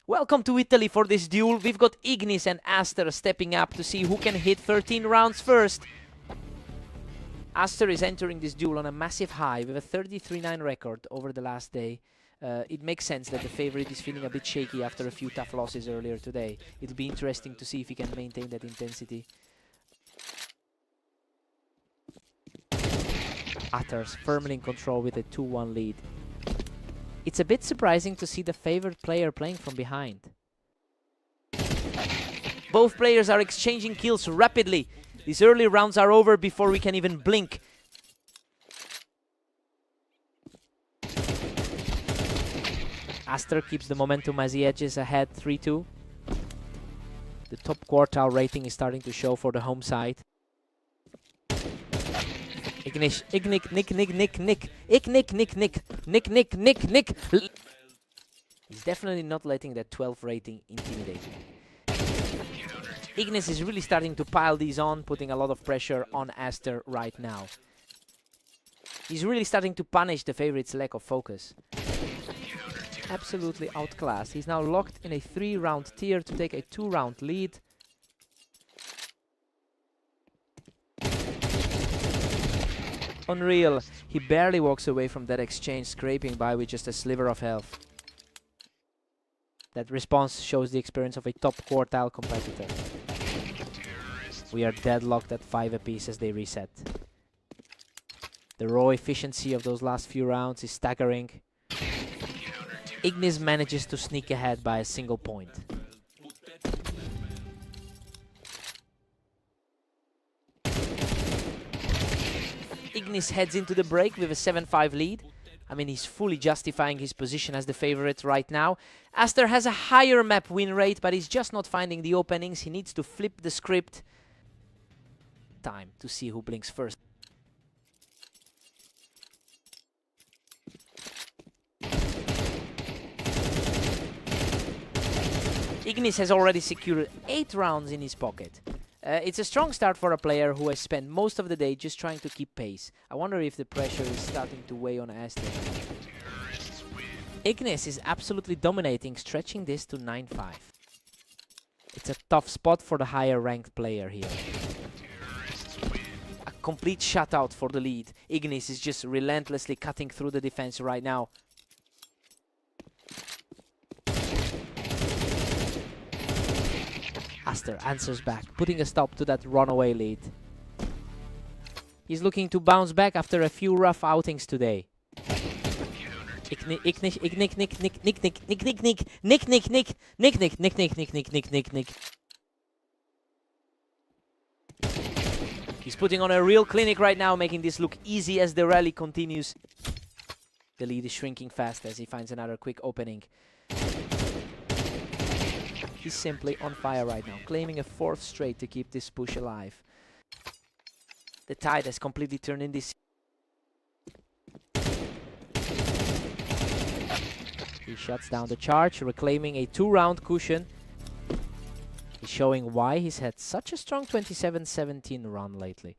Welcome to Italy for this duel. We've got Ignis and Aster stepping up to see who can hit 13 rounds first. Aster is entering this duel on a massive high with a 33-9 record over the last day. It makes sense that the favorite is feeling a bit shaky after a few tough losses earlier today. It'll be interesting to see if he can maintain that intensity. Aster's firmly in control with a 2-1 lead. It's a bit surprising to see the favored player playing from behind. Both players are exchanging kills rapidly. These early rounds are over before we can even blink. Aster keeps the momentum as he edges ahead 3-2. The top quartile rating is starting to show for the home side. Ignis, Ignik, Nick. He's definitely not letting that 12 rating intimidate him. Ignis is really starting to pile these on, putting a lot of pressure on Aster right now. He's really starting to punish the favorite's lack of focus. Absolutely outclassed. He's now locked in a 3-round tier to take a 2-round lead. Unreal. He barely walks away from that exchange, scraping by with just a sliver of health. That response shows the experience of a top quartile competitor. We are deadlocked at 5 apiece as they reset. The raw efficiency of those last few rounds is staggering. Ignis manages to sneak ahead by a single point. Ignis heads into the break with a 7-5 lead. I mean, he's fully justifying his position as the favorite right now. Aster has a higher map win rate, but he's just not finding the openings. He needs to flip the script. Time to see who blinks first. Ignis has already secured 8 rounds in his pocket. It's a strong start for a player who has spent most of the day just trying to keep pace. I wonder if the pressure is starting to weigh on Aster. Ignis is absolutely dominating, stretching this to 9-5. It's a tough spot for the higher ranked player here. A complete shutout for the lead. Ignis is just relentlessly cutting through the defense right now. Aster answers back, putting a stop to that runaway lead. He's looking to bounce back after a few rough outings today. He's putting on a real clinic right now, making this look easy as the rally continues. The lead is shrinking fast as he finds another quick opening. He's simply on fire right now, claiming a 4th straight to keep this push alive. The tide has completely turned in this. He shuts down the charge, reclaiming a 2-round cushion. He's showing why he's had such a strong 27-17 run lately.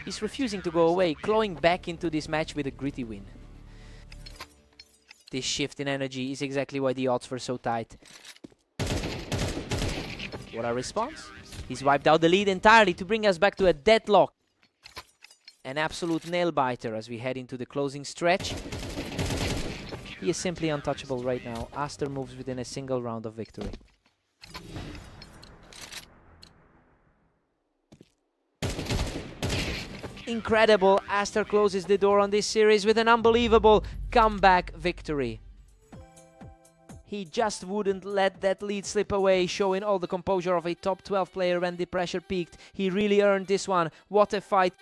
He's refusing to go away, clawing back into this match with a gritty win. This shift in energy is exactly why the odds were so tight. What a response. He's wiped out the lead entirely to bring us back to a deadlock. An absolute nail-biter as we head into the closing stretch. He is simply untouchable right now. Aster moves within a single round of victory. Incredible. Aster closes the door on this series with an unbelievable comeback victory. He just wouldn't let that lead slip away, showing all the composure of a top 12 player when the pressure peaked. He really earned this one. What a fight.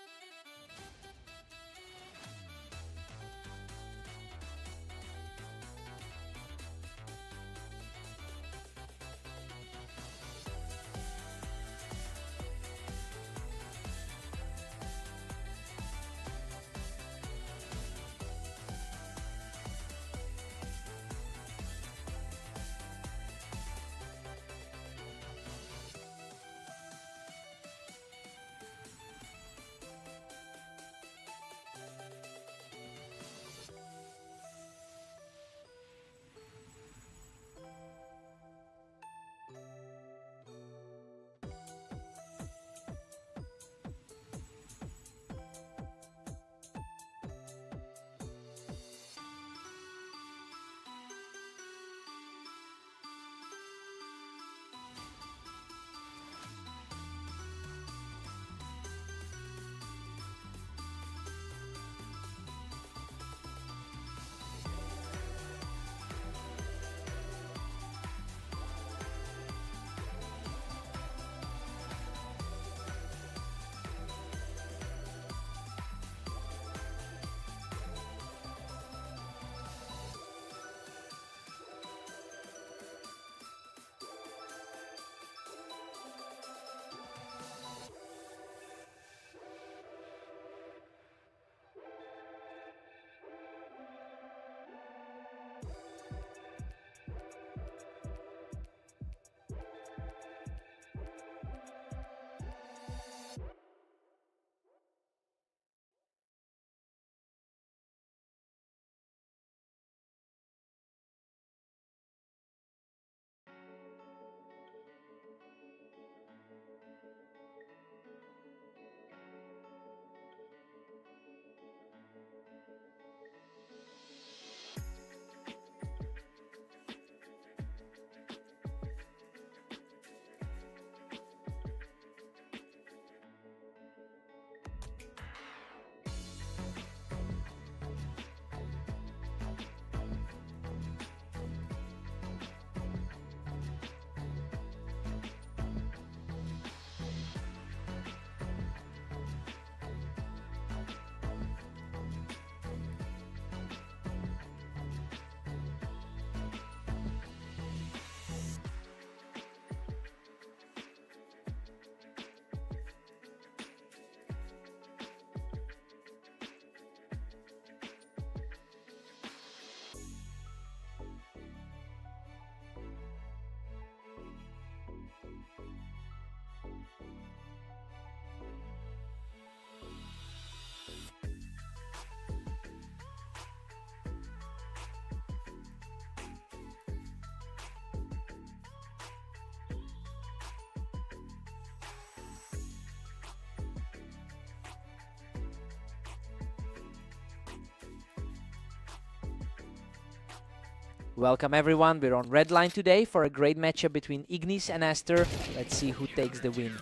Welcome everyone, we're on Red Line today for a great matchup between Ignis and Aster. Let's see who takes the win.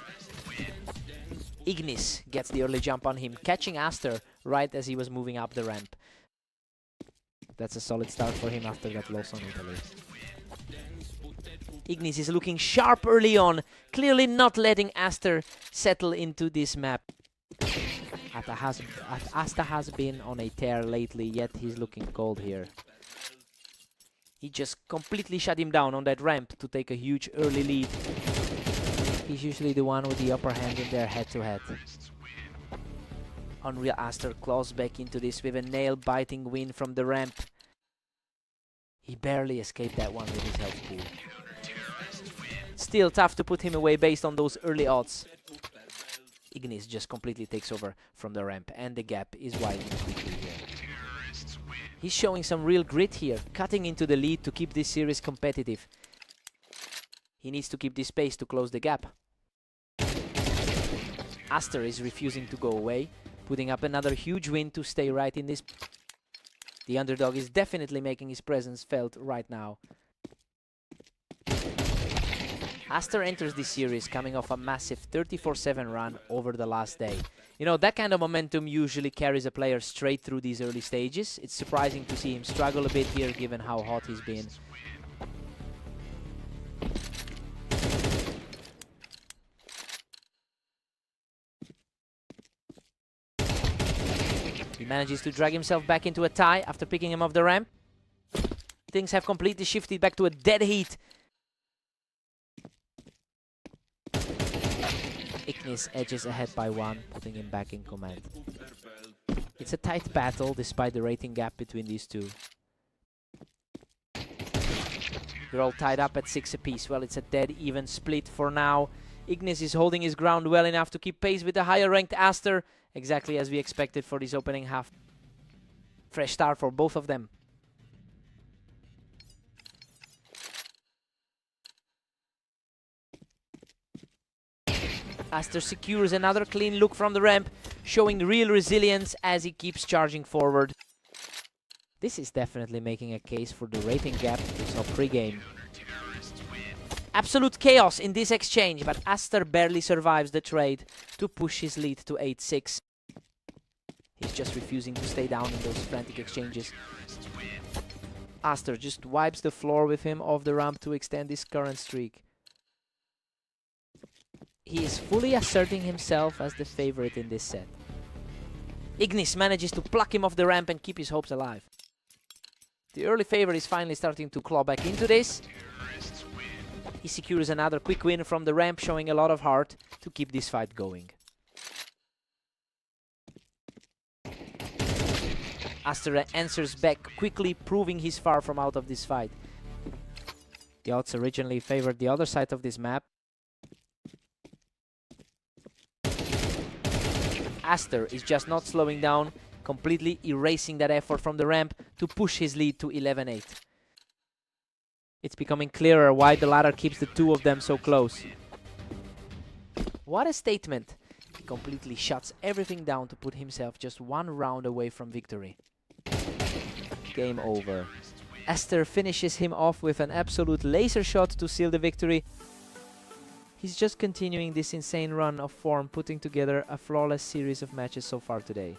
Ignis gets the early jump on him, catching Aster right as he was moving up the ramp. That's a solid start for him after that loss on Italy. Ignis is looking sharp early on, clearly not letting Aster settle into this map. Aster has been on a tear lately, yet he's looking cold here. He just completely shut him down on that ramp to take a huge early lead. He's usually the one with the upper hand in their head-to-head. Unreal Aster claws back into this with a nail-biting win from the ramp. He barely escaped that one with his health pool. Still tough to put him away based on those early odds. Ignis just completely takes over from the ramp, and the gap is widening quickly here. He's showing some real grit here, cutting into the lead to keep this series competitive. He needs to keep this pace to close the gap. Aster is refusing to go away, putting up another huge win to stay right in this. The underdog is definitely making his presence felt right now. Aster enters this series coming off a massive 34-7 run over the last day. You know, that kind of momentum usually carries a player straight through these early stages. It's surprising to see him struggle a bit here given how hot he's been. He manages to drag himself back into a tie after picking him off the ramp. Things have completely shifted back to a dead heat. Ignis edges ahead by one, putting him back in command. It's a tight battle despite the rating gap between these two. They're all tied up at 6 apiece. Well, it's a dead even split for now. Ignis is holding his ground well enough to keep pace with the higher ranked Aster, exactly as we expected for this opening half. Fresh start for both of them. Aster secures another clean look from the ramp, showing real resilience as he keeps charging forward. This is definitely making a case for the rating gap we saw pre-game. Absolute chaos in this exchange, but Aster barely survives the trade to push his lead to 8-6. He's just refusing to stay down in those frantic exchanges. Aster just wipes the floor with him off the ramp to extend his current streak. He is fully asserting himself as the favorite in this set. Ignis manages to pluck him off the ramp and keep his hopes alive. The early favorite is finally starting to claw back into this. He secures another quick win from the ramp, showing a lot of heart to keep this fight going. Aster answers back quickly, proving he's far from out of this fight. The odds originally favored the other side of this map. Aster is just not slowing down, completely erasing that effort from the ramp to push his lead to 11-8. It's becoming clearer why the ladder keeps the two of them so close. What a statement! He completely shuts everything down to put himself just one round away from victory. Game over. Aster finishes him off with an absolute laser shot to seal the victory. He's just continuing this insane run of form, putting together a flawless series of matches so far today.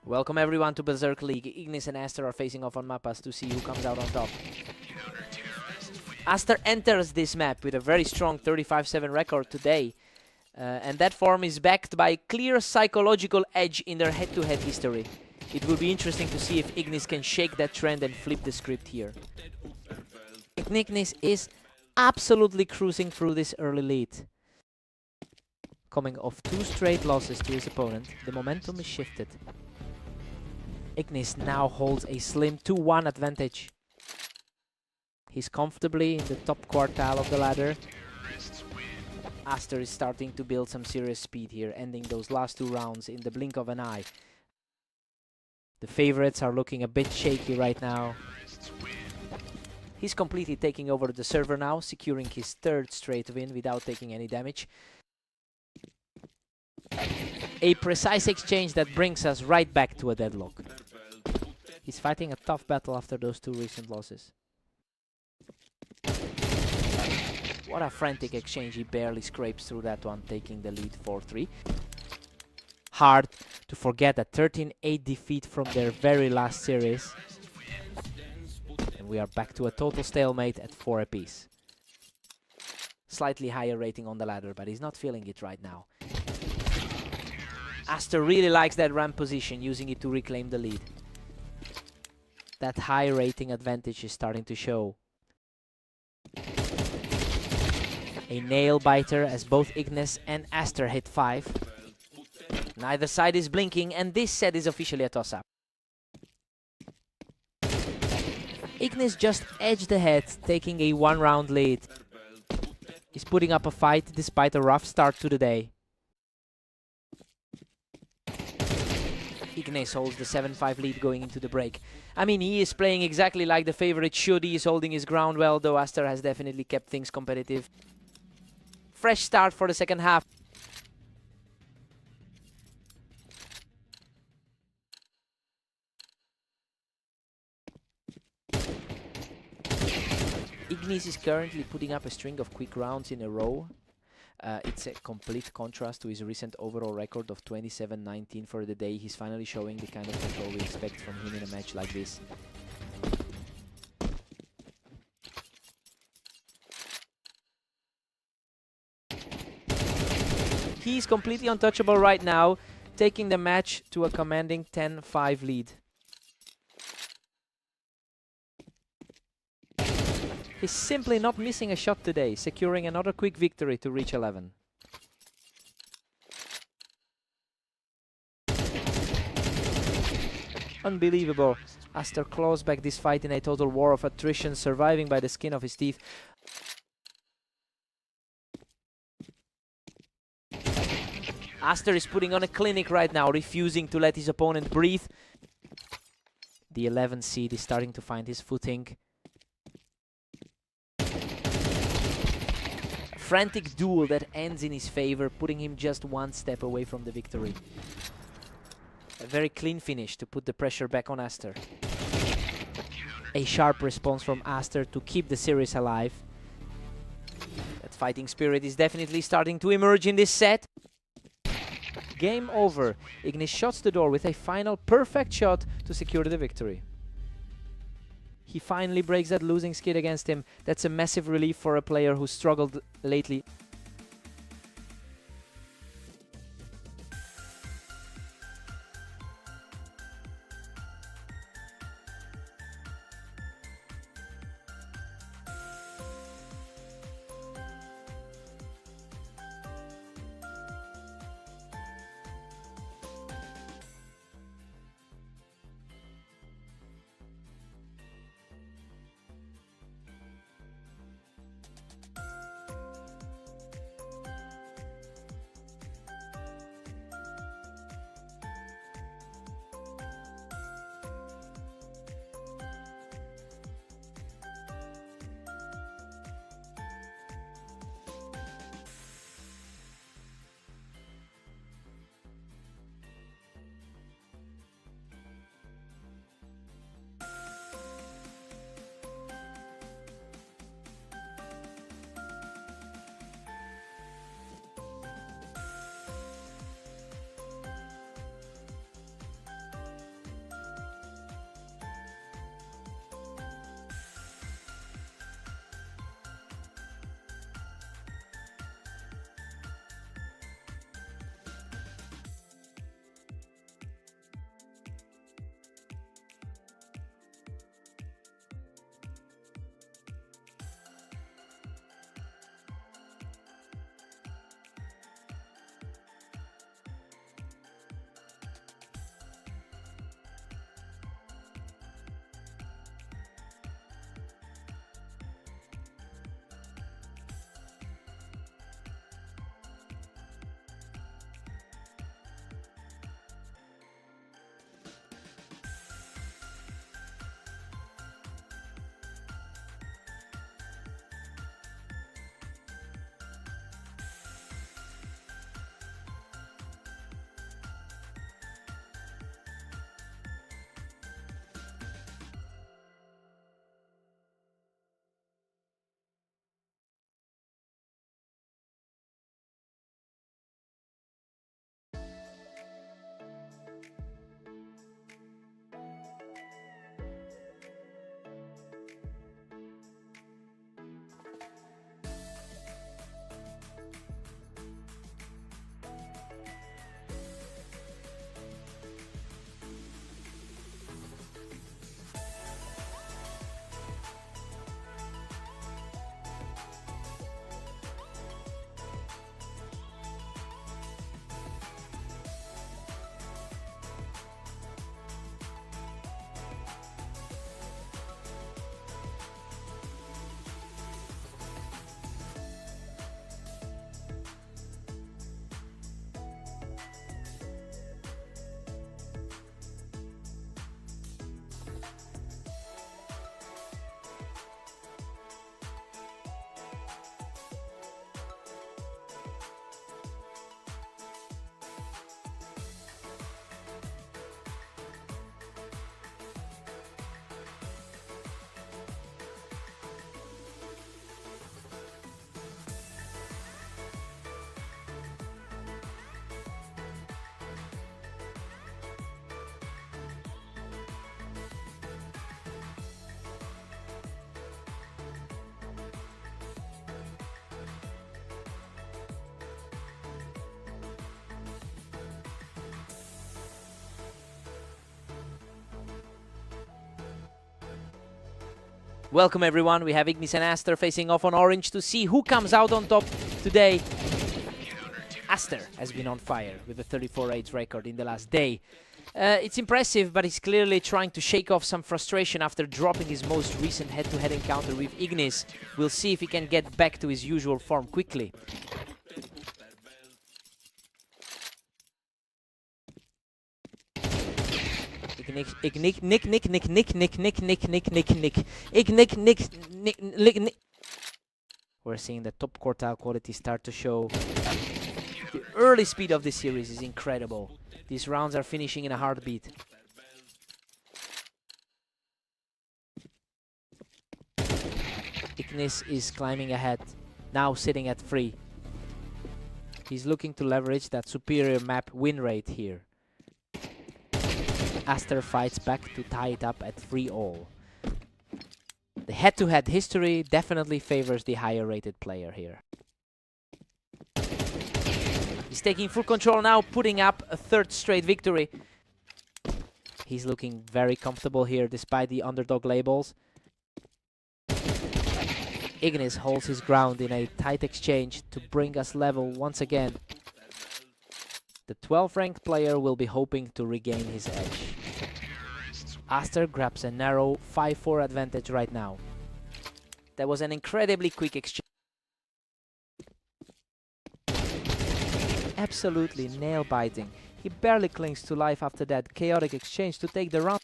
Welcome everyone to Berserk League. Ignis and Aster are facing off on Mappas to see who comes out on top. Aster enters this map with a very strong 35-7 record today. And that form is backed by a clear psychological edge in their head-to-head history. It will be interesting to see if Ignis can shake that trend and flip the script here. Ignis is absolutely cruising through this early lead. Coming off 2 straight losses to his opponent, the momentum is shifted. Ignis now holds a slim 2-1 advantage. He's comfortably in the top quartile of the ladder. Aster is starting to build some serious speed here, ending those last 2 rounds in the blink of an eye. The favorites are looking a bit shaky right now. He's completely taking over the server now, securing his 3rd straight win without taking any damage. A precise exchange that brings us right back to a deadlock. He's fighting a tough battle after those 2 recent losses. What a frantic exchange, he barely scrapes through that one, taking the lead 4-3. Hard to forget a 13-8 defeat from their very last series. And we are back to a total stalemate at 4 apiece. Slightly higher rating on the ladder, but he's not feeling it right now. Aster really likes that ramp position, using it to reclaim the lead. That high rating advantage is starting to show. A nail biter as both Ignis and Aster hit 5. Neither side is blinking, and this set is officially a toss-up. Ignis just edged ahead, taking a 1-round lead. He's putting up a fight despite a rough start to the day. Ignis holds the 7-5 lead going into the break. I mean, he is playing exactly like the favorite should. He is holding his ground well, though Aster has definitely kept things competitive. Fresh start for the second half. Ignis is currently putting up a string of quick rounds in a row. It's a complete contrast to his recent overall record of 27-19 for the day. He's finally showing the kind of control we expect from him in a match like this. He's completely untouchable right now, taking the match to a commanding 10-5 lead. He's simply not missing a shot today, securing another quick victory to reach 11. Unbelievable. Aster claws back this fight in a total war of attrition, surviving by the skin of his teeth. Aster is putting on a clinic right now, refusing to let his opponent breathe. The 11th seed is starting to find his footing. Frantic duel that ends in his favor, putting him just 1 step away from the victory. A very clean finish to put the pressure back on Aster. A sharp response from Aster to keep the series alive. That fighting spirit is definitely starting to emerge in this set. Game over. Ignis shuts the door with a final perfect shot to secure the victory. He finally breaks that losing skid against him. That's a massive relief for a player who struggled lately. Welcome everyone, we have Ignis and Aster facing off on orange to see who comes out on top today. Aster has been on fire with a 34-8 record in the last day. It's impressive, but he's clearly trying to shake off some frustration after dropping his most recent head-to-head encounter with Ignis. We'll see if he can get back to his usual form quickly. We're seeing the top quartile quality start to show. The early speed of this series is incredible. These rounds are finishing in a heartbeat. Ignis is climbing ahead, now sitting at 3. He's looking to leverage that superior map win rate here. Aster fights back to tie it up at 3-all. The head-to-head history definitely favors the higher rated player here. He's taking full control now, putting up a 3rd straight victory. He's looking very comfortable here despite the underdog labels. Ignis holds his ground in a tight exchange to bring us level once again. The 12th ranked player will be hoping to regain his edge. Aster grabs a narrow 5-4 advantage right now. That was an incredibly quick exchange. Absolutely nail-biting. He barely clings to life after that chaotic exchange to take the round.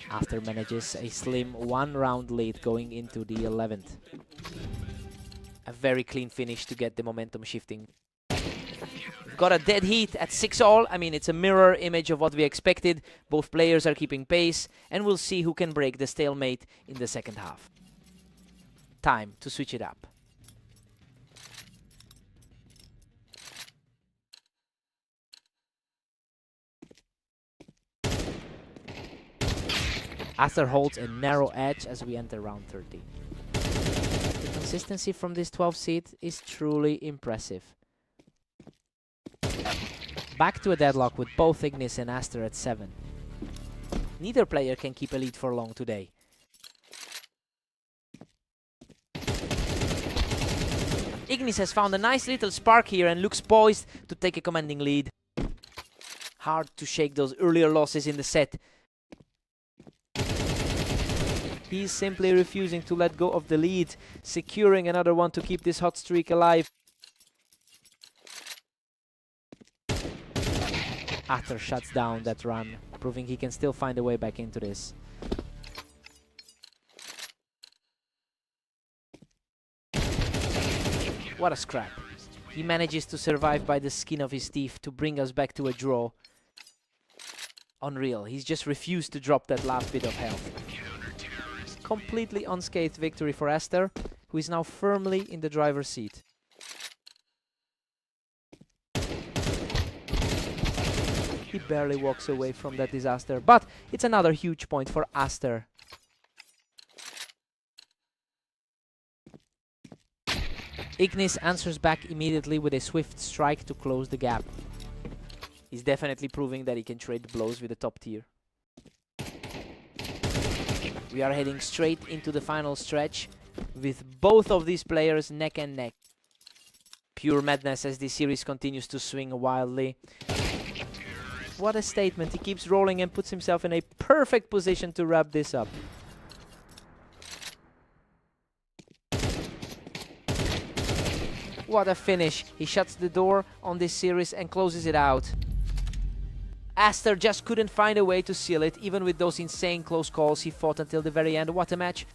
Aster manages a slim 1-round lead going into the 11th. A very clean finish to get the momentum shifting. We've got a dead heat at 6-all. I mean, it's a mirror image of what we expected. Both players are keeping pace, and we'll see who can break the stalemate in the second half. Time to switch it up. Aster holds a narrow edge as we enter round 30. The consistency from this 12th seed is truly impressive. Back to a deadlock with both Ignis and Aster at 7. Neither player can keep a lead for long today. Ignis has found a nice little spark here and looks poised to take a commanding lead. Hard to shake those earlier losses in the set. He's simply refusing to let go of the lead, securing another one to keep this hot streak alive. Aster shuts down that run, proving he can still find a way back into this. What a scrap. He manages to survive by the skin of his teeth to bring us back to a draw. Unreal. He's just refused to drop that last bit of health. Completely unscathed victory for Aster, who is now firmly in the driver's seat. He barely walks away from that disaster, but it's another huge point for Aster. Ignis answers back immediately with a swift strike to close the gap. He's definitely proving that he can trade blows with the top tier. We are heading straight into the final stretch with both of these players neck and neck. Pure madness as this series continues to swing wildly. What a statement. He keeps rolling and puts himself in a perfect position to wrap this up. What a finish. He shuts the door on this series and closes it out. Aster just couldn't find a way to seal it, even with those insane close calls he fought until the very end. What a match.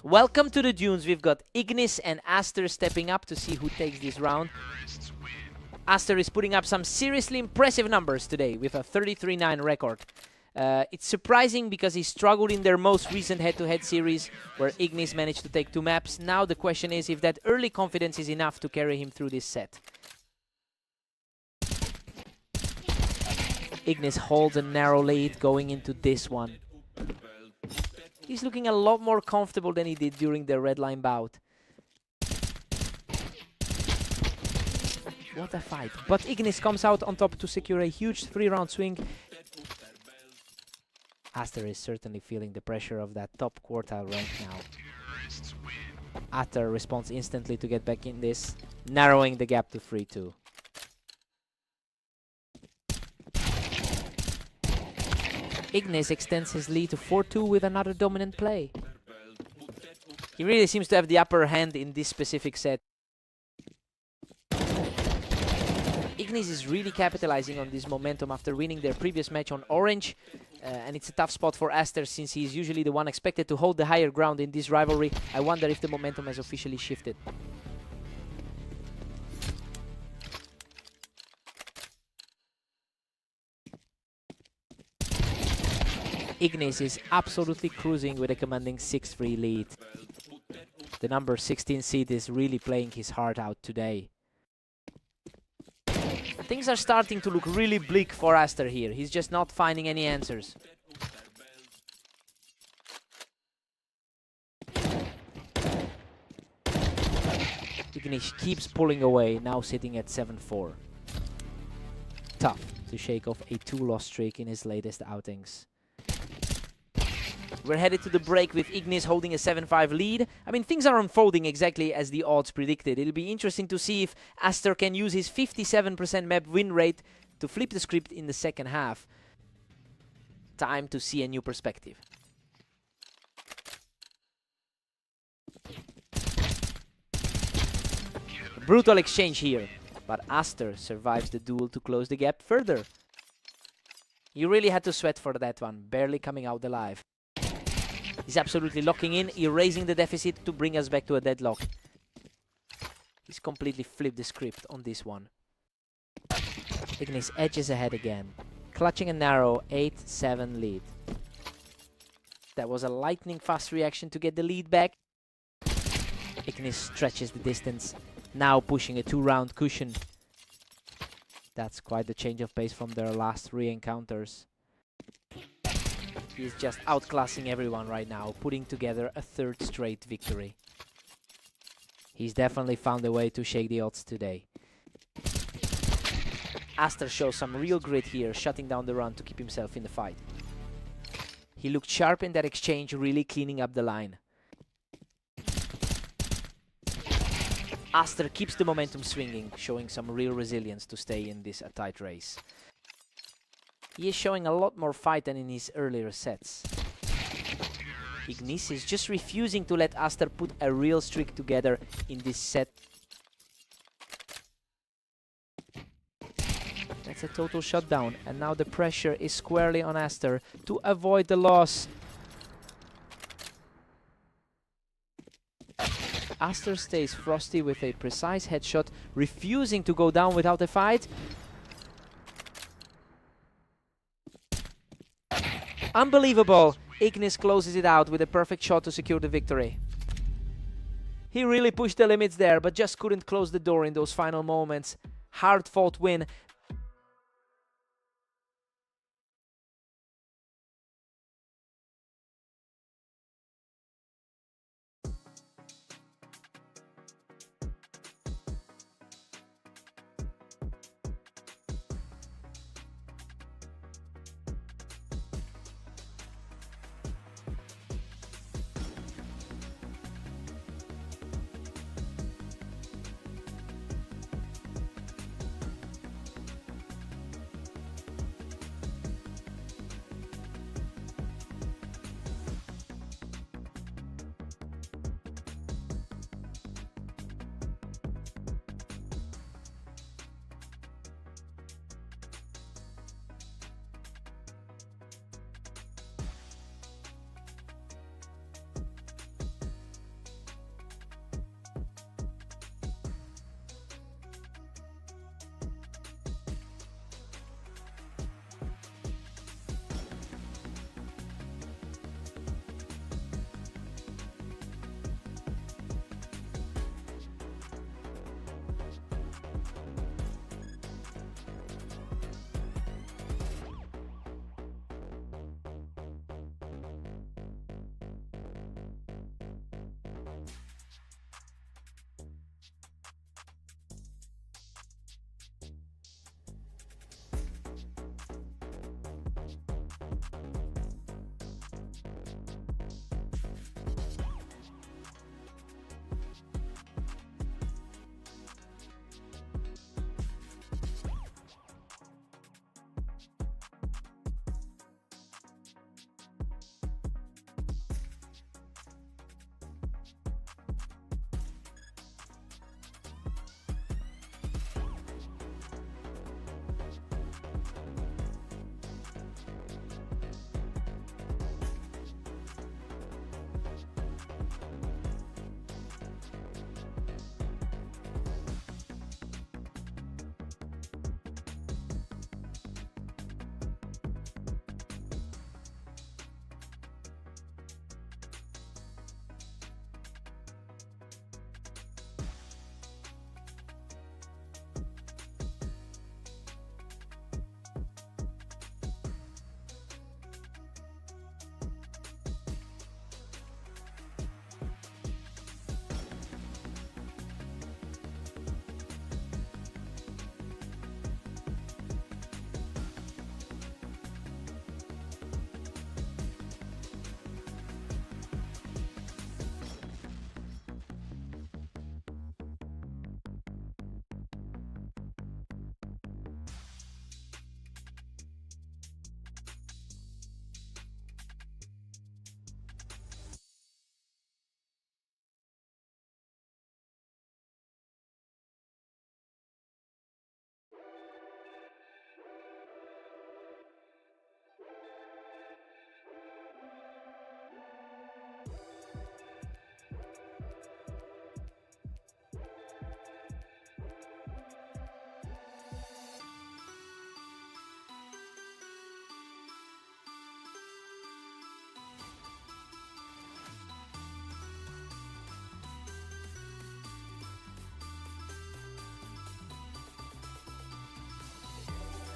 Welcome to the Dunes. We've got Ignis and Aster stepping up to see who takes this round. Aster is putting up some seriously impressive numbers today with a 33-9 record. It's surprising because he struggled in their most recent head-to-head series where Ignis managed to take 2 maps. Now the question is if that early confidence is enough to carry him through this set. Ignis holds a narrow lead going into this one. He's looking a lot more comfortable than he did during the red line bout. What a fight. But Ignis comes out on top to secure a huge 3-round swing. Aster is certainly feeling the pressure of that top quartile rank now. Aster responds instantly to get back in this, narrowing the gap to 3-2. Ignis extends his lead to 4-2 with another dominant play. He really seems to have the upper hand in this specific set. Ignis is really capitalizing on this momentum after winning their previous match on Orange. And it's a tough spot for Aster since he is usually the one expected to hold the higher ground in this rivalry. I wonder if the momentum has officially shifted. Ignis is absolutely cruising with a commanding 6-3 lead. The number 16 seed is really playing his heart out today. Things are starting to look really bleak for Aster here. He's just not finding any answers. Ignis keeps pulling away, now sitting at 7-4. Tough to shake off a 2-loss streak in his latest outings. We're headed to the break with Ignis holding a 7-5 lead. I mean, things are unfolding exactly as the odds predicted. It'll be interesting to see if Aster can use his 57% map win rate to flip the script in the second half. Time to see a new perspective. A brutal exchange here, but Aster survives the duel to close the gap further. He really had to sweat for that one, barely coming out alive. He's absolutely locking in, erasing the deficit to bring us back to a deadlock. He's completely flipped the script on this one. Ignis edges ahead again, clutching a narrow 8-7 lead. That was a lightning fast reaction to get the lead back. Ignis stretches the distance, now pushing a 2-round cushion. That's quite the change of pace from their last 3 encounters. He's just outclassing everyone right now, putting together a 3rd straight victory. He's definitely found a way to shake the odds today. Aster shows some real grit here, shutting down the run to keep himself in the fight. He looked sharp in that exchange, really cleaning up the line. Aster keeps the momentum swinging, showing some real resilience to stay in this tight race. He is showing a lot more fight than in his earlier sets. Ignis is just refusing to let Aster put a real streak together in this set. That's a total shutdown, and now the pressure is squarely on Aster to avoid the loss. Aster stays frosty with a precise headshot, refusing to go down without a fight. Unbelievable! Ignis closes it out with a perfect shot to secure the victory. He really pushed the limits there, but just couldn't close the door in those final moments. Hard-fought win.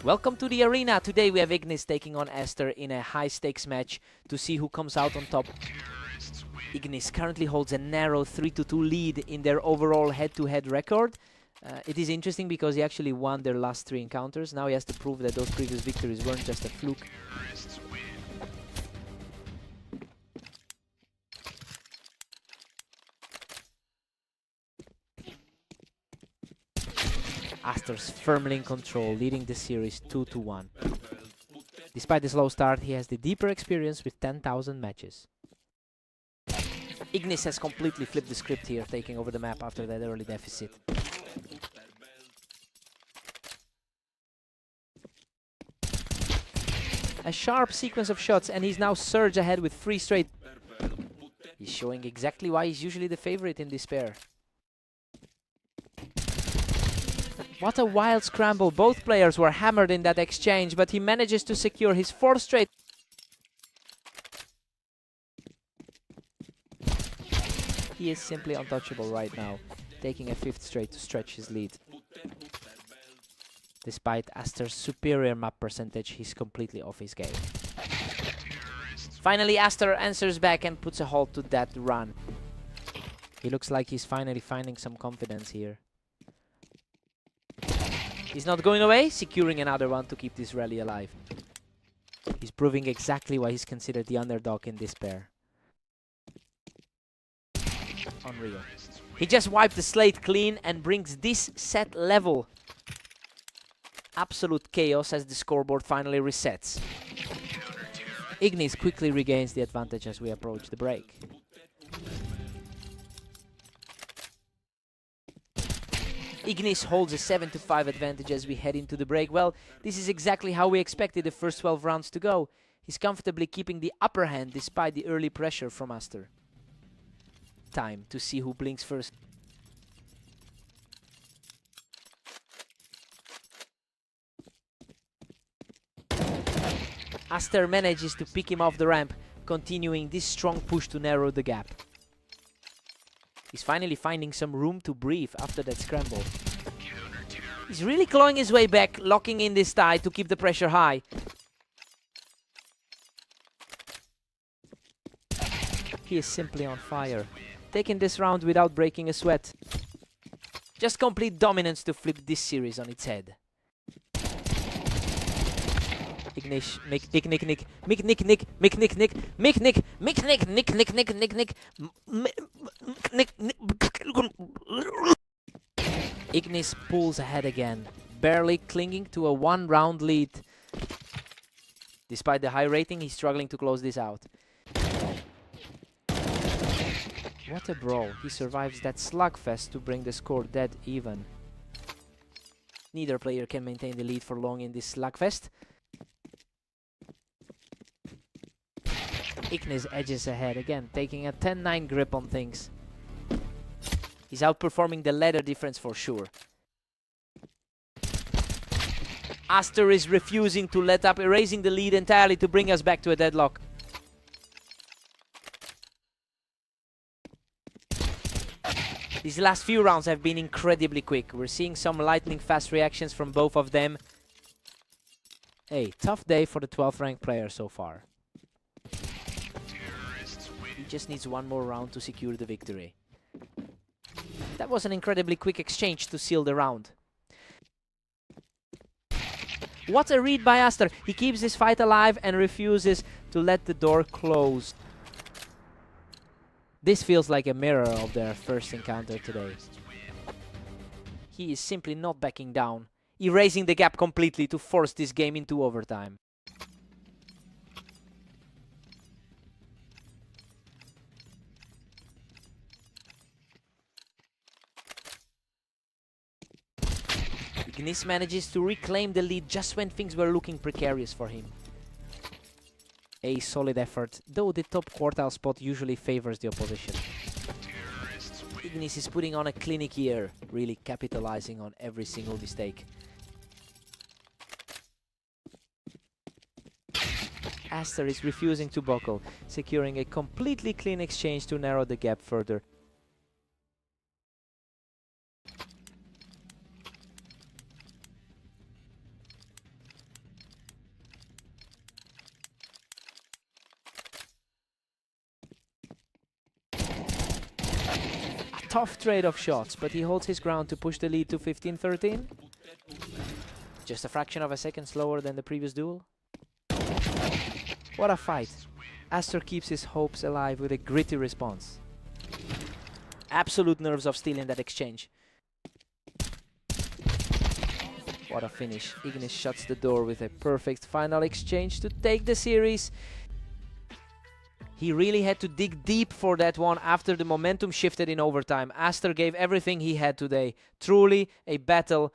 Welcome to the arena. Today we have Ignis taking on Aster in a high-stakes match to see who comes out on top. Ignis currently holds a narrow 3-2 lead in their overall head-to-head record. It is interesting because he actually won their last 3 encounters. Now he has to prove that those previous victories weren't just a fluke. Aster's firmly in control, leading the series 2-1. Despite the slow start, he has the deeper experience with 10,000 matches. Ignis has completely flipped the script here, taking over the map after that early deficit. A sharp sequence of shots, and he's now surged ahead with 3 straight. He's showing exactly why he's usually the favorite in this pair. What a wild scramble. Both players were hammered in that exchange, but he manages to secure his 4th straight. He is simply untouchable right now, taking a 5th straight to stretch his lead. Despite Aster's superior map percentage, he's completely off his game. Finally, Aster answers back and puts a halt to that run. He looks like he's finally finding some confidence here. He's not going away, securing another one to keep this rally alive. He's proving exactly why he's considered the underdog in this pair. Unreal. He just wiped the slate clean and brings this set level. Absolute chaos as the scoreboard finally resets. Ignis quickly regains the advantage as we approach the break. Ignis holds a 7-5 advantage as we head into the break. Well, this is exactly how we expected the first 12 rounds to go. He's comfortably keeping the upper hand despite the early pressure from Aster. Time to see who blinks first. Aster manages to pick him off the ramp, continuing this strong push to narrow the gap. He's finally finding some room to breathe after that scramble. He's really clawing his way back, locking in this tie to keep the pressure high. He is simply on fire, taking this round without breaking a sweat. Just complete dominance to flip this series on its head. Ignis, Ignis pulls ahead again, barely clinging to a 1-round lead. Despite the high rating, he's struggling to close this out. What a brawl. He survives that slugfest to bring the score dead even. Neither player can maintain the lead for long in this slugfest. Ignis edges ahead again, taking a 10-9 grip on things. He's outperforming the ladder difference for sure. Aster is refusing to let up, erasing the lead entirely to bring us back to a deadlock. These last few rounds have been incredibly quick. We're seeing some lightning fast reactions from both of them. Hey, tough day for the 12th ranked player so far. He just needs one more round to secure the victory. That was an incredibly quick exchange to seal the round. What a read by Aster. He keeps this fight alive and refuses to let the door close. This feels like a mirror of their first encounter today. He is simply not backing down, erasing the gap completely to force this game into overtime. Ignis manages to reclaim the lead just when things were looking precarious for him. A solid effort, though the top quartile spot usually favors the opposition. Ignis is putting on a clinic here, really capitalizing on every single mistake. Aster is refusing to buckle, securing a completely clean exchange to narrow the gap further. tough trade-off shots, but he holds his ground to push the lead to 15-13. Just a fraction of a second slower than the previous duel. What a fight. Aster keeps his hopes alive with a gritty response. Absolute nerves of steel in that exchange. What a finish. Ignis shuts the door with a perfect final exchange to take the series. He really had to dig deep for that one after the momentum shifted in overtime. Aster gave everything he had today. Truly a battle.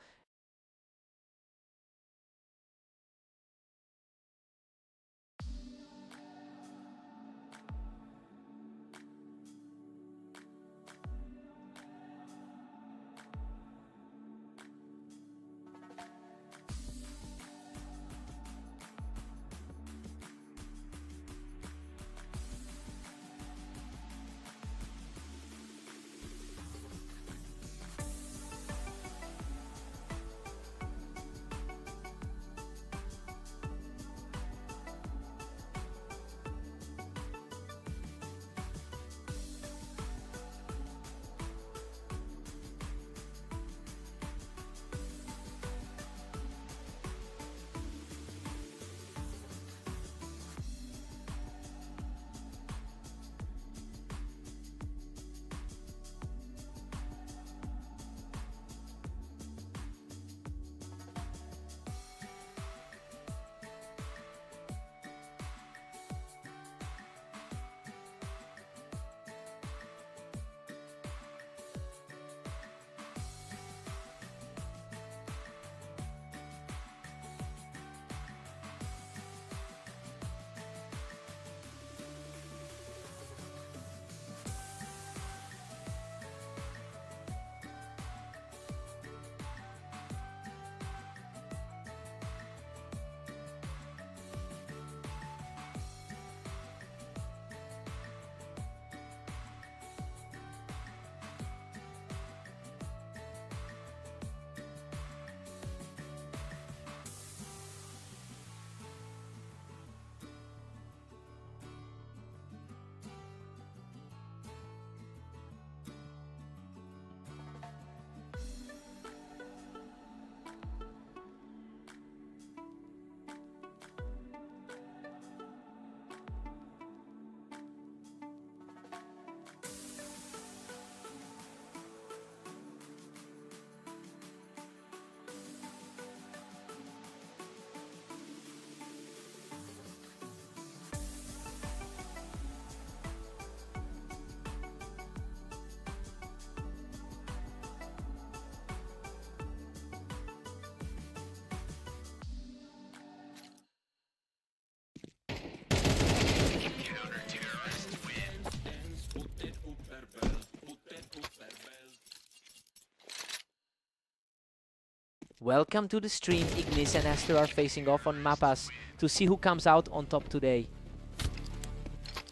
Welcome to the stream. Ignis and Aster are facing off on Mappas to see who comes out on top today.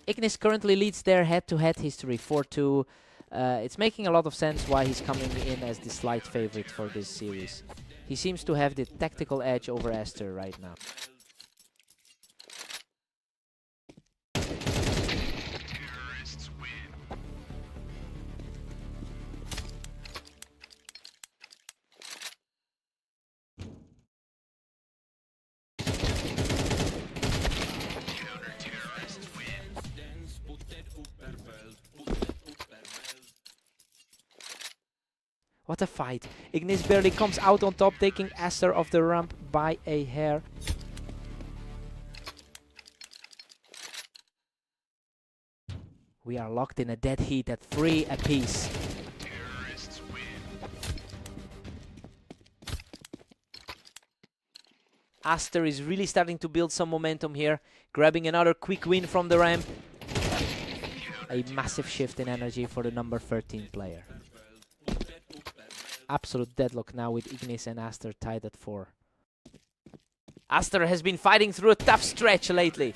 Ignis currently leads their head-to-head history 4-2. It's making a lot of sense why he's coming in as the slight favorite for this series. He seems to have the tactical edge over Aster right now. What a fight. Ignis barely comes out on top, taking Aster off the ramp by a hair. We are locked in a dead heat at 3 apiece. Aster is really starting to build some momentum here, grabbing another quick win from the ramp. A massive shift in energy for the number 13 player. Absolute deadlock now with Ignis and Aster tied at 4. Aster has been fighting through a tough stretch lately.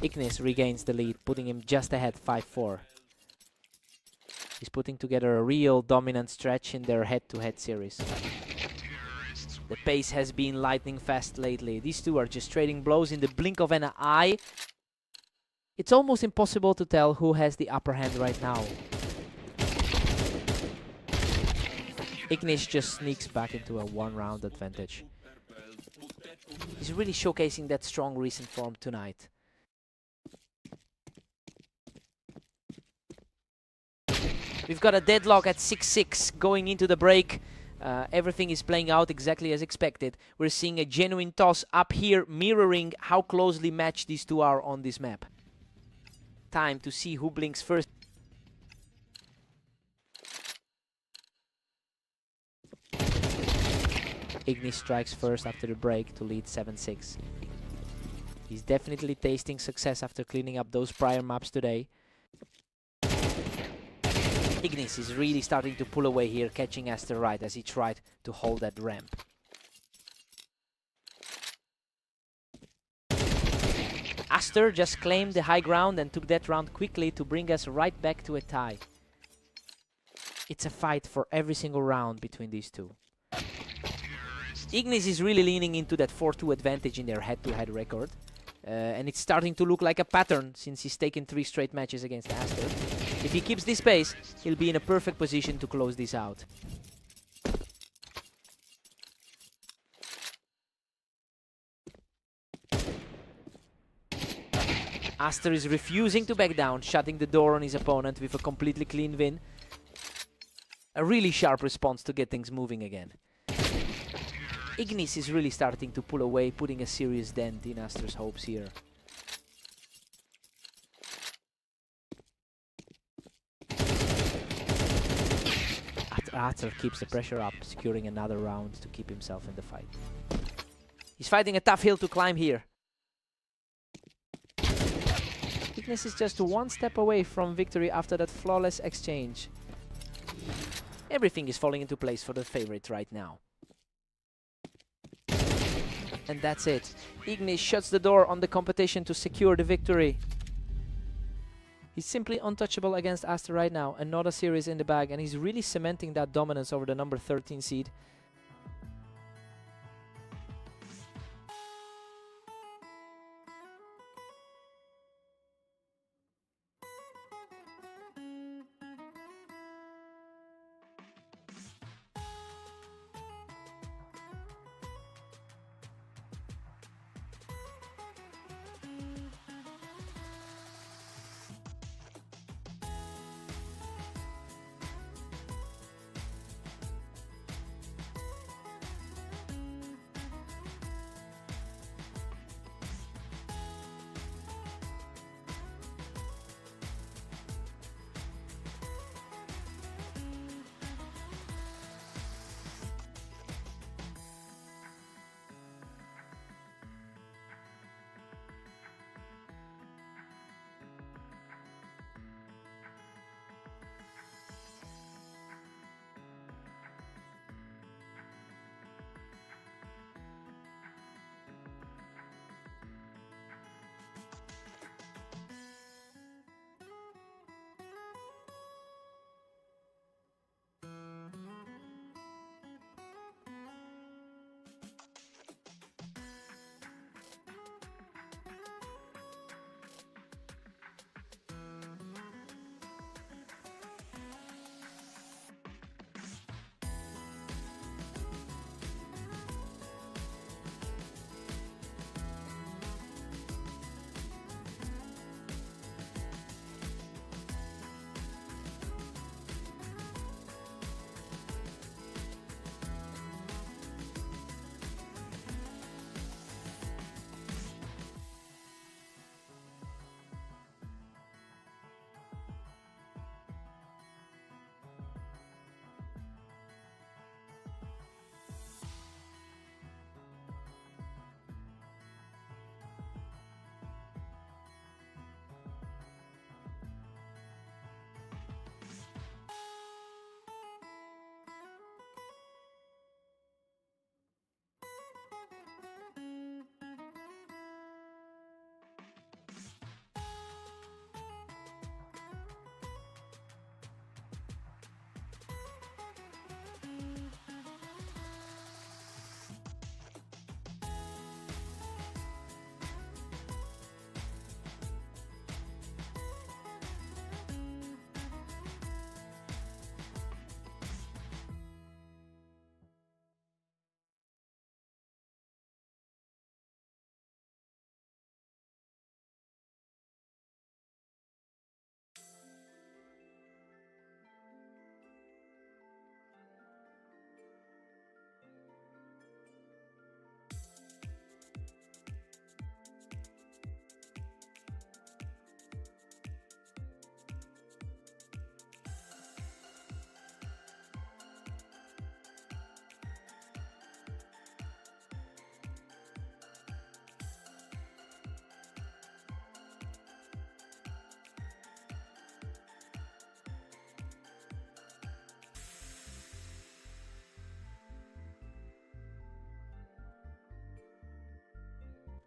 Ignis regains the lead, putting him just ahead 5-4. He's putting together a real dominant stretch in their head-to-head series. The pace has been lightning fast lately. These two are just trading blows in the blink of an eye. It's almost impossible to tell who has the upper hand right now. Ignis just sneaks back into a one-round advantage. He's really showcasing that strong recent form tonight. We've got a deadlock at 6-6 going into the break. Everything is playing out exactly as expected. We're seeing a genuine toss up here, mirroring how closely matched these two are on this map. Time to see who blinks first. Ignis strikes first after the break to lead 7-6. He's definitely tasting success after cleaning up those prior maps today. Ignis is really starting to pull away here, catching Aster right as he tried to hold that ramp. Aster just claimed the high ground and took that round quickly to bring us right back to a tie. It's a fight for every single round between these two. Ignis is really leaning into that 4-2 advantage in their head-to-head record. And it's starting to look like a pattern since he's taken 3 straight matches against Aster. If he keeps this pace, he'll be in a perfect position to close this out. Aster is refusing to back down, shutting the door on his opponent with a completely clean win. A really sharp response to get things moving again. Ignis is really starting to pull away, putting a serious dent in Aster's hopes here. Aster keeps the pressure up, securing another round to keep himself in the fight. He's fighting a tough hill to climb here. Ignis is just one step away from victory after that flawless exchange. Everything is falling into place for the favorite right now. And that's it. Ignis shuts the door on the competition to secure the victory. He's simply untouchable against Aster right now, another series in the bag, and he's really cementing that dominance over the number 13 seed.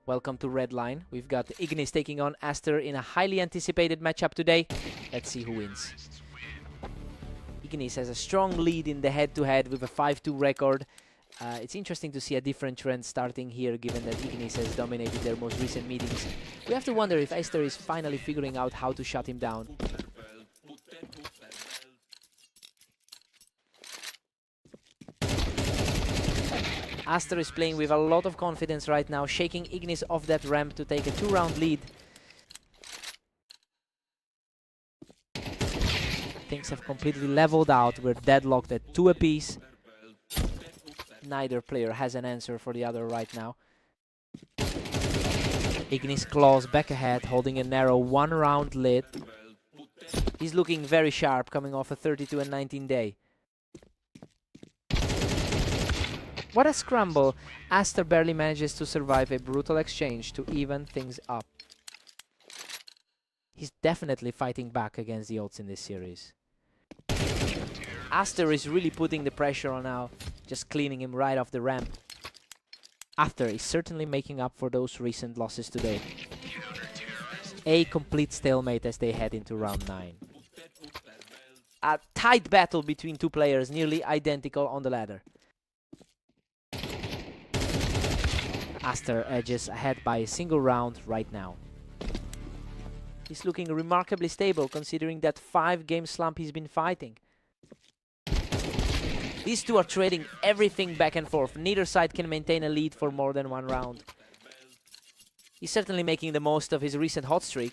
Welcome to Red Line. We've got Ignis taking on Aster in a highly anticipated matchup today. Let's see who wins. Ignis has a strong lead in the head-to-head with a 5-2 record. It's interesting to see a different trend starting here, given that Ignis has dominated their most recent meetings. We have to wonder if Aster is finally figuring out how to shut him down. Aster is playing with a lot of confidence right now, shaking Ignis off that ramp to take a 2-round lead. Things have completely leveled out. We're deadlocked at 2 apiece. Neither player has an answer for the other right now. Ignis claws back ahead, holding a narrow 1-round lead. He's looking very sharp, coming off a 32 and 19 day. What a scramble. Aster barely manages to survive a brutal exchange to even things up. He's definitely fighting back against the odds in this series. Aster is really putting the pressure on now, just cleaning him right off the ramp. Aster is certainly making up for those recent losses today. A complete stalemate as they head into round 9. A tight battle between two players, nearly identical on the ladder. Aster edges ahead by a single round right now. He's looking remarkably stable considering that 5-game slump he's been fighting. These two are trading everything back and forth. Neither side can maintain a lead for more than 1 round. He's certainly making the most of his recent hot streak.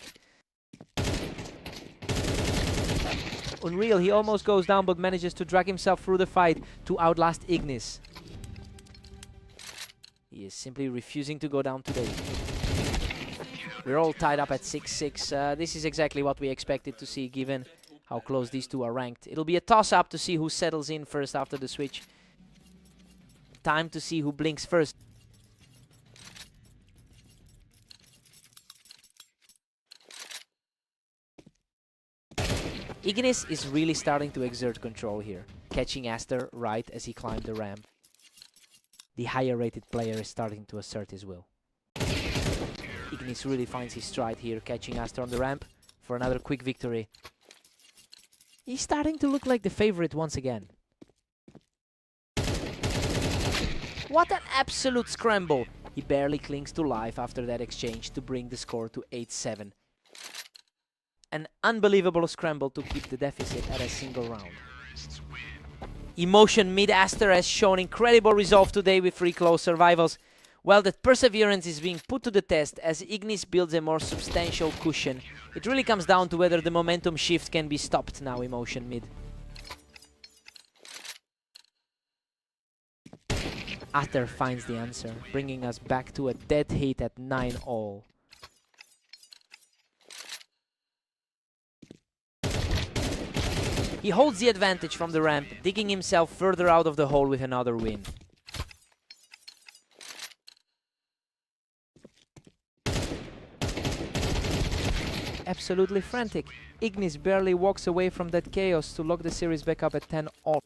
Unreal, he almost goes down but manages to drag himself through the fight to outlast Ignis. He is simply refusing to go down today. We're all tied up at 6-6. This is exactly what we expected to see given how close these two are ranked. It'll be a toss-up to see who settles in first after the switch. Time to see who blinks first. Ignis is really starting to exert control here, catching Aster right as he climbed the ramp. The higher-rated player is starting to assert his will. Ignis really finds his stride here, catching Aster on the ramp for another quick victory. He's starting to look like the favorite once again. What an absolute scramble! He barely clings to life after that exchange to bring the score to 8-7. An unbelievable scramble to keep the deficit at a single round. Emotion mid Aster has shown incredible resolve today with 3 close survivals. Well, that perseverance is being put to the test as Ignis builds a more substantial cushion. It really comes down to whether the momentum shift can be stopped now, Emotion mid. Aster finds the answer, bringing us back to a dead heat at 9-all. He holds the advantage from the ramp, digging himself further out of the hole with another win. Absolutely frantic. Ignis barely walks away from that chaos to lock the series back up at 10-all.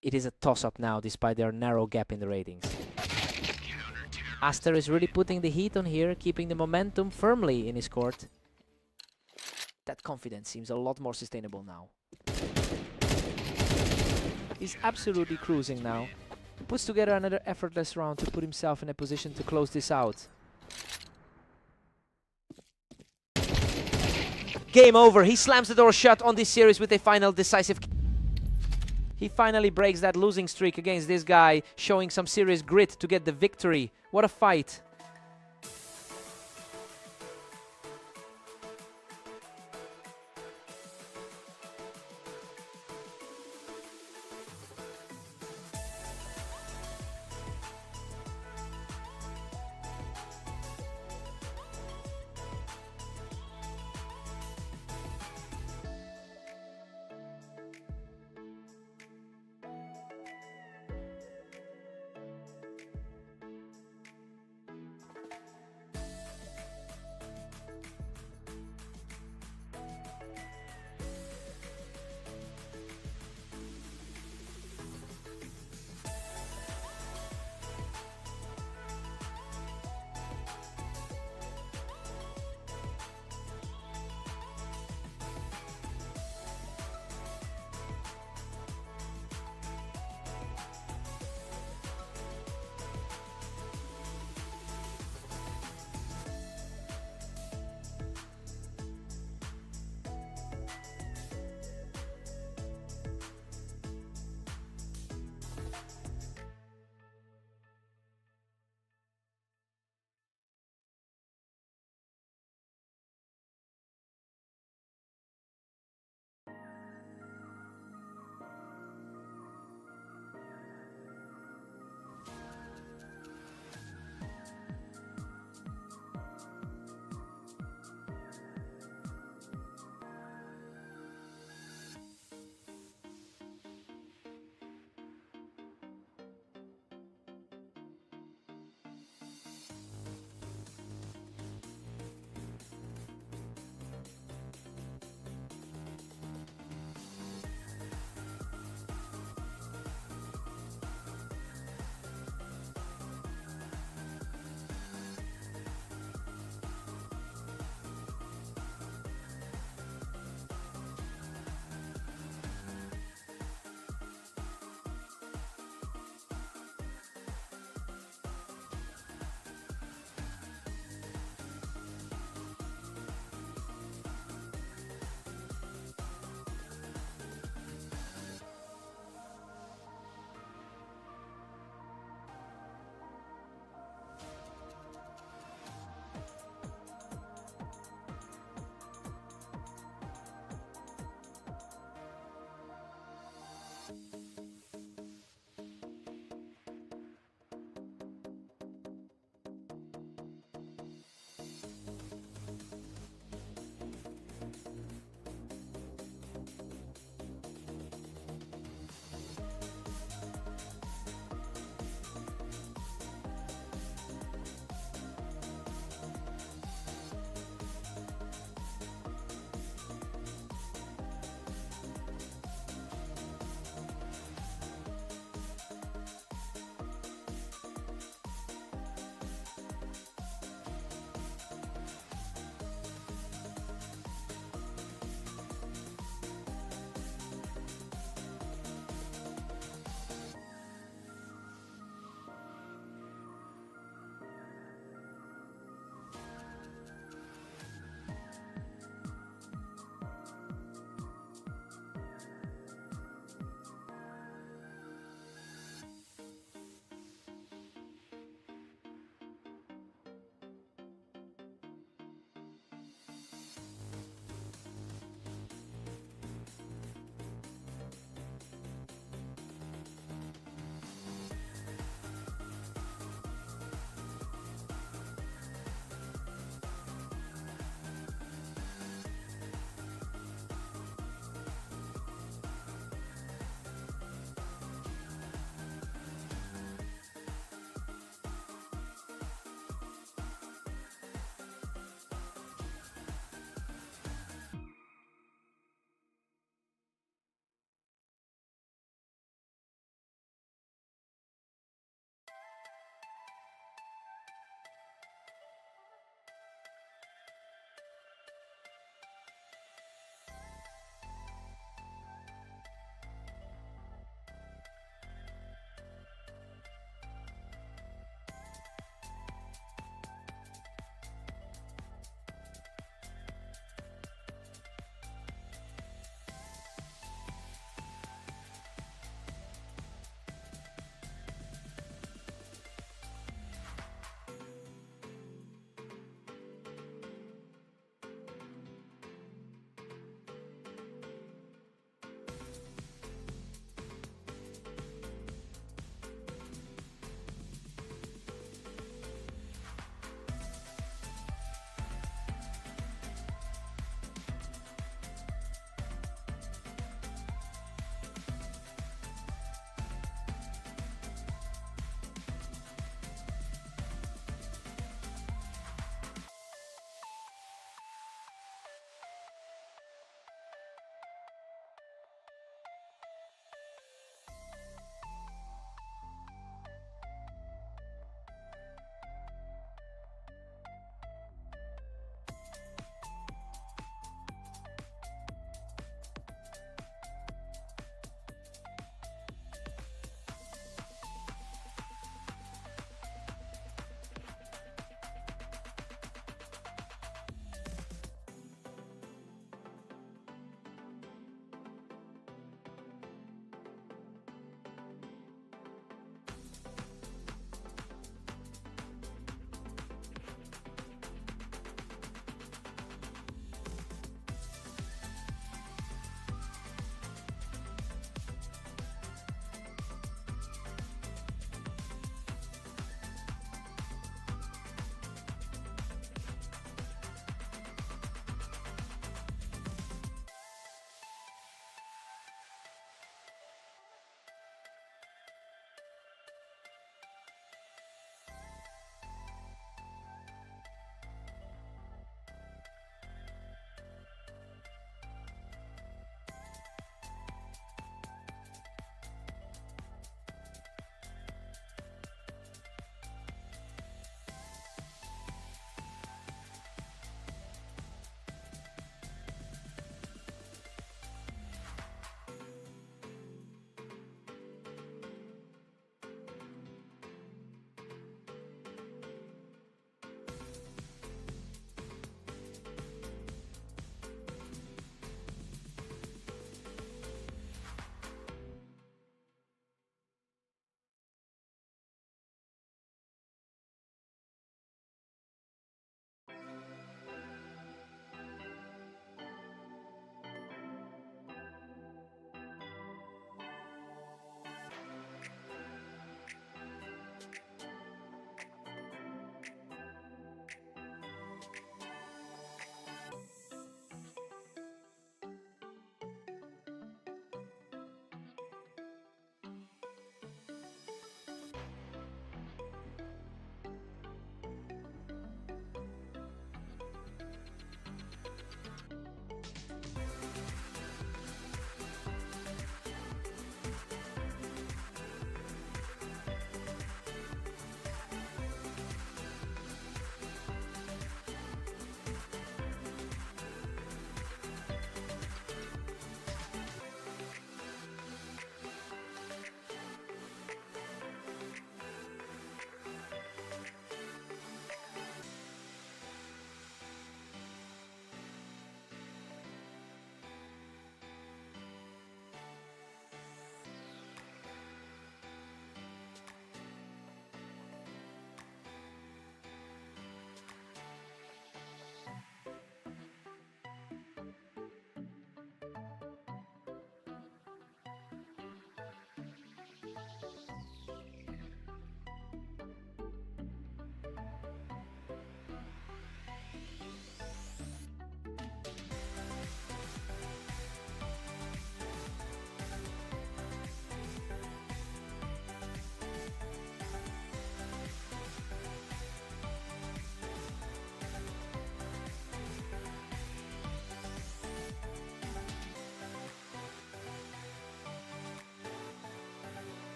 It is a toss-up now, despite their narrow gap in the ratings. Aster is really putting the heat on here, keeping the momentum firmly in his court. That confidence seems a lot more sustainable now. He's absolutely cruising now. He puts together another effortless round to put himself in a position to close this out. Game over. He slams the door shut on this series with a final decisive. He finally breaks that losing streak against this guy, showing some serious grit to get the victory. What a fight.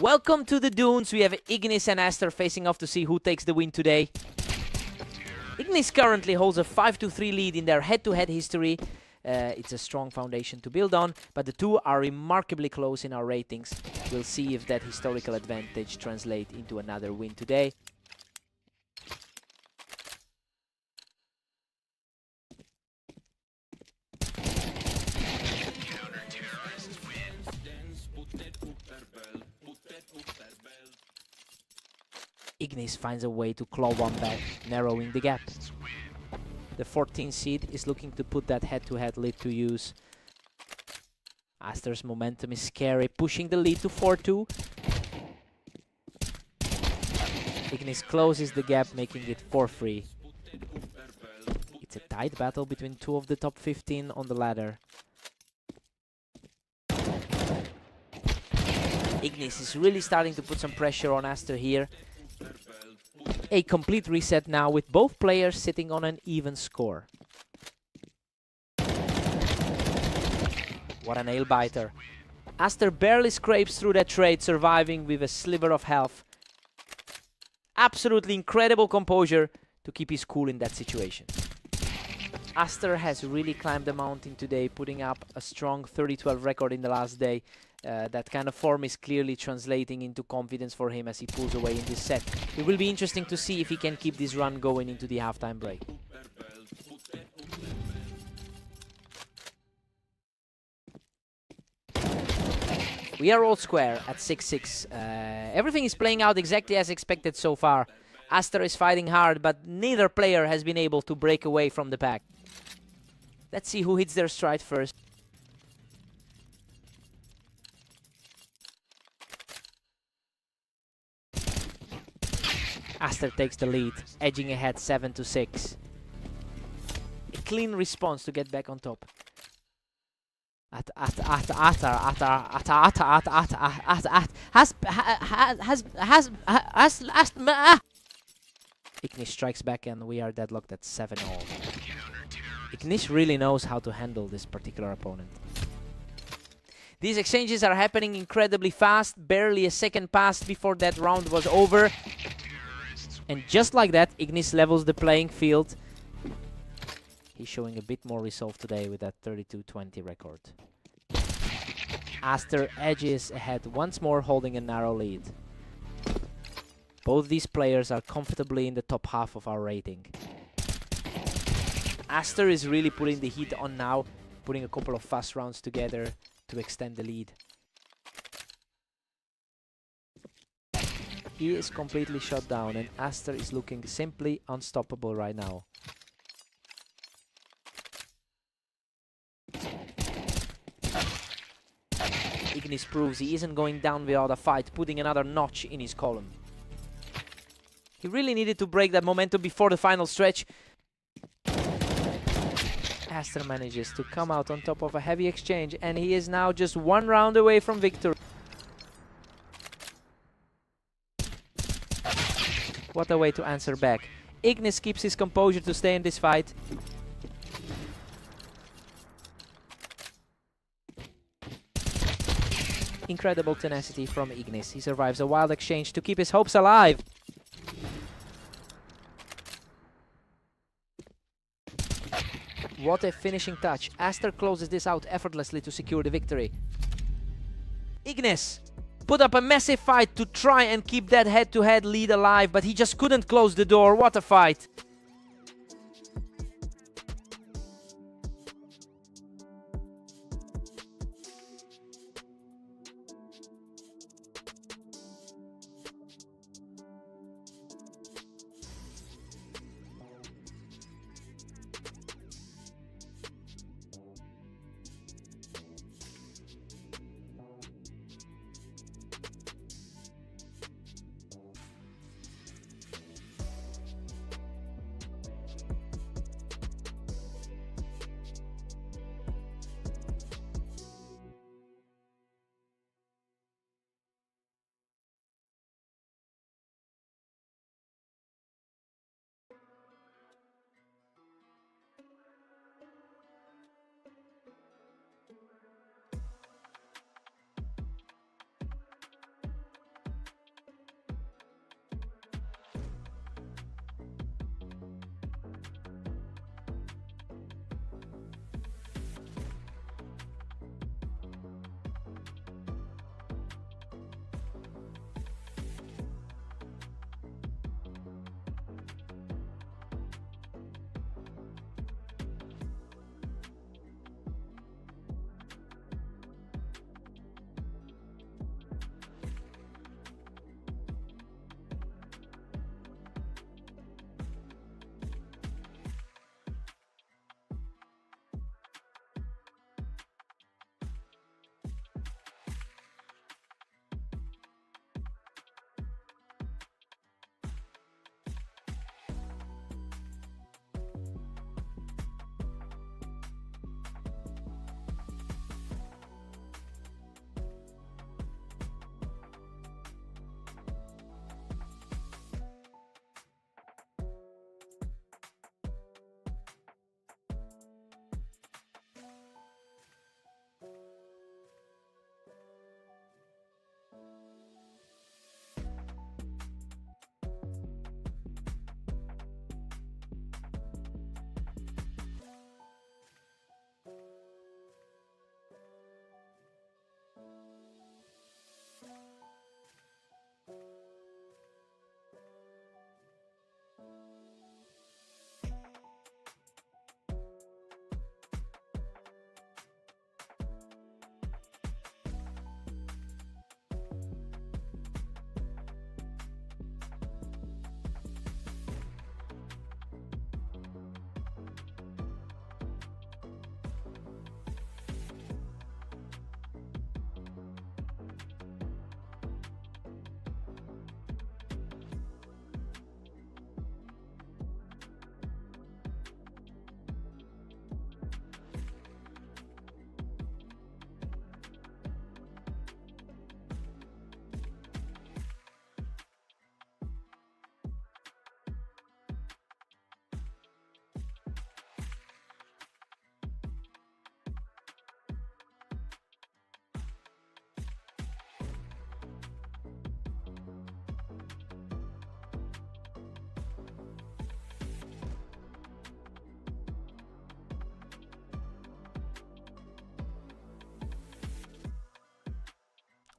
Welcome to the Dunes. We have Ignis and Aster facing off to see who takes the win today. Ignis currently holds a 5-3 lead in their head-to-head history. It's a strong foundation to build on, but the two are remarkably close in our ratings. We'll see if that historical advantage translates into another win today. Ignis finds a way to claw one back, narrowing the gap. The 14th seed is looking to put that head-to-head lead to use. Aster's momentum is scary, pushing the lead to 4-2. Ignis closes the gap, making it 4-3. It's a tight battle between two of the top 15 on the ladder. Ignis is really starting to put some pressure on Aster here. A complete reset now with both players sitting on an even score. What a nail biter. Aster barely scrapes through that trade, surviving with a sliver of health. Absolutely incredible composure to keep his cool in that situation. Aster has really climbed the mountain today, putting up a strong 30-12 record in the last day. That kind of form is clearly translating into confidence for him as he pulls away in this set. It will be interesting to see if he can keep this run going into the halftime break. We are all square at 6-6. Everything is playing out exactly as expected so far. Aster is fighting hard, but neither player has been able to break away from the pack. Let's see who hits their stride first. Aster takes the lead, edging ahead 7-6. A clean response to get back on top. Ignis strikes back and we are deadlocked at 7-all. Ignis really knows how to handle this particular opponent. These exchanges are happening incredibly fast. Barely a second passed before that round was over. And just like that, Ignis levels the playing field. He's showing a bit more resolve today with that 32-20 record. Aster edges ahead once more, holding a narrow lead. Both these players are comfortably in the top half of our rating. Aster is really putting the heat on now, putting a couple of fast rounds together to extend the lead. He is completely shut down and Aster is looking simply unstoppable right now. Ignis proves he isn't going down without a fight, putting another notch in his column. He really needed to break that momentum before the final stretch. Aster manages to come out on top of a heavy exchange and he is now just one round away from victory. What a way to answer back. Ignis keeps his composure to stay in this fight. Incredible tenacity from Ignis. He survives a wild exchange to keep his hopes alive. What a finishing touch. Aster closes this out effortlessly to secure the victory. Ignis put up a massive fight to try and keep that head-to-head lead alive, but he just couldn't close the door. What a fight.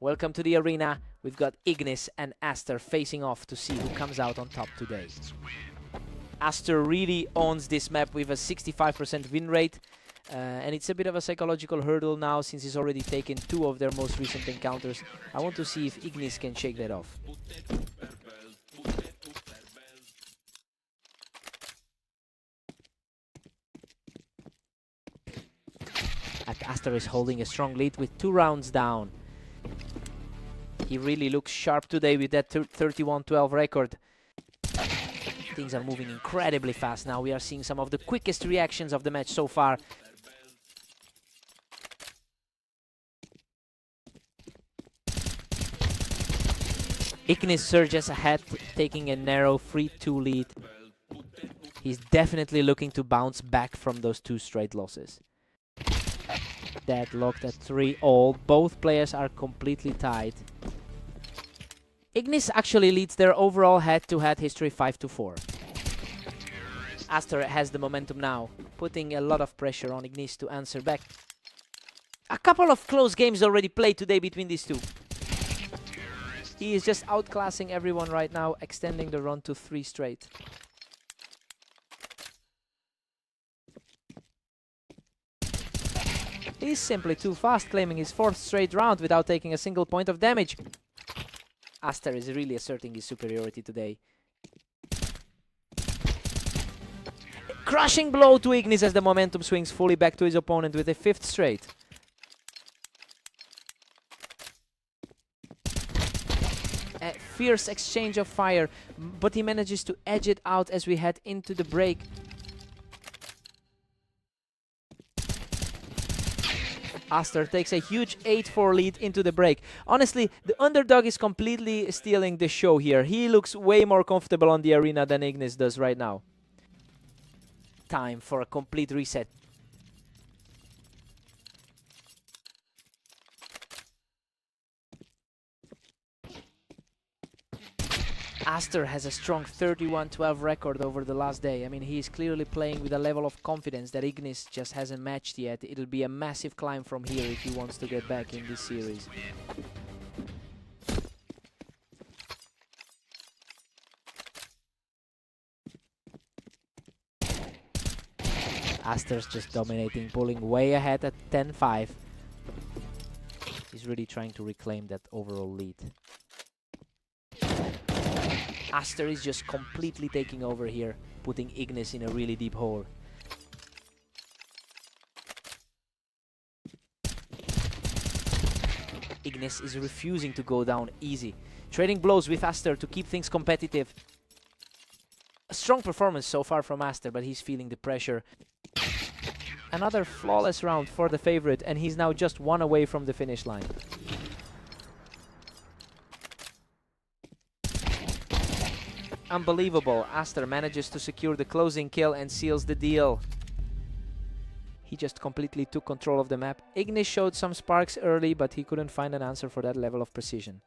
Welcome to the arena. We've got Ignis and Aster facing off to see who comes out on top today. Aster really owns this map with a 65% win rate. And it's a bit of a psychological hurdle now since he's already taken 2 of their most recent encounters. I want to see if Ignis can shake that off. Aster is holding a strong lead with 2 rounds down. He really looks sharp today with that 31-12 record. Things are moving incredibly fast now. We are seeing some of the quickest reactions of the match so far. Ignis surges ahead, taking a narrow 3-2 lead. He's definitely looking to bounce back from those 2 straight losses. Deadlocked at 3-all. Both players are completely tied. Ignis actually leads their overall head-to-head history 5-4. Aster has the momentum now, putting a lot of pressure on Ignis to answer back. A couple of close games already played today between these 2. He is just outclassing everyone right now, extending the run to 3 straight. He's simply too fast, claiming his 4th straight round without taking a single point of damage. Aster is really asserting his superiority today. Crushing blow to Ignis as the momentum swings fully back to his opponent with a 5th straight. A fierce exchange of fire, but he manages to edge it out as we head into the break. Aster takes a huge 8-4 lead into the break. Honestly, the underdog is completely stealing the show here. He looks way more comfortable on the arena than Ignis does right now. Time for a complete reset. Aster has a strong 31-12 record over the last day. I mean, he's clearly playing with a level of confidence that Ignis just hasn't matched yet. It'll be a massive climb from here if he wants to get back in this series. Aster's just dominating, pulling way ahead at 10-5. He's really trying to reclaim that overall lead. Aster is just completely taking over here, putting Ignis in a really deep hole. Ignis is refusing to go down easy, trading blows with Aster to keep things competitive. A strong performance so far from Aster, but he's feeling the pressure. Another flawless round for the favorite, and he's now just 1 away from the finish line. Unbelievable. Aster manages to secure the closing kill and seals the deal. He just completely took control of the map. Ignis showed some sparks early, but he couldn't find an answer for that level of precision.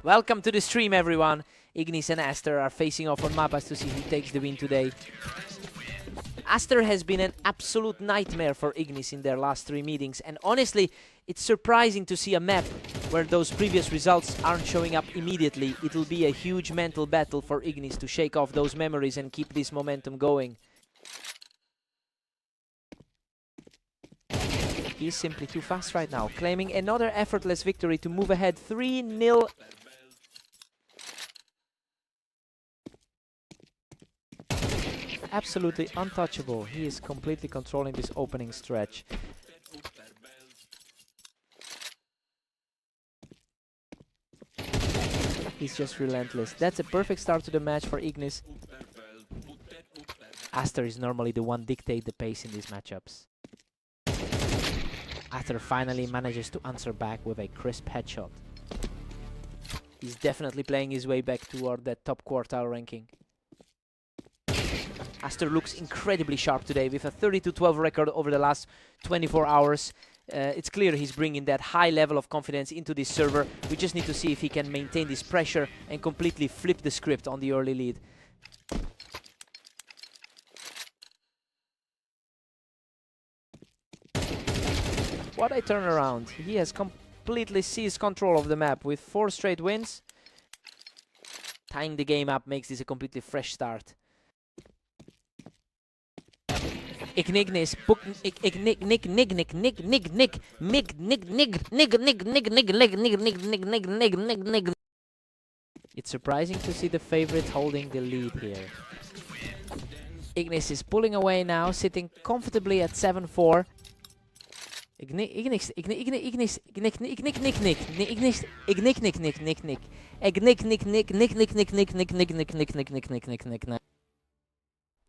Welcome to the stream, everyone. Ignis and Aster are facing off on mapas to see who takes the win today. Aster has been an absolute nightmare for Ignis in their last 3 meetings, and honestly, it's surprising to see a map where those previous results aren't showing up immediately. It'll be a huge mental battle for Ignis to shake off those memories and keep this momentum going. He's simply too fast right now, claiming another effortless victory to move ahead 3-0. Absolutely untouchable. He is completely controlling this opening stretch. He's just relentless. That's a perfect start to the match for Ignis. Aster is normally the one dictate the pace in these matchups. Aster finally manages to answer back with a crisp headshot. He's definitely playing his way back toward that top quartile ranking. Aster looks incredibly sharp today with a 32-12 record over the last 24 hours. It's clear he's bringing that high level of confidence into this server. We just need to see if he can maintain this pressure and completely flip the script on the early lead. What a turnaround. He has completely seized control of the map with 4 straight wins. Tying the game up makes this a completely fresh start. Ignis, It's surprising to see the favorite holding the lead here. Ignis is pulling away now, sitting comfortably at 7-4.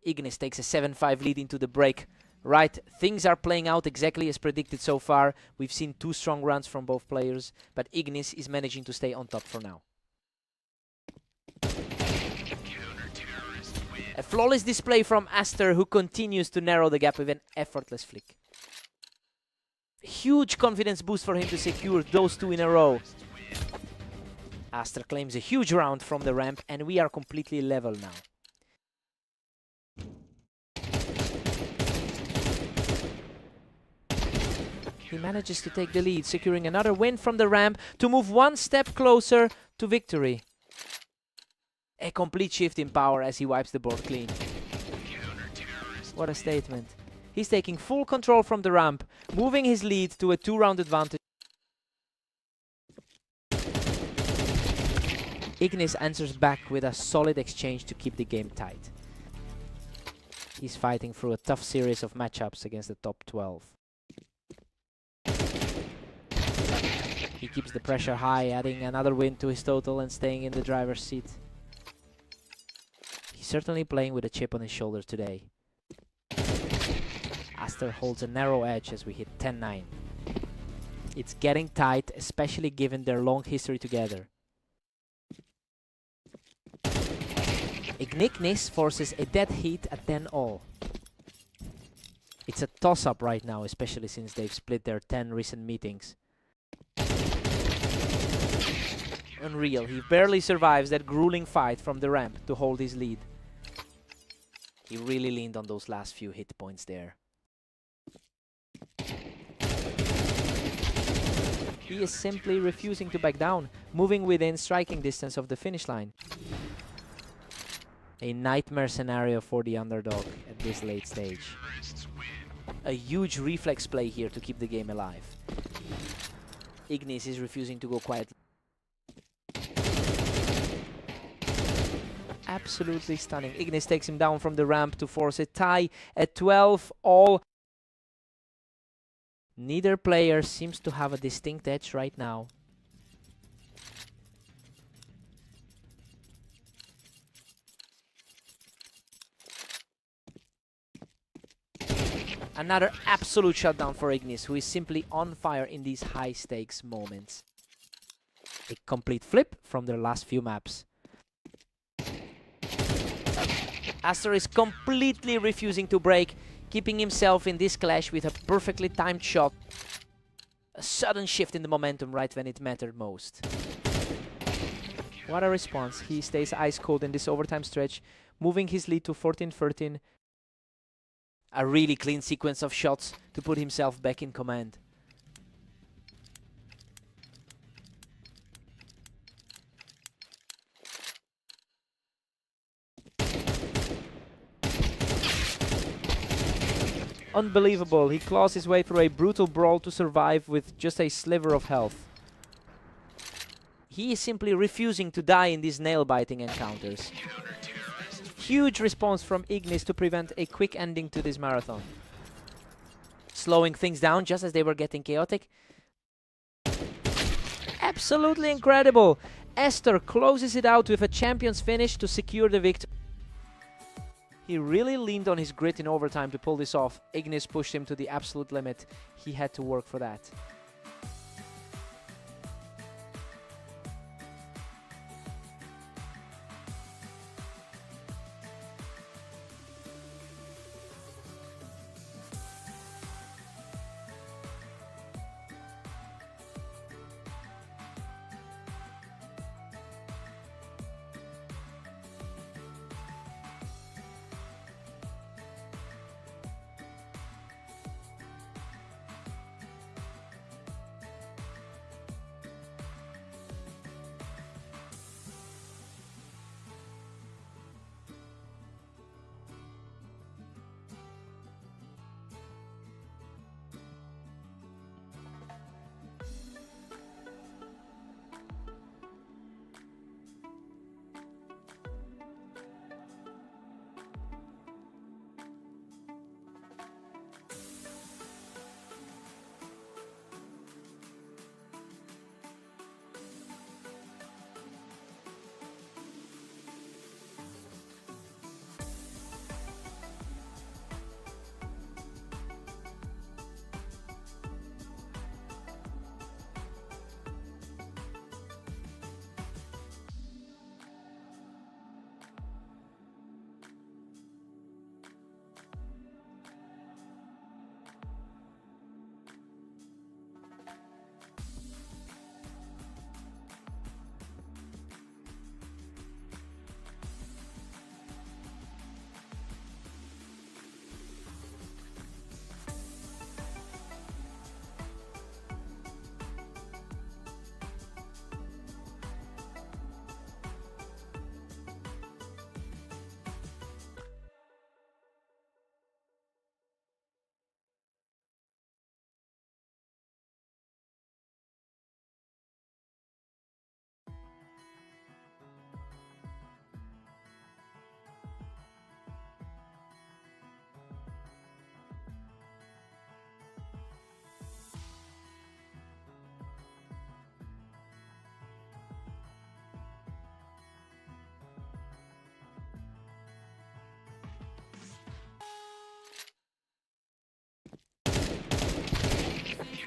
Ignis takes a 7-5 lead into the break. Right, things are playing out exactly as predicted so far. We've seen 2 strong runs from both players, but Ignis is managing to stay on top for now. A flawless display from Aster, who continues to narrow the gap with an effortless flick. Huge confidence boost for him to secure those 2 in a row. Aster claims a huge round from the ramp, and we are completely level now. He manages to take the lead, securing another win from the ramp to move 1 step closer to victory. A complete shift in power as he wipes the board clean. What a statement. He's taking full control from the ramp, moving his lead to a 2-round advantage. Ignis answers back with a solid exchange to keep the game tight. He's fighting through a tough series of matchups against the top 12. He keeps the pressure high, adding another win to his total and staying in the driver's seat. He's certainly playing with a chip on his shoulder today. Aster holds a narrow edge as we hit 10-9. It's getting tight, especially given their long history together. Ignis forces a dead heat at 10-all. It's a toss-up right now, especially since they've split their 10 recent meetings. Unreal, he barely survives that grueling fight from the ramp to hold his lead. He really leaned on those last few hit points there. He is simply refusing to back down, moving within striking distance of the finish line. A nightmare scenario for the underdog at this late stage. A huge reflex play here to keep the game alive. Ignis is refusing to go quiet. Absolutely stunning. Ignis takes him down from the ramp to force a tie at 12-all. Neither player seems to have a distinct edge right now. Another absolute shutdown for Ignis, who is simply on fire in these high-stakes moments. A complete flip from their last few maps. Aster is completely refusing to break, keeping himself in this clash with a perfectly timed shot. A sudden shift in the momentum right when it mattered most. What a response. He stays ice cold in this overtime stretch, moving his lead to 14-13. A really clean sequence of shots to put himself back in command. Unbelievable. He claws his way through a brutal brawl to survive with just a sliver of health. He is simply refusing to die in these nail-biting encounters. Huge response from Ignis to prevent a quick ending to this marathon. Slowing things down just as they were getting chaotic. Absolutely incredible. Aster closes it out with a champion's finish to secure the victory. He really leaned on his grit in overtime to pull this off. Ignis pushed him to the absolute limit. He had to work for that.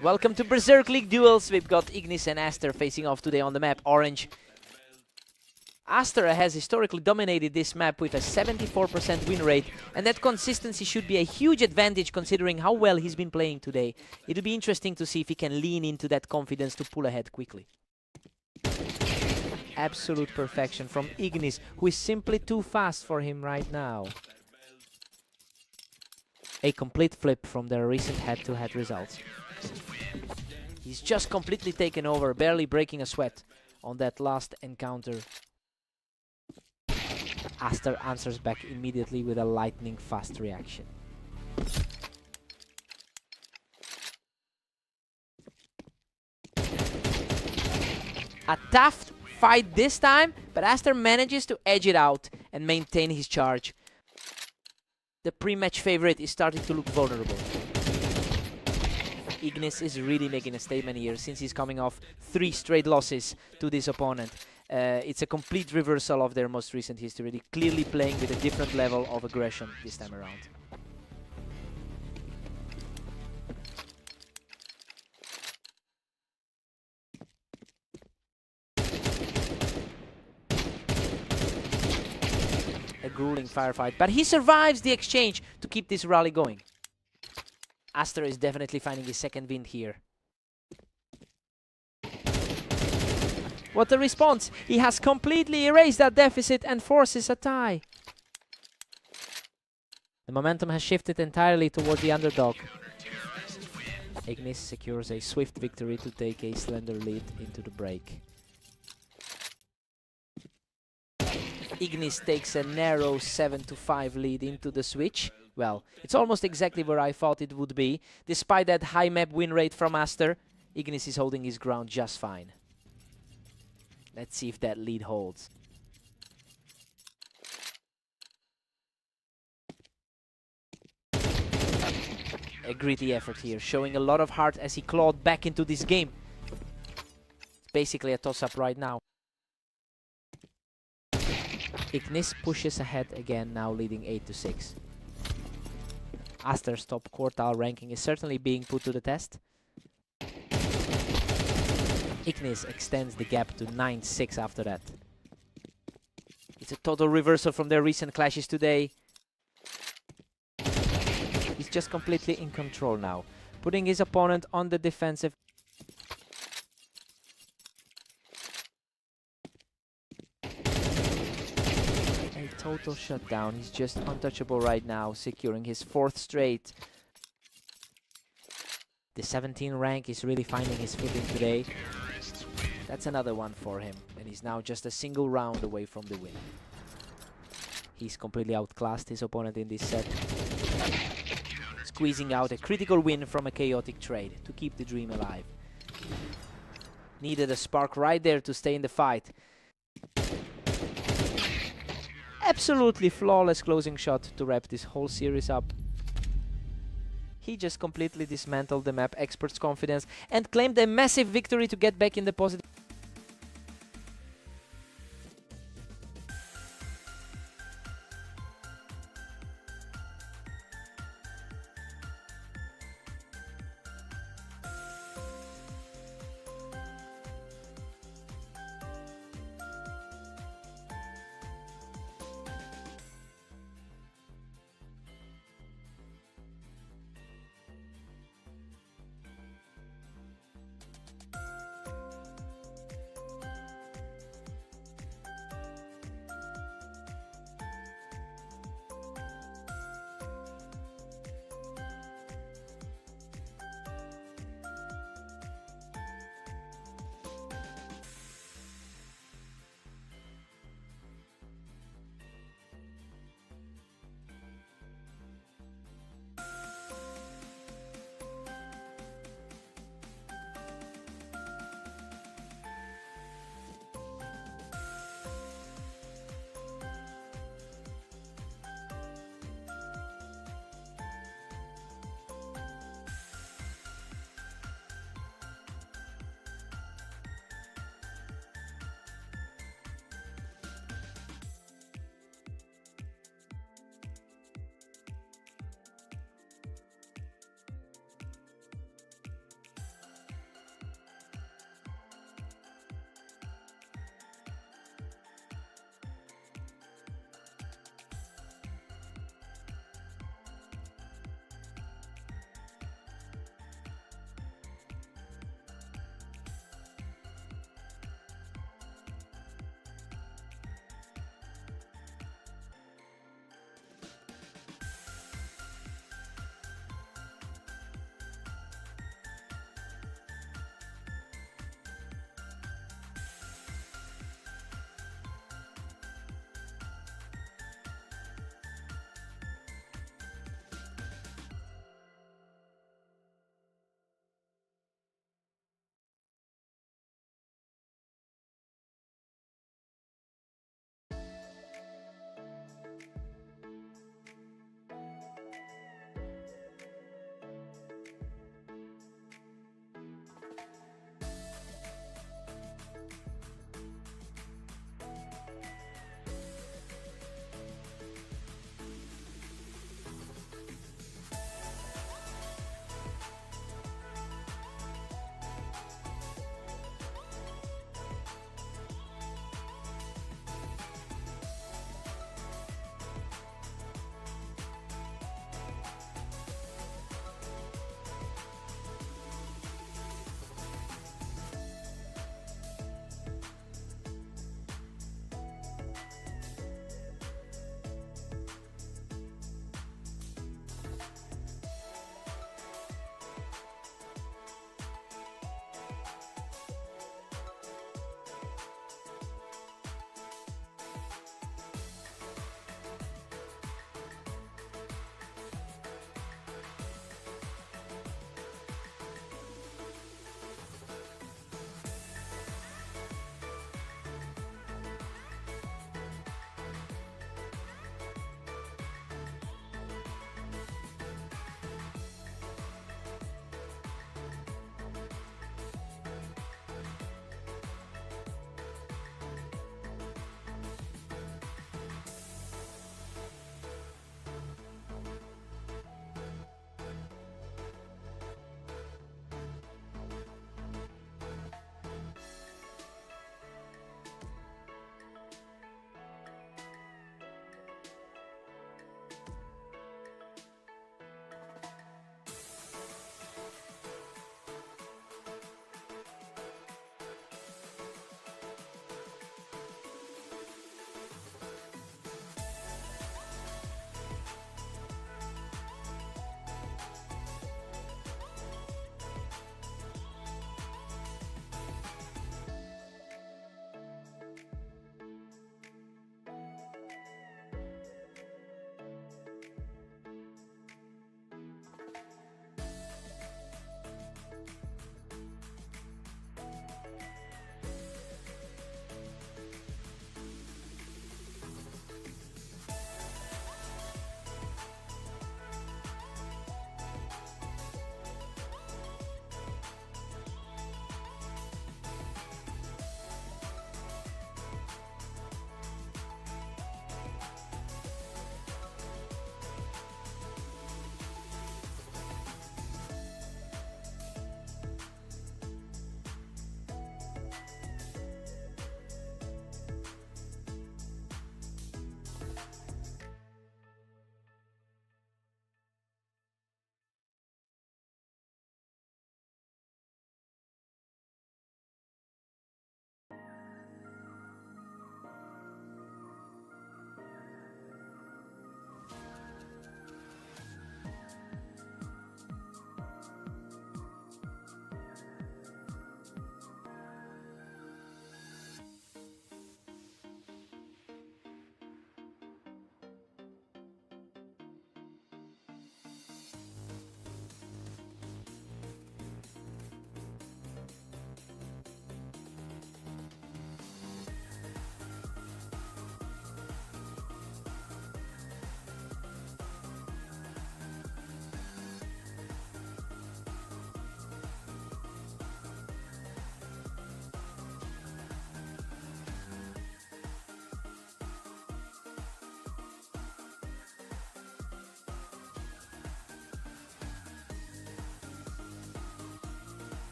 Welcome to Berserk League duels. We've got Ignis and Aster facing off today on the map Orange. Aster has historically dominated this map with a 74% win rate, and that consistency should be a huge advantage considering how well he's been playing today. It'll be interesting to see if he can lean into that confidence to pull ahead quickly. Absolute perfection from Ignis, who is simply too fast for him right now. A complete flip from their recent head-to-head results. He's just completely taken over, barely breaking a sweat on that last encounter. Aster answers back immediately with a lightning-fast reaction. A tough fight this time, but Aster manages to edge it out and maintain his charge. The pre-match favorite is starting to look vulnerable. Ignis is really making a statement here since he's coming off 3 straight losses to this opponent. It's a complete reversal of their most recent history. They're clearly playing with a different level of aggression this time around. A grueling firefight, but he survives the exchange to keep this rally going. Aster is definitely finding his second wind here. What a response! He has completely erased that deficit and forces a tie. The momentum has shifted entirely towards the underdog. Ignis secures a swift victory to take a slender lead into the break. Ignis takes a narrow 7-5 lead into the switch. Well, it's almost exactly where I thought it would be. Despite that high map win rate from Aster, Ignis is holding his ground just fine. Let's see if that lead holds. A gritty effort here, showing a lot of heart as he clawed back into this game. It's basically a toss-up right now. Ignis pushes ahead again, now leading 8-6. Aster's top quartile ranking is certainly being put to the test. Ignis extends the gap to 9-6 after that. It's a total reversal from their recent clashes today. He's just completely in control now, putting his opponent on the defensive. A total shutdown. He's just untouchable right now, securing his 4th straight. The 17 rank is really finding his footing today. That's another one for him, and he's now just a single round away from the win. He's completely outclassed his opponent in this set, squeezing out a critical win from a chaotic trade to keep the dream alive. Needed a spark right there to stay in the fight. Absolutely flawless closing shot to wrap this whole series up. He just completely dismantled the map expert's confidence and claimed a massive victory to get back in the positive.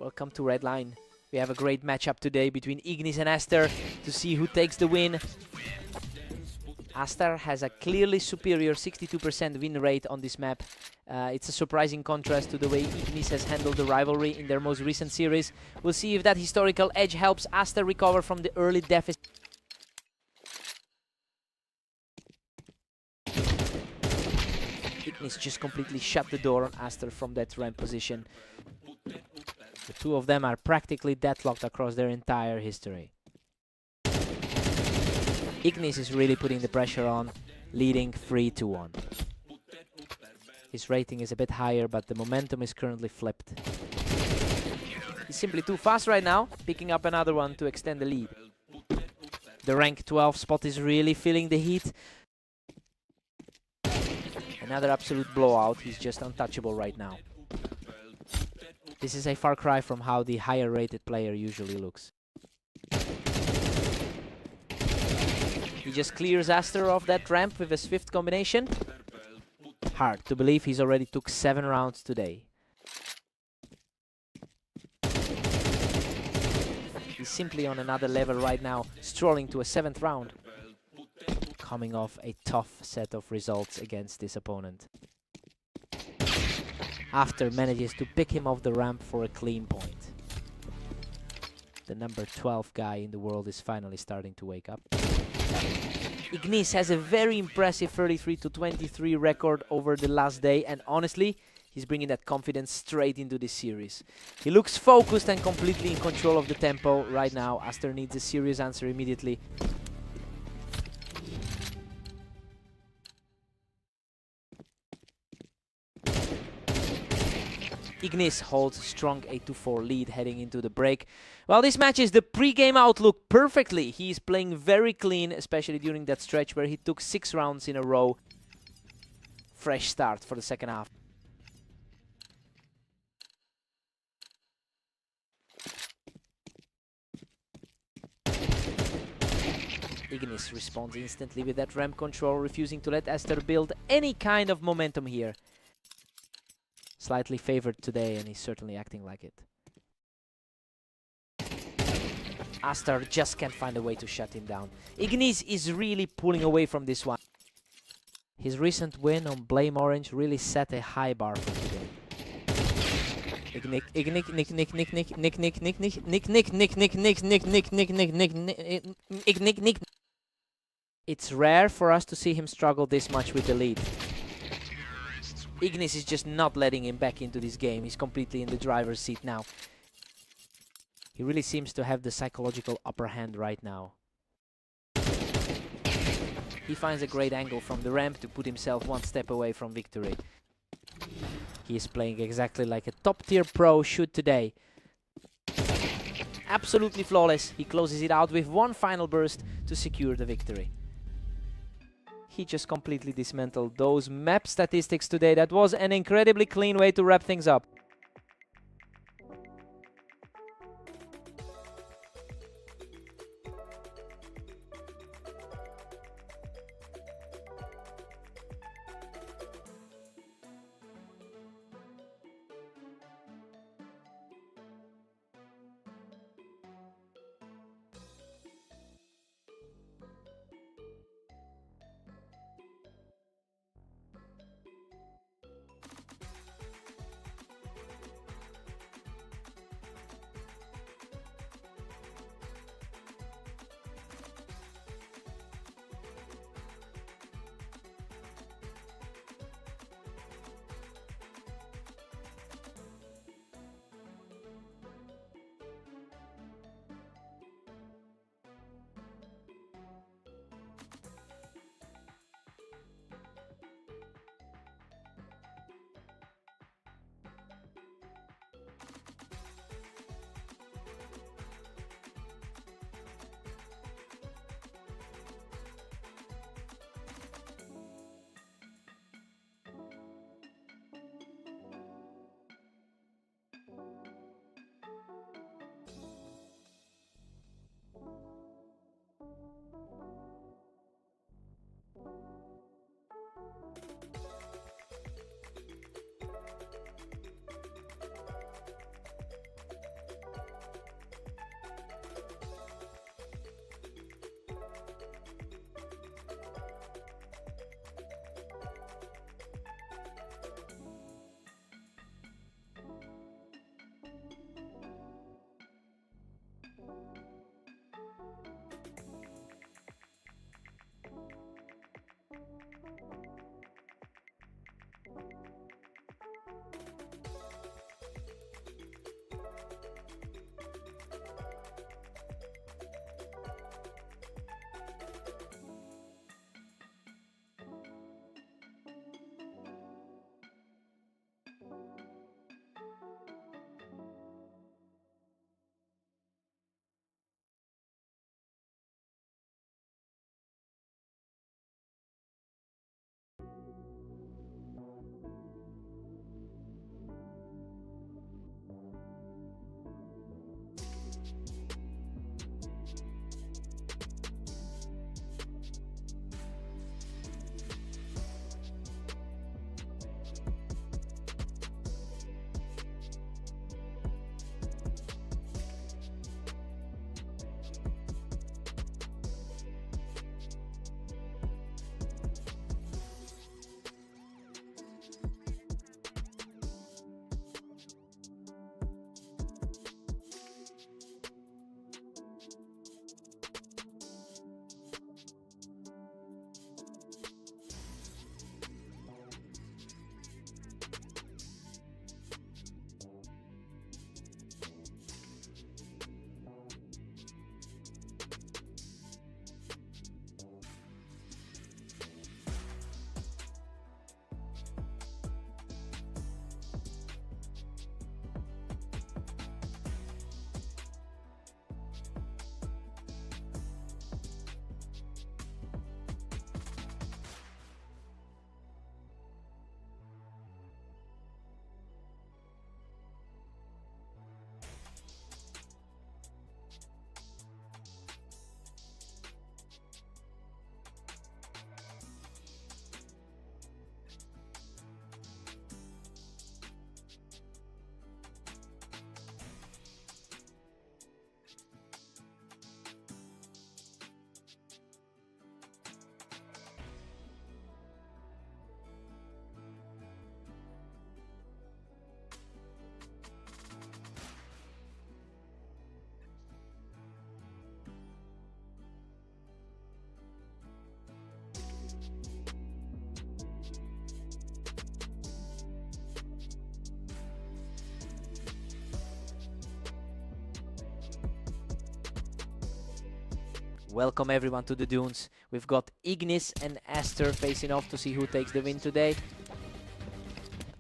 Welcome to Red Line. We have a great matchup today between Ignis and Aster to see who takes the win. Aster has a clearly superior 62% win rate on this map. It's a surprising contrast to the way Ignis has handled the rivalry in their most recent series. We'll see if that historical edge helps Aster recover from the early deficit. Ignis just completely shut the door on Aster from that ramp position. The two of them are practically deadlocked across their entire history. Ignis is really putting the pressure on, leading 3-1. His rating is a bit higher, but the momentum is currently flipped. He's simply too fast right now, picking up another one to extend the lead. The rank 12 spot is really feeling the heat. Another absolute blowout. He's just untouchable right now. This is a far cry from how the higher rated player usually looks. He just clears Aster off that ramp with a swift combination. Hard to believe he's already took 7 rounds today. He's simply on another level right now, strolling to a 7th round. Coming off a tough set of results against this opponent. Aster manages to pick him off the ramp for a clean point. The number 12 guy in the world is finally starting to wake up. Ignis has a very impressive 33-23 record over the last day, and honestly, he's bringing that confidence straight into this series. He looks focused and completely in control of the tempo right now. Aster needs a serious answer immediately. Ignis holds a strong 8-4 lead heading into the break. Well, this matches the pre-game outlook perfectly. He's playing very clean, especially during that stretch where he took 6 rounds in a row. Fresh start for the second half. Ignis responds instantly with that ramp control, refusing to let Aster build any kind of momentum here. Slightly favored today, and he's certainly acting like it. Aster just can't find a way to shut him down. Ignis is really pulling away from this one. His recent win on Blame Orange really set a high bar for today. It's rare for us to see him struggle this much with the lead. Ignis is just not letting him back into this game. He's completely in the driver's seat now. He really seems to have the psychological upper hand right now. He finds a great angle from the ramp to put himself one step away from victory. He is playing exactly like a top-tier pro should today. Absolutely flawless. He closes it out with one final burst to secure the victory. He just completely dismantled those map statistics today. That was an incredibly clean way to wrap things up. Welcome everyone to the Dunes. We've got Ignis and Aster facing off to see who takes the win today.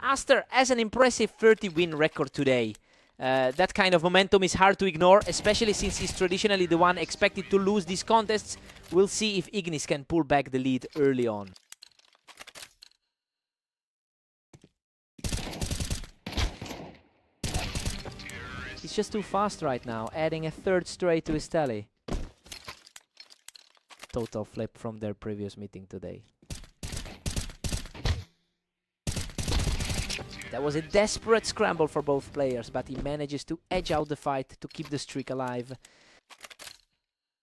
Aster has an impressive 30-win record today. That kind of momentum is hard to ignore, especially since he's traditionally the one expected to lose these contests. We'll see if Ignis can pull back the lead early on. He's just too fast right now, adding a third straight to his tally. Total flip from their previous meeting today. That was a desperate scramble for both players, but he manages to edge out the fight to keep the streak alive.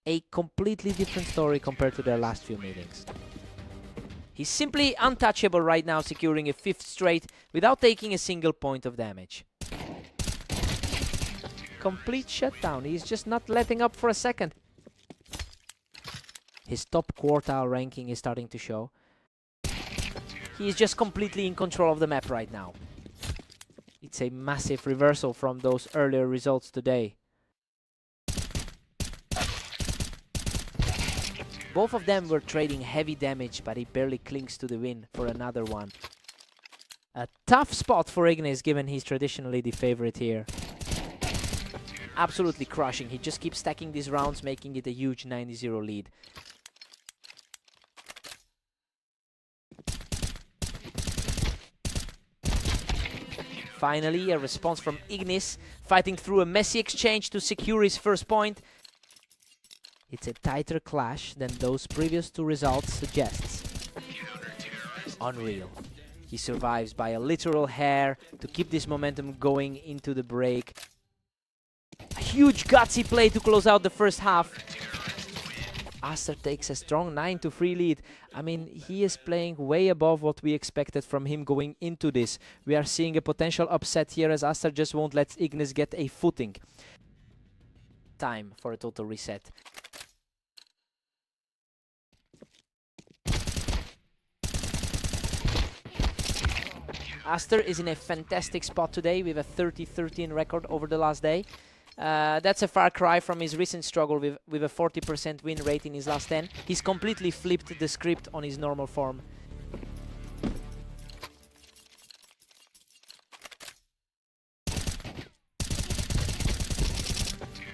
A completely different story compared to their last few meetings. He's simply untouchable right now, securing a 5th straight without taking a single point of damage. Complete shutdown. He's just not letting up for a second. His top quartile ranking is starting to show. He is just completely in control of the map right now. It's a massive reversal from those earlier results today. Both of them were trading heavy damage, but he barely clings to the win for another one. A tough spot for Ignis, given he's traditionally the favorite here. Absolutely crushing. He just keeps stacking these rounds, making it a huge 9-0 lead. Finally, a response from Ignis, fighting through a messy exchange to secure his first point. It's a tighter clash than those previous two results suggests. Unreal. He survives by a literal hair to keep this momentum going into the break. A huge gutsy play to close out the first half. Aster takes a strong 9-3 lead. I mean, he is playing way above what we expected from him going into this. We are seeing a potential upset here as Aster just won't let Ignis get a footing. Time for a total reset. Aster is in a fantastic spot today with a 30-13 record over the last day. That's a far cry from his recent struggle with a 40% win rate in his last 10. He's completely flipped the script on his normal form.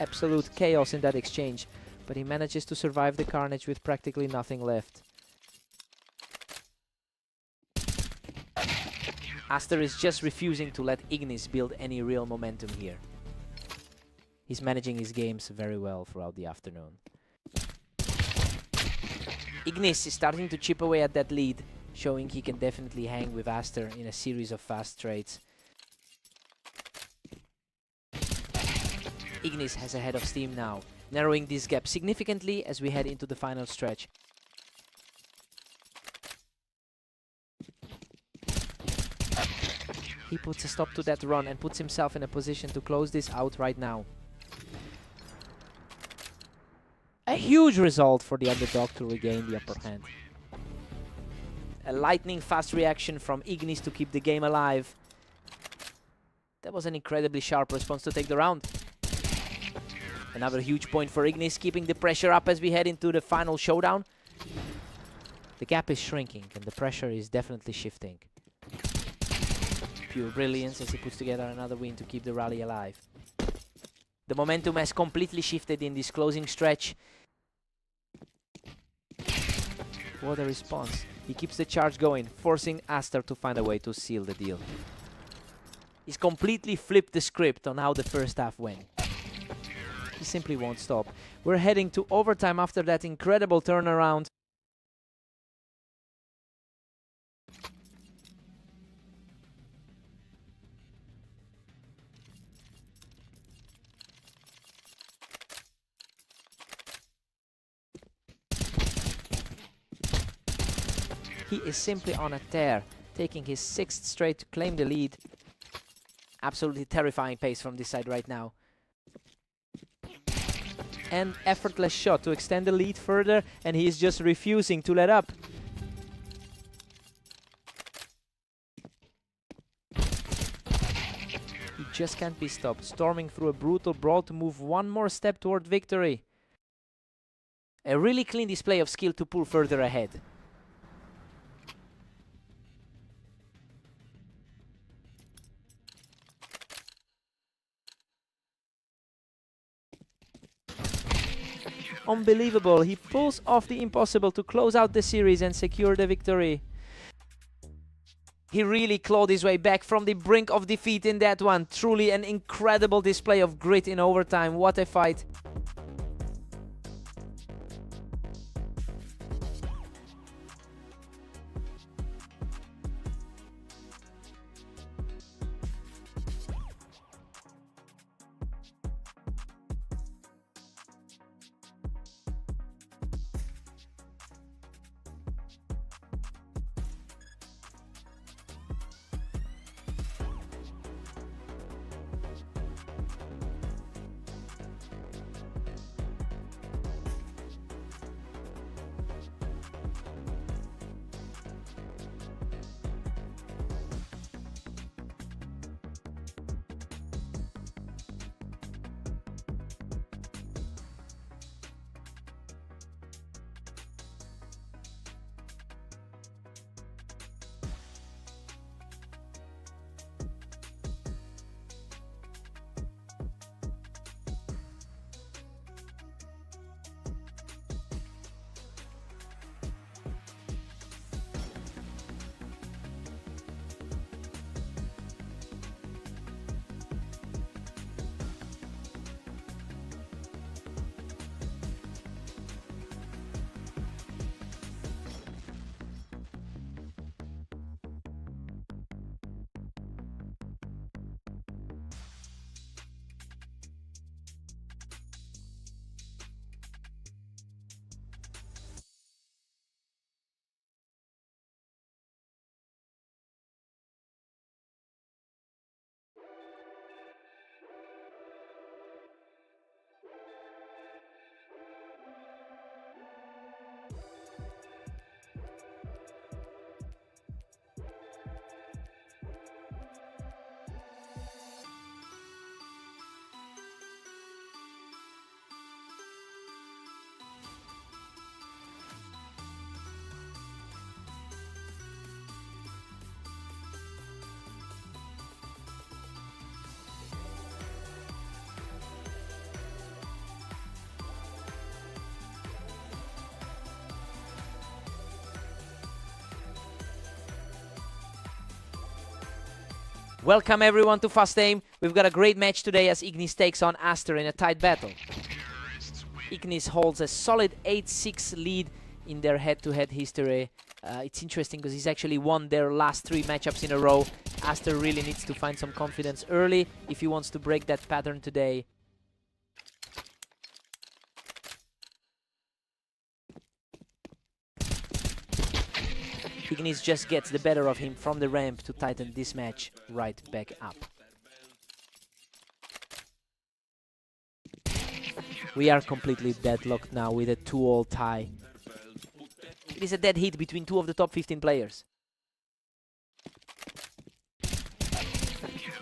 Absolute chaos in that exchange, but he manages to survive the carnage with practically nothing left. Aster is just refusing to let Ignis build any real momentum here. He's managing his games very well throughout the afternoon. Ignis is starting to chip away at that lead, showing he can definitely hang with Aster in a series of fast trades. Ignis has a head of steam now, narrowing this gap significantly as we head into the final stretch. He puts a stop to that run and puts himself in a position to close this out right now. A huge result for the underdog to regain the upper hand. A lightning fast reaction from Ignis to keep the game alive. That was an incredibly sharp response to take the round. Another huge point for Ignis, keeping the pressure up as we head into the final showdown. The gap is shrinking and the pressure is definitely shifting. Pure brilliance as he puts together another win to keep the rally alive. The momentum has completely shifted in this closing stretch. What a response. He keeps the charge going, forcing Aster to find a way to seal the deal. He's completely flipped the script on how the first half went. He simply won't stop. We're heading to overtime after that incredible turnaround. He is simply on a tear, taking his 6th straight to claim the lead. Absolutely terrifying pace from this side right now. An effortless shot to extend the lead further, and he is just refusing to let up. He just can't be stopped, storming through a brutal brawl to move one more step toward victory. A really clean display of skill to pull further ahead. Unbelievable, he pulls off the impossible to close out the series and secure the victory. He really clawed his way back from the brink of defeat in that one. Truly an incredible display of grit in overtime. What a fight. Welcome everyone to Fast Aim. We've got a great match today as Ignis takes on Aster in a tight battle. Ignis holds a solid 8-6 lead in their head-to-head history. It's interesting because he's actually won their last 3 matchups in a row. Aster really needs to find some confidence early if he wants to break that pattern today. Ignis just gets the better of him from the ramp to tighten this match right back up. We are completely deadlocked now with a 2-all tie. It is a dead heat between 2 of the top 15 players.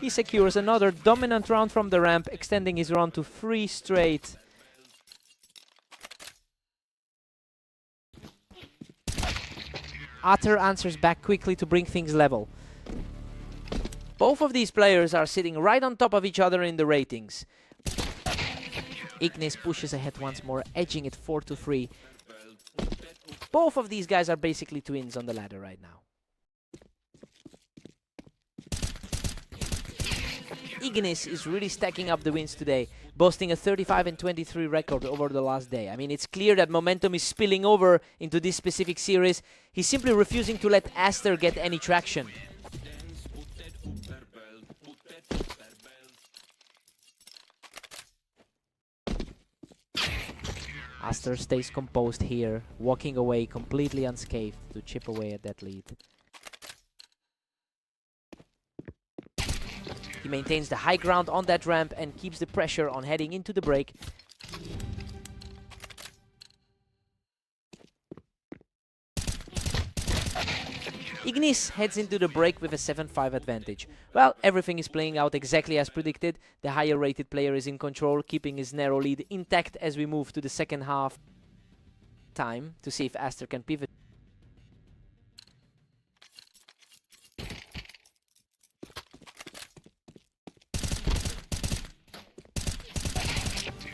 He secures another dominant round from the ramp, extending his run to 3 straight. Ater answers back quickly to bring things level. Both of these players are sitting right on top of each other in the ratings. Ignis pushes ahead once more, edging it 4-3. Both of these guys are basically twins on the ladder right now. Ignis is really stacking up the wins today, boasting a 35-23 record over the last day. I mean, it's clear that momentum is spilling over into this specific series. He's simply refusing to let Aster get any traction. Aster stays composed here, walking away completely unscathed to chip away at that lead. He maintains the high ground on that ramp and keeps the pressure on heading into the break. Ignis heads into the break with a 7-5 advantage. Well, everything is playing out exactly as predicted. The higher rated player is in control, keeping his narrow lead intact as we move to the second half. time to see if Aster can pivot.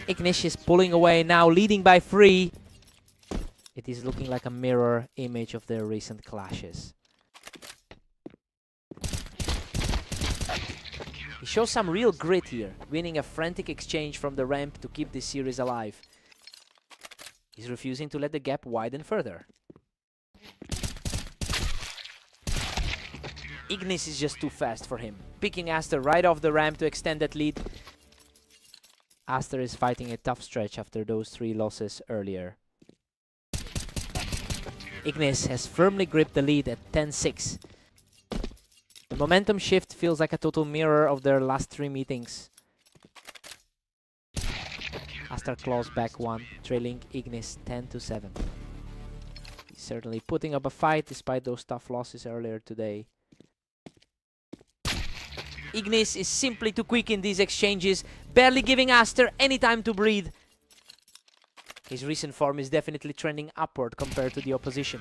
Ignis is pulling away now, leading by 3. It is looking like a mirror image of their recent clashes. He shows some real grit here, winning a frantic exchange from the ramp to keep this series alive. He's refusing to let the gap widen further. Ignis is just too fast for him, picking Aster right off the ramp to extend that lead. Aster is fighting a tough stretch after those 3 losses earlier. Ignis has firmly gripped the lead at 10-6. The momentum shift feels like a total mirror of their last 3 meetings. Aster claws back 1, trailing Ignis 10-7. He's certainly putting up a fight despite those tough losses earlier today. Ignis is simply too quick in these exchanges, barely giving Aster any time to breathe. His recent form is definitely trending upward compared to the opposition.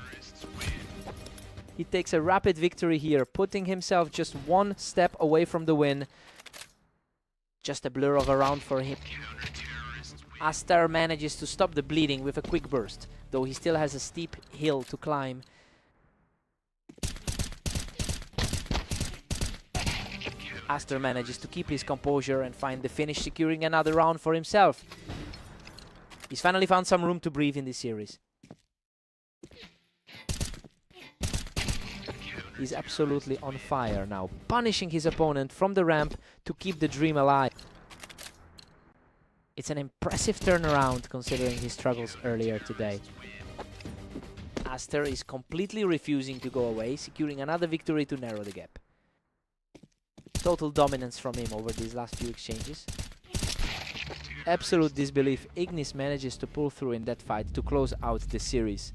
He takes a rapid victory here, putting himself just 1 step away from the win. Just a blur of a round for him. Aster manages to stop the bleeding with a quick burst, though he still has a steep hill to climb. Aster manages to keep his composure and find the finish, securing another round for himself. He's finally found some room to breathe in this series. He's absolutely on fire now, punishing his opponent from the ramp to keep the dream alive. It's an impressive turnaround considering his struggles earlier today. Aster is completely refusing to go away, securing another victory to narrow the gap. Total dominance from him over these last few exchanges. Absolute disbelief. Ignis manages to pull through in that fight to close out the series.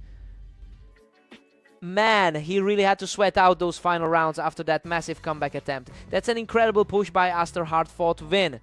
Man, he really had to sweat out those final rounds after that massive comeback attempt. That's an incredible push by Aster, hard-fought win.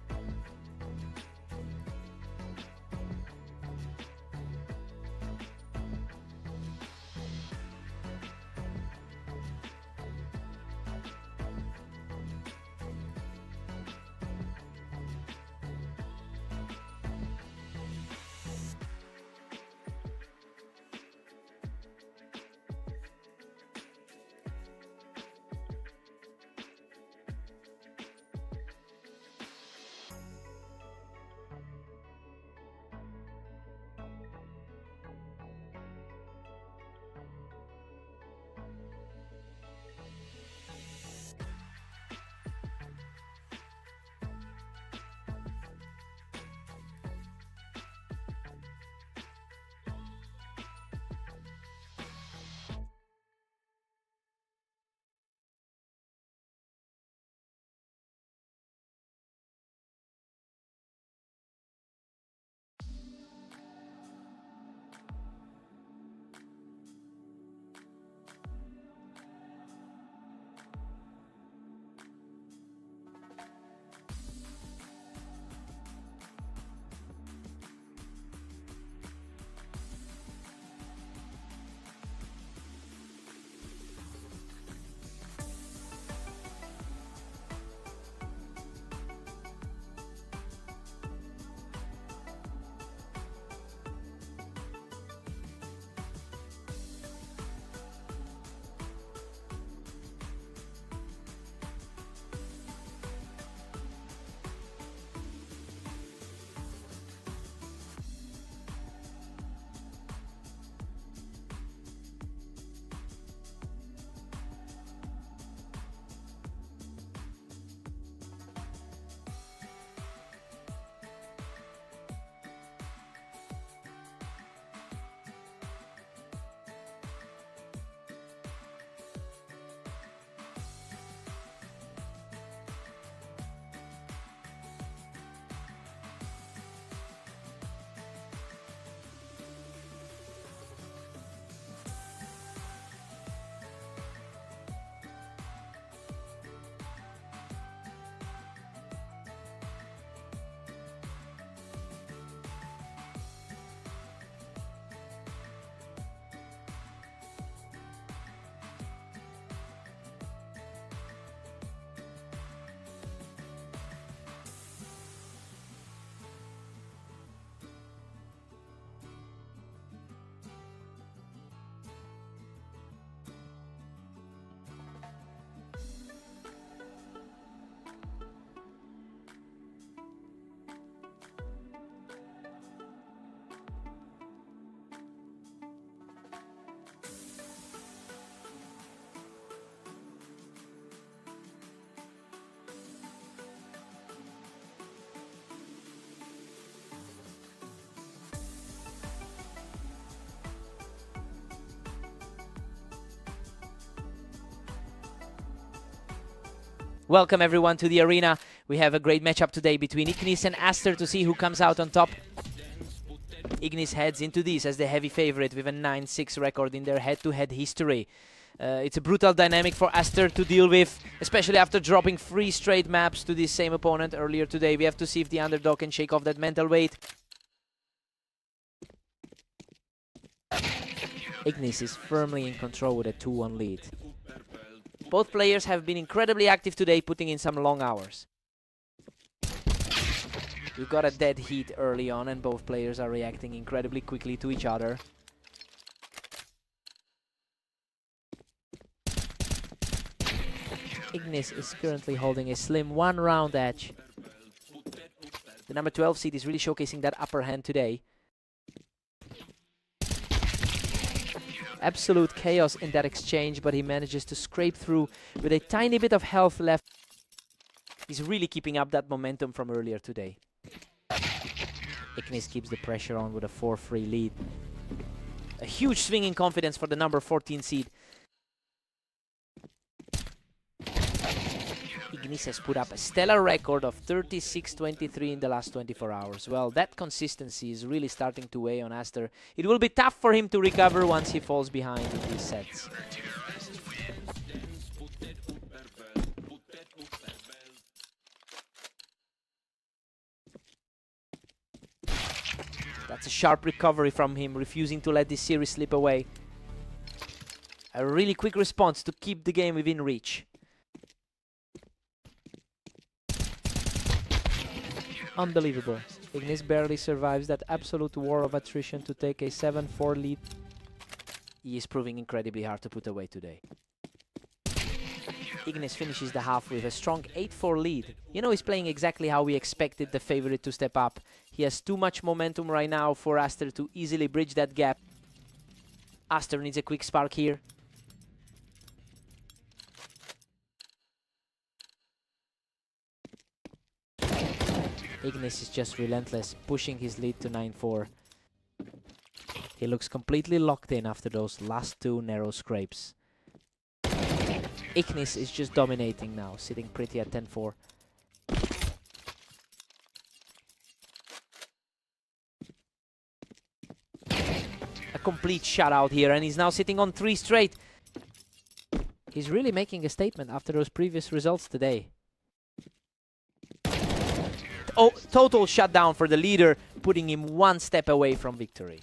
Welcome everyone to the arena. We have a great matchup today between Ignis and Aster to see who comes out on top. Ignis heads into this as the heavy favorite with a 9-6 record in their head-to-head history. It's a brutal dynamic for Aster to deal with, especially after dropping 3 straight maps to this same opponent earlier today. We have to see if the underdog can shake off that mental weight. Ignis is firmly in control with a 2-1 lead. Both players have been incredibly active today, putting in some long hours. We've got a dead heat early on, and both players are reacting incredibly quickly to each other. Ignis is currently holding a slim 1-round edge. The number 12 seed is really showcasing that upper hand today. Absolute chaos in that exchange, but he manages to scrape through with a tiny bit of health left. He's really keeping up that momentum from earlier today. Ignis keeps the pressure on with a 4-3 lead. A huge swing in confidence for the number 14 seed. Ignis has put up a stellar record of 36-23 in the last 24 hours. Well, that consistency is really starting to weigh on Aster. It will be tough for him to recover once he falls behind in these sets. That's a sharp recovery from him, refusing to let this series slip away. A really quick response to keep the game within reach. Unbelievable. Ignis barely survives that absolute war of attrition to take a 7-4 lead. He is proving incredibly hard to put away today. Ignis finishes the half with a strong 8-4 lead. You know, he's playing exactly how we expected the favorite to step up. He has too much momentum right now for Aster to easily bridge that gap. Aster needs a quick spark here. Ignis is just relentless, pushing his lead to 9-4. He looks completely locked in after those last 2 narrow scrapes. Ignis is just dominating now, sitting pretty at 10-4. A complete shutout here, and he's now sitting on 3 straight. He's really making a statement after those previous results today. Oh, total shutdown for the leader, putting him 1 step away from victory.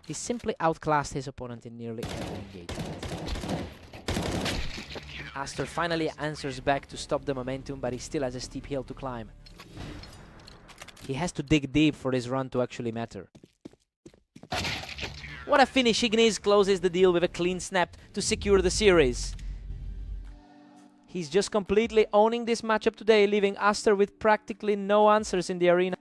He simply outclassed his opponent in nearly every engagement. Aster finally answers back to stop the momentum, but he still has a steep hill to climb. He has to dig deep for his run to actually matter. What a finish! Ignis closes the deal with a clean snap to secure the series. He's just completely owning this matchup today, leaving Aster with practically no answers in the arena.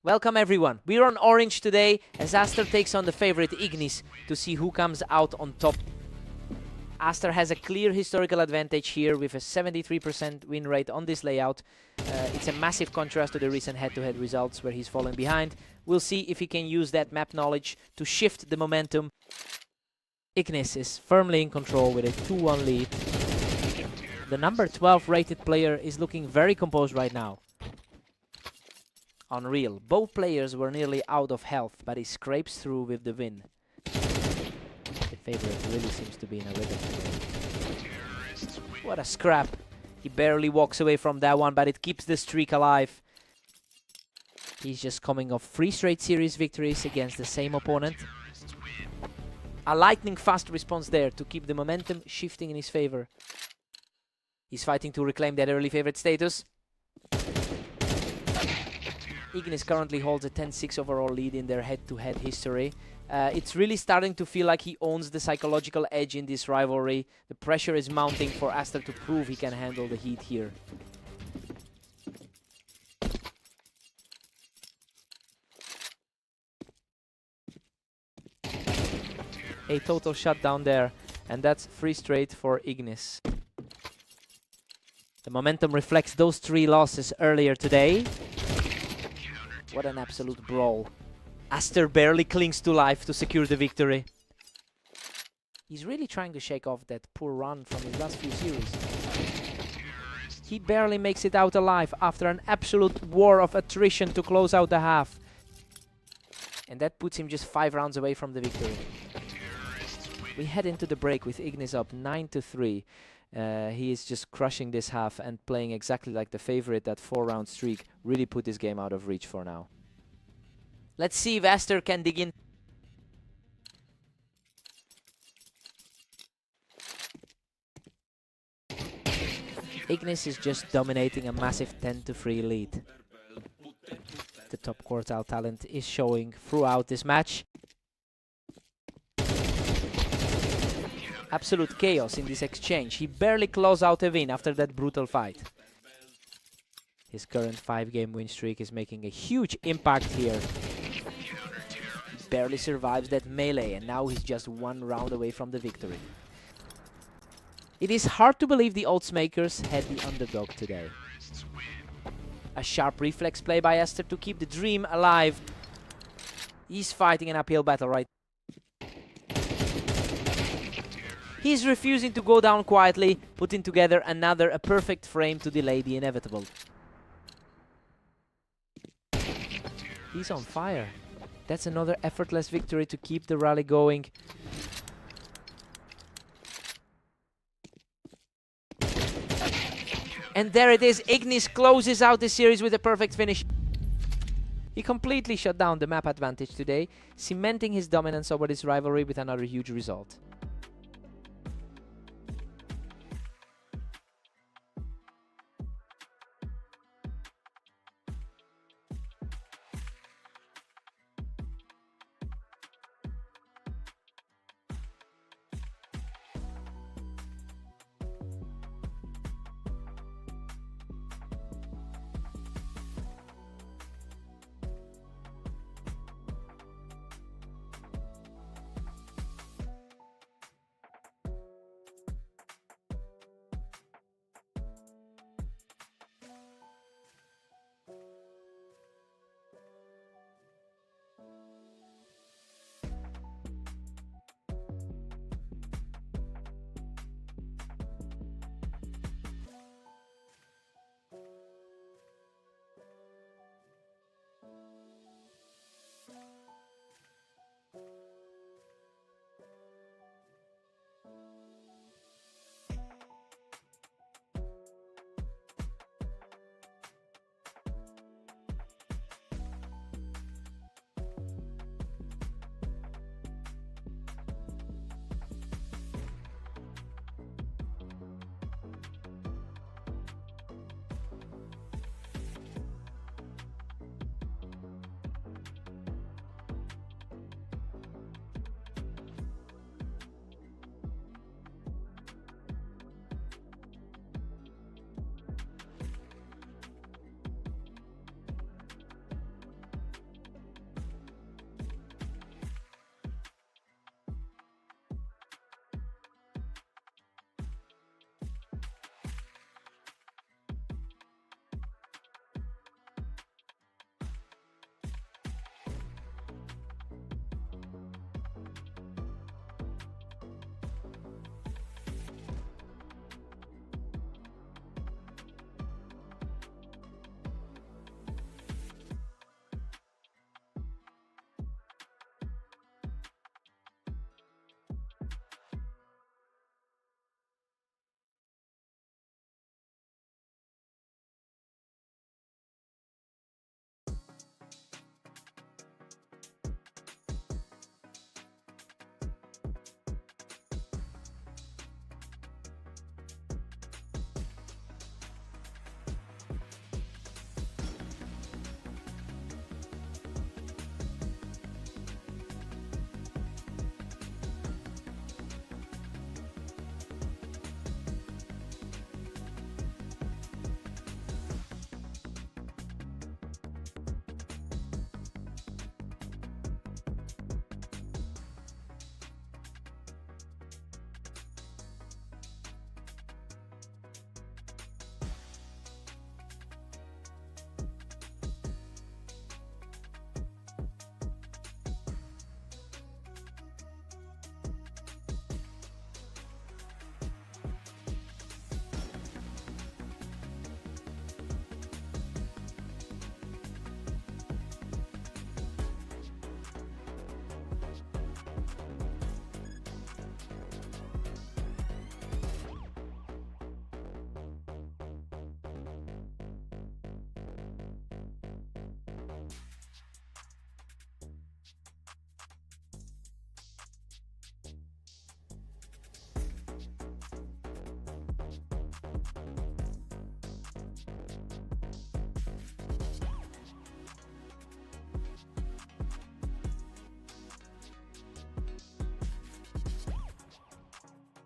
Welcome everyone. We're on orange today as Aster takes on the favorite Ignis to see who comes out on top. Aster has a clear historical advantage here with a 73% win rate on this layout. It's a massive contrast to the recent head-to-head results where he's fallen behind. We'll see if he can use that map knowledge to shift the momentum. Ignis is firmly in control with a 2-1 lead. The number 12 rated player is looking very composed right now. Unreal. Both players were nearly out of health, but he scrapes through with the win. The favorite really seems to be in a rhythm today. What a scrap. He barely walks away from that one, but it keeps the streak alive. He's just coming off 3 straight series victories against the same opponent. A lightning fast response there to keep the momentum shifting in his favor. He's fighting to reclaim that early favorite status. Ignis currently holds a 10-6 overall lead in their head-to-head history. It's really starting to feel like he owns the psychological edge in this rivalry. The pressure is mounting for Aster to prove he can handle the heat here. A total shutdown there, and that's 3 straight for Ignis. The momentum reflects those 3 losses earlier today. What an absolute brawl. Aster barely clings to life to secure the victory. He's really trying to shake off that poor run from his last few series. He barely makes it out alive after an absolute war of attrition to close out the half. And that puts him just 5 rounds away from the victory. We head into the break with Ignis up 9-3. He is just crushing this half and playing exactly like the favorite. That 4-round streak really put this game out of reach for now. Let's see if Aster can dig in. Ignis is just dominating a massive 10-3 lead. The top quartile talent is showing throughout this match. Absolute chaos in this exchange. He barely claws out a win after that brutal fight. His current 5-game win streak is making a huge impact here. He barely survives that melee, and now he's just 1 round away from the victory. It is hard to believe the odds makers had the underdog today. A sharp reflex play by Aster to keep the dream alive. He's fighting an uphill battle right. He's refusing to go down quietly, putting together a perfect frame to delay the inevitable. He's on fire. That's another effortless victory to keep the rally going. And there it is. Ignis closes out the series with a perfect finish. He completely shut down the map advantage today, cementing his dominance over this rivalry with another huge result.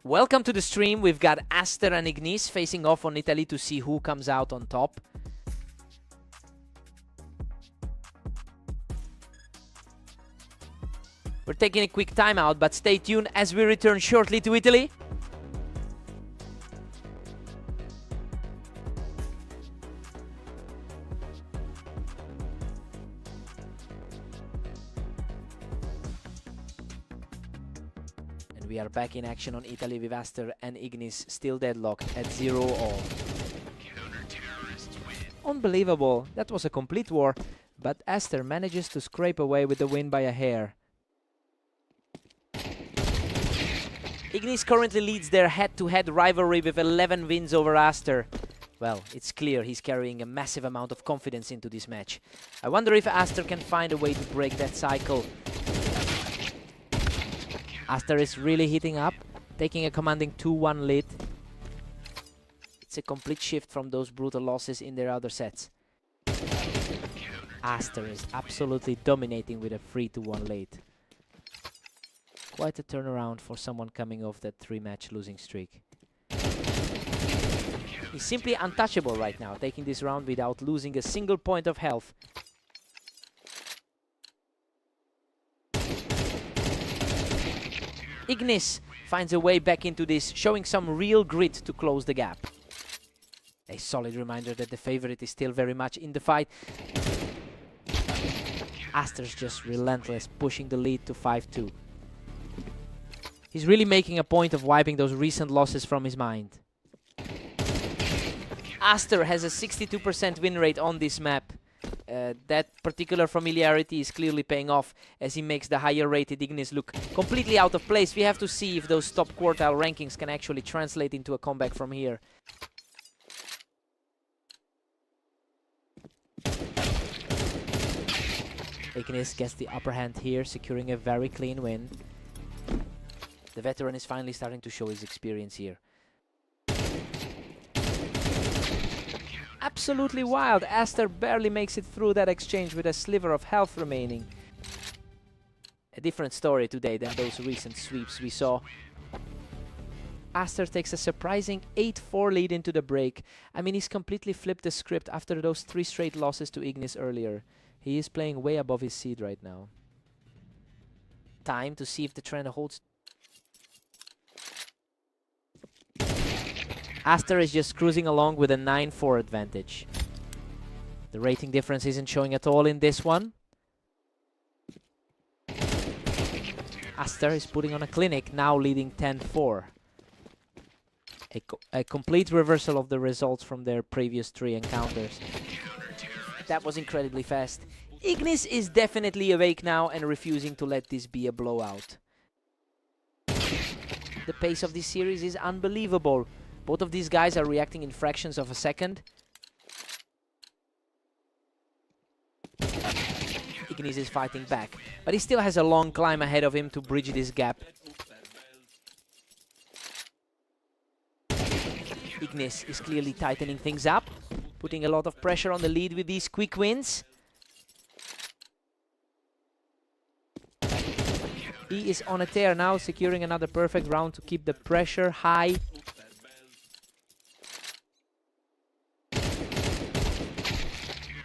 Welcome to the stream. We've got Aster and Ignis facing off on Italy to see who comes out on top. We're taking a quick timeout, but stay tuned as we return shortly to Italy. We are back in action on Italy with Aster and Ignis still deadlocked at 0-all. Unbelievable, that was a complete war, but Aster manages to scrape away with the win by a hair. Ignis currently leads their head-to-head rivalry with 11 wins over Aster. Well, it's clear he's carrying a massive amount of confidence into this match. I wonder if Aster can find a way to break that cycle. Aster is really heating up, taking a commanding 2-1 lead. It's a complete shift from those brutal losses in their other sets. Aster is absolutely dominating with a 3-1 lead. Quite a turnaround for someone coming off that 3-match losing streak. He's simply untouchable right now, taking this round without losing a single point of health. Ignis finds a way back into this, showing some real grit to close the gap. A solid reminder that the favorite is still very much in the fight. Aster's just relentless, pushing the lead to 5-2. He's really making a point of wiping those recent losses from his mind. Aster has a 62% win rate on this map. That particular familiarity is clearly paying off as he makes the higher rated Ignis look completely out of place. We have to see if those top quartile rankings can actually translate into a comeback from here. Ignis gets the upper hand here, securing a very clean win. The veteran is finally starting to show his experience here. Absolutely wild. Aster barely makes it through that exchange with a sliver of health remaining. A different story today than those recent sweeps we saw. Aster takes a surprising 8-4 lead into the break. I mean, he's completely flipped the script after those 3 straight losses to Ignis earlier. He is playing way above his seed right now. Time to see if the trend holds. Aster is just cruising along with a 9-4 advantage. The rating difference isn't showing at all in this one. Aster is putting on a clinic, now leading 10-4. A complete reversal of the results from their previous 3 encounters. That was incredibly fast. Ignis is definitely awake now and refusing to let this be a blowout. The pace of this series is unbelievable. Both of these guys are reacting in fractions of a second. Ignis is fighting back, but he still has a long climb ahead of him to bridge this gap. Ignis is clearly tightening things up, putting a lot of pressure on the lead with these quick wins. He is on a tear now, securing another perfect round to keep the pressure high.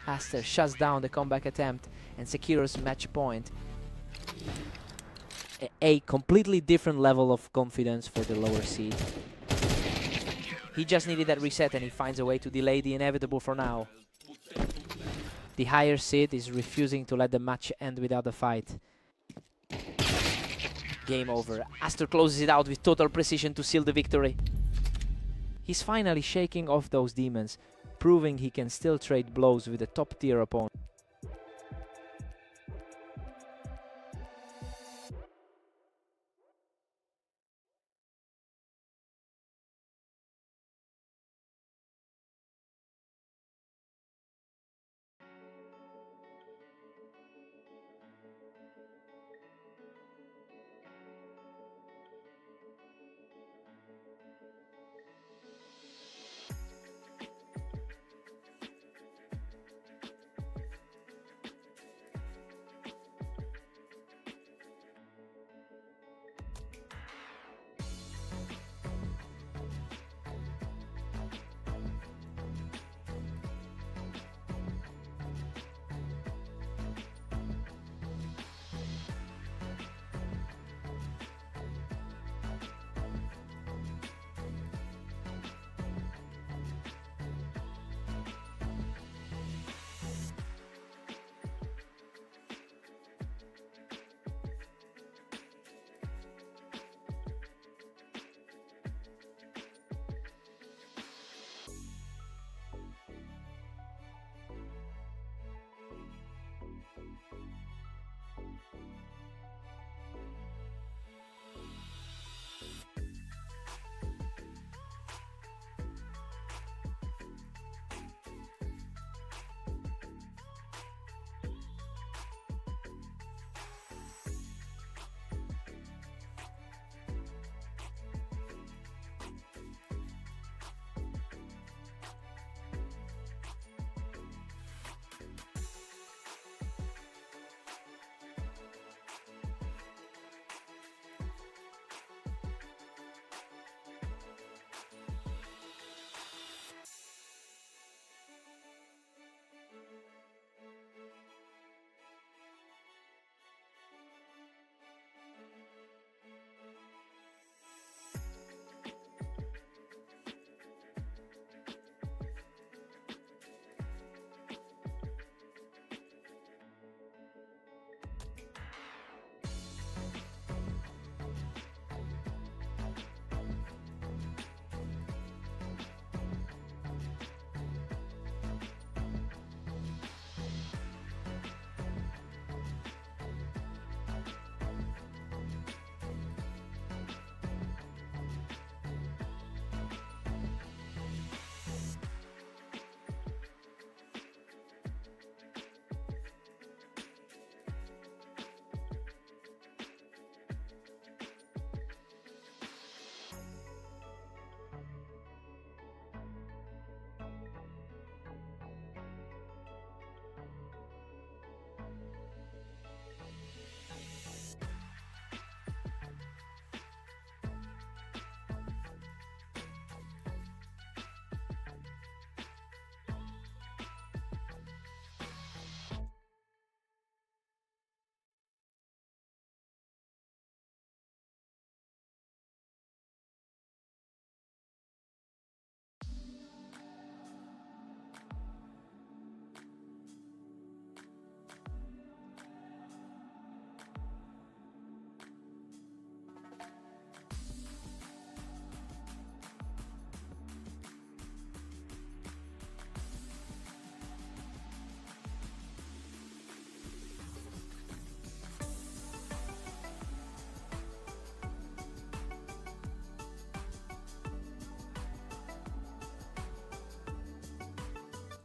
Aster shuts down the comeback attempt and secures match point. A completely different level of confidence for the lower seed. He just needed that reset and he finds a way to delay the inevitable for now. The higher seed is refusing to let the match end without a fight. Game over. Aster closes it out with total precision to seal the victory. He's finally shaking off those demons, proving he can still trade blows with a top-tier opponent.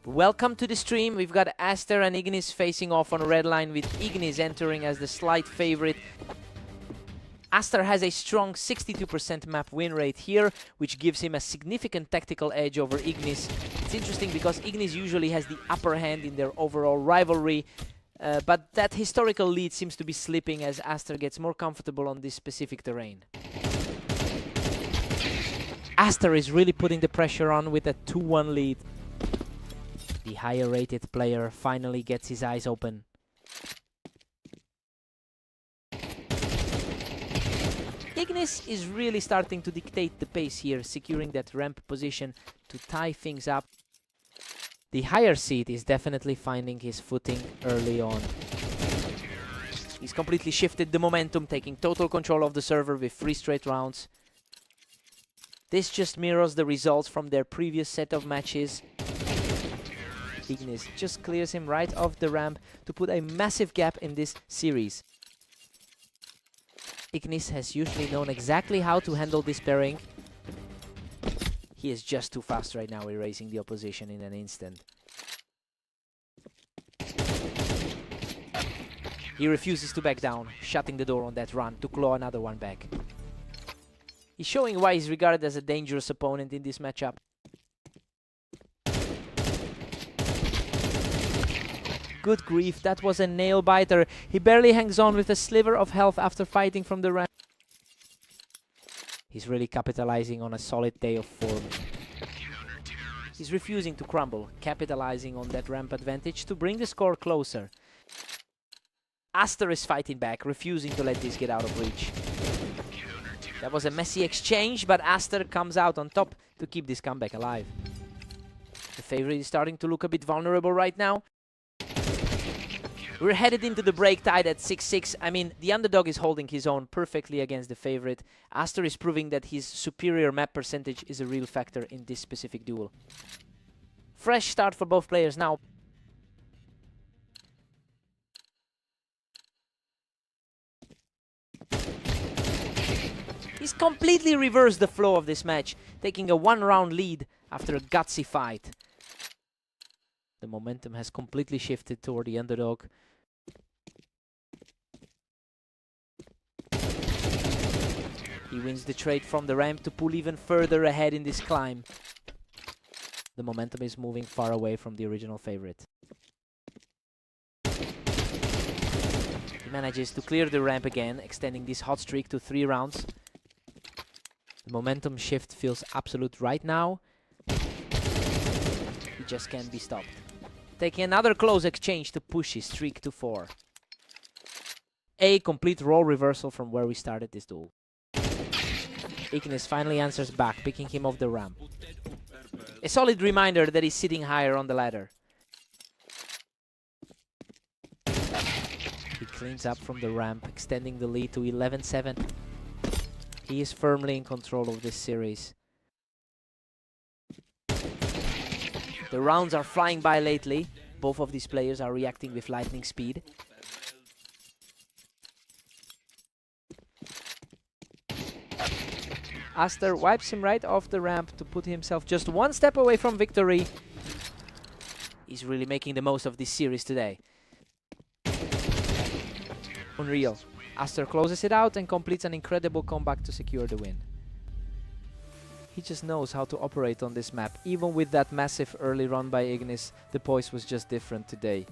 Welcome to the stream. We've got Aster and Ignis facing off on red line, with Ignis entering as the slight favorite. Aster has a strong 62% map win rate here, which gives him a significant tactical edge over Ignis. It's interesting because Ignis usually has the upper hand in their overall rivalry, but that historical lead seems to be slipping as Aster gets more comfortable on this specific terrain. Aster is really putting the pressure on with a 2-1 lead. The higher rated player finally gets his eyes open. Ignis is really starting to dictate the pace here, securing that ramp position to tie things up. The higher seed is definitely finding his footing early on. He's completely shifted the momentum, taking total control of the server with 3 straight rounds. This just mirrors the results from their previous set of matches. Ignis just clears him right off the ramp to put a massive gap in this series. Ignis has usually known exactly how to handle this pairing. He is just too fast right now, erasing the opposition in an instant. He refuses to back down, shutting the door on that run to claw another one back. He's showing why he's regarded as a dangerous opponent in this matchup. Good grief, that was a nail-biter. He barely hangs on with a sliver of health after fighting from the ramp. He's really capitalizing on a solid day of form. He's refusing to crumble, capitalizing on that ramp advantage to bring the score closer. Aster is fighting back, refusing to let this get out of reach. That was a messy exchange, but Aster comes out on top to keep this comeback alive. The favorite is starting to look a bit vulnerable right now. We're headed into the break tied at 6-6. I mean, the underdog is holding his own perfectly against the favorite. Aster is proving that his superior map percentage is a real factor in this specific duel. Fresh start for both players now. He's completely reversed the flow of this match, taking a 1-round lead after a gutsy fight. The momentum has completely shifted toward the underdog. He wins the trade from the ramp to pull even further ahead in this climb. The momentum is moving far away from the original favorite. He manages to clear the ramp again, extending this hot streak to 3 rounds. The momentum shift feels absolute right now. He just can't be stopped. Taking another close exchange to push his streak to 4. A complete role reversal from where we started this duel. Ignis finally answers back, picking him off the ramp. A solid reminder that he's sitting higher on the ladder. He cleans up from the ramp, extending the lead to 11-7. He is firmly in control of this series. The rounds are flying by lately. Both of these players are reacting with lightning speed. Aster wipes him right off the ramp to put himself just 1 step away from victory. He's really making the most of this series today. Unreal. Aster closes it out and completes an incredible comeback to secure the win. He just knows how to operate on this map. Even with that massive early run by Ignis, the poise was just different today.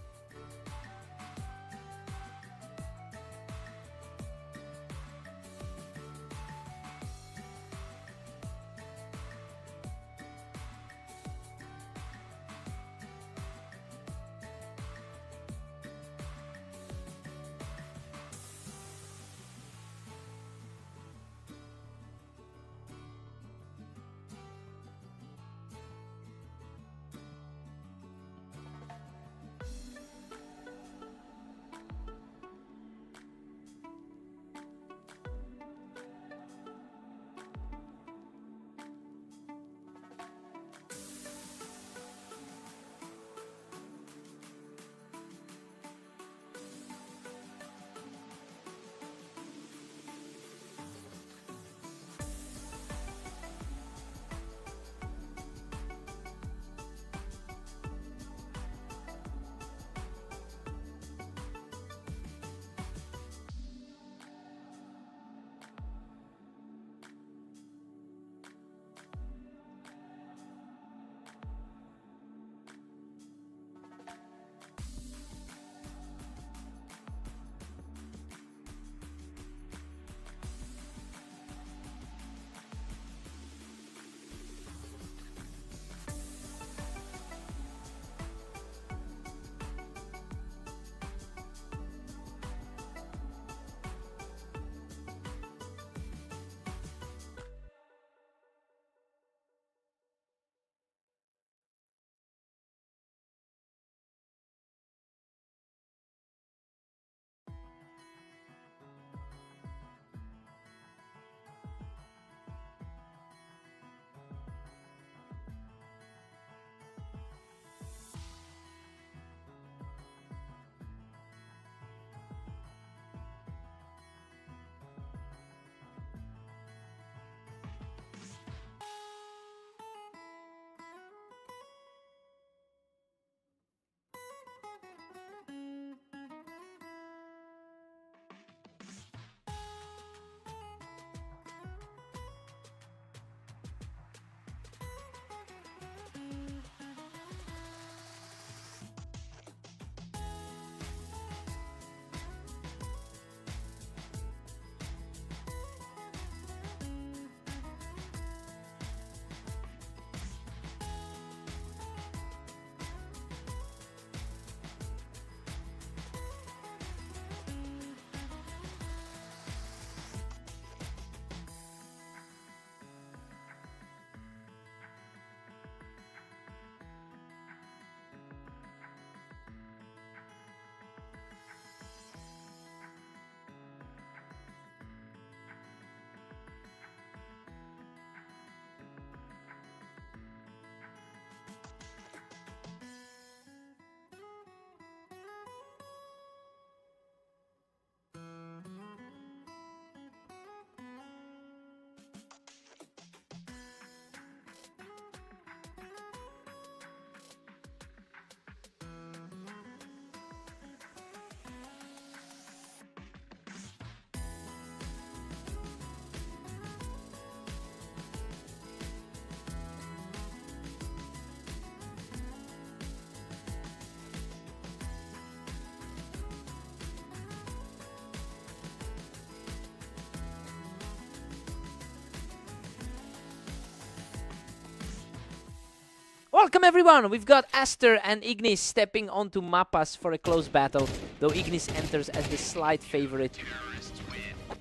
Welcome everyone! We've got Aster and Ignis stepping onto Mappas for a close battle, though Ignis enters as the slight favorite.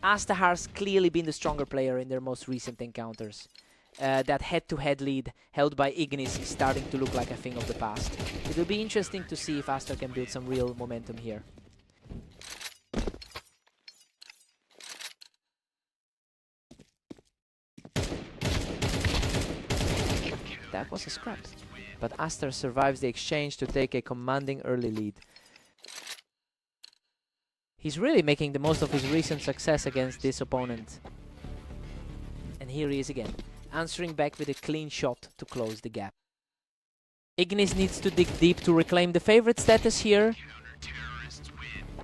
Aster has clearly been the stronger player in their most recent encounters. That head-to-head lead held by Ignis is starting to look like a thing of the past. It will be interesting to see if Aster can build some real momentum here. That was a scrap, but Aster survives the exchange to take a commanding early lead. He's really making the most of his recent success against this opponent. And here he is again, answering back with a clean shot to close the gap. Ignis needs to dig deep to reclaim the favorite status here.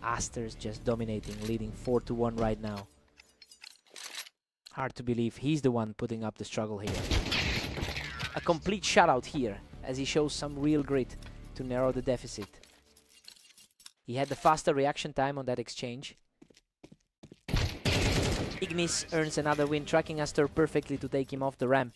Aster's just dominating, leading 4-1 right now. Hard to believe he's the one putting up the struggle here. A complete shutout here, as he shows some real grit to narrow the deficit. He had the faster reaction time on that exchange. Ignis earns another win, tracking Aster perfectly to take him off the ramp.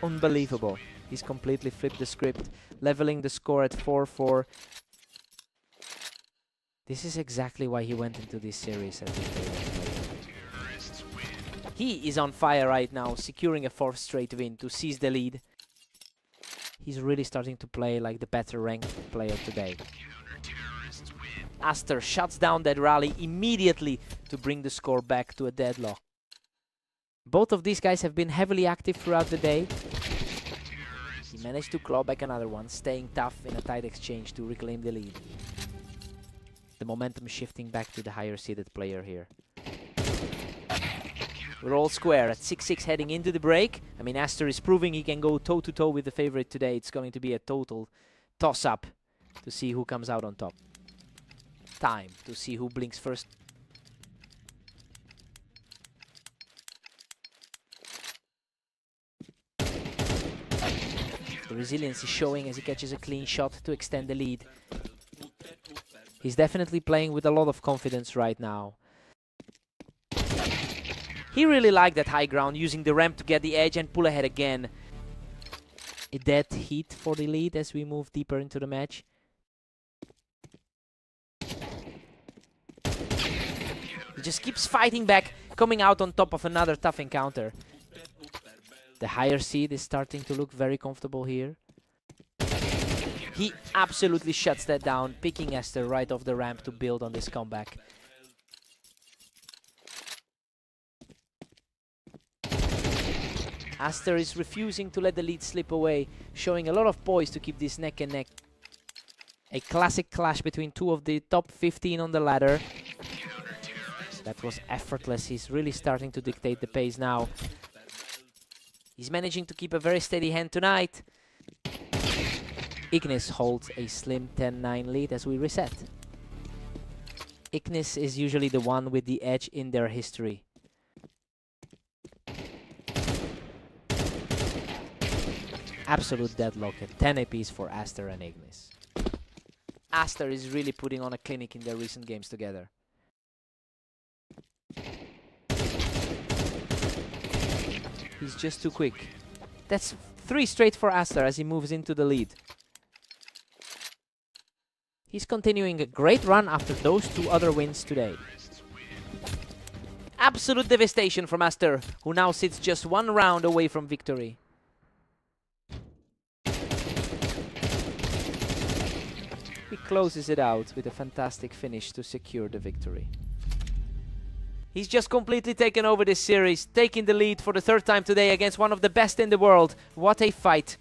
Unbelievable. He's completely flipped the script, leveling the score at 4-4. This is exactly why he went into this series as the favorite player. He is on fire right now, securing a 4th straight win to seize the lead. He's really starting to play like the better ranked player today. Aster shuts down that rally immediately to bring the score back to a deadlock. Both of these guys have been heavily active throughout the day. He managed to claw back another one, staying tough in a tight exchange to reclaim the lead. The momentum shifting back to the higher seeded player here. We're all square at 6-6 heading into the break. I mean, Aster is proving he can go toe-to-toe with the favorite today. It's going to be a total toss-up to see who comes out on top. Time to see who blinks first. The resilience is showing as he catches a clean shot to extend the lead. He's definitely playing with a lot of confidence right now. He really liked that high ground, using the ramp to get the edge and pull ahead again. A dead heat for the lead as we move deeper into the match. He just keeps fighting back, coming out on top of another tough encounter. The higher seed is starting to look very comfortable here. He absolutely shuts that down, picking Aster right off the ramp to build on this comeback. Aster is refusing to let the lead slip away, showing a lot of poise to keep this neck and neck. A classic clash between two of the top 15 on the ladder. That was effortless. He's really starting to dictate the pace now. He's managing to keep a very steady hand tonight. Ignis holds a slim 10-9 lead as we reset. Ignis is usually the one with the edge in their history. Absolute deadlock at 10 apiece for Aster and Ignis. Aster is really putting on a clinic in their recent games together. He's just too quick. That's 3 straight for Aster as he moves into the lead. He's continuing a great run after those 2 other wins today. Absolute devastation from Aster, who now sits just 1 round away from victory. He closes it out with a fantastic finish to secure the victory. He's just completely taken over this series, taking the lead for the 3rd time today against one of the best in the world. What a fight.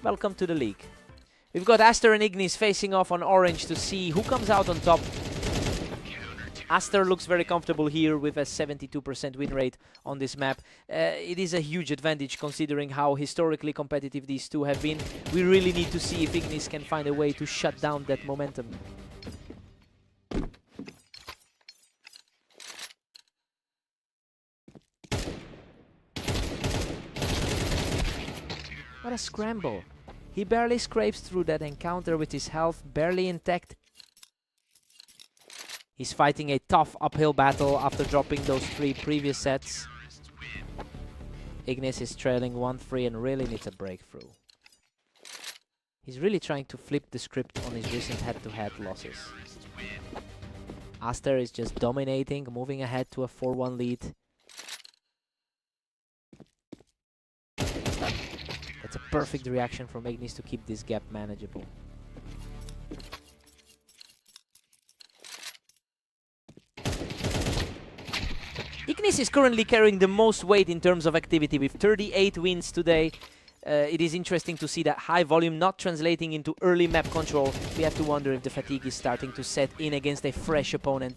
welcome to the league. We've got Aster and Ignis facing off on orange to see who comes out on top. Aster looks very comfortable here with a 72% win rate on this map. It is a huge advantage considering how historically competitive these two have been. We really need to see if Ignis can find a way to shut down that momentum. What a scramble. He barely scrapes through that encounter with his health barely intact. He's fighting a tough uphill battle after dropping those 3 previous sets. Ignis is trailing 1-3 and really needs a breakthrough. He's really trying to flip the script on his recent head-to-head losses. Aster is just dominating, moving ahead to a 4-1 lead. That's a perfect reaction from Ignis to keep this gap manageable. Ignis is currently carrying the most weight in terms of activity with 38 wins today. It is interesting to see that high volume not translating into early map control. We have to wonder if the fatigue is starting to set in against a fresh opponent.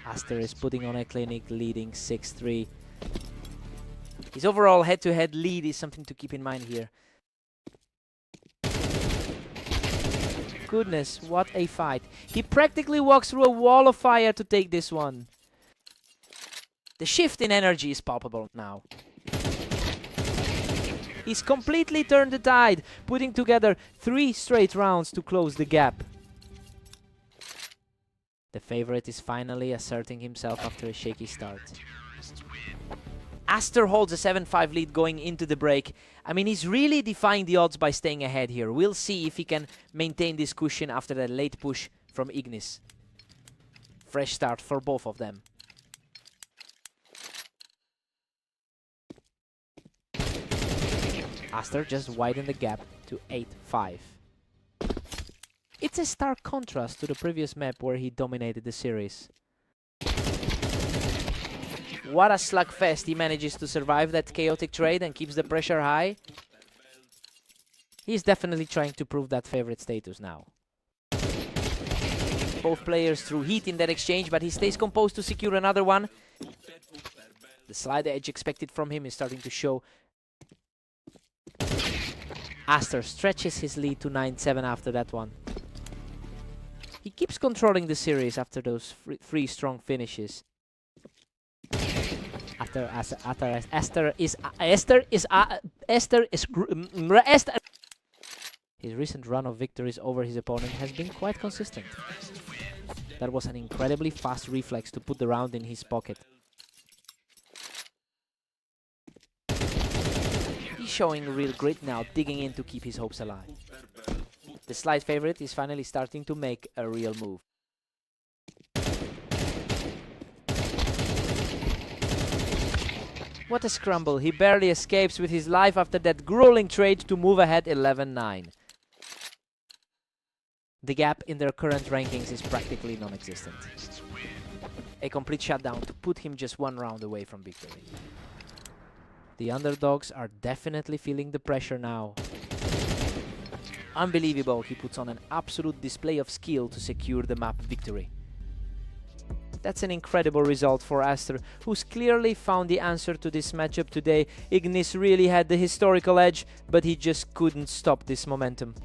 Aster is putting on a clinic, leading 6-3. His overall head-to-head lead is something to keep in mind here. Goodness, what a fight. He practically walks through a wall of fire to take this one. The shift in energy is palpable now. He's completely turned the tide, putting together 3 straight rounds to close the gap. The favorite is finally asserting himself after a shaky start. Aster holds a 7-5 lead going into the break. I mean, he's really defying the odds by staying ahead here. We'll see if he can maintain this cushion after that late push from Ignis. Fresh start for both of them. Aster just widened the gap to 8-5. It's a stark contrast to the previous map where he dominated the series. What a slugfest. He manages to survive that chaotic trade and keeps the pressure high. He's definitely trying to prove that favorite status now. Both players threw heat in that exchange, but he stays composed to secure another one. The slight edge expected from him is starting to show. Aster stretches his lead to 9-7 after that one. He keeps controlling the series after those 3 strong finishes. His recent run of victories over his opponent has been quite consistent. That was an incredibly fast reflex to put the round in his pocket. He's showing real grit now, digging in to keep his hopes alive. The slight favorite is finally starting to make a real move. What a scramble. He barely escapes with his life after that grueling trade to move ahead 11-9. The gap in their current rankings is practically non-existent. A complete shutdown to put him just 1 round away from victory. The underdogs are definitely feeling the pressure now. Unbelievable, he puts on an absolute display of skill to secure the map victory. That's an incredible result for Aster, who's clearly found the answer to this matchup today. Ignis really had the historical edge, but he just couldn't stop this momentum.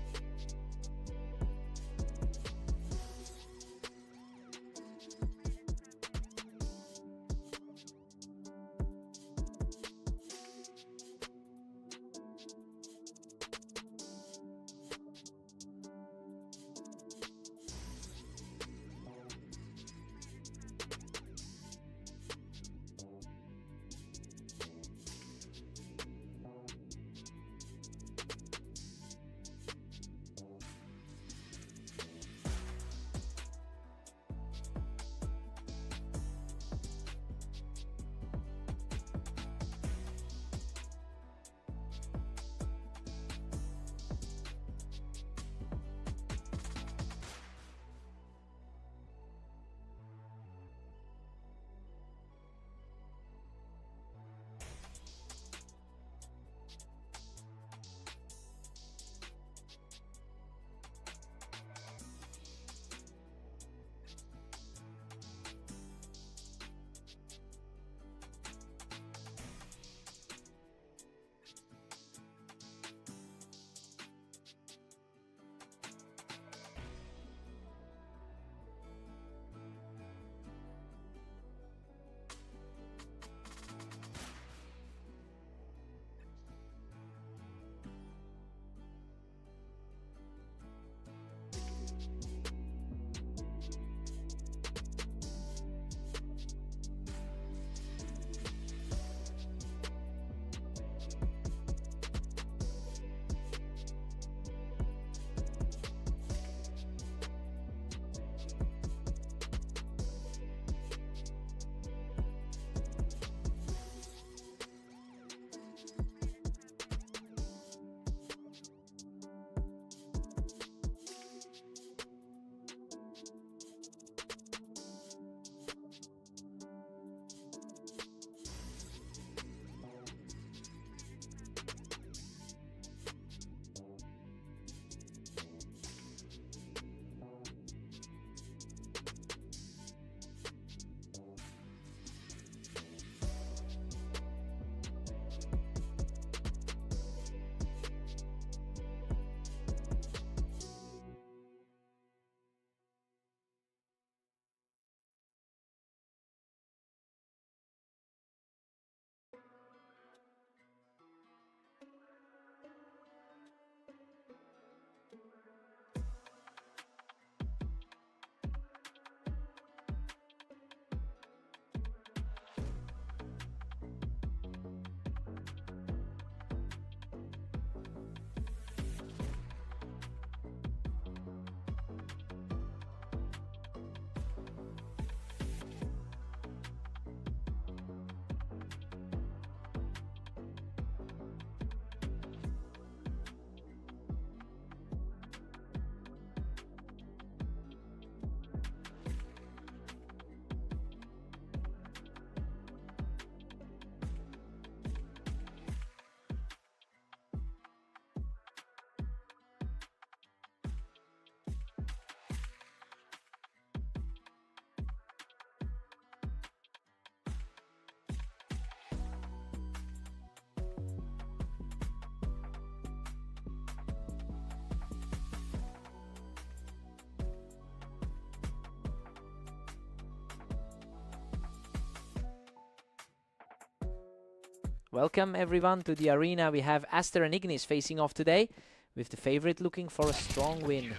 Welcome everyone to the arena. We have Aster and Ignis facing off today, with the favorite looking for a strong win.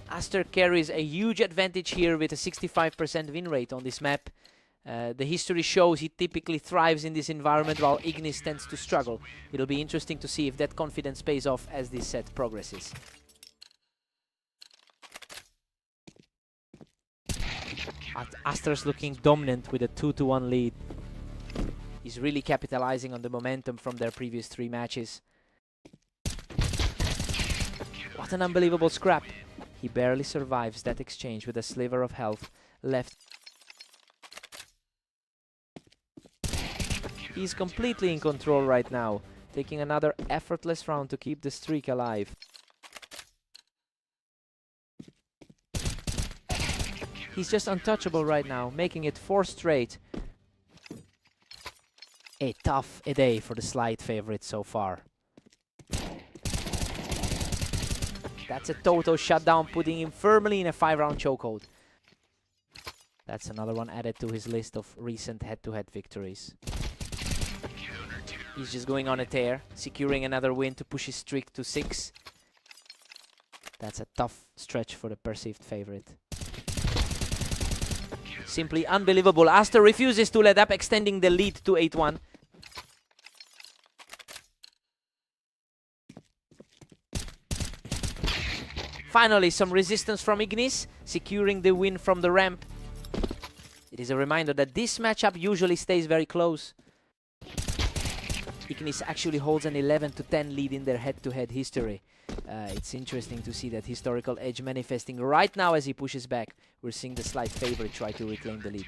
Aster carries a huge advantage here with a 65% win rate on this map. The history shows he typically thrives in this environment while Ignis tends to struggle. It'll be interesting to see if that confidence pays off as this set progresses. Aster's looking dominant with a 2-1 lead. He's really capitalizing on the momentum from their previous 3 matches. What an unbelievable scrap. He barely survives that exchange with a sliver of health left. He's completely in control right now, taking another effortless round to keep the streak alive. He's just untouchable right now, making it 4 straight. A tough day for the slight favorite so far. That's a total shutdown, putting him firmly in a 5-round chokehold. That's another one added to his list of recent head-to-head victories. He's just going on a tear, securing another win to push his streak to 6. That's a tough stretch for the perceived favorite. Simply unbelievable. Aster refuses to let up, extending the lead to 8-1. Finally, some resistance from Ignis, securing the win from the ramp. It is a reminder that this matchup usually stays very close. Ignis actually holds an 11-10 lead in their head-to-head history. It's interesting to see that historical edge manifesting right now as he pushes back. We're seeing the slight favorite try to reclaim the lead.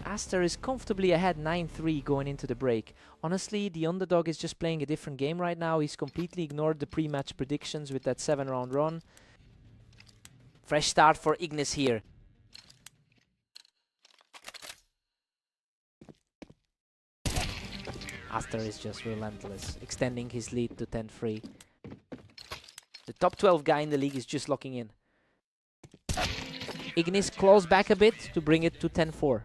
Aster is comfortably ahead 9-3 going into the break. Honestly, the underdog is just playing a different game right now. He's completely ignored the pre-match predictions with that 7-round run. Fresh start for Ignis here. Aster is just relentless, extending his lead to 10-3. The top 12 guy in the league is just locking in. Ignis claws back a bit to bring it to 10-4.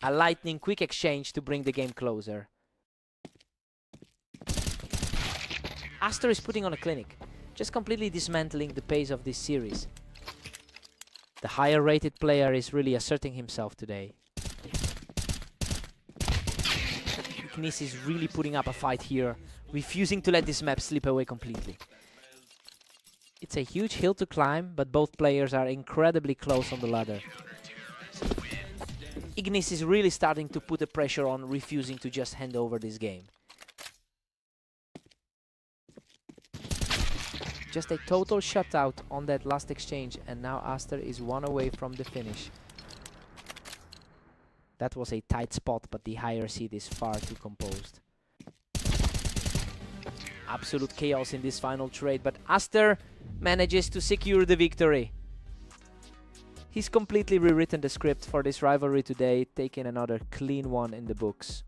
A lightning quick exchange to bring the game closer. Aster is putting on a clinic, just completely dismantling the pace of this series. The higher rated player is really asserting himself today. Ignis is really putting up a fight here, refusing to let this map slip away completely. It's a huge hill to climb, but both players are incredibly close on the ladder. Ignis is really starting to put the pressure on, refusing to just hand over this game. Just a total shutout on that last exchange, and now Aster is 1 away from the finish. That was a tight spot, but the higher seed is far too composed. Absolute chaos in this final trade, but Aster manages to secure the victory. He's completely rewritten the script for this rivalry today, taking another clean one in the books.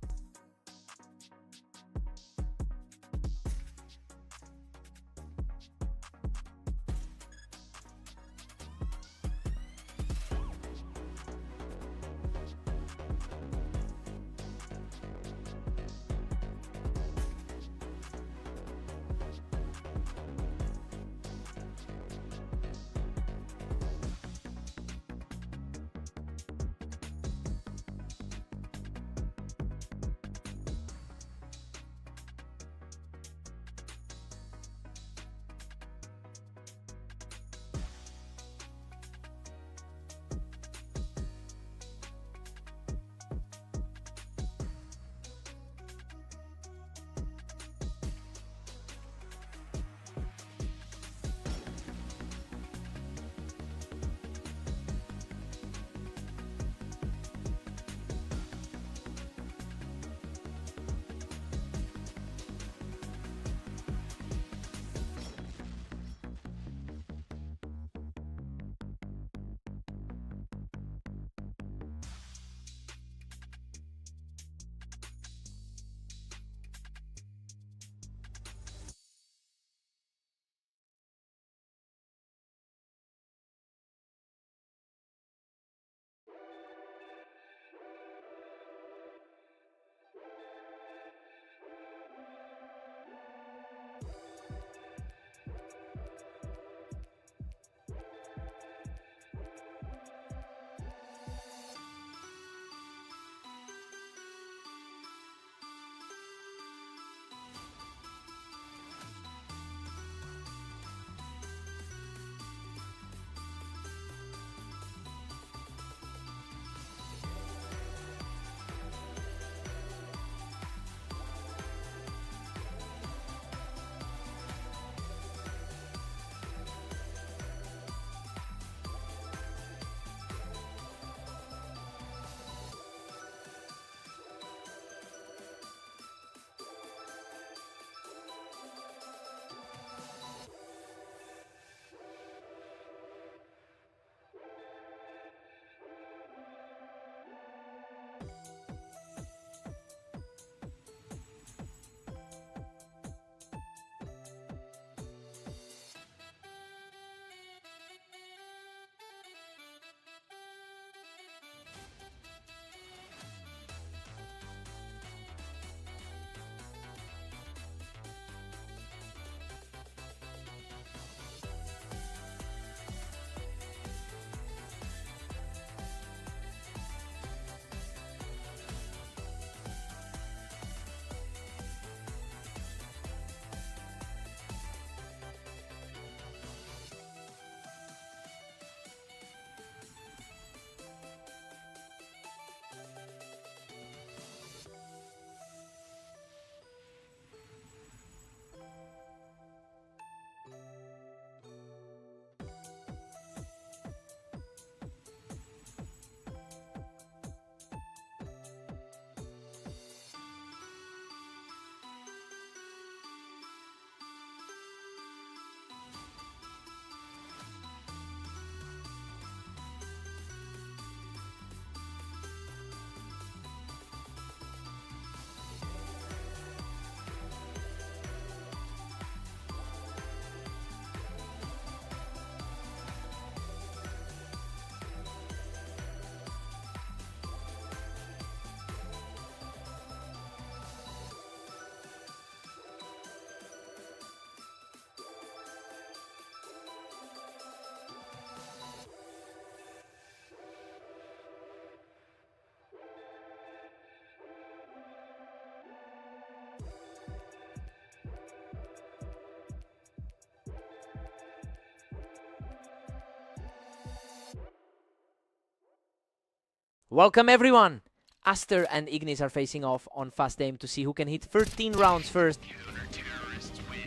Welcome everyone! Aster and Ignis are facing off on Fast Aim to see who can hit 13 rounds first.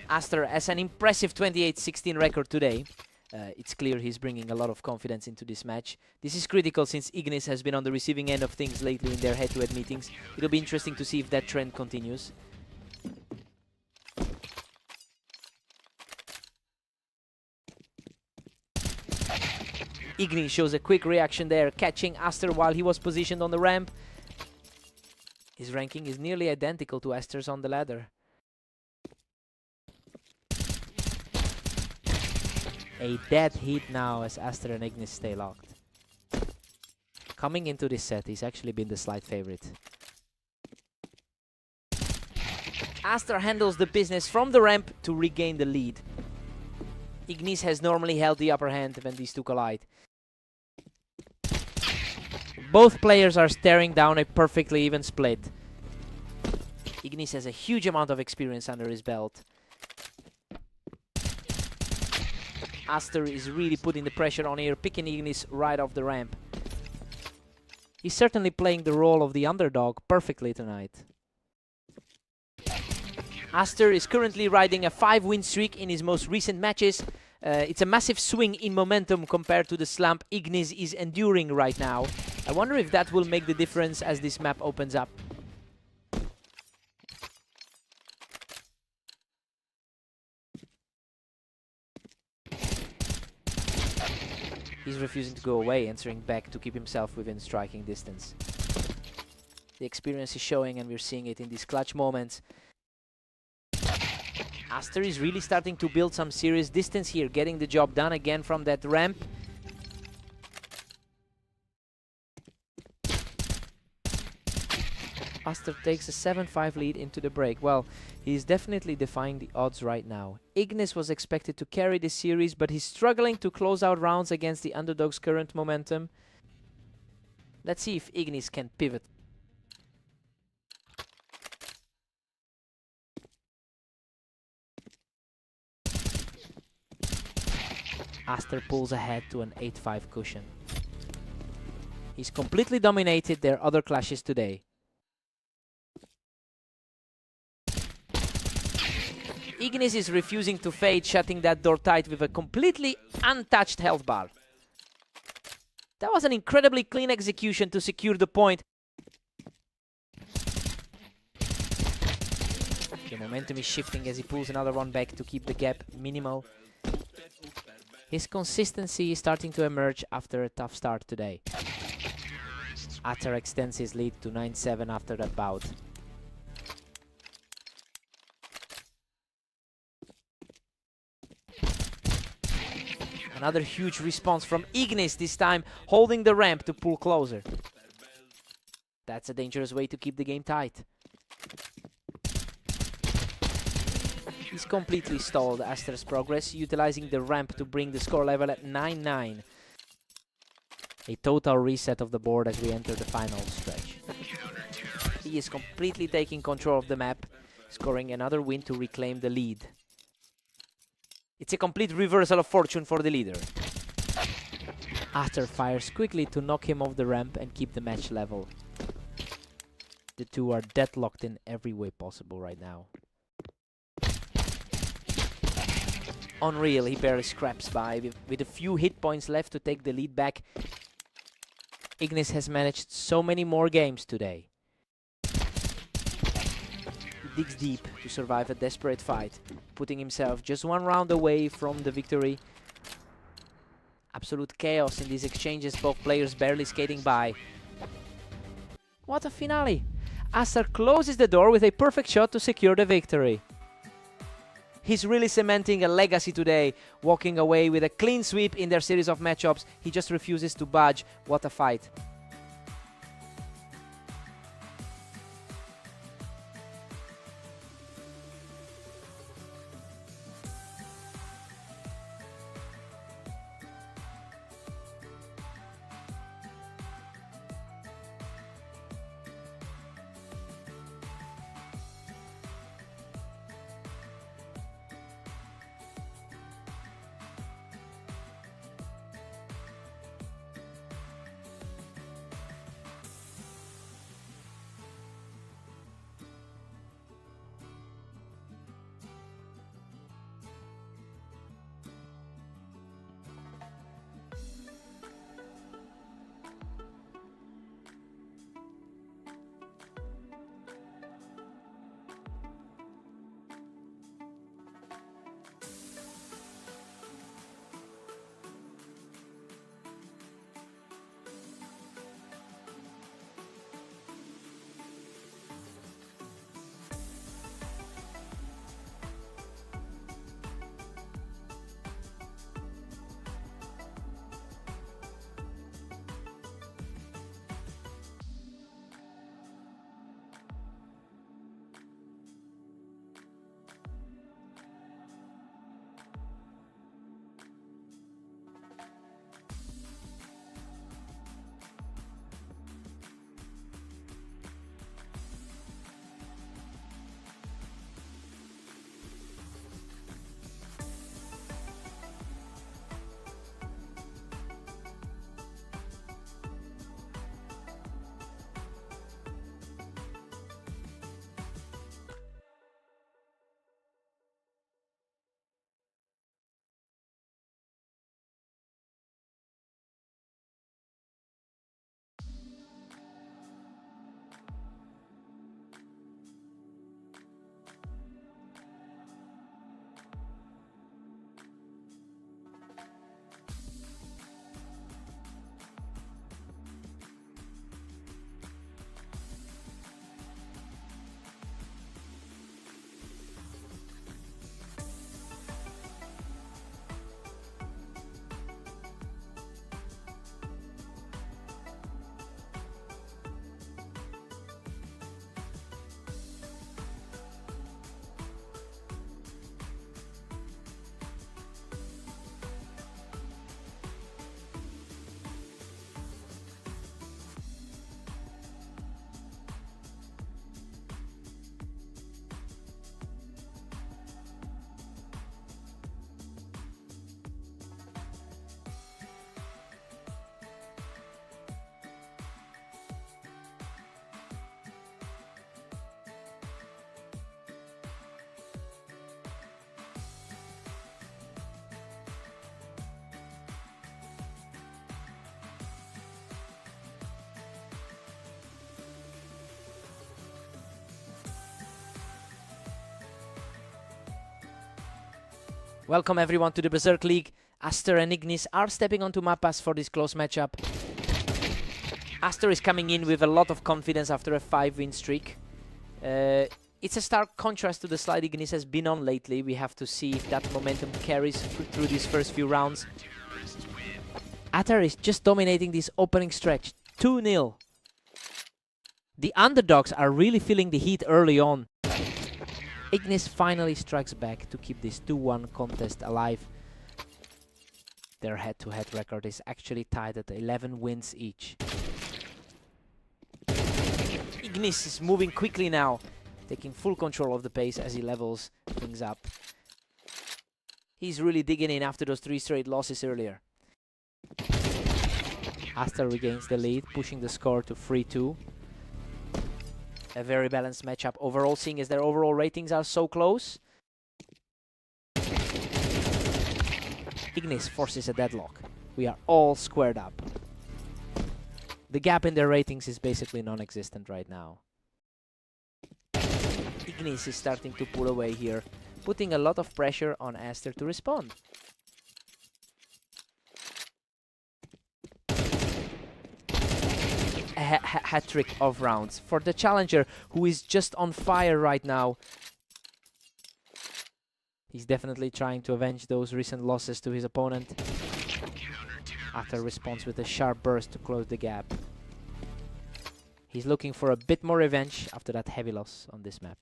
Aster has an impressive 28-16 record today. It's clear he's bringing a lot of confidence into this match. This is critical since Ignis has been on the receiving end of things lately in their head-to-head meetings. It'll be interesting to see if that trend continues. Ignis shows a quick reaction there, catching Aster while he was positioned on the ramp. His ranking is nearly identical to Aster's on the ladder. A dead hit now as Aster and Ignis stay locked. Coming into this set, he's actually been the slight favorite. Aster handles the business from the ramp to regain the lead. Ignis has normally held the upper hand when these two collide. Both players are staring down a perfectly even split. Ignis has a huge amount of experience under his belt. Aster is really putting the pressure on here, picking Ignis right off the ramp. He's certainly playing the role of the underdog perfectly tonight. Aster is currently riding a 5-win streak in his most recent matches. It's a massive swing in momentum compared to the slump Ignis is enduring right now. I wonder if that will make the difference as this map opens up. He's refusing to go away, answering back to keep himself within striking distance. The experience is showing, and we're seeing it in these clutch moments. Aster is really starting to build some serious distance here, getting the job done again from that ramp. Aster takes a 7-5 lead into the break. Well, he's definitely defying the odds right now. Ignis was expected to carry this series, but he's struggling to close out rounds against the underdog's current momentum. Let's see if Ignis can pivot. Aster pulls ahead to an 8-5 cushion. He's completely dominated their other clashes today. Ignis is refusing to fade, shutting that door tight with a completely untouched health bar. That was an incredibly clean execution to secure the point. The momentum is shifting as he pulls another one back to keep the gap minimal. His consistency is starting to emerge after a tough start today. Aster extends his lead to 9-7 after that bout. Another huge response from Ignis, this time holding the ramp to pull closer. That's a dangerous way to keep the game tight. He's completely stalled Aster's progress, utilizing the ramp to bring the score level at 9-9. A total reset of the board as we enter the final stretch. He is completely taking control of the map, scoring another win to reclaim the lead. It's a complete reversal of fortune for the leader. Aster fires quickly to knock him off the ramp and keep the match level. The two are deadlocked in every way possible right now. Unreal, he barely scraps by. With a few hit points left to take the lead back, Ignis has managed so many more games today. He digs deep to survive a desperate fight, putting himself just one round away from the victory. Absolute chaos in these exchanges, both players barely skating by. What a finale! Aster closes the door with a perfect shot to secure the victory. He's really cementing a legacy today, walking away with a clean sweep in their series of matchups. He just refuses to budge. What a fight. Welcome everyone to the Berserk League. Aster and Ignis are stepping onto Mappas for this close matchup. Aster is coming in with a lot of confidence after a 5-win streak. It's a stark contrast to the slide Ignis has been on lately. We have to see if that momentum carries through these first few rounds. Aster is just dominating this opening stretch. 2-0. The underdogs are really feeling the heat early on. Ignis finally strikes back to keep this 2-1 contest alive. Their head-to-head record is actually tied at 11 wins each. Ignis is moving quickly now, taking full control of the pace as he levels things up. He's really digging in after those 3 straight losses earlier. Aster regains the lead, pushing the score to 3-2. A very balanced matchup overall, seeing as their overall ratings are so close. Ignis forces a deadlock. We are all squared up. The gap in their ratings is basically non-existent right now. Ignis is starting to pull away here, putting a lot of pressure on Aster to respond. A hat-trick of rounds for the challenger, who is just on fire right now. He's definitely trying to avenge those recent losses to his opponent. Aster responds with a sharp burst to close the gap. He's looking for a bit more revenge after that heavy loss on this map.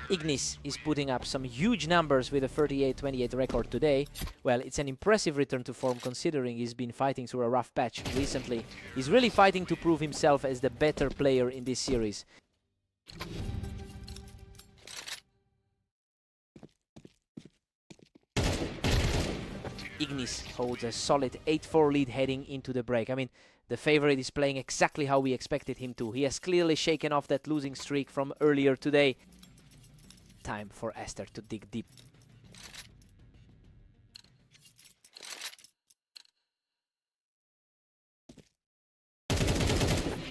Ignis is putting up some huge numbers with a 38-28 record today. Well, it's an impressive return to form considering he's been fighting through a rough patch recently. He's really fighting to prove himself as the better player in this series. Ignis holds a solid 8-4 lead heading into the break. I mean, the favorite is playing exactly how we expected him to. He has clearly shaken off that losing streak from earlier today. Time for Aster to dig deep.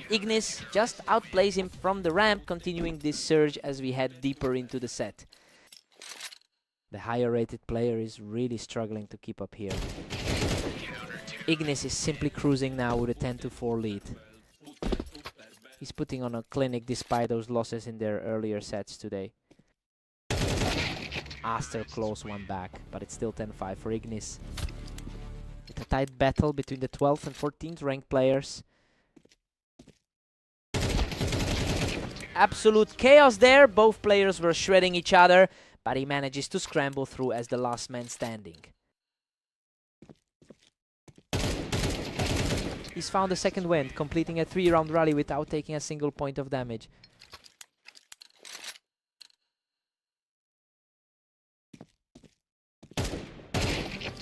Ignis just outplays him from the ramp, continuing this surge as we head deeper into the set. The higher rated player is really struggling to keep up here. Ignis is simply cruising now with a 10-4 lead. He's putting on a clinic despite those losses in their earlier sets today. Aster claws one back, but it's still 10-5 for Ignis. It's a tight battle between the 12th and 14th ranked players. Absolute chaos there. Both players were shredding each other, but he manages to scramble through as the last man standing. He's found a second win, completing a 3-round rally without taking a single point of damage.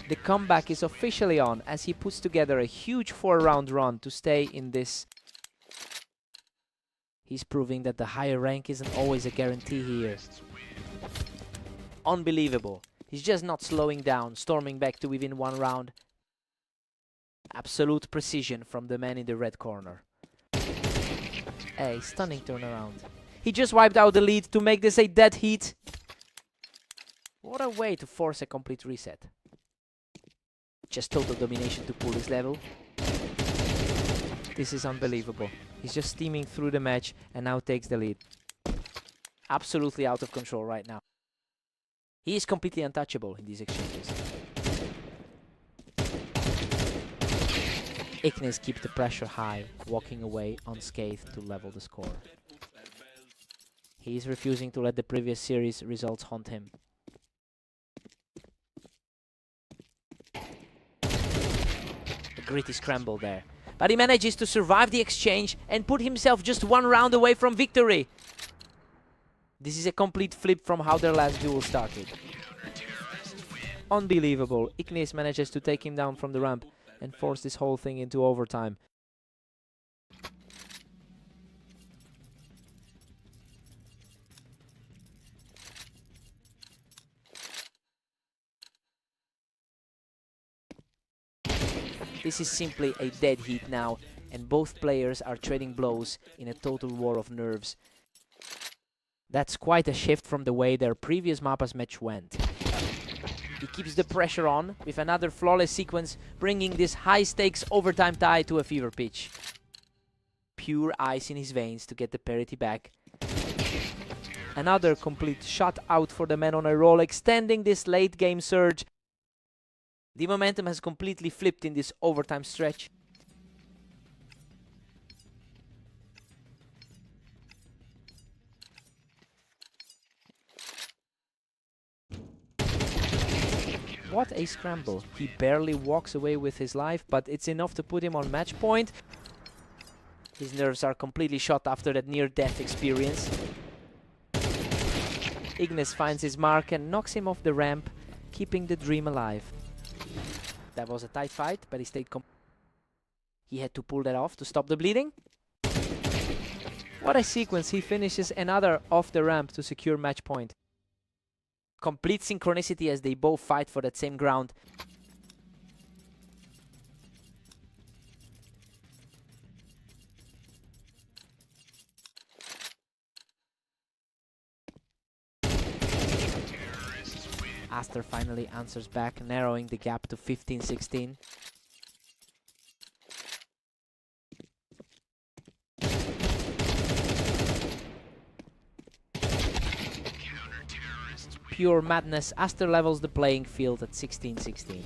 The comeback is officially on as he puts together a huge 4-round run to stay in this. He's proving that the higher rank isn't always a guarantee here. Unbelievable. He's just not slowing down, storming back to within 1 round. Absolute precision from the man in the red corner. A stunning turnaround. He just wiped out the lead to make this a dead heat. What a way to force a complete reset. Just total domination to pull this level. This is unbelievable. He's just steaming through the match and now takes the lead. Absolutely out of control right now. He is completely untouchable in these exchanges. Ignis keeps the pressure high, walking away unscathed to level the score. He is refusing to let the previous series results haunt him. A gritty scramble there. But he manages to survive the exchange and put himself just 1 round away from victory. This is a complete flip from how their last duel started. Unbelievable. Ignis manages to take him down from the ramp and force this whole thing into overtime. This is simply a dead heat now, and both players are trading blows in a total war of nerves. That's quite a shift from the way their previous Mappas match went. He keeps the pressure on with another flawless sequence, bringing this high-stakes overtime tie to a fever pitch. Pure ice in his veins to get the parity back. Another complete shutout for the man on a roll, extending this late-game surge. The momentum has completely flipped in this overtime stretch. What a scramble. He barely walks away with his life, but it's enough to put him on match point. His nerves are completely shot after that near-death experience. Ignis finds his mark and knocks him off the ramp, keeping the dream alive. That was a tight fight, but he stayed He had to pull that off to stop the bleeding. What a sequence. He finishes another off the ramp to secure match point. Complete synchronicity as they both fight for that same ground. Aster finally answers back, narrowing the gap to 15-16. Pure madness. Aster levels the playing field at 16-16.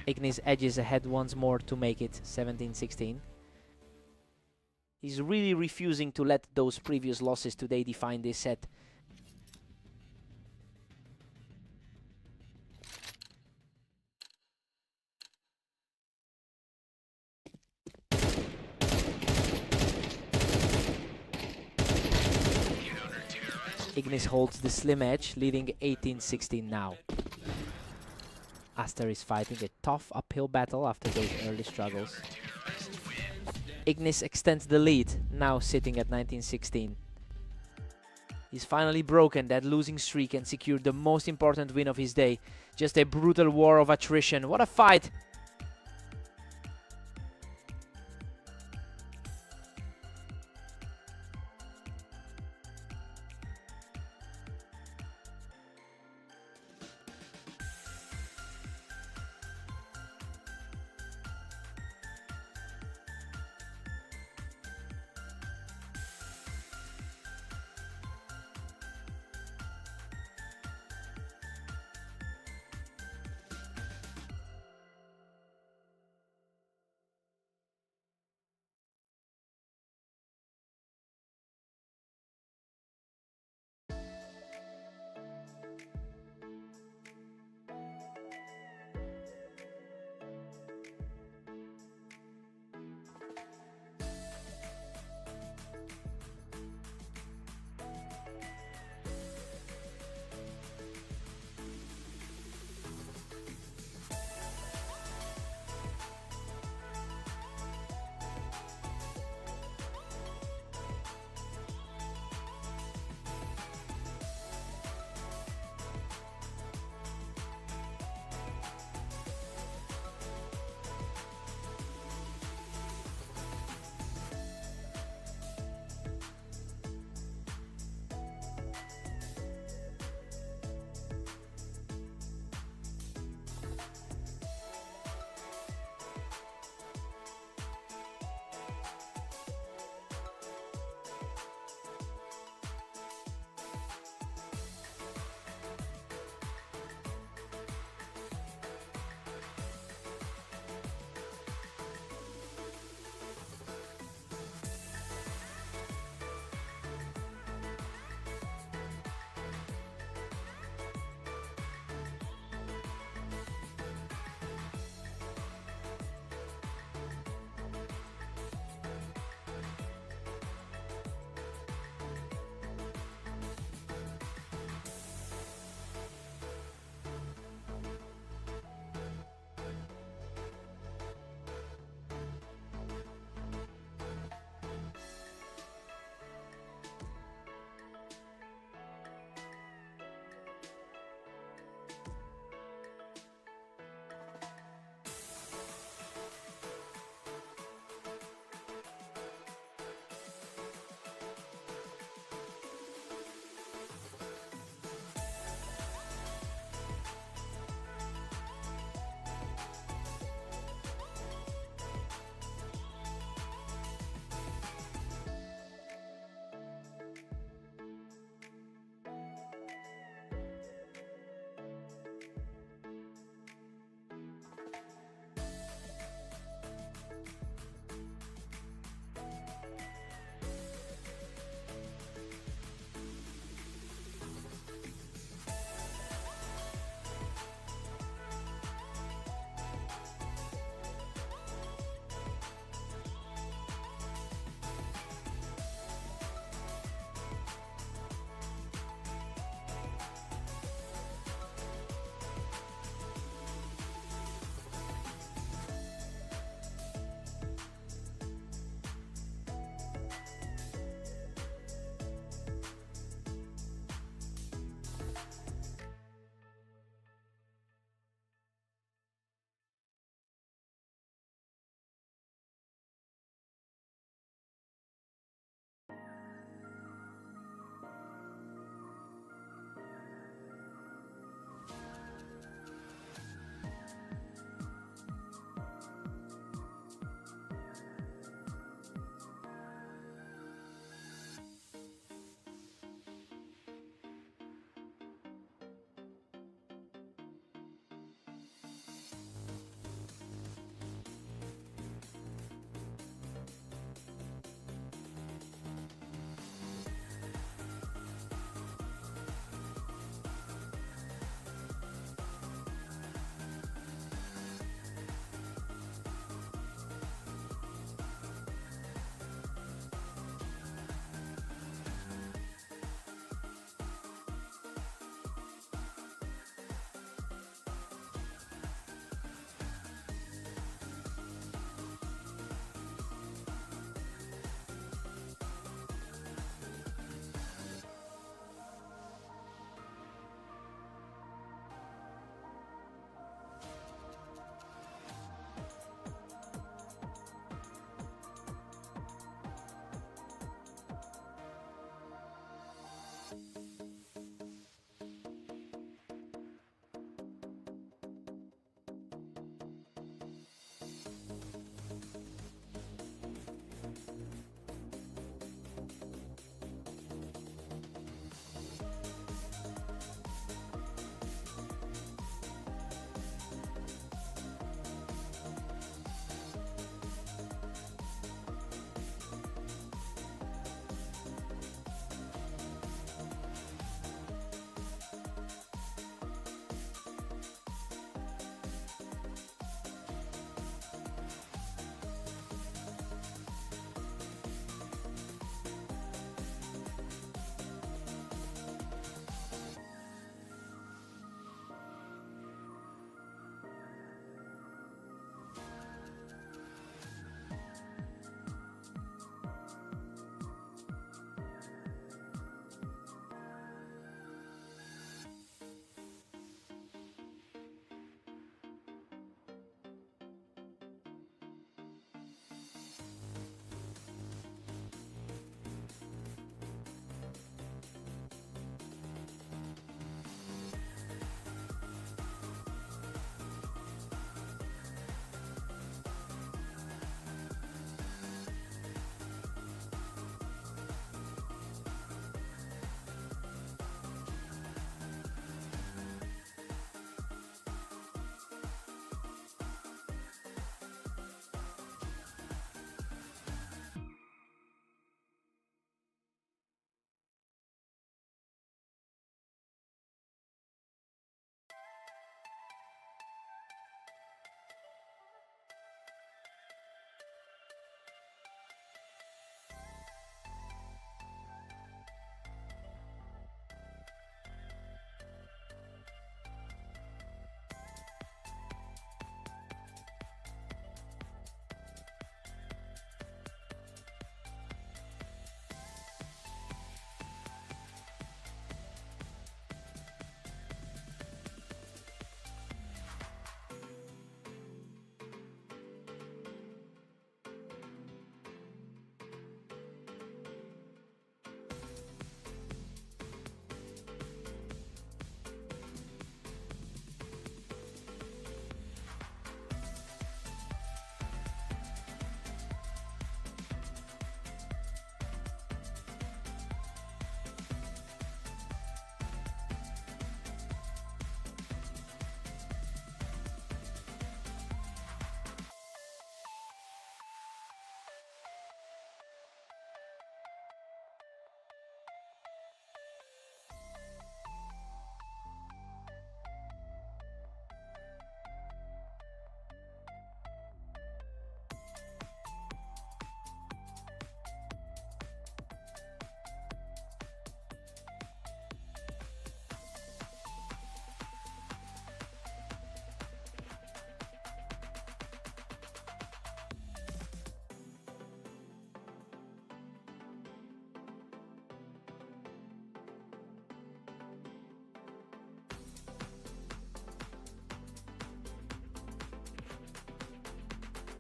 Ignis edges ahead once more to make it 17-16. He's really refusing to let those previous losses today define this set. Ignis holds the slim edge, leading 18-16 now. Aster is fighting a tough uphill battle after those early struggles. Ignis extends the lead, now sitting at 19-16. He's finally broken that losing streak and secured the most important win of his day. Just a brutal war of attrition. What a fight!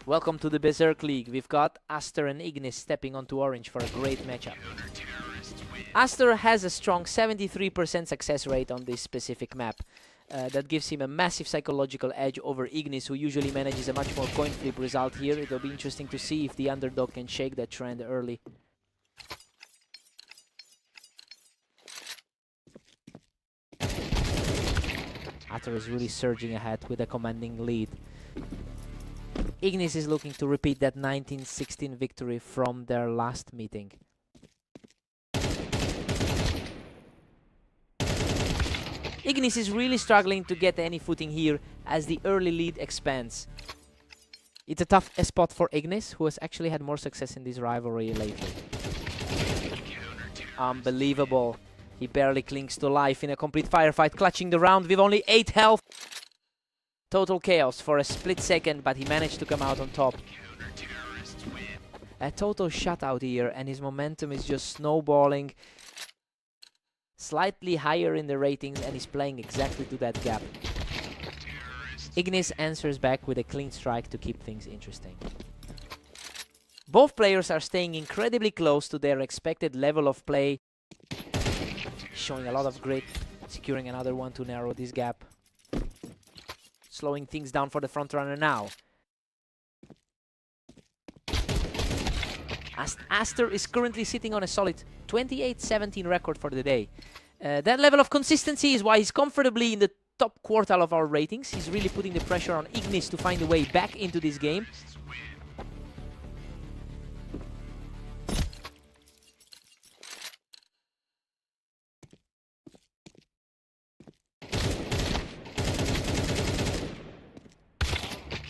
Welcome to the Berserk League. We've got Aster and Ignis stepping onto orange for a great matchup. Aster has a strong 73% success rate on this specific map. That gives him a massive psychological edge over Ignis, who usually manages a much more coin flip result here. It'll be interesting to see if the underdog can shake that trend early. Aster is really surging ahead with a commanding lead. Ignis is looking to repeat that 1916 victory from their last meeting. Ignis is really struggling to get any footing here as the early lead expands. It's a tough spot for Ignis, who has actually had more success in this rivalry lately. Unbelievable. He barely clings to life in a complete firefight, clutching the round with only 8 health. Total chaos for a split second, but he managed to come out on top. A total shutout here, and his momentum is just snowballing. Slightly higher in the ratings, and he's playing exactly to that gap. Ignis answers back with a clean strike to keep things interesting. Both players are staying incredibly close to their expected level of play, showing a lot of grit, securing another one to narrow this gap. Slowing things down for the front runner now. Aster is currently sitting on a solid 28-17 record for the day. That level of consistency is why he's comfortably in the top quartile of our ratings. He's really putting the pressure on Ignis to find a way back into this game.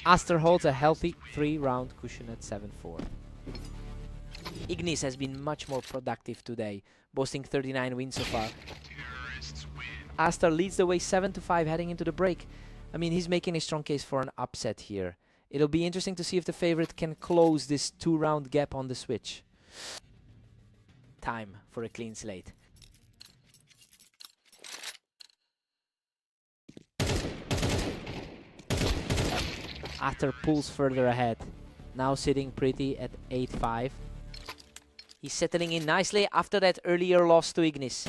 Aster holds a healthy 3-round cushion at 7-4. Ignis has been much more productive today, boasting 39 wins so far. Aster leads the way 7-5 heading into the break. I mean, he's making a strong case for an upset here. It'll be interesting to see if the favorite can close this 2-round gap on the switch. Time for a clean slate. Aster pulls further ahead, now sitting pretty at 8-5. He's settling in nicely after that earlier loss to Ignis.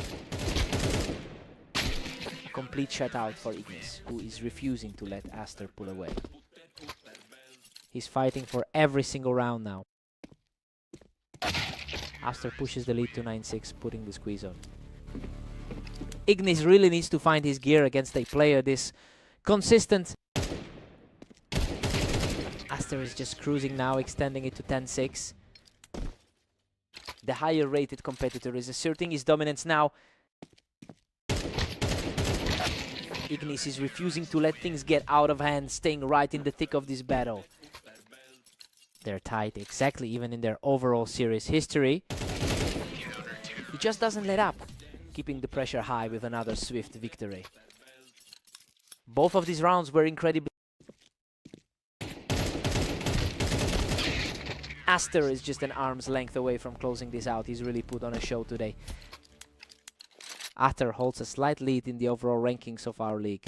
A complete shutout for Ignis, who is refusing to let Aster pull away. He's fighting for every single round now. Aster pushes the lead to 9-6, putting the squeeze on. Ignis really needs to find his gear against a player this consistent. Aster is just cruising now, extending it to 10-6. The higher rated competitor is asserting his dominance now. Ignis is refusing to let things get out of hand, staying right in the thick of this battle. They're tied exactly even in their overall series history. He just doesn't let up, keeping the pressure high with another swift victory. Both of these rounds were incredibly... Aster is just an arm's length away from closing this out. He's really put on a show today. Aster holds a slight lead in the overall rankings of our league.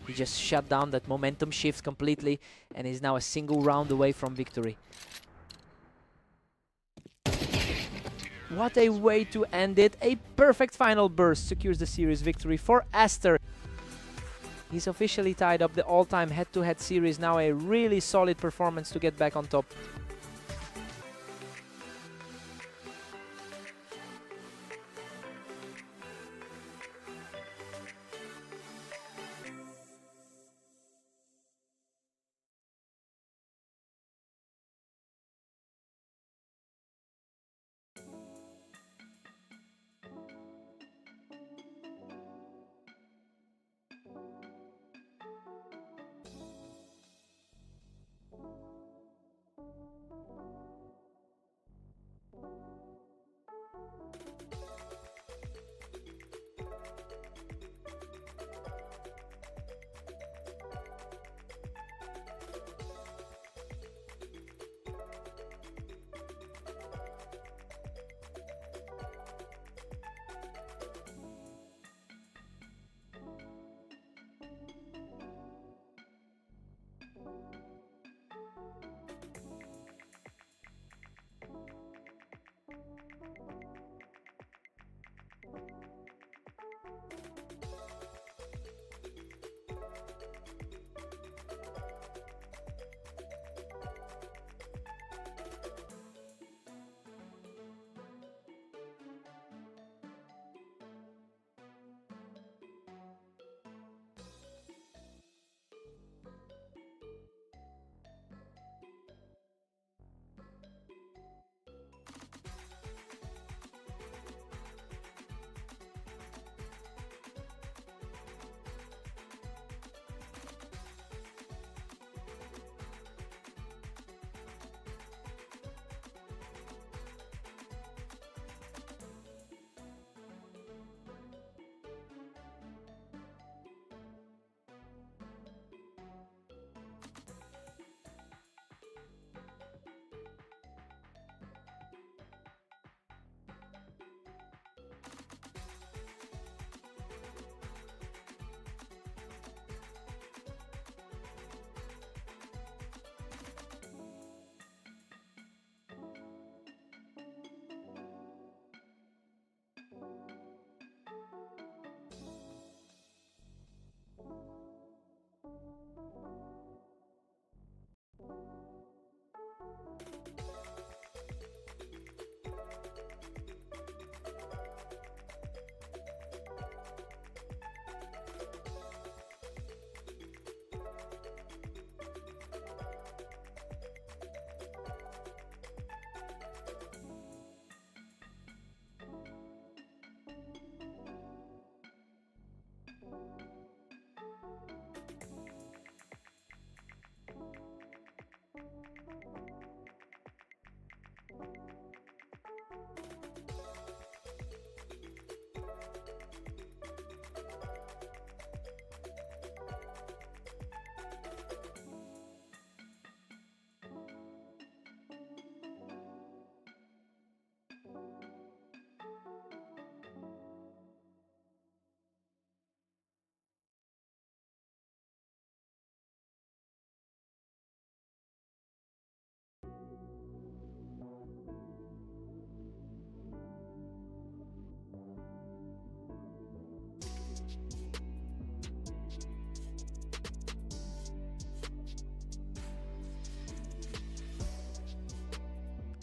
He just shut down that momentum shift completely and is now a single round away from victory. What a way to end it. A perfect final burst secures the series victory for Aster. He's officially tied up the all-time head-to-head series. Now a really solid performance to get back on top.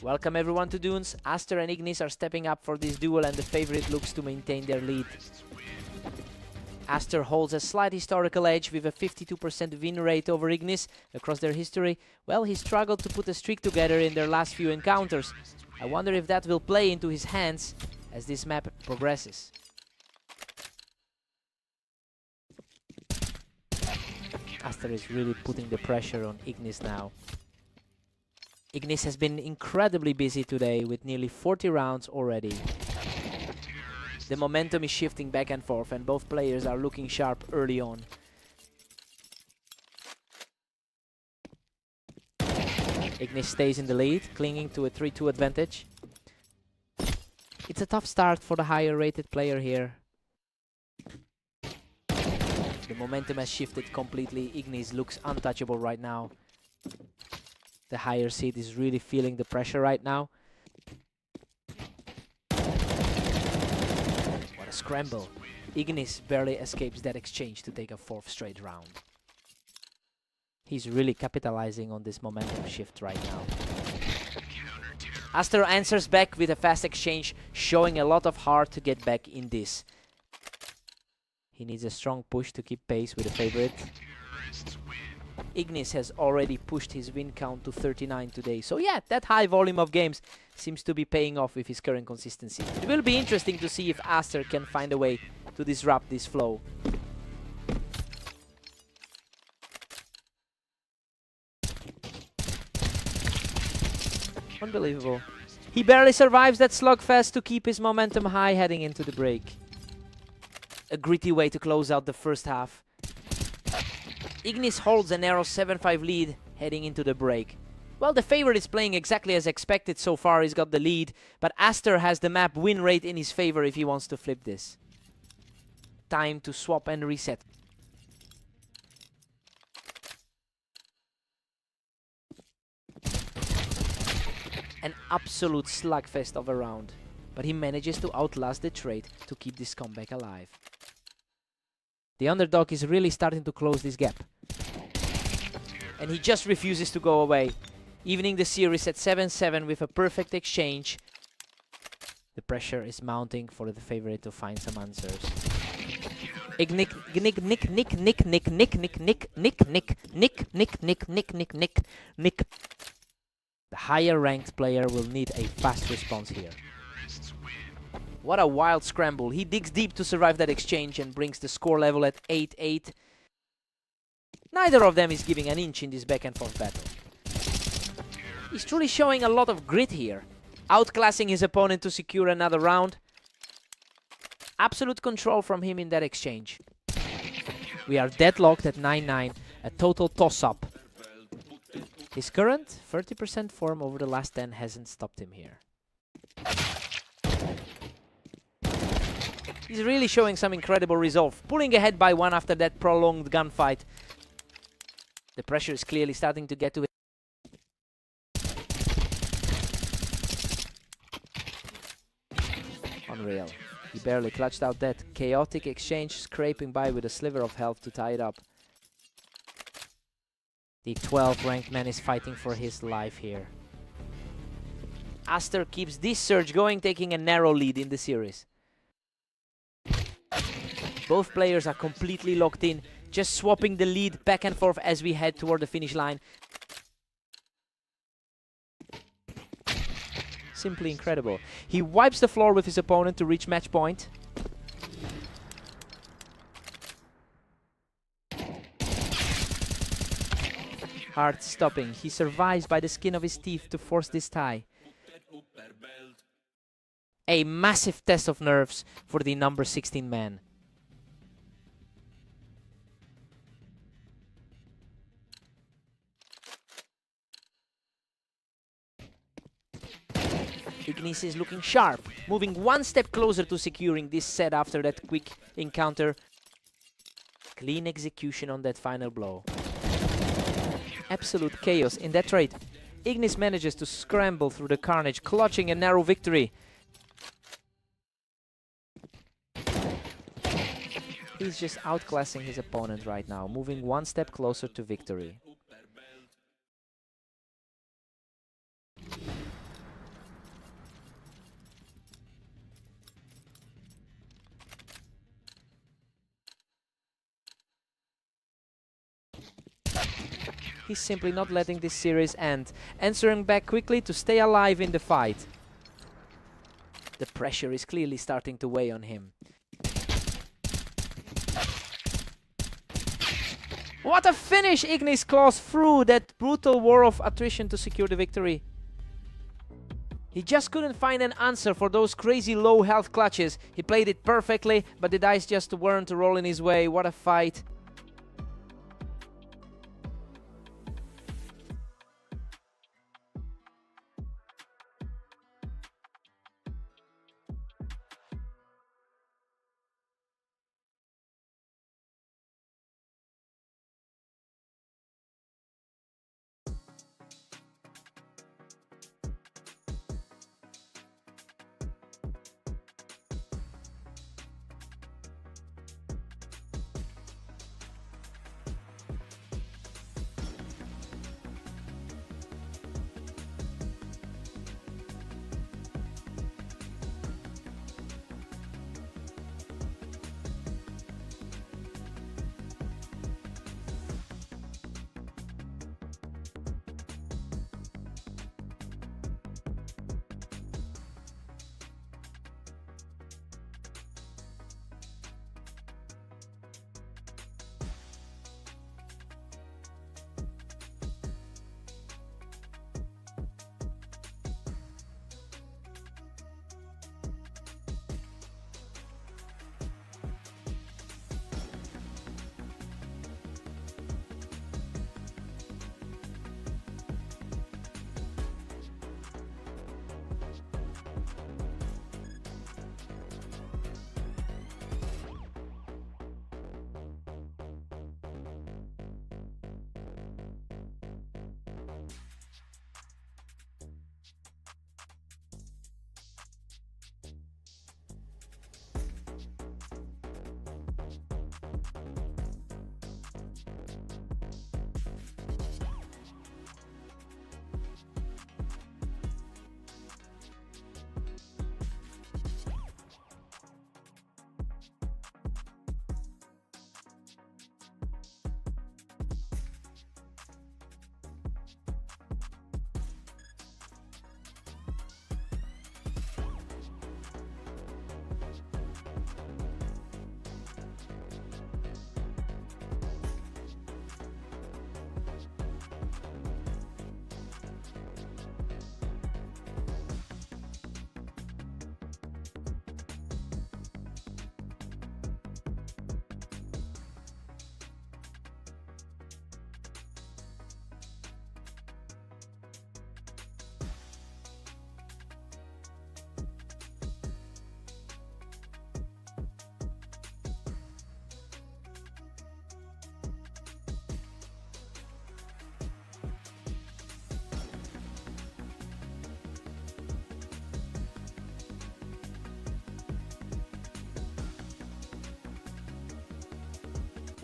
Welcome everyone to Dunes. Aster and Ignis are stepping up for this duel and the favorite looks to maintain their lead. Aster holds a slight historical edge with a 52% win rate over Ignis across their history. Well, he struggled to put a streak together in their last few encounters. I wonder if that will play into his hands as this map progresses. Aster is really putting the pressure on Ignis now. Ignis has been incredibly busy today with nearly 40 rounds already. The momentum is shifting back and forth and both players are looking sharp early on. Ignis stays in the lead, clinging to a 3-2 advantage. It's a tough start for the higher rated player here. The momentum has shifted completely. Ignis looks untouchable right now. The higher seed is really feeling the pressure right now. What a scramble. Ignis barely escapes that exchange to take a 4th straight round. He's really capitalizing on this momentum shift right now. Aster answers back with a fast exchange, showing a lot of heart to get back in this. He needs a strong push to keep pace with the favorite. Ignis has already pushed his win count to 39 today. So yeah, that high volume of games seems to be paying off with his current consistency. It will be interesting to see if Aster can find a way to disrupt this flow. Unbelievable. He barely survives that slugfest to keep his momentum high heading into the break. A gritty way to close out the first half. Ignis holds a narrow 7-5 lead heading into the break. Well, the favorite is playing exactly as expected so far. He's got the lead, but Aster has the map win rate in his favor if he wants to flip this. Time to swap and reset. An absolute slugfest of a round, but he manages to outlast the trade to keep this comeback alive. The underdog is really starting to close this gap. And he just refuses to go away, evening the series at 7-7 with a perfect exchange. The pressure is mounting for the favorite to find some answers. Nick. The higher ranked player will need a fast response here. What a wild scramble. He digs deep to survive that exchange and brings the score level at 8-8. Neither of them is giving an inch in this back and forth battle. He's truly showing a lot of grit here, outclassing his opponent to secure another round. Absolute control from him in that exchange. We are deadlocked at 9-9, a total toss-up. His current 30% form over the last 10 hasn't stopped him here. He's really showing some incredible resolve, pulling ahead by 1 after that prolonged gunfight. The pressure is clearly starting to get to it. Unreal. He barely clutched out that chaotic exchange, scraping by with a sliver of health to tie it up. The 12th ranked man is fighting for his life here. Aster keeps this surge going, taking a narrow lead in the series. Both players are completely locked in, just swapping the lead back and forth as we head toward the finish line. Simply incredible. He wipes the floor with his opponent to reach match point. Hard stopping. He survives by the skin of his teeth to force this tie. A massive test of nerves for the number 16 man. Ignis is looking sharp, moving 1 step closer to securing this set after that quick encounter. Clean execution on that final blow. Absolute chaos in that trade. Ignis manages to scramble through the carnage, clutching a narrow victory. He's just outclassing his opponent right now, moving 1 step closer to victory. He's simply not letting this series end. Answering back quickly to stay alive in the fight. The pressure is clearly starting to weigh on him. What a finish! Ignis claws through that brutal war of attrition to secure the victory. He just couldn't find an answer for those crazy low health clutches. He played it perfectly, but the dice just weren't rolling his way. What a fight.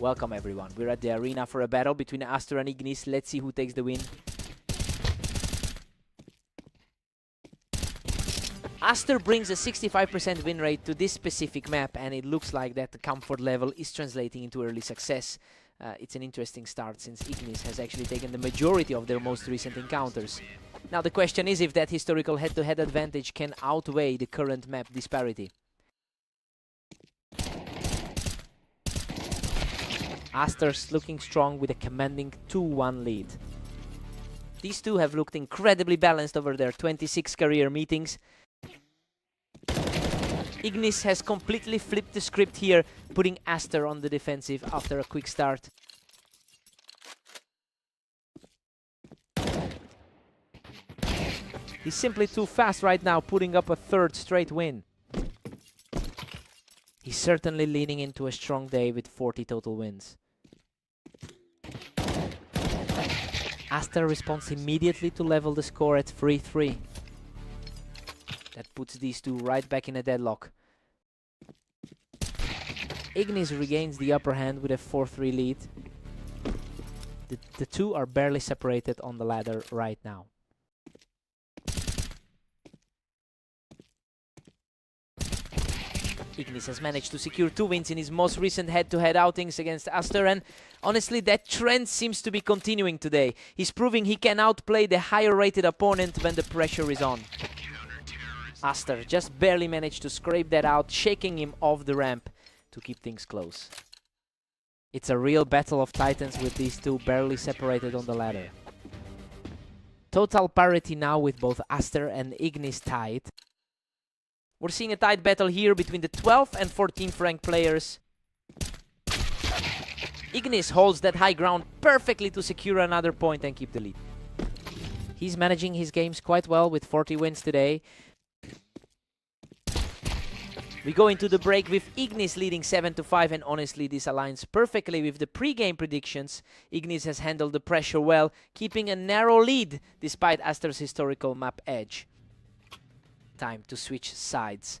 Welcome everyone, we're at the arena for a battle between Aster and Ignis. Let's see who takes the win. Aster brings a 65% win rate to this specific map, and it looks like that the comfort level is translating into early success. It's an interesting start since Ignis has actually taken the majority of their most recent encounters. Now the question is if that historical head-to-head advantage can outweigh the current map disparity. Aster's looking strong with a commanding 2-1 lead. These two have looked incredibly balanced over their 26 career meetings. Ignis has completely flipped the script here, putting Aster on the defensive after a quick start. He's simply too fast right now, putting up a third straight win. He's certainly leaning into a strong day with 40 total wins. Aster responds immediately to level the score at 3-3. That puts these two right back in a deadlock. Ignis regains the upper hand with a 4-3 lead. The two are barely separated on the ladder right now. Ignis has managed to secure 2 wins in his most recent head-to-head outings against Aster, and honestly that trend seems to be continuing today. He's proving he can outplay the higher-rated opponent when the pressure is on. Aster just barely managed to scrape that out, shaking him off the ramp to keep things close. It's a real battle of titans with these two barely separated on the ladder. Total parity now with both Aster and Ignis tied. We're seeing a tight battle here between the 12th and 14th ranked players. Ignis holds that high ground perfectly to secure another point and keep the lead. He's managing his games quite well with 40 wins today. We go into the break with Ignis leading 7-5, and honestly this aligns perfectly with the pre-game predictions. Ignis has handled the pressure well, keeping a narrow lead despite Aster's historical map edge. Time to switch sides.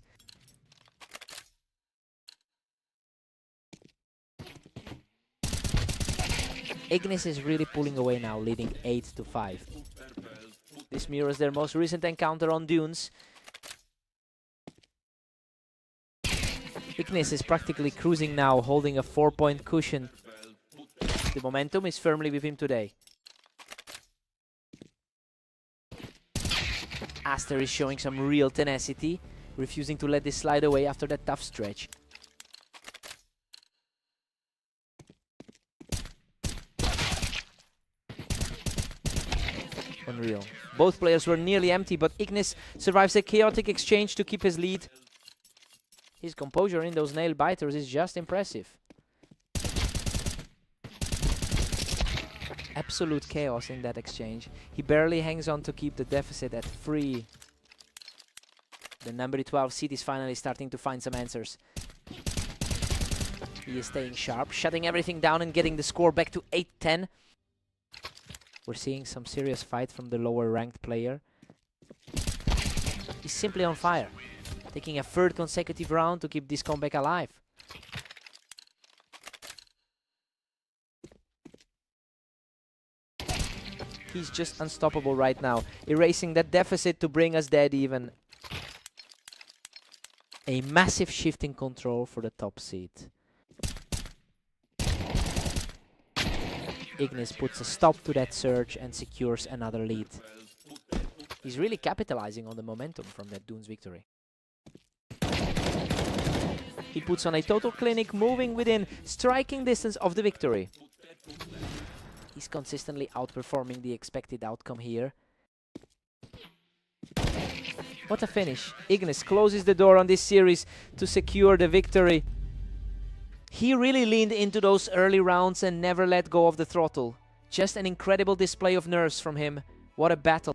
Ignis is really pulling away now, leading 8-5. This mirrors their most recent encounter on Dunes. Ignis is practically cruising now, holding a 4-point cushion. The momentum is firmly with him today. Aster is showing some real tenacity, refusing to let this slide away after that tough stretch. Unreal. Both players were nearly empty, but Ignis survives a chaotic exchange to keep his lead. His composure in those nail biters is just impressive. Absolute chaos in that exchange. He barely hangs on to keep the deficit at 3. The number 12 seed is finally starting to find some answers. He is staying sharp, shutting everything down and getting the score back to 8-10. We're seeing some serious fight from the lower ranked player. He's simply on fire, taking a 3rd consecutive round to keep this comeback alive. He's just unstoppable right now, erasing that deficit to bring us dead even. A massive shift in control for the top seed. Ignis puts a stop to that surge and secures another lead. He's really capitalizing on the momentum from that Dunes victory. He puts on a total clinic, moving within striking distance of the victory. He's consistently outperforming the expected outcome here. What a finish. Ignis closes the door on this series to secure the victory. He really leaned into those early rounds and never let go of the throttle. Just an incredible display of nerves from him. What a battle.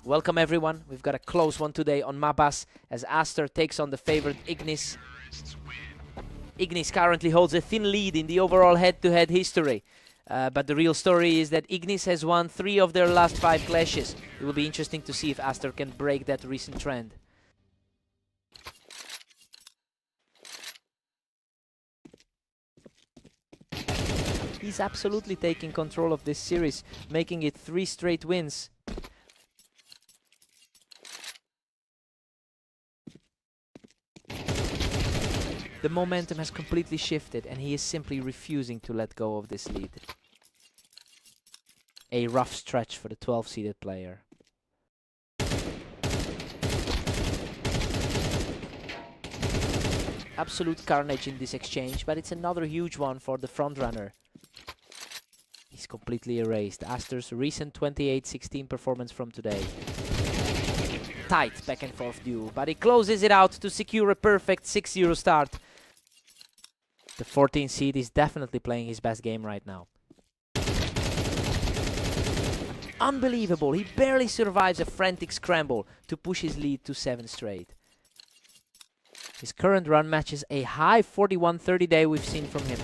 Welcome everyone. We've got a close one today on Mabas as Aster takes on the favorite Ignis. Ignis currently holds a thin lead in the overall head-to-head history. But the real story is that Ignis has won 3 of their last 5 clashes. It will be interesting to see if Aster can break that recent trend. He's absolutely taking control of this series, making it 3 straight wins. The momentum has completely shifted and he is simply refusing to let go of this lead. A rough stretch for the 12-seeded player. Absolute carnage in this exchange, but it's another huge one for the frontrunner. He's completely erased. Aster's recent 28-16 performance from today. Tight back and forth duel, but he closes it out to secure a perfect 6-0 start. The 14th seed is definitely playing his best game right now. Unbelievable, he barely survives a frantic scramble to push his lead to 7 straight. His current run matches a high 41-30 day we've seen from him.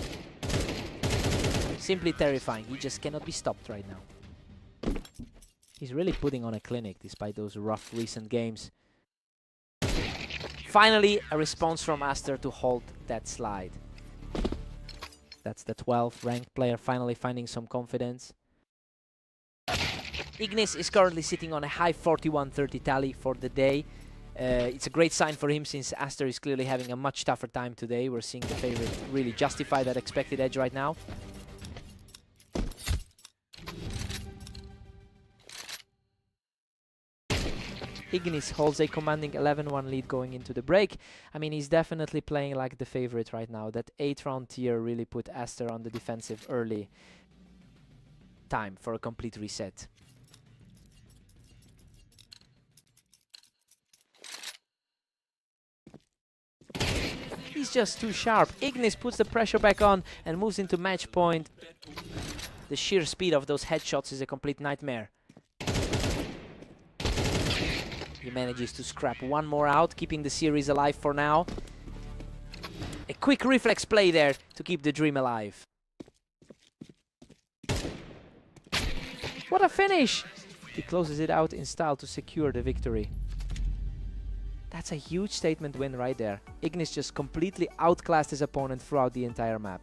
Simply terrifying, he just cannot be stopped right now. He's really putting on a clinic despite those rough recent games. Finally, a response from Aster to halt that slide. That's the 12th ranked player finally finding some confidence. Ignis is currently sitting on a high 41-30 tally for the day. It's a great sign for him since Aster is clearly having a much tougher time today. We're seeing the favorite really justify that expected edge right now. Ignis holds a commanding 11-1 lead going into the break. I mean, he's definitely playing like the favorite right now. That 8th-round tier really put Aster on the defensive early. Time for a complete reset. He's just too sharp. Ignis puts the pressure back on and moves into match point. The sheer speed of those headshots is a complete nightmare. He manages to scrap one more out, keeping the series alive for now. A quick reflex play there to keep the dream alive. What a finish! He closes it out in style to secure the victory. That's a huge statement win right there. Ignis just completely outclassed his opponent throughout the entire map.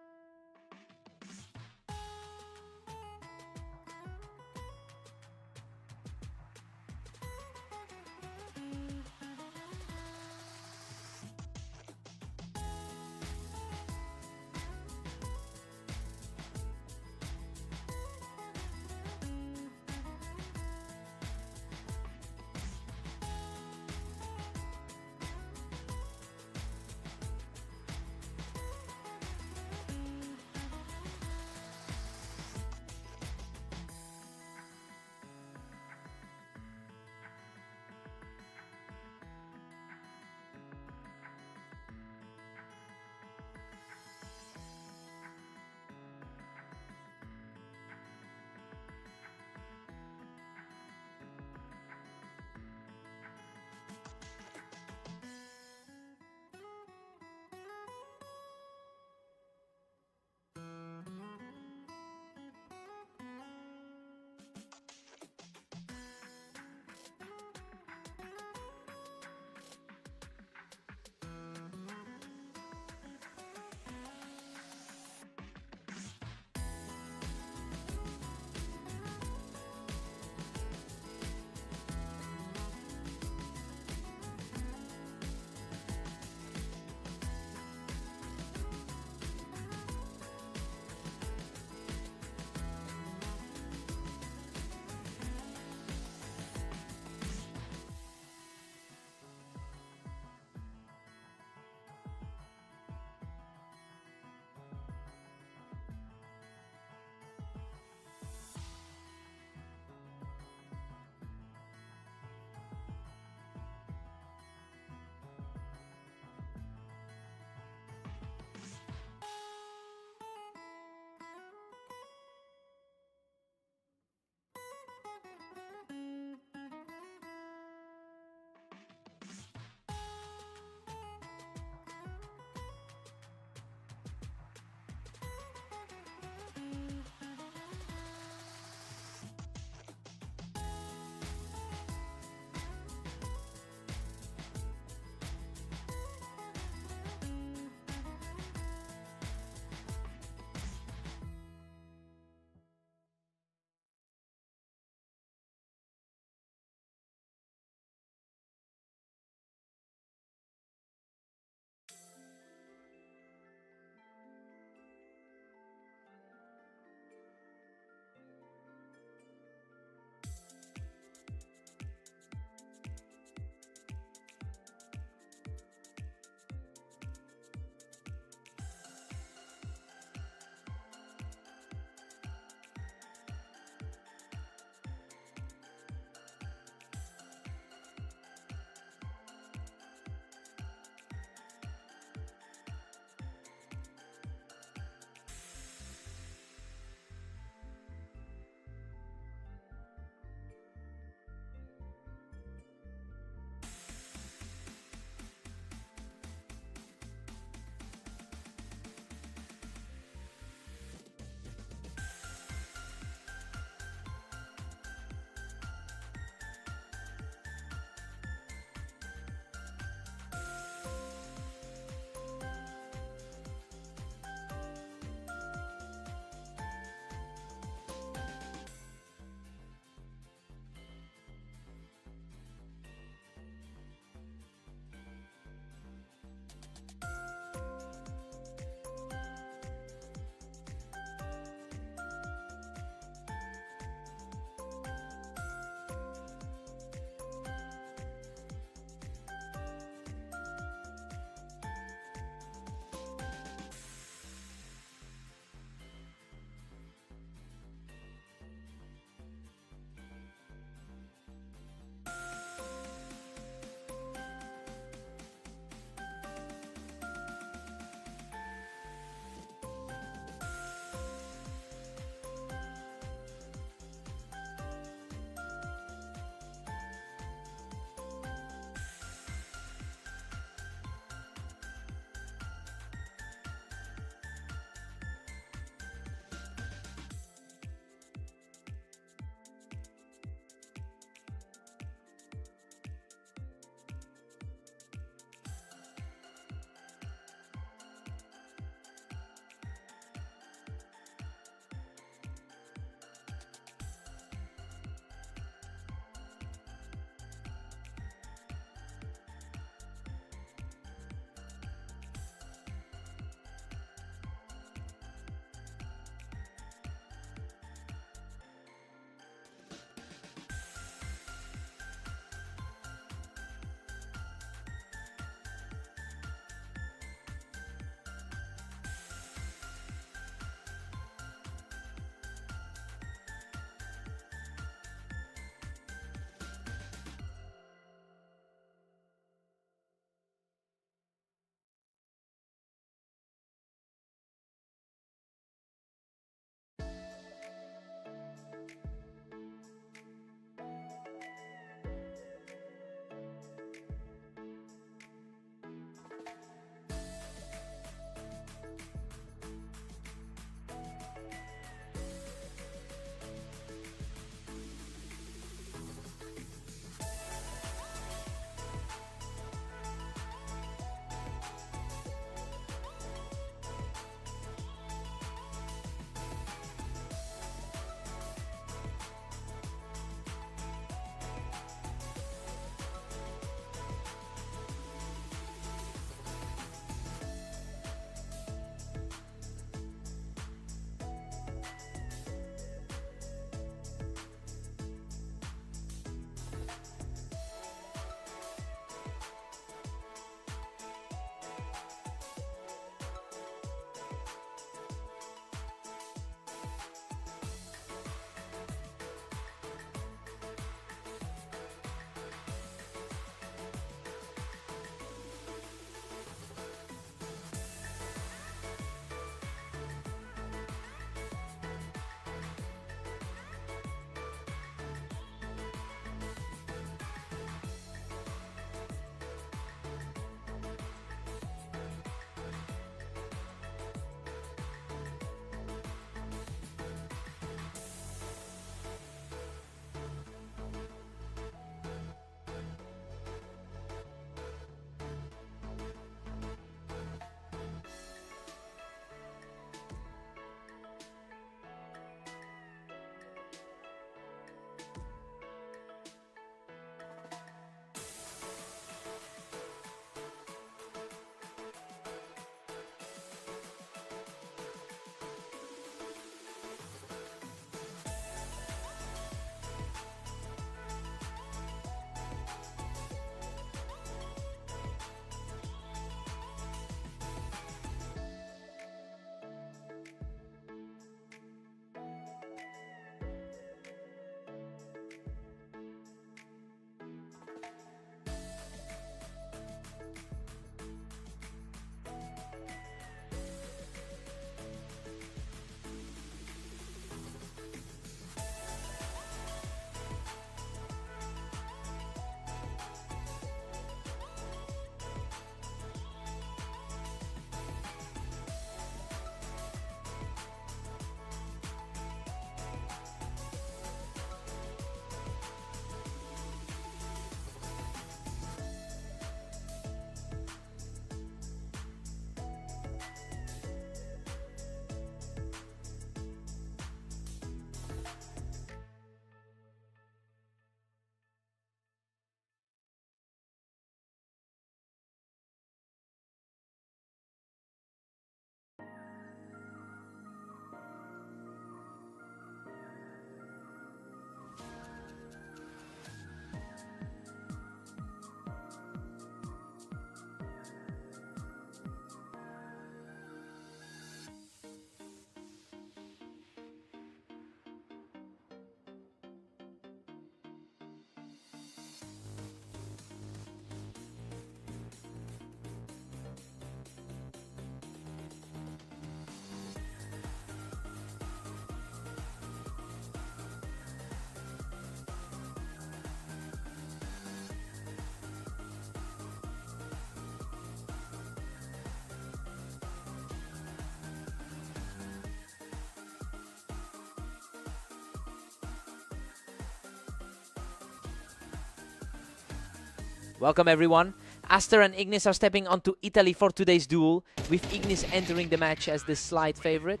Welcome everyone. Aster and Ignis are stepping onto Italy for today's duel, with Ignis entering the match as the slight favorite.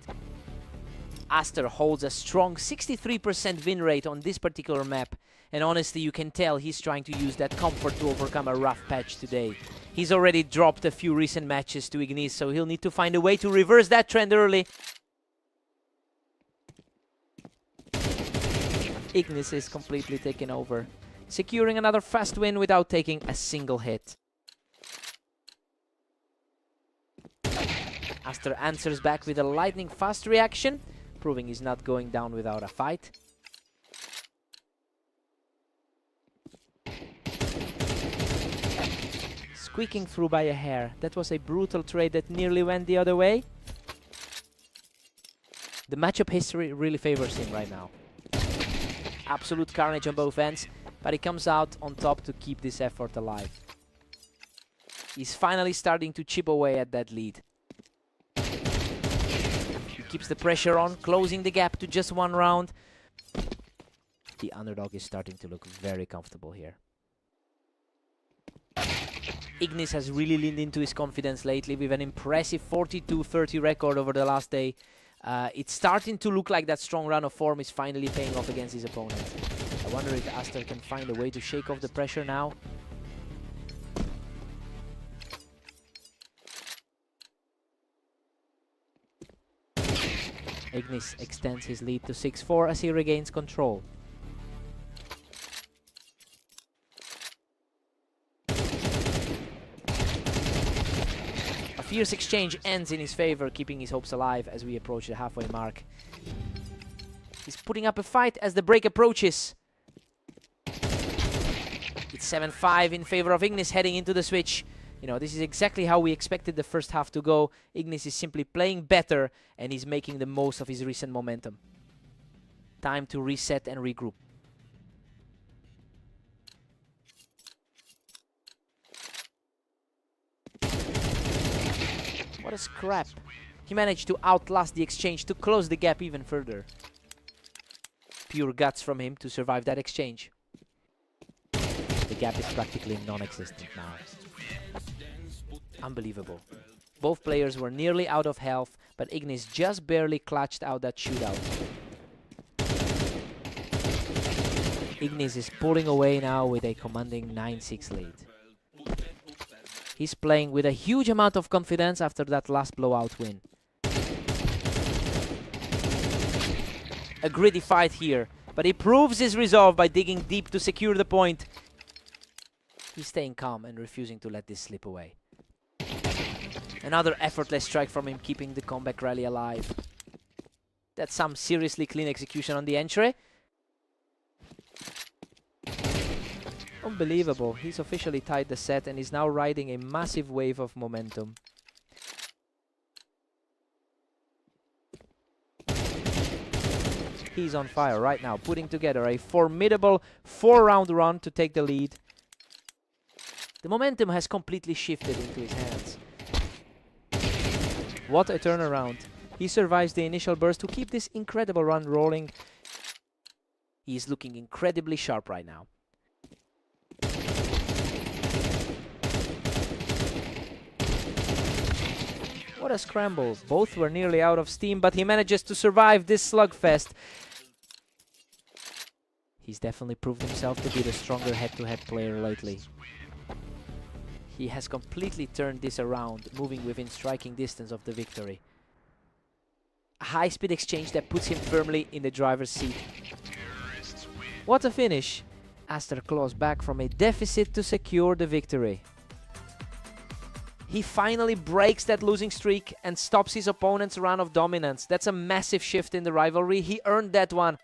Aster holds a strong 63% win rate on this particular map, and honestly you can tell he's trying to use that comfort to overcome a rough patch today. He's already dropped a few recent matches to Ignis, so he'll need to find a way to reverse that trend early. Ignis is completely taken over, securing another fast win without taking a single hit. Aster answers back with a lightning fast reaction, proving he's not going down without a fight. Squeaking through by a hair. That was a brutal trade that nearly went the other way. The matchup history really favors him right now. Absolute carnage on both ends, but he comes out on top to keep this effort alive. He's finally starting to chip away at that lead. He keeps the pressure on, closing the gap to just one round. The underdog is starting to look very comfortable here. Ignis has really leaned into his confidence lately with an impressive 42-30 record over the last day. It's starting to look like that strong run of form is finally paying off against his opponent. I wonder if Aster can find a way to shake off the pressure now. Ignis extends his lead to 6-4 as he regains control. A fierce exchange ends in his favor, keeping his hopes alive as we approach the halfway mark. He's putting up a fight as the break approaches. It's 7-5 in favor of Ignis heading into the switch. You know, this is exactly how we expected the first half to go. Ignis is simply playing better and he's making the most of his recent momentum. Time to reset and regroup. What a scrap. He managed to outlast the exchange to close the gap even further. Pure guts from him to survive that exchange. The gap is practically non-existent now. Unbelievable. Both players were nearly out of health, but Ignis just barely clutched out that shootout. Ignis is pulling away now with a commanding 9-6 lead. He's playing with a huge amount of confidence after that last blowout win. A gritty fight here, but he proves his resolve by digging deep to secure the point. He's staying calm and refusing to let this slip away. Another effortless strike from him, keeping the comeback rally alive. That's some seriously clean execution on the entry. Unbelievable. He's officially tied the set and is now riding a massive wave of momentum. He's on fire right now, putting together a formidable 4-round run to take the lead. The momentum has completely shifted into his hands. What a turnaround. He survives the initial burst to keep this incredible run rolling. He's looking incredibly sharp right now. What a scramble. Both were nearly out of steam, but he manages to survive this slugfest. He's definitely proved himself to be the stronger head-to-head player lately. He has completely turned this around, moving within striking distance of the victory. A high-speed exchange that puts him firmly in the driver's seat. What a finish! Aster claws back from a deficit to secure the victory. He finally breaks that losing streak and stops his opponent's run of dominance. That's a massive shift in the rivalry. He earned that one.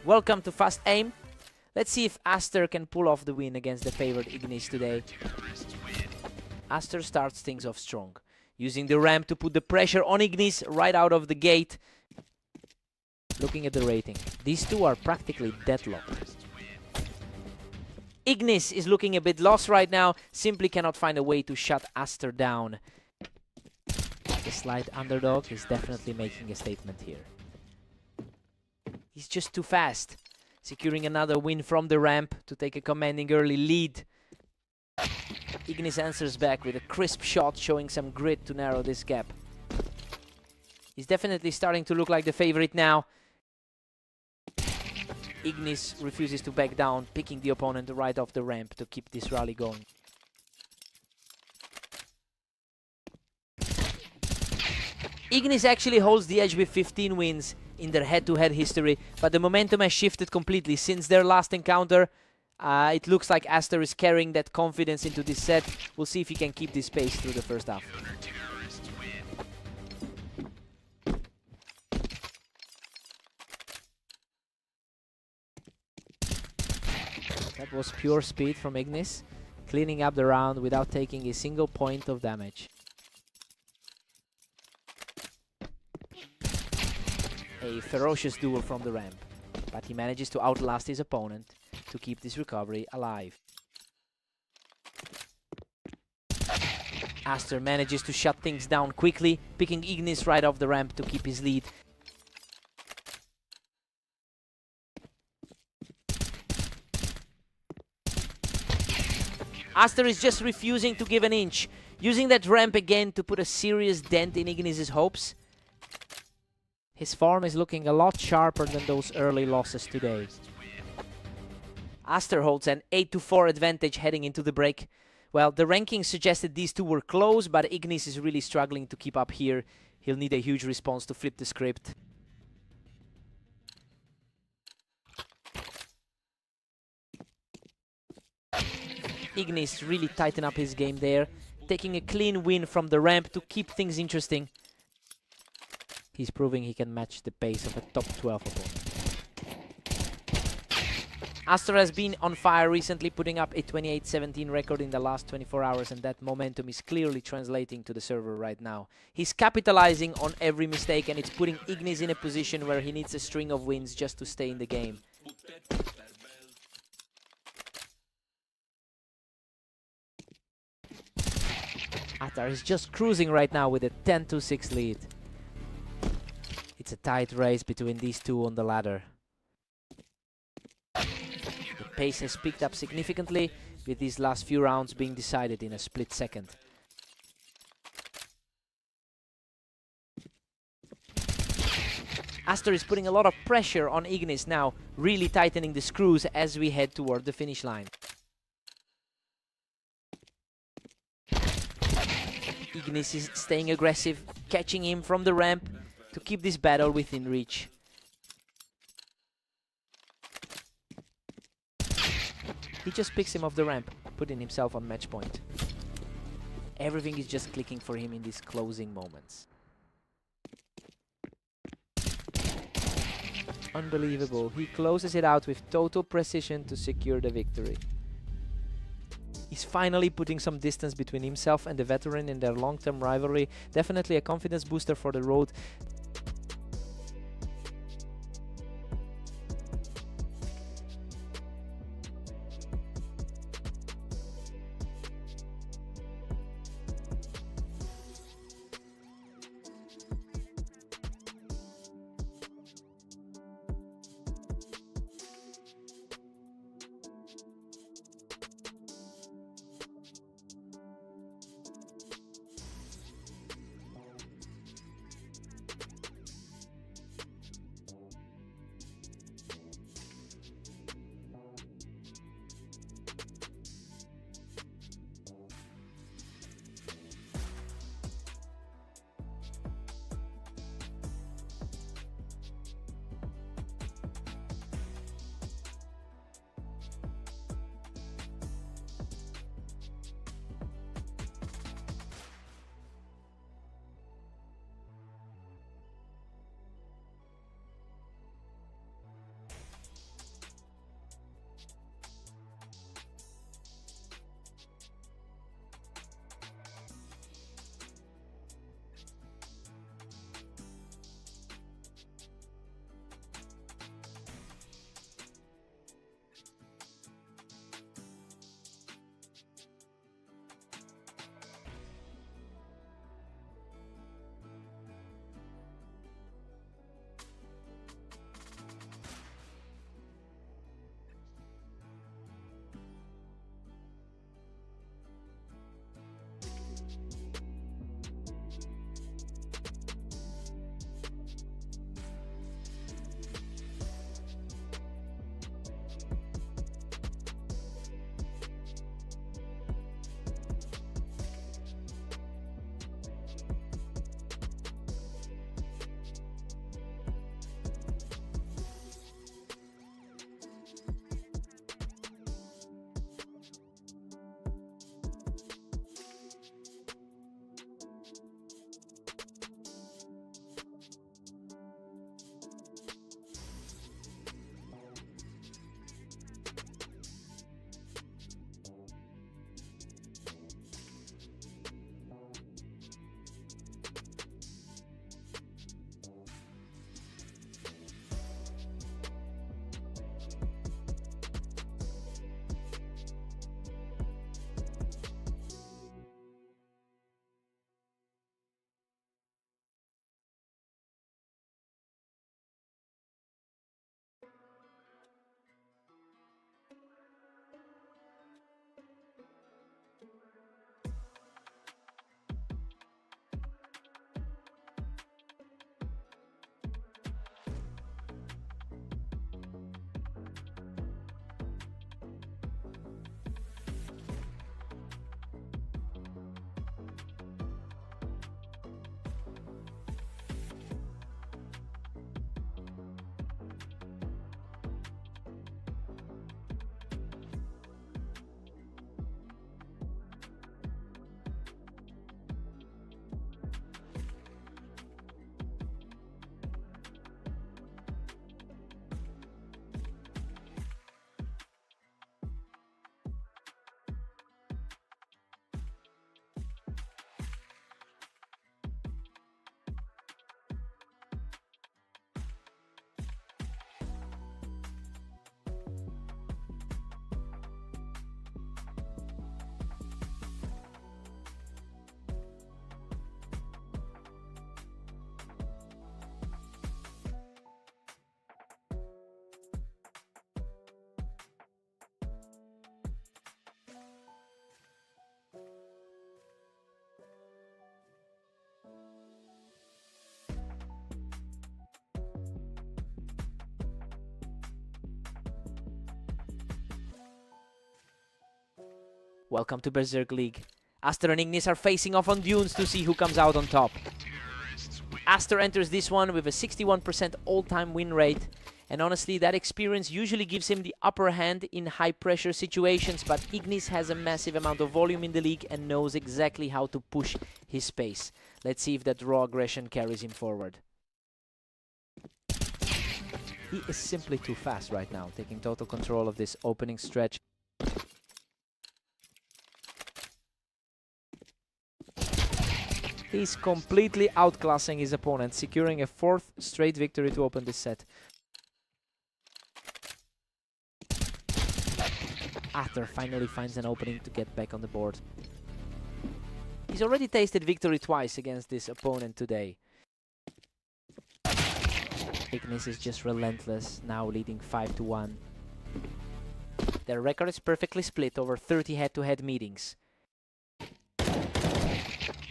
Welcome to Fast Aim. Let's see if Aster can pull off the win against the favored Ignis today. Aster starts things off strong, using the ramp to put the pressure on Ignis right out of the gate. Looking at the rating, these two are practically deadlocked. Ignis is looking a bit lost right now, simply cannot find a way to shut Aster down. The slight underdog is definitely making a statement here. He's just too fast, securing another win from the ramp to take a commanding early lead. Ignis answers back with a crisp shot, showing some grit to narrow this gap. He's definitely starting to look like the favorite now. Ignis refuses to back down, picking the opponent right off the ramp to keep this rally going. Ignis actually holds the edge with 15 wins in their head-to-head history, but the momentum has shifted completely since their last encounter. It looks like Aster is carrying that confidence into this set. We'll see if he can keep this pace through the first half. That was pure speed from Ignis, cleaning up the round without taking a single point of damage. A ferocious duel from the ramp, but he manages to outlast his opponent to keep this recovery alive. Aster manages to shut things down quickly, picking Ignis right off the ramp to keep his lead. Aster is just refusing to give an inch, using that ramp again to put a serious dent in Ignis' hopes. His form is looking a lot sharper than those early losses today. Aster holds an 8-4 advantage heading into the break. Well, the rankings suggested these two were close, but Ignis is really struggling to keep up here. He'll need a huge response to flip the script. Ignis really tighten up his game there, taking a clean win from the ramp to keep things interesting. He's proving he can match the pace of a top 12 opponent. Aster has been on fire recently, putting up a 28-17 record in the last 24 hours, and that momentum is clearly translating to the server right now. He's capitalizing on every mistake, and it's putting Ignis in a position where he needs a string of wins just to stay in the game. Atar is just cruising right now with a 10-6 lead. It's a tight race between these two on the ladder. The pace has picked up significantly, with these last few rounds being decided in a split second. Aster is putting a lot of pressure on Ignis now, really tightening the screws as we head toward the finish line. Ignis is staying aggressive, catching him from the ramp to keep this battle within reach. He just picks him off the ramp, putting himself on match point. Everything is just clicking for him in these closing moments. Unbelievable. He closes it out with total precision to secure the victory. He's finally putting some distance between himself and the veteran in their long-term rivalry. Definitely a confidence booster for the road. Welcome to Berserk League. Aster and Ignis are facing off on dunes to see who comes out on top. Aster enters this one with a 61% all-time win rate. And honestly, that experience usually gives him the upper hand in high-pressure situations, but Ignis has a massive amount of volume in the league and knows exactly how to push his pace. Let's see if that raw aggression carries him forward. He is simply too fast right now, taking total control of this opening stretch. He's completely outclassing his opponent, securing a 4th straight victory to open this set. Aster finally finds an opening to get back on the board. He's already tasted victory twice against this opponent today. Ignis is just relentless, now leading 5-1. Their record is perfectly split over 30 head-to-head meetings.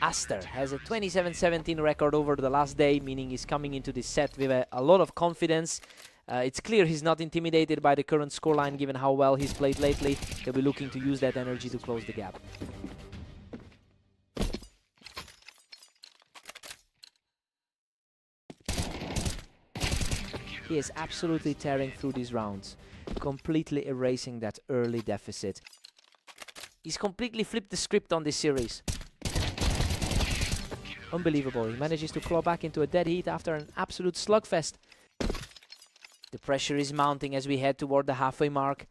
Aster has a 27-17 record over the last day, meaning he's coming into this set with a lot of confidence. It's clear he's not intimidated by the current scoreline given how well he's played lately. He'll be looking to use that energy to close the gap. He is absolutely tearing through these rounds, completely erasing that early deficit. He's completely flipped the script on this series. Unbelievable, he manages to claw back into a dead heat after an absolute slugfest. The pressure is mounting as we head toward the halfway mark.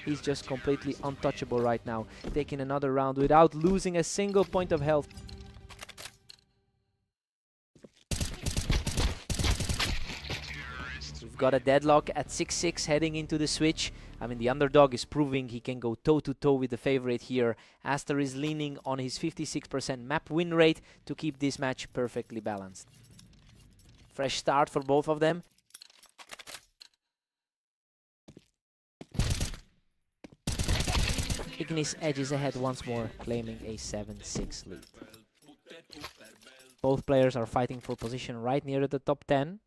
He's just completely untouchable right now, taking another round without losing a single point of health. We've got a deadlock at 6-6 heading into the switch. I mean, the underdog is proving he can go toe-to-toe with the favorite here. Aster is leaning on his 56% map win rate to keep this match perfectly balanced. Fresh start for both of them. Ignis edges ahead once more, claiming a 7-6 lead. Both players are fighting for position right near the top 10.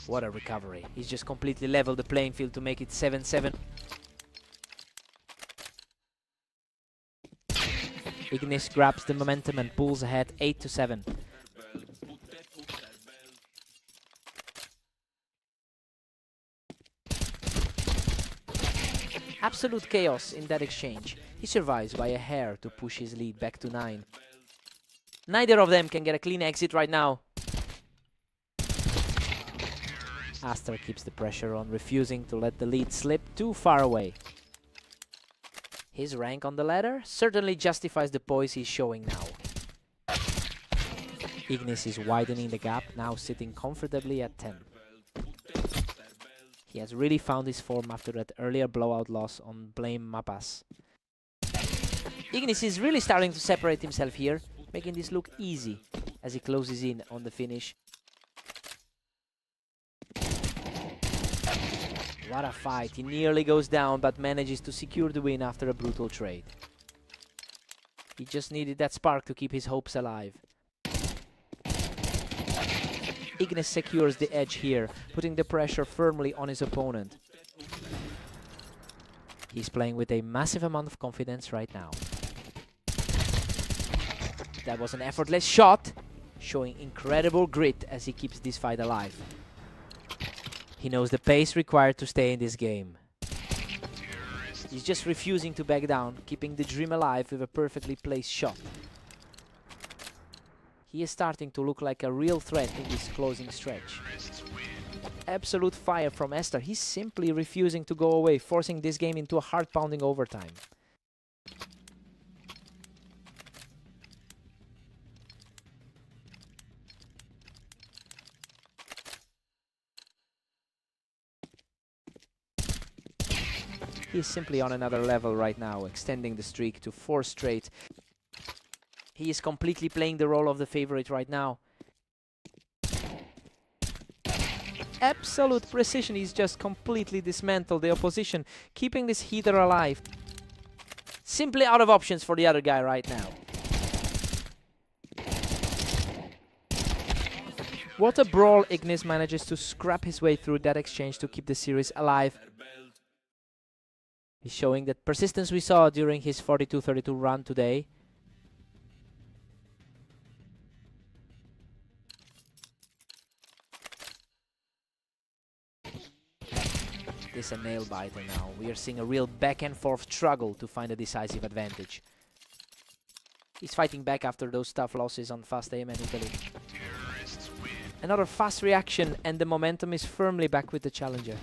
What a recovery. He's just completely leveled the playing field to make it 7-7. Ignis grabs the momentum and pulls ahead 8-7. Absolute chaos in that exchange. He survives by a hair to push his lead back to 9. Neither of them can get a clean exit right now. Aster keeps the pressure on, refusing to let the lead slip too far away. His rank on the ladder certainly justifies the poise he's showing now. Ignis is widening the gap, now sitting comfortably at 10. He has really found his form after that earlier blowout loss on Blame Mapas. Ignis is really starting to separate himself here, making this look easy as he closes in on the finish. What a fight. He nearly goes down but manages to secure the win after a brutal trade. He just needed that spark to keep his hopes alive. Ignis secures the edge here, putting the pressure firmly on his opponent. He's playing with a massive amount of confidence right now. That was an effortless shot, showing incredible grit as he keeps this fight alive. He knows the pace required to stay in this game. He's just refusing to back down, keeping the dream alive with a perfectly placed shot. He is starting to look like a real threat in this closing stretch. Absolute fire from Aster. He's simply refusing to go away, forcing this game into a heart-pounding overtime. He's simply on another level right now, extending the streak to 4 straight. He is completely playing the role of the favorite right now. Absolute precision. He's just completely dismantled the opposition, keeping this heater alive. Simply out of options for the other guy right now. What a brawl. Ignis manages to scrap his way through that exchange to keep the series alive. He's showing that persistence we saw during his 42-32 run today. This is a nail biter now. We are seeing a real back and forth struggle to find a decisive advantage. He's fighting back after those tough losses on fast aim and Italy. Another fast reaction and the momentum is firmly back with the challenger.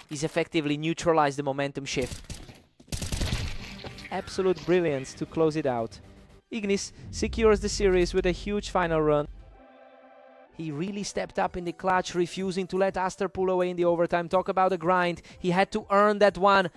He's effectively neutralized the momentum shift. Absolute brilliance to close it out. Ignis secures the series with a huge final run. He really stepped up in the clutch, refusing to let Aster pull away in the overtime. Talk about a grind. He had to earn that one.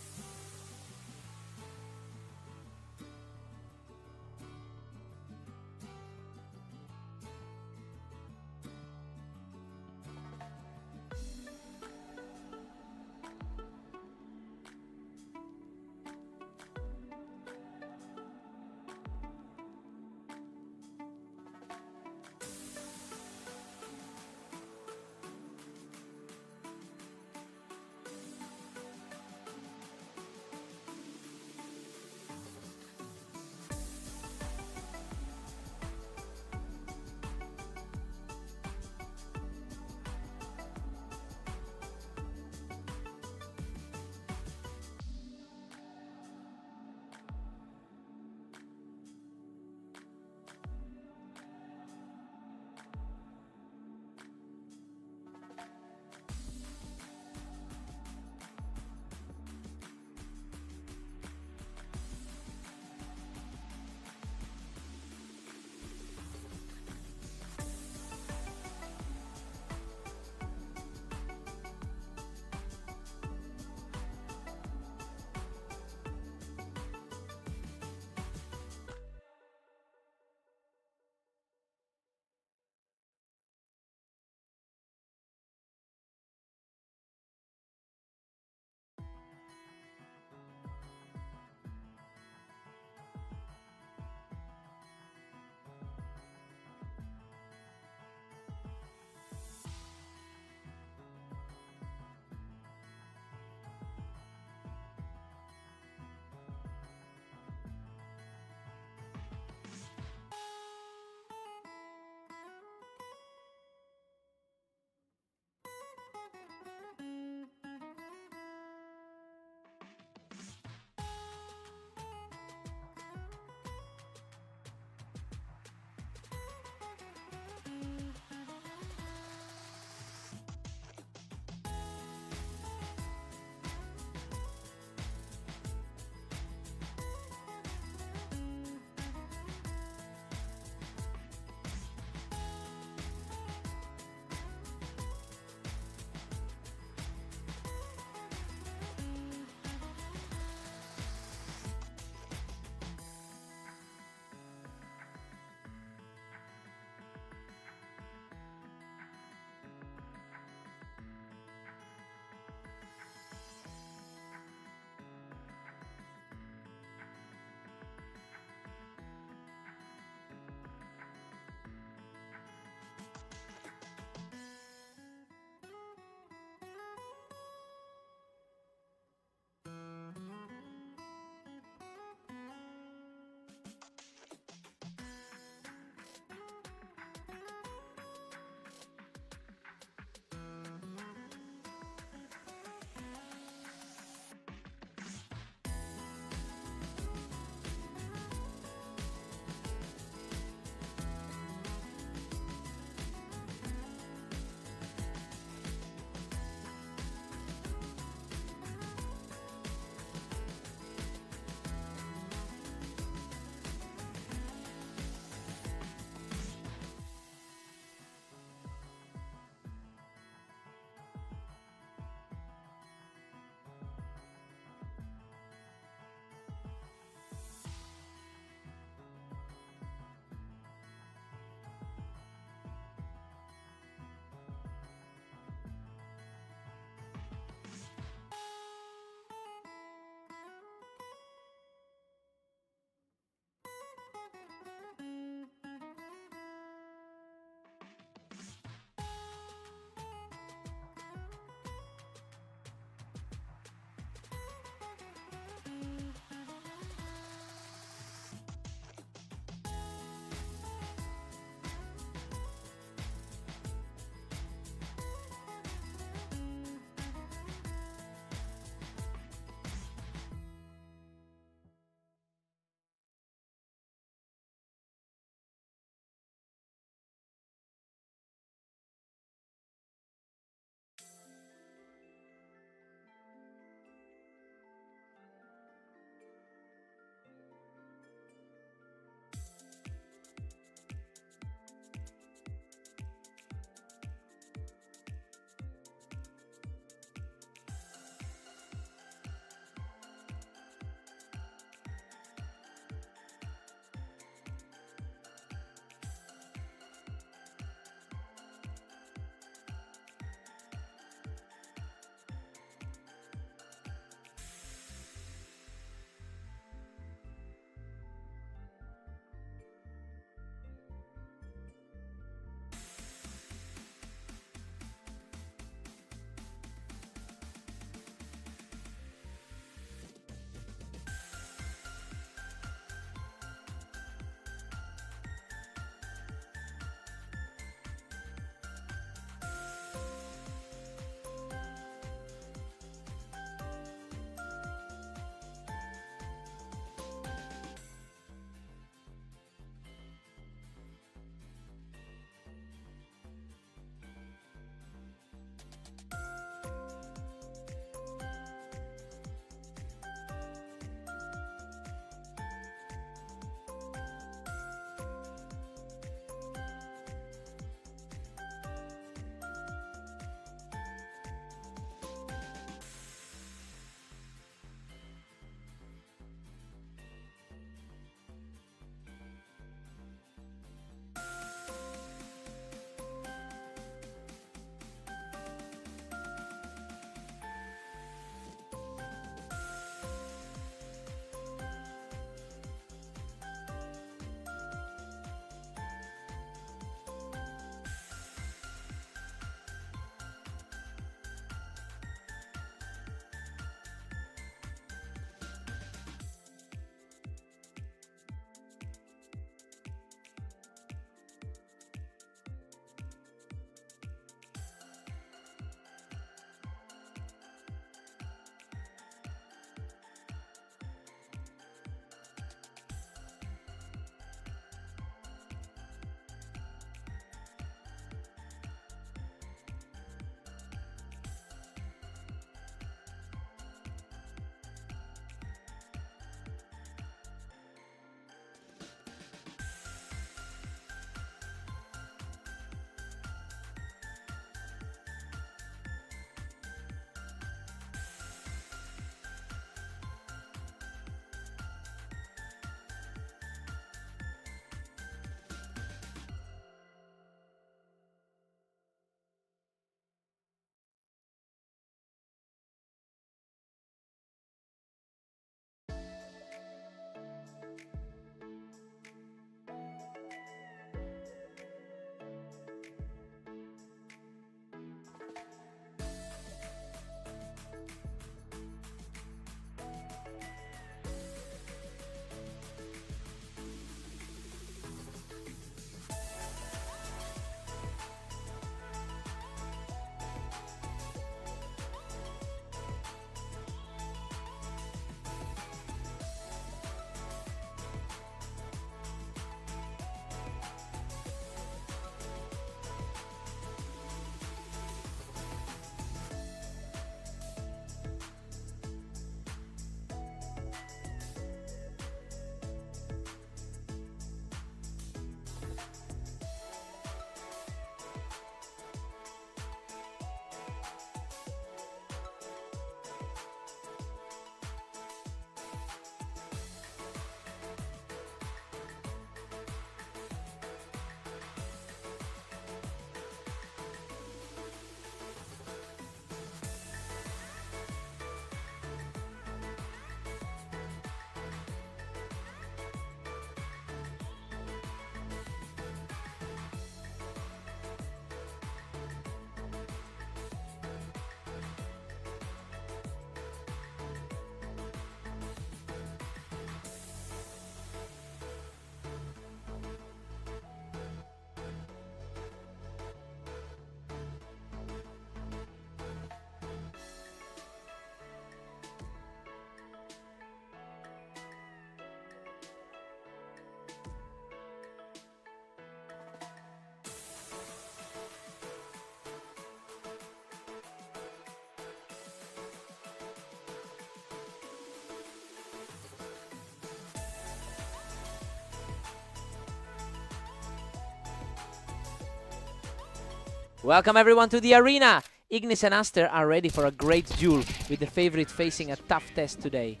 Welcome everyone to the arena! Ignis and Aster are ready for a great duel, with the favorite facing a tough test today.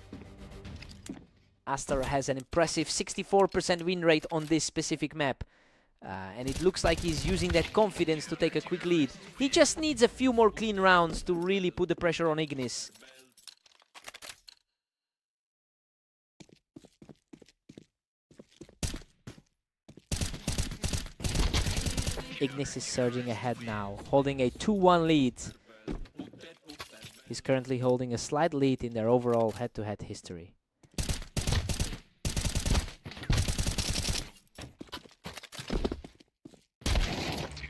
Aster has an impressive 64% win rate on this specific map. And it looks like he's using that confidence to take a quick lead. He just needs a few more clean rounds to really put the pressure on Ignis. Ignis is surging ahead now, holding a 2-1 lead. He's currently holding a slight lead in their overall head-to-head history.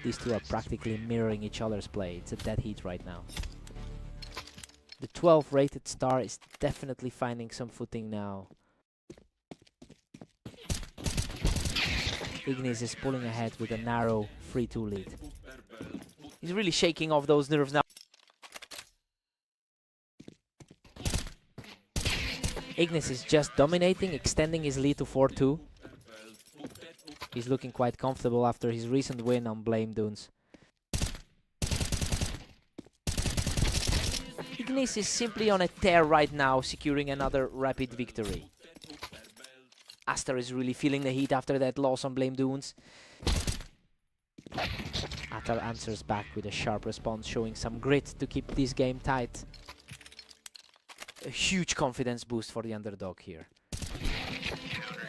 These two are practically mirroring each other's play. It's a dead heat right now. The 12 rated star is definitely finding some footing now. Ignis is pulling ahead with a narrow 3-2 lead. He's really shaking off those nerves now. Ignis is just dominating, extending his lead to 4-2. He's looking quite comfortable after his recent win on Blame Dunes. Ignis is simply on a tear right now, securing another rapid victory. Aster is really feeling the heat after that loss on Blame Dunes. Aster answers back with a sharp response, showing some grit to keep this game tight. A huge confidence boost for the underdog here.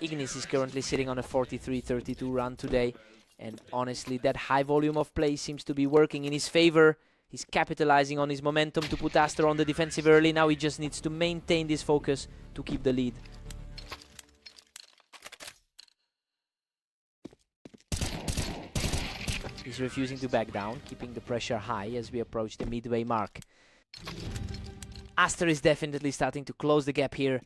Ignis is currently sitting on a 43-32 run today, and honestly that high volume of play seems to be working in his favor. He's capitalizing on his momentum to put Aster on the defensive early. Now he just needs to maintain this focus to keep the lead. He's refusing to back down, keeping the pressure high as we approach the midway mark. Aster is definitely starting to close the gap here.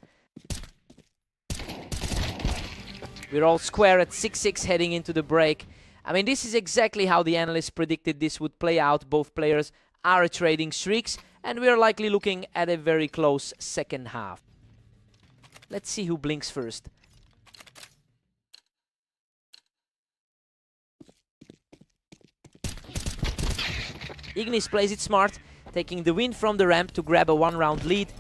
We're all square at 6-6 heading into the break. I mean, this is exactly how the analysts predicted this would play out. Both players are trading streaks, and we're likely looking at a very close second half. Let's see who blinks first. Ignis plays it smart, taking the win from the ramp to grab a one-round lead.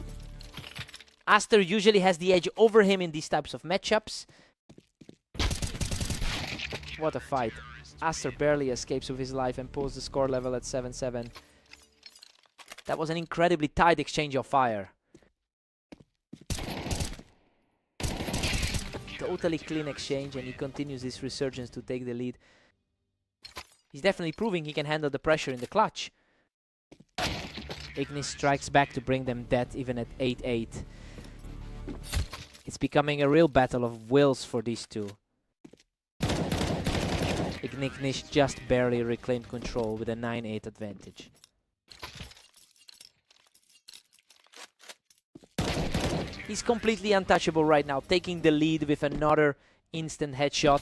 Aster usually has the edge over him in these types of matchups. What a fight. Aster barely escapes with his life and pulls the score level at 7-7. That was an incredibly tight exchange of fire. Totally clean exchange, and he continues this resurgence to take the lead. He's definitely proving he can handle the pressure in the clutch. Ignis strikes back to bring them dead even at 8-8. It's becoming a real battle of wills for these two. Ignis just barely reclaimed control with a 9-8 advantage. He's completely untouchable right now, taking the lead with another instant headshot.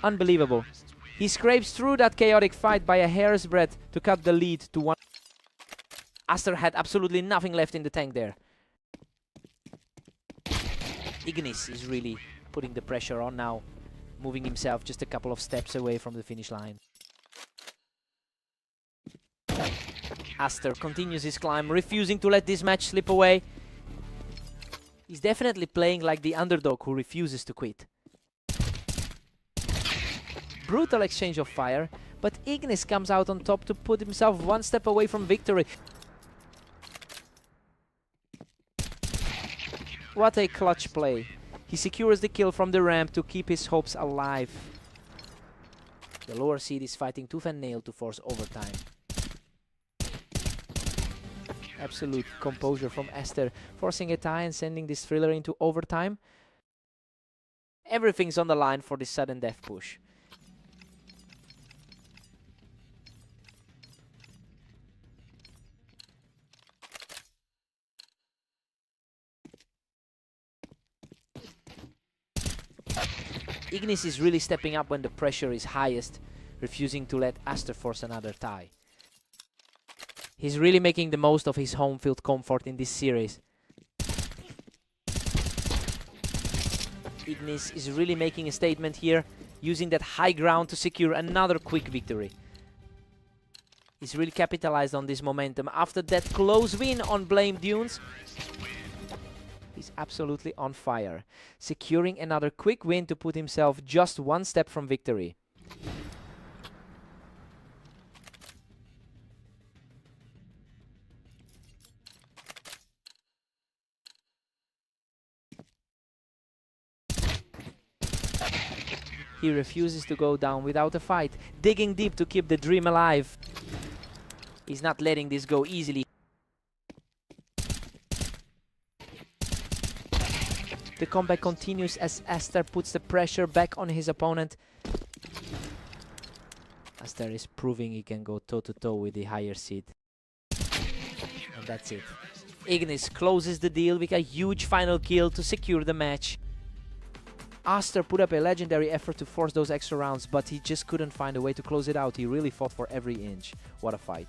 Unbelievable. He scrapes through that chaotic fight by a hair's breadth to cut the lead to 1. Aster had absolutely nothing left in the tank there. Ignis is really putting the pressure on now, moving himself just a couple of steps away from the finish line. Aster continues his climb, refusing to let this match slip away. He's definitely playing like the underdog who refuses to quit. Brutal exchange of fire, but Ignis comes out on top to put himself one step away from victory. What a clutch play. He secures the kill from the ramp to keep his hopes alive. The lower seed is fighting tooth and nail to force overtime. Absolute composure from Aster, forcing a tie and sending this thriller into overtime. Everything's on the line for this sudden death push. Ignis is really stepping up when the pressure is highest, refusing to let Aster force another tie. He's really making the most of his home field comfort in this series. Ignis is really making a statement here, using that high ground to secure another quick victory. He's really capitalized on this momentum. After that close win on Blame Dunes, he's absolutely on fire, securing another quick win to put himself just one step from victory. He refuses to go down without a fight, digging deep to keep the dream alive. He's not letting this go easily. The comeback continues as Aster puts the pressure back on his opponent. Aster is proving he can go toe-to-toe with the higher seed. And that's it. Ignis closes the deal with a huge final kill to secure the match. Aster put up a legendary effort to force those extra rounds, but he just couldn't find a way to close it out. He really fought for every inch. What a fight.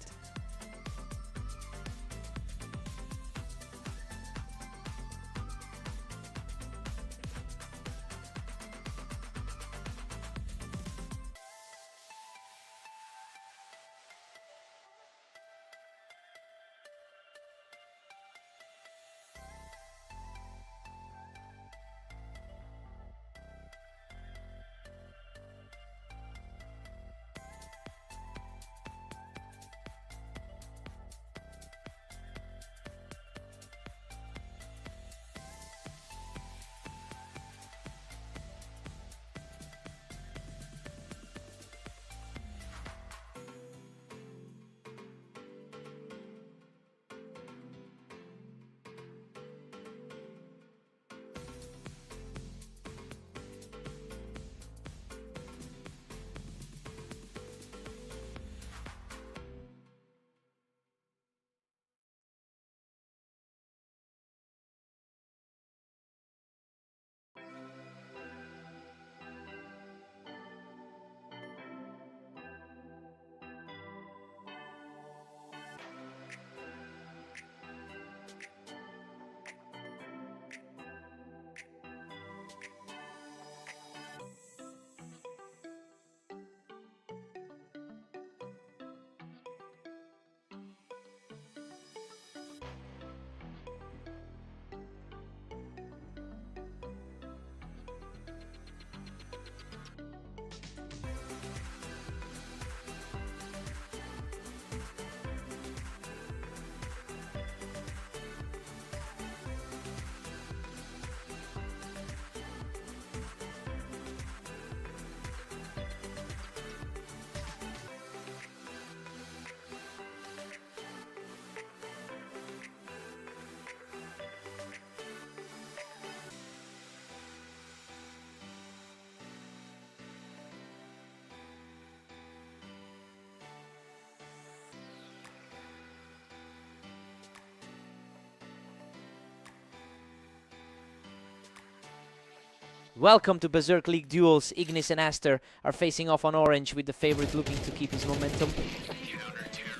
Welcome to Berserk League duels. Ignis and Aster are facing off on orange, with the favorite looking to keep his momentum.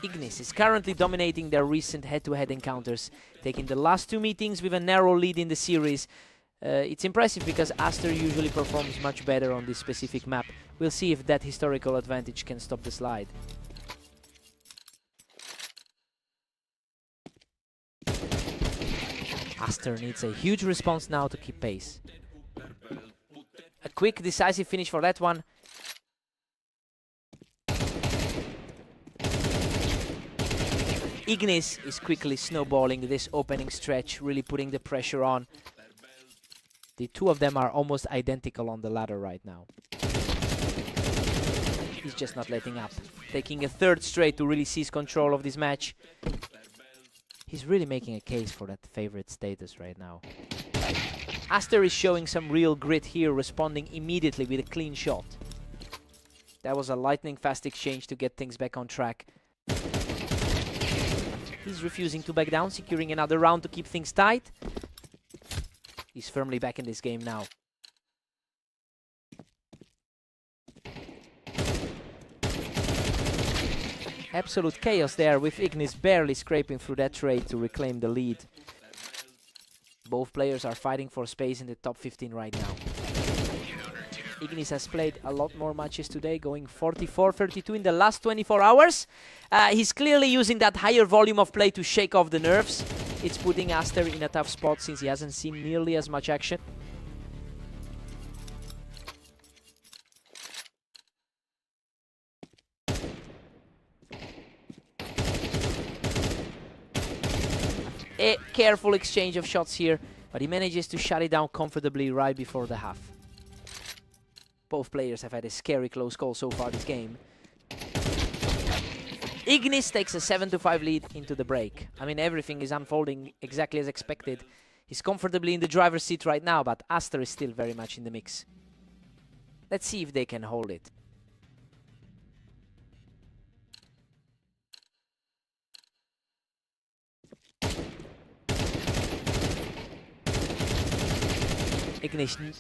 Ignis is currently dominating their recent head-to-head encounters, taking the last two meetings with a narrow lead in the series. It's impressive because Aster usually performs much better on this specific map. We'll see if that historical advantage can stop the slide. Aster needs a huge response now to keep pace. A quick, decisive finish for that one. Ignis is quickly snowballing this opening stretch, really putting the pressure on. The two of them are almost identical on the ladder right now. He's just not letting up, taking a third straight to really seize control of this match. He's really making a case for that favorite status right now. Aster is showing some real grit here, responding immediately with a clean shot. That was a lightning fast exchange to get things back on track. He's refusing to back down, securing another round to keep things tight. He's firmly back in this game now. Absolute chaos there, with Ignis barely scraping through that trade to reclaim the lead. Both players are fighting for space in the top 15 right now. Ignis has played a lot more matches today, going 44-32 in the last 24 hours. He's clearly using that higher volume of play to shake off the nerves. It's putting Aster in a tough spot since he hasn't seen nearly as much action. A careful exchange of shots here, but he manages to shut it down comfortably right before the half. Both players have had a scary close call so far this game. Ignis takes a 7-5 lead into the break. I mean, everything is unfolding exactly as expected. He's comfortably in the driver's seat right now, but Aster is still very much in the mix. Let's see if they can hold it. Ignis, Nick.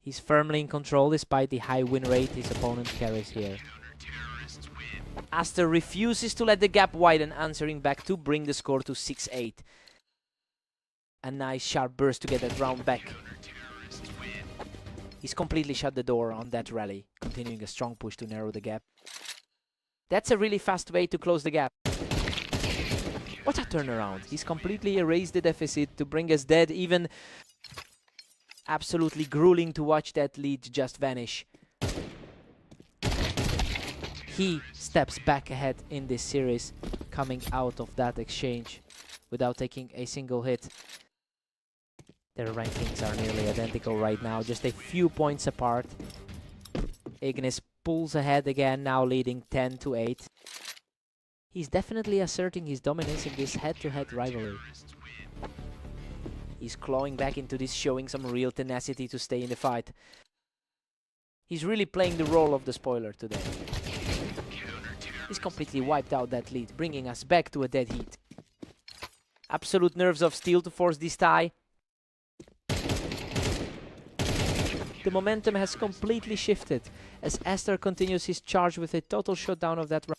He's firmly in control despite the high win rate his opponent carries here. Aster refuses to let the gap widen, answering back to bring the score to 6-8. A nice sharp burst to get that round back. He's completely shut the door on that rally, continuing a strong push to narrow the gap. That's a really fast way to close the gap. What a turnaround. He's completely erased the deficit to bring us dead even. Absolutely grueling to watch that lead just vanish. He steps back ahead in this series, coming out of that exchange without taking a single hit. Their rankings are nearly identical right now, just a few points apart. Ignis pulls ahead again, now leading 10-8. He's definitely asserting his dominance in this head-to-head rivalry. He's clawing back into this, showing some real tenacity to stay in the fight. He's really playing the role of the spoiler today. He's completely wiped out that lead, bringing us back to a dead heat. Absolute nerves of steel to force this tie. The momentum has completely shifted as Aster continues his charge with a total shutdown of that round.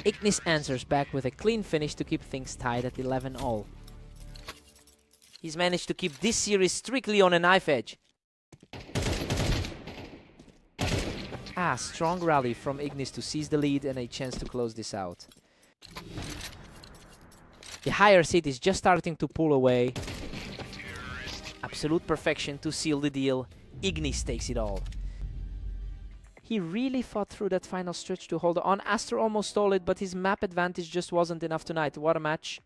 Ignis answers back with a clean finish to keep things tied at 11-all. He's managed to keep this series strictly on a knife edge. Strong rally from Ignis to seize the lead and a chance to close this out. The higher seed is just starting to pull away. Absolute perfection to seal the deal. Ignis takes it all. He really fought through that final stretch to hold on. Aster almost stole it, but his map advantage just wasn't enough tonight. What a match.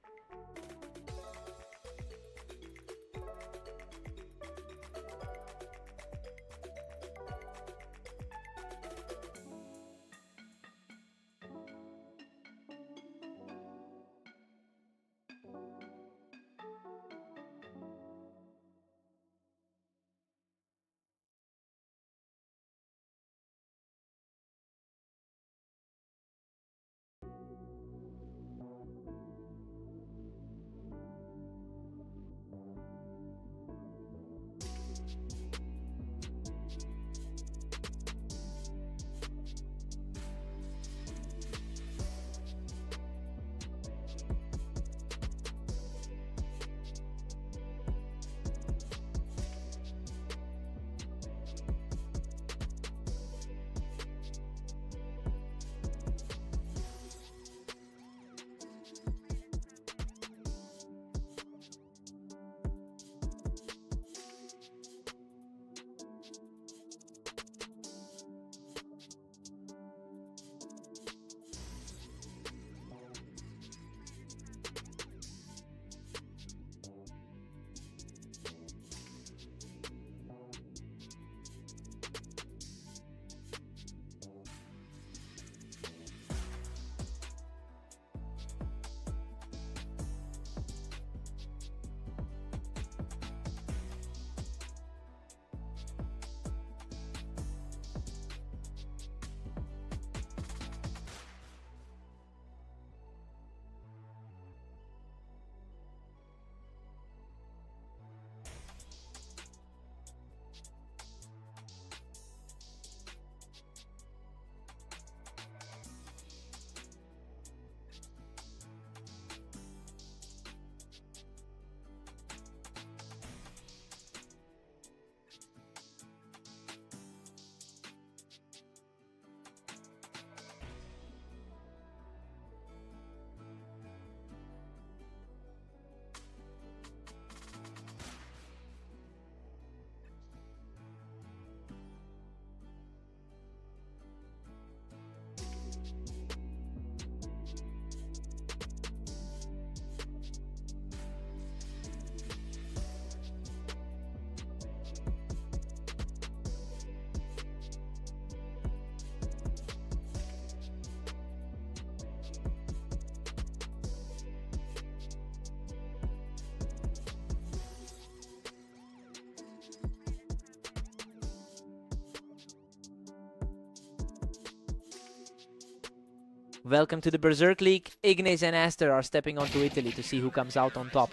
Welcome to the Berserk League. Ignis and Aster are stepping onto Italy to see who comes out on top.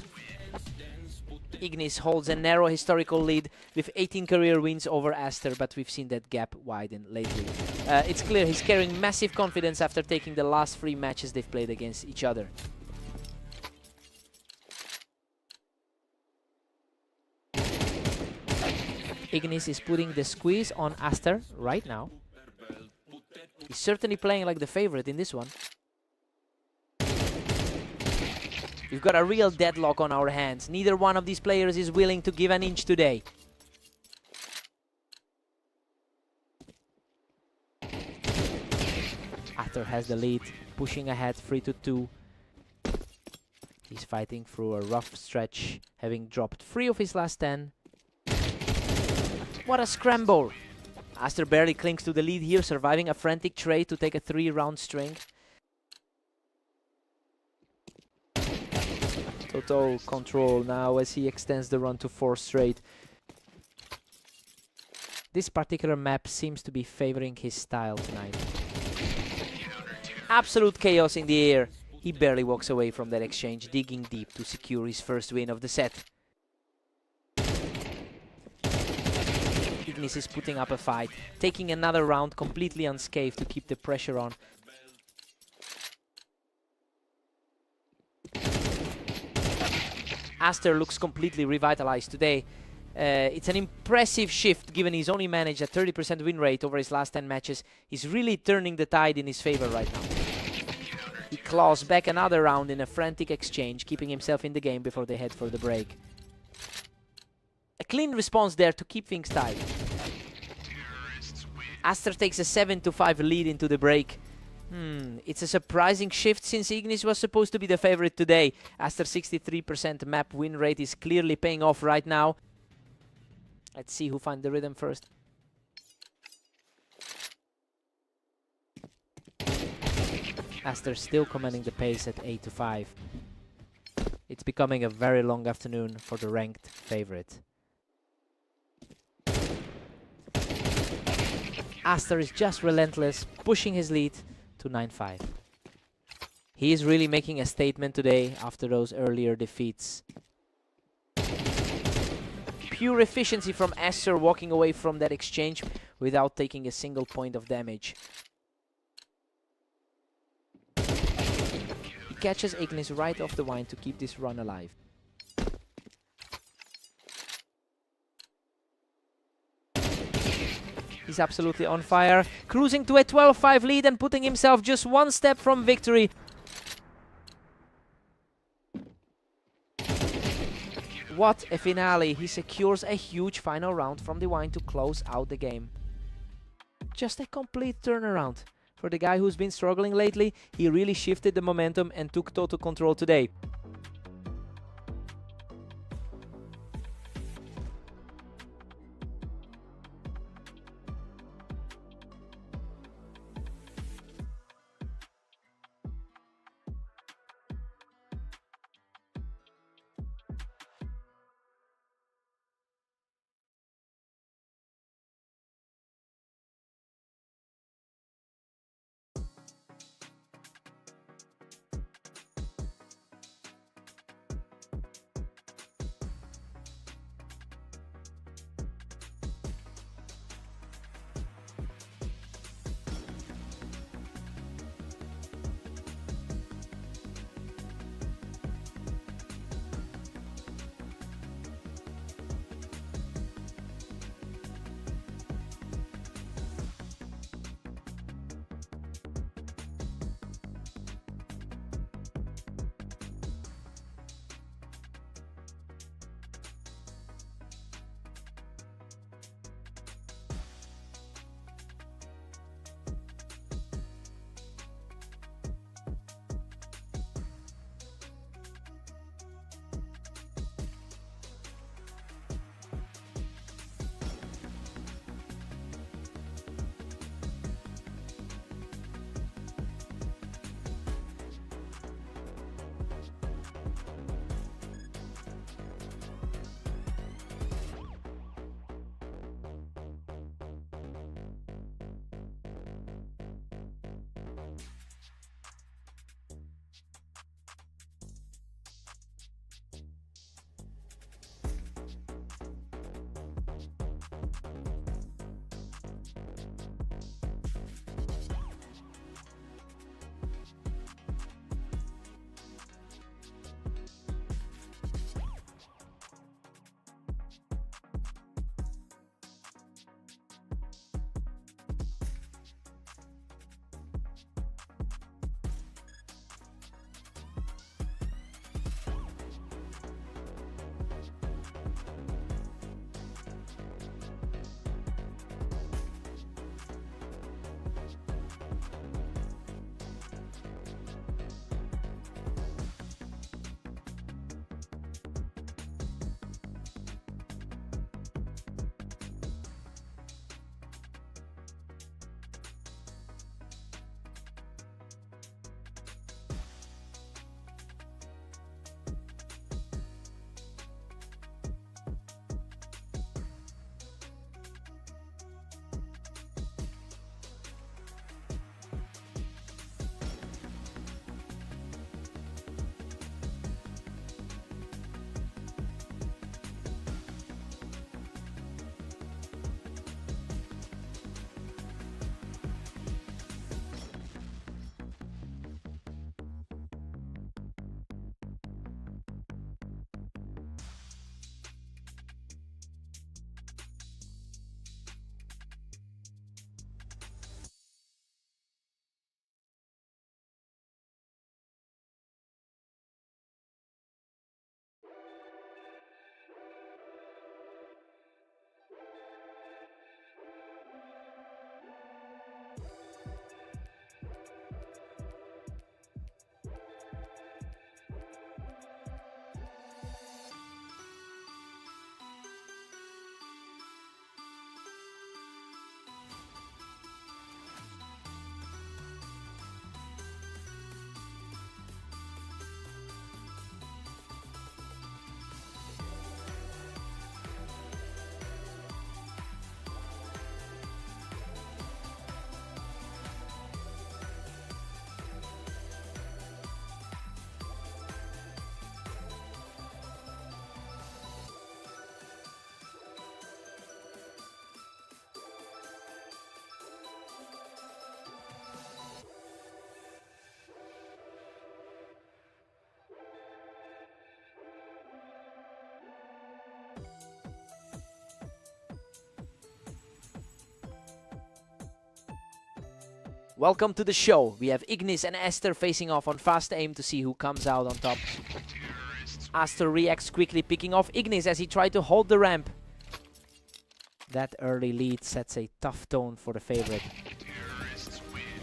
Ignis holds a narrow historical lead with 18 career wins over Aster, but we've seen that gap widen lately. It's clear he's carrying massive confidence after taking the last 3 matches they've played against each other. Ignis is putting the squeeze on Aster right now. He's certainly playing like the favorite in this one. We've got a real deadlock on our hands. Neither one of these players is willing to give an inch today. Aster has the lead, pushing ahead 3-2. He's fighting through a rough stretch, having dropped 3 of his last 10. What a scramble! Aster barely clings to the lead here, surviving a frantic trade to take a 3-round string. Total control now as he extends the run to 4 straight. This particular map seems to be favoring his style tonight. Absolute chaos in the air. He barely walks away from that exchange, digging deep to secure his first win of the set. Ignis is putting up a fight, taking another round completely unscathed to keep the pressure on. Aster looks completely revitalized today. It's an impressive shift given he's only managed a 30% win rate over his last 10 matches. He's really turning the tide in his favor right now. He claws back another round in a frantic exchange, keeping himself in the game before they head for the break. A clean response there to keep things tight. Aster takes a 7-5 lead into the break. It's a surprising shift since Ignis was supposed to be the favorite today. Aster's 63% map win rate is clearly paying off right now. Let's see who finds the rhythm first. Aster still commanding the pace at 8-5. It's becoming a very long afternoon for the ranked favorite. Aster is just relentless, pushing his lead to 9-5. He is really making a statement today after those earlier defeats. Pure efficiency from Aster, walking away from that exchange without taking a single point of damage. He catches Ignis right off the vine to keep this run alive. He's absolutely on fire, cruising to a 12-5 lead and putting himself just 1 step from victory. What a finale! He secures a huge final round from the wine to close out the game. Just a complete turnaround. For the guy who's been struggling lately, he really shifted the momentum and took total control today. Welcome to the show. We have Ignis and Aster facing off on fast aim to see who comes out on top. Aster reacts quickly, picking off Ignis as he tried to hold the ramp. That early lead sets a tough tone for the favorite.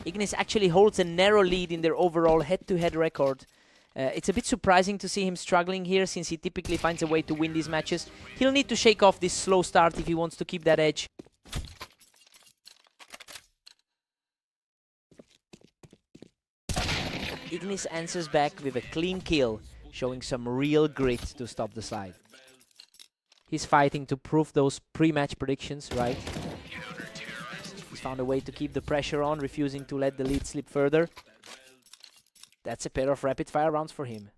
Ignis actually holds a narrow lead in their overall head-to-head record. It's a bit surprising to see him struggling here, since he typically finds a way to win these matches. He'll need to shake off this slow start if he wants to keep that edge. Ignis answers back with a clean kill, showing some real grit to stop the slide. He's fighting to prove those pre-match predictions right. He's found a way to keep the pressure on, refusing to let the lead slip further. That's a pair of rapid-fire rounds for him.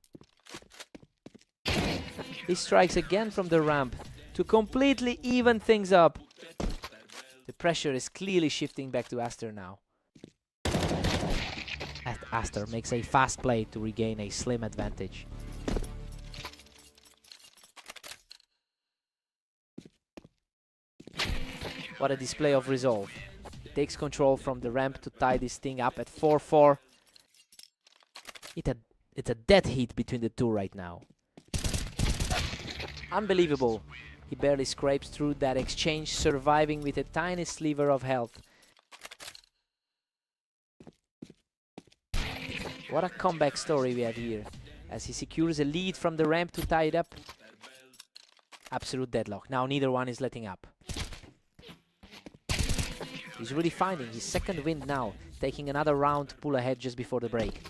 He strikes again from the ramp to completely even things up. The pressure is clearly shifting back to Aster now. Aster makes a fast play to regain a slim advantage. What a display of resolve. He takes control from the ramp to tie this thing up at 4-4. It's a dead heat between the two right now. Unbelievable. He barely scrapes through that exchange, surviving with a tiny sliver of health. What a comeback story we have here, as he secures a lead from the ramp to tie it up. Absolute deadlock. Now neither one is letting up. He's really finding his second wind now, taking another round to pull ahead just before the break.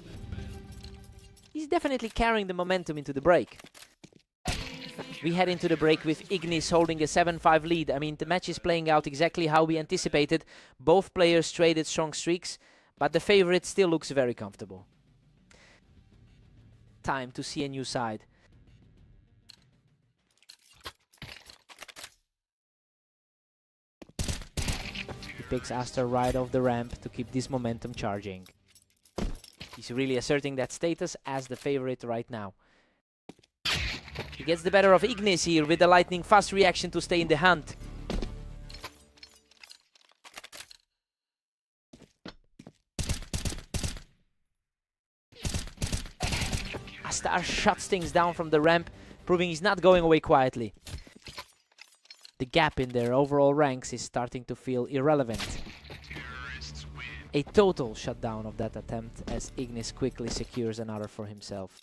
He's definitely carrying the momentum into the break. We head into the break with Ignis holding a 7-5 lead. I mean, the match is playing out exactly how we anticipated. Both players traded strong streaks, but the favorite still looks very comfortable. Time to see a new side. He picks Aster right off the ramp to keep this momentum charging. He's really asserting that status as the favorite right now. He gets the better of Ignis here with the lightning fast reaction to stay in the hunt. Aster shuts things down from the ramp, proving he's not going away quietly. The gap in their overall ranks is starting to feel irrelevant. A total shutdown of that attempt as Ignis quickly secures another for himself.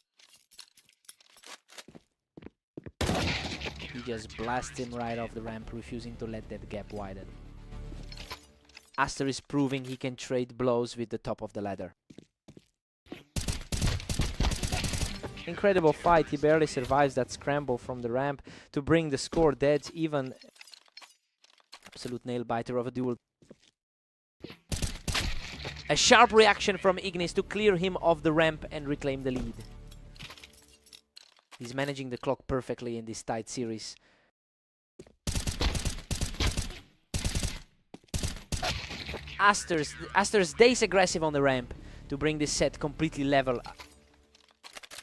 He just blasts him right off the ramp, refusing to let that gap widen. Aster is proving he can trade blows with the top of the ladder. Incredible fight. He barely survives that scramble from the ramp to bring the score dead even. Absolute nail-biter of a duel. A sharp reaction from Ignis to clear him off the ramp and reclaim the lead. He's managing the clock perfectly in this tight series. Aster stays aggressive on the ramp to bring this set completely level.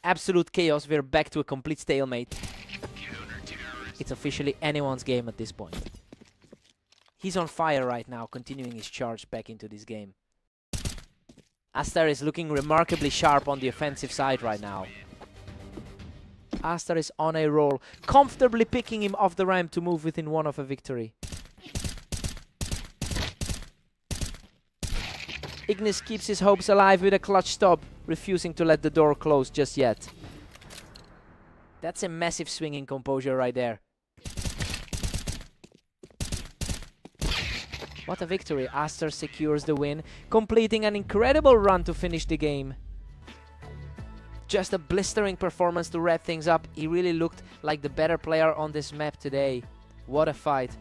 Absolute chaos. We're back to a complete stalemate. It's officially anyone's game at this point. He's on fire right now, continuing his charge back into this game. Aster is looking remarkably sharp on the offensive side right now. Aster is on a roll, comfortably picking him off the ramp to move within one of a victory. Ignis keeps his hopes alive with a clutch stop, refusing to let the door close just yet. That's a massive swing in composure right there. What a victory. Aster secures the win, completing an incredible run to finish the game. Just a blistering performance to wrap things up. He really looked like the better player on this map today. What a fight.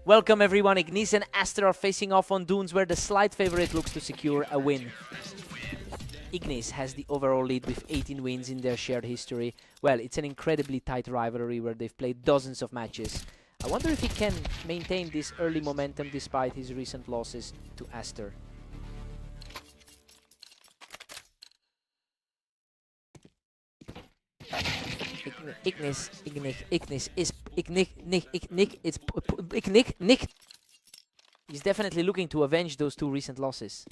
Welcome everyone, Ignis and Aster are facing off on Dunes, where the slight favorite looks to secure a win. Ignis has the overall lead with 18 wins in their shared history. Well, it's an incredibly tight rivalry where they've played dozens of matches. I wonder if he can maintain this early momentum despite his recent losses to Aster. Ignis. He's definitely looking to avenge those two recent losses.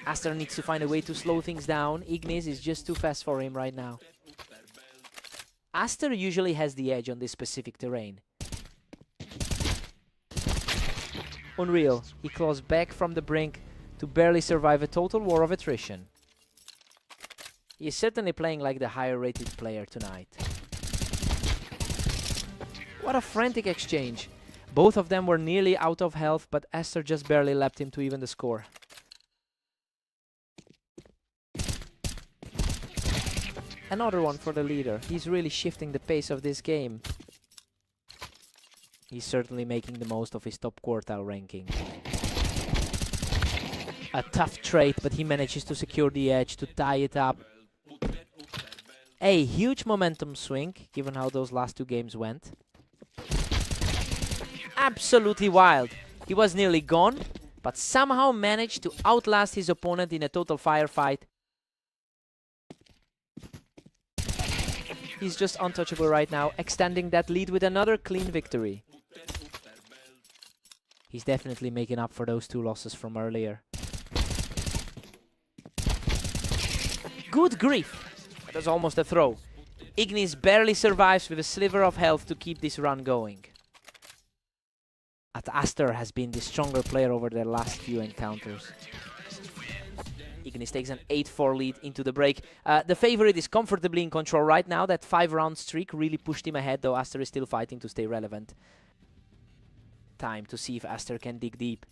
Aster needs to find a way to slow things down. Ignis is just too fast for him right now. Aster usually has the edge on this specific terrain. Unreal. He claws back from the brink to barely survive a total war of attrition. He is certainly playing like the higher rated player tonight. What a frantic exchange. Both of them were nearly out of health, but Aster just barely lapped him to even the score. Another one for the leader. He's really shifting the pace of this game. He's certainly making the most of his top quartile ranking. A tough trade, but he manages to secure the edge to tie it up. A huge momentum swing, given how those last two games went. Absolutely wild. He was nearly gone, but somehow managed to outlast his opponent in a total firefight. He's just untouchable right now, extending that lead with another clean victory. He's definitely making up for those two losses from earlier. Good grief! That was almost a throw. Ignis barely survives with a sliver of health to keep this run going. Aster has been the stronger player over their last few encounters. Ignis takes an 8-4 lead into the break. The favorite is comfortably in control right now. That 5-round streak really pushed him ahead, though Aster is still fighting to stay relevant. Time to see if Aster can dig deep.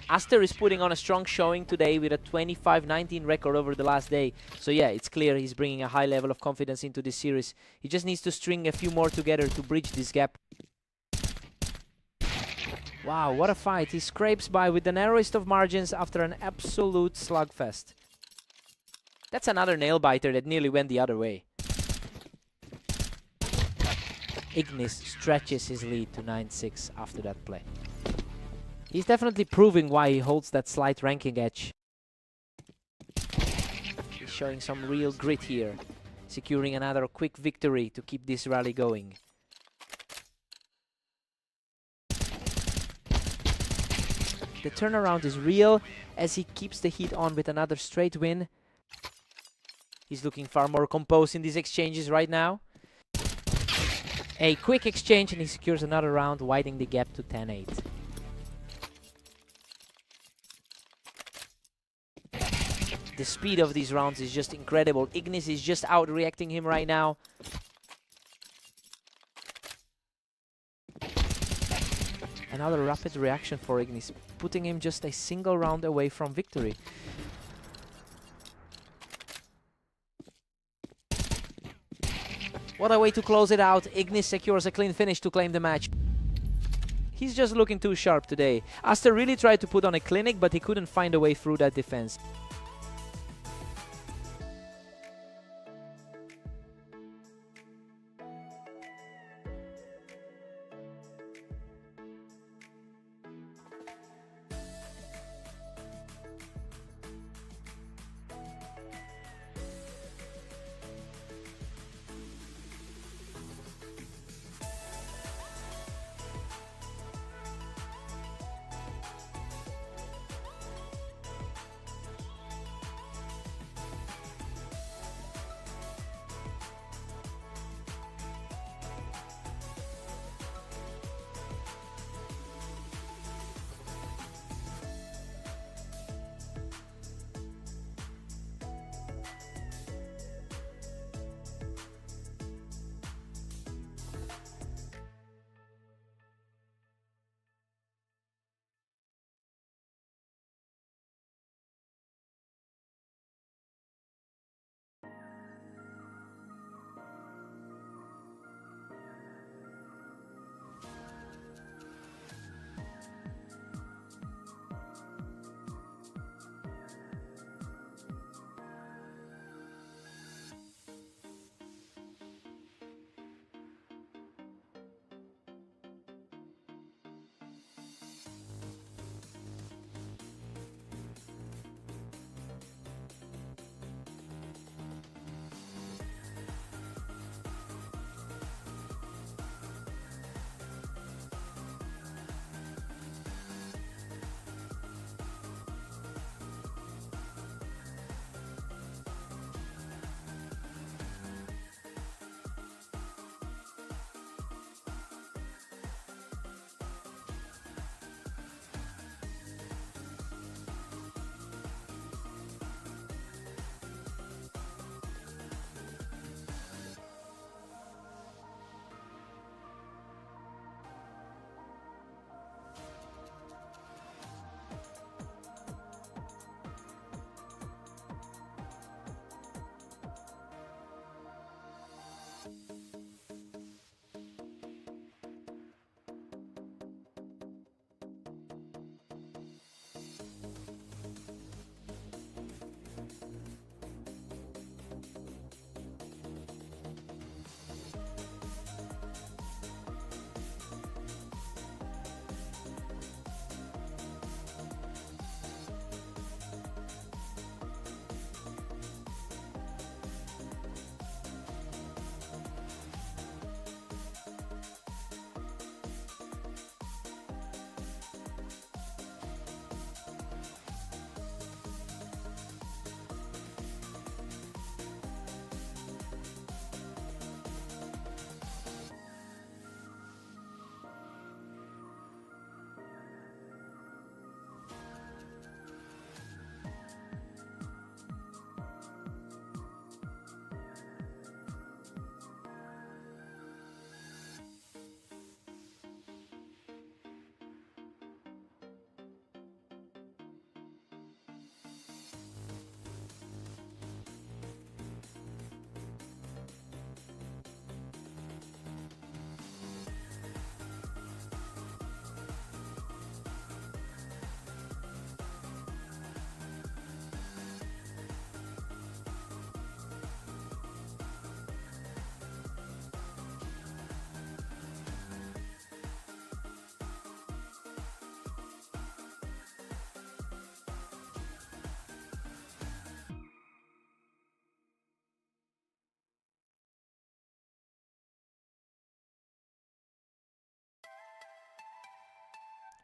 Aster is putting on a strong showing today with a 25-19 record over the last day. So yeah, it's clear he's bringing a high level of confidence into this series. He just needs to string a few more together to bridge this gap. Wow, what a fight. He scrapes by with the narrowest of margins after an absolute slugfest. That's another nail-biter that nearly went the other way. Ignis stretches his lead to 9-6 after that play. He's definitely proving why he holds that slight ranking edge. He's showing some real grit here, securing another quick victory to keep this rally going. The turnaround is real as he keeps the heat on with another straight win. He's looking far more composed in these exchanges right now. A quick exchange and he secures another round, widening the gap to 10-8. The speed of these rounds is just incredible. Ignis is just out-reacting him right now. Another rapid reaction for Ignis, putting him just a single round away from victory. What a way to close it out. Ignis secures a clean finish to claim the match. He's just looking too sharp today. Aster really tried to put on a clinic, but he couldn't find a way through that defense.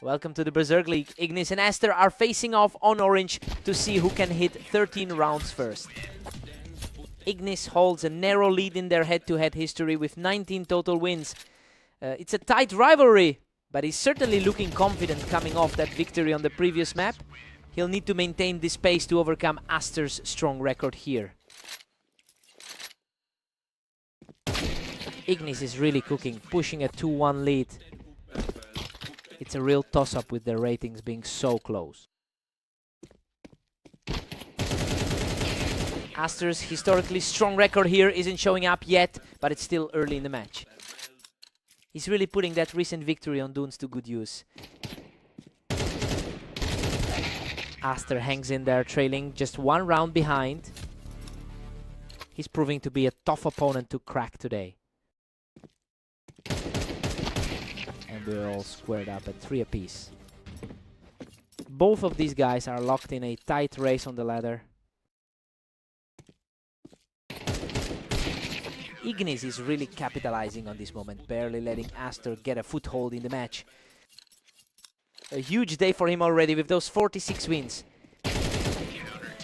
Welcome to the Berserk League. Ignis and Aster are facing off on orange to see who can hit 13 rounds first. Ignis holds a narrow lead in their head-to-head history with 19 total wins. It's a tight rivalry, but he's certainly looking confident coming off that victory on the previous map. He'll need to maintain this pace to overcome Aster's strong record here. Ignis is really cooking, pushing a 2-1 lead. It's a real toss-up with their ratings being so close. Aster's historically strong record here isn't showing up yet, but it's still early in the match. He's really putting that recent victory on Dunes to good use. Aster hangs in there, trailing just 1 round behind. He's proving to be a tough opponent to crack today. And we're all squared up at 3 apiece. Both of these guys are locked in a tight race on the ladder. Ignis is really capitalizing on this moment, barely letting Aster get a foothold in the match. A huge day for him already with those 46 wins.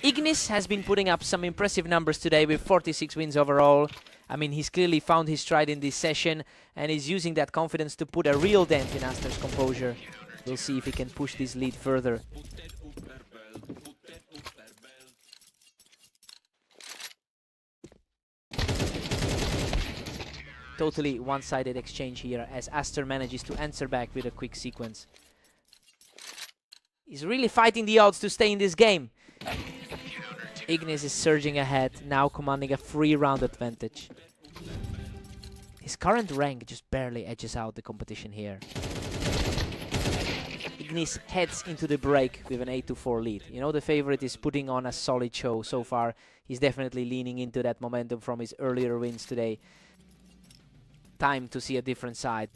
Ignis has been putting up some impressive numbers today with 46 wins overall. I mean, he's clearly found his stride in this session and is using that confidence to put a real dent in Aster's composure. We'll see if he can push this lead further. Totally one-sided exchange here as Aster manages to answer back with a quick sequence. He's really fighting the odds to stay in this game. Ignis is surging ahead, now commanding a 3-round advantage. His current rank just barely edges out the competition here. Ignis heads into the break with an 8-4 lead. You know, the favorite is putting on a solid show so far. He's definitely leaning into that momentum from his earlier wins today. Time to see a different side.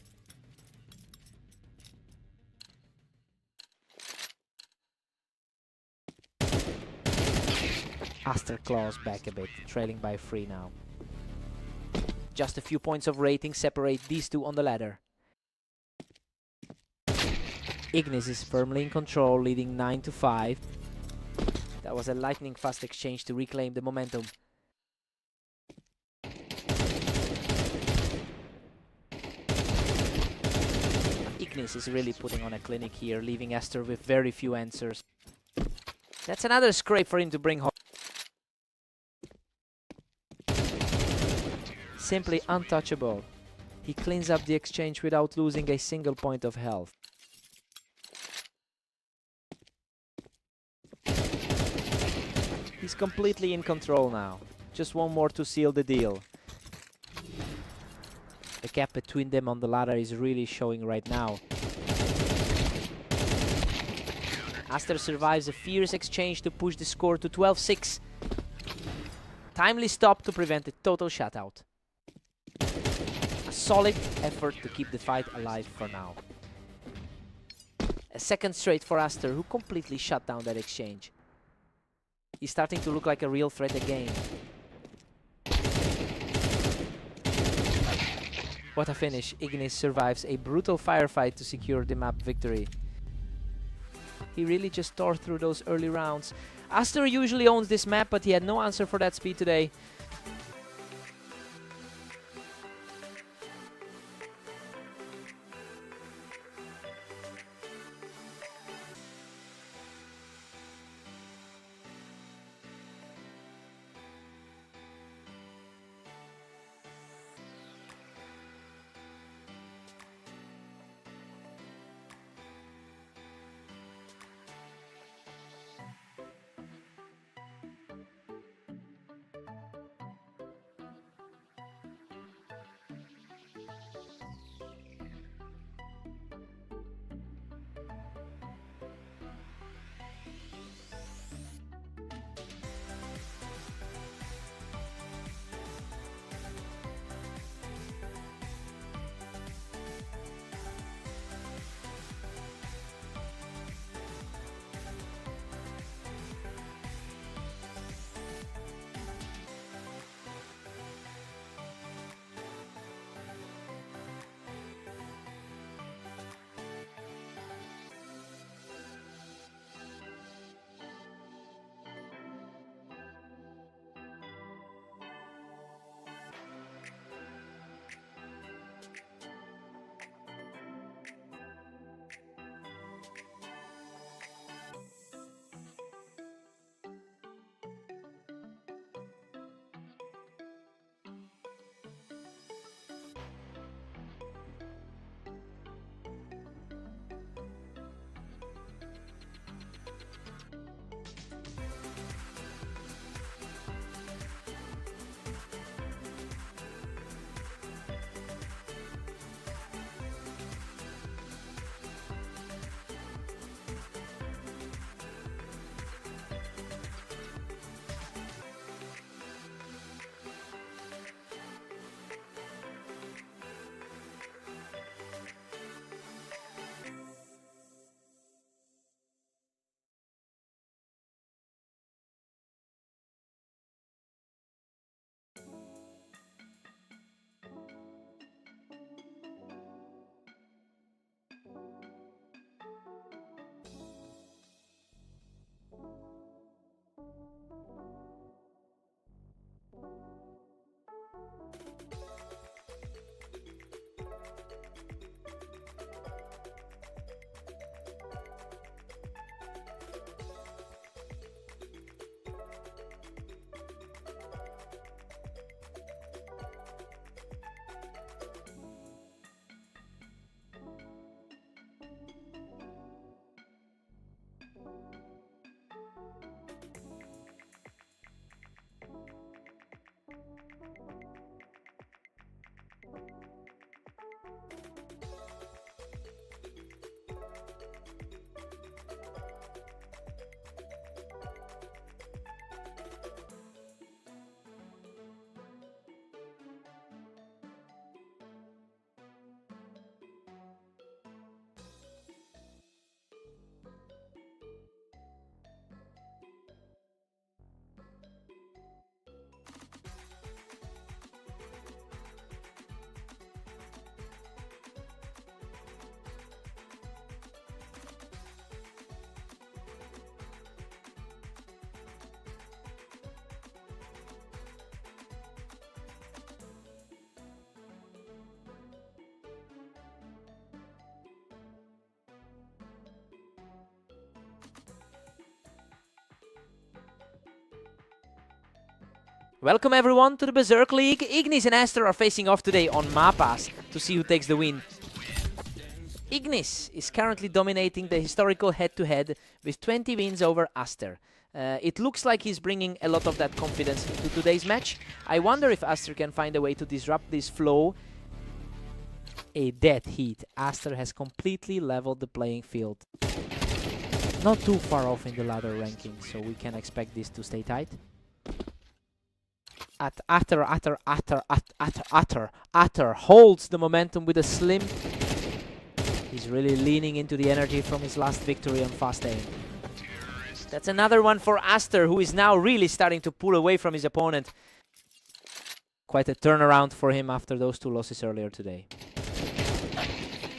Aster claws back a bit, trailing by 3 now. Just a few points of rating separate these two on the ladder. Ignis is firmly in control, leading 9-5. That was a lightning-fast exchange to reclaim the momentum. Ignis is really putting on a clinic here, leaving Aster with very few answers. That's another scrape for him to bring home. Simply untouchable. He cleans up the exchange without losing a single point of health. He's completely in control now. Just one more to seal the deal. The gap between them on the ladder is really showing right now. Aster survives a fierce exchange to push the score to 12-6. Timely stop to prevent a total shutout. A solid effort to keep the fight alive for now. A second straight for Aster, who completely shut down that exchange. He's starting to look like a real threat again. What a finish. Ignis survives a brutal firefight to secure the map victory. He really just tore through those early rounds. Aster usually owns this map, but he had no answer for that speed today. Welcome everyone to the Berserk League. Ignis and Aster are facing off today on Mapas to see who takes the win. Ignis is currently dominating the historical head-to-head with 20 wins over Aster. It looks like he's bringing a lot of that confidence into today's match. I wonder if Aster can find a way to disrupt this flow. A dead heat. Aster has completely leveled the playing field. Not too far off in the ladder ranking, so we can expect this to stay tight. Aster holds the momentum with a slim. He's really leaning into the energy from his last victory on fast aim. That's another one for Aster, who is now really starting to pull away from his opponent. Quite a turnaround for him after those two losses earlier today.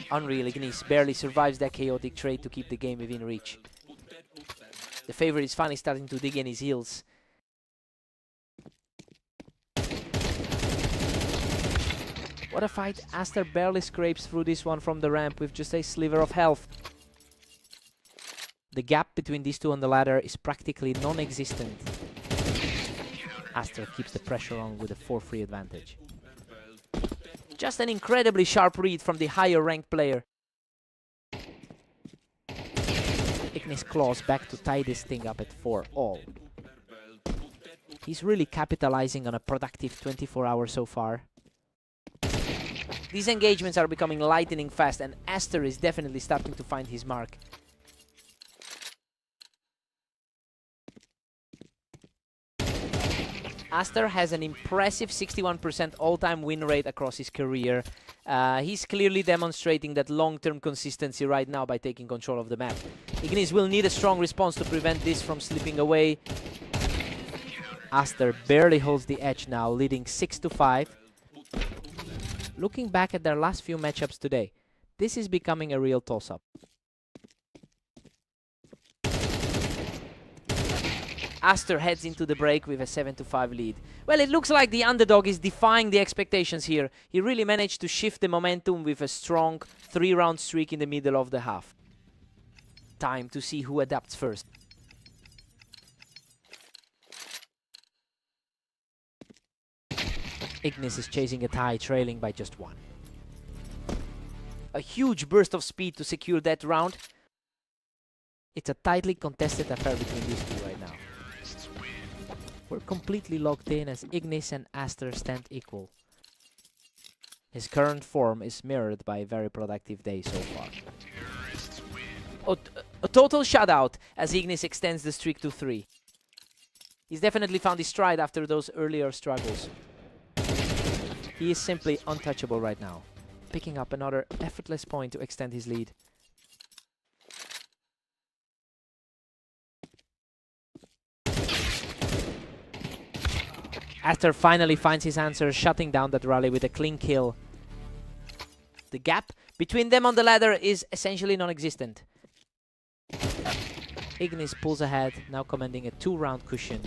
Unreal, Ignis barely survives that chaotic trade to keep the game within reach. The favorite is finally starting to dig in his heels. What a fight. Aster barely scrapes through this one from the ramp with just a sliver of health. The gap between these two on the ladder is practically non-existent. Aster keeps the pressure on with a 4-3 advantage. Just an incredibly sharp read from the higher ranked player. Ignis claws back to tie this thing up at 4-all. He's really capitalizing on a productive 24 hours so far. These engagements are becoming lightning fast, and Aster is definitely starting to find his mark. Aster has an impressive 61% all-time win rate across his career. He's clearly demonstrating that long-term consistency right now by taking control of the map. Ignis will need a strong response to prevent this from slipping away. Aster barely holds the edge now, leading 6-5. Looking back at their last few matchups today, this is becoming a real toss-up. Aster heads into the break with a 7-5 lead. Well, it looks like the underdog is defying the expectations here. He really managed to shift the momentum with a strong 3-round streak in the middle of the half. Time to see who adapts first. Ignis is chasing a tie, trailing by just 1. A huge burst of speed to secure that round. It's a tightly contested affair between these two right now. We're completely locked in as Ignis and Aster stand equal. His current form is mirrored by a very productive day so far. A total shutout as Ignis extends the streak to 3. He's definitely found his stride after those earlier struggles. He is simply untouchable right now, picking up another effortless point to extend his lead. Aster finally finds his answer, shutting down that rally with a clean kill. The gap between them on the ladder is essentially non-existent. Ignis pulls ahead, now commanding a 2-round cushion.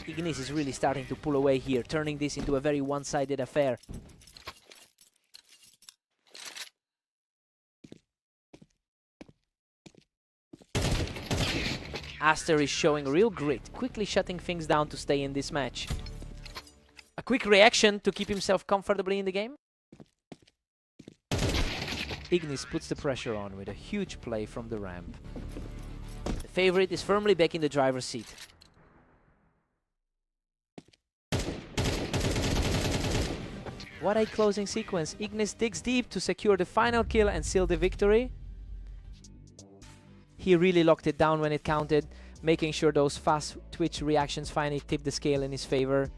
Ignis is really starting to pull away here, turning this into a very one-sided affair. Aster is showing real grit, quickly shutting things down to stay in this match. A quick reaction to keep himself comfortably in the game. Ignis puts the pressure on with a huge play from the ramp. The favorite is firmly back in the driver's seat. What a closing sequence. Ignis digs deep to secure the final kill and seal the victory. He really locked it down when it counted, making sure those fast twitch reactions finally tipped the scale in his favor.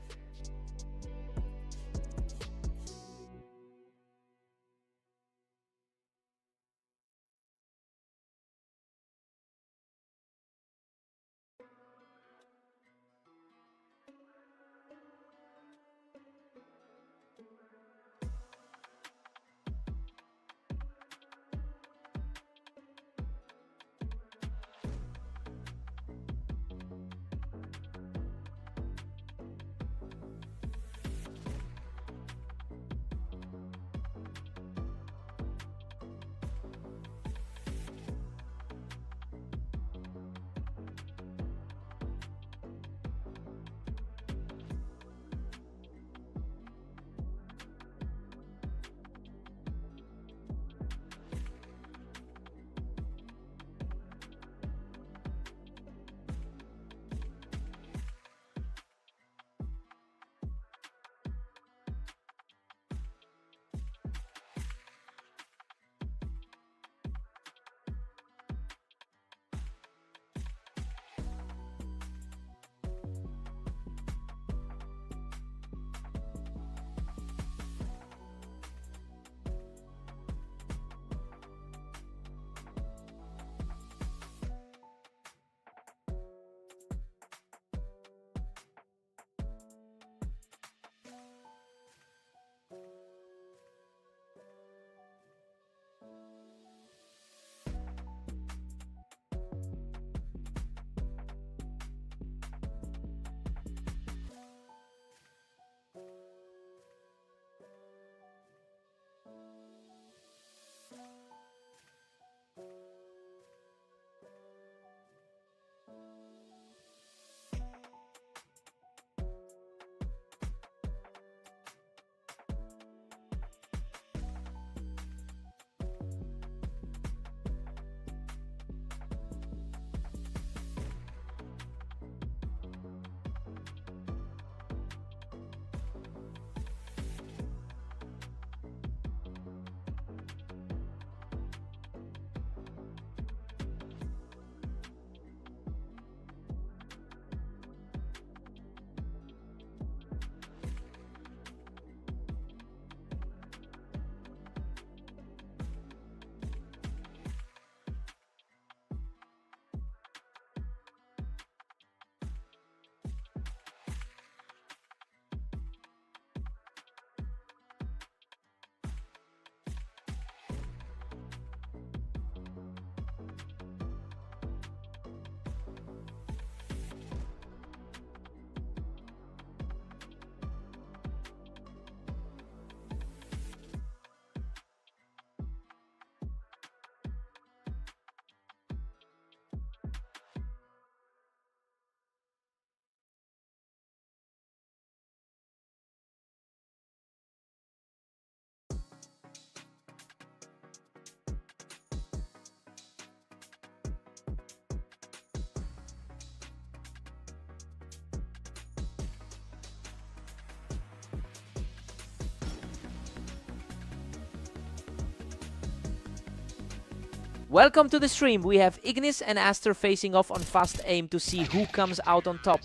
Welcome to the stream. We have Ignis and Aster facing off on fast aim to see who comes out on top.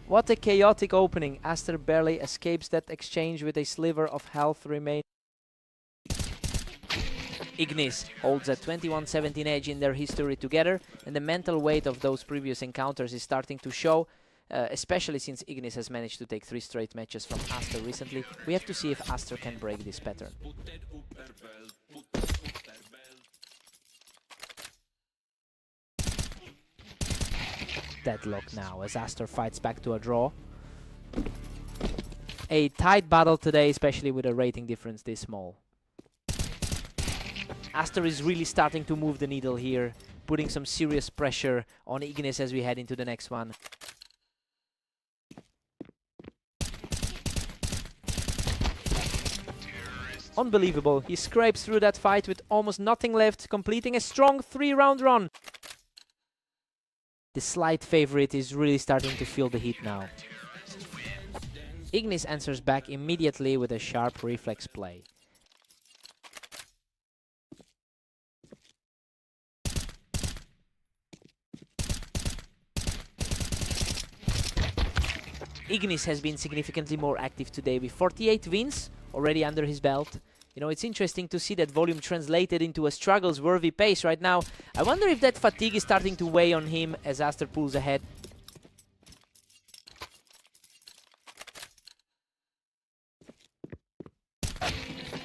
What a chaotic opening. Aster barely escapes that exchange with a sliver of health remaining. Ignis holds a 21-17 edge in their history together, and the mental weight of those previous encounters is starting to show, especially since Ignis has managed to take 3 straight matches from Aster recently. We have to see if Aster can break this pattern. Deadlock now as Aster fights back to a draw. A tight battle today, especially with a rating difference this small. Aster is really starting to move the needle here, putting some serious pressure on Ignis as we head into the next one. Unbelievable, he scrapes through that fight with almost nothing left, completing a strong 3-round run. The slight favorite is really starting to feel the heat now. Ignis answers back immediately with a sharp reflex play. Ignis has been significantly more active today with 48 wins already under his belt. You know, it's interesting to see that volume translated into a struggles-worthy pace right now. I wonder if that fatigue is starting to weigh on him as Aster pulls ahead.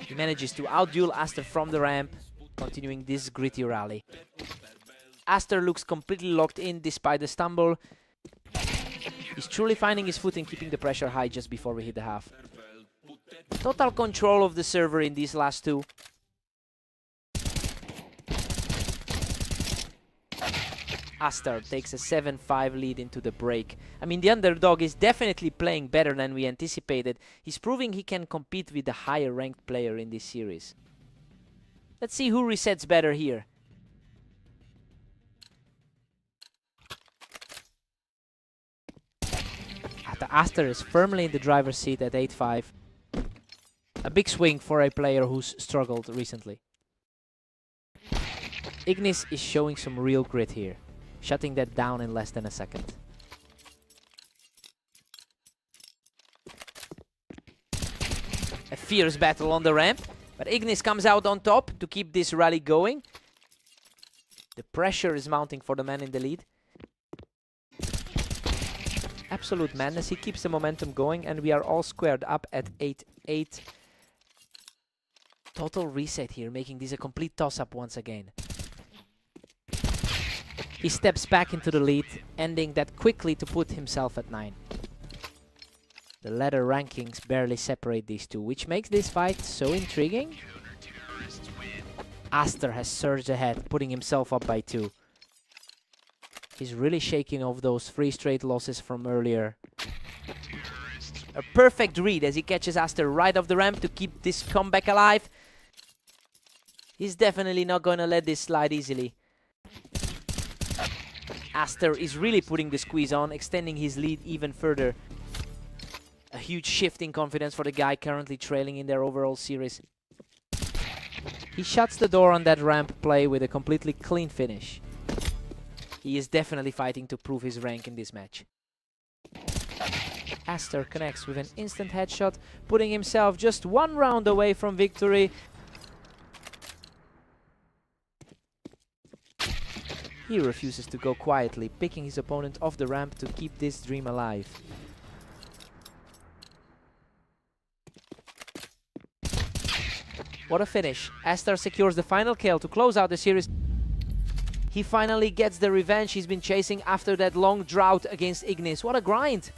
He manages to outduel Aster from the ramp, continuing this gritty rally. Aster looks completely locked in despite the stumble. He's truly finding his footing, keeping the pressure high just before we hit the half. Total control of the server in these last two. Aster takes a 7-5 lead into the break. I mean, the underdog is definitely playing better than we anticipated. He's proving he can compete with the higher ranked player in this series. Let's see who resets better here. Aster is firmly in the driver's seat at 8-5. A big swing for a player who's struggled recently. Ignis is showing some real grit here, shutting that down in less than a second. A fierce battle on the ramp, but Ignis comes out on top to keep this rally going. The pressure is mounting for the man in the lead. Absolute madness. He keeps the momentum going, and we are all squared up at 8-8. Total reset here, making this a complete toss-up once again. He steps back into the lead, ending that quickly to put himself at 9. The ladder rankings barely separate these two, which makes this fight so intriguing. Aster has surged ahead, putting himself up by 2. He's really shaking off those 3 straight losses from earlier. A perfect read as he catches Aster right off the ramp to keep this comeback alive. He's definitely not going to let this slide easily. Aster is really putting the squeeze on, extending his lead even further. A huge shift in confidence for the guy currently trailing in their overall series. He shuts the door on that ramp play with a completely clean finish. He is definitely fighting to prove his rank in this match. Aster connects with an instant headshot, putting himself just 1 round away from victory. He refuses to go quietly, picking his opponent off the ramp to keep this dream alive. What a finish. Aster secures the final kill to close out the series. He finally gets the revenge he's been chasing after that long drought against Ignis. What a grind!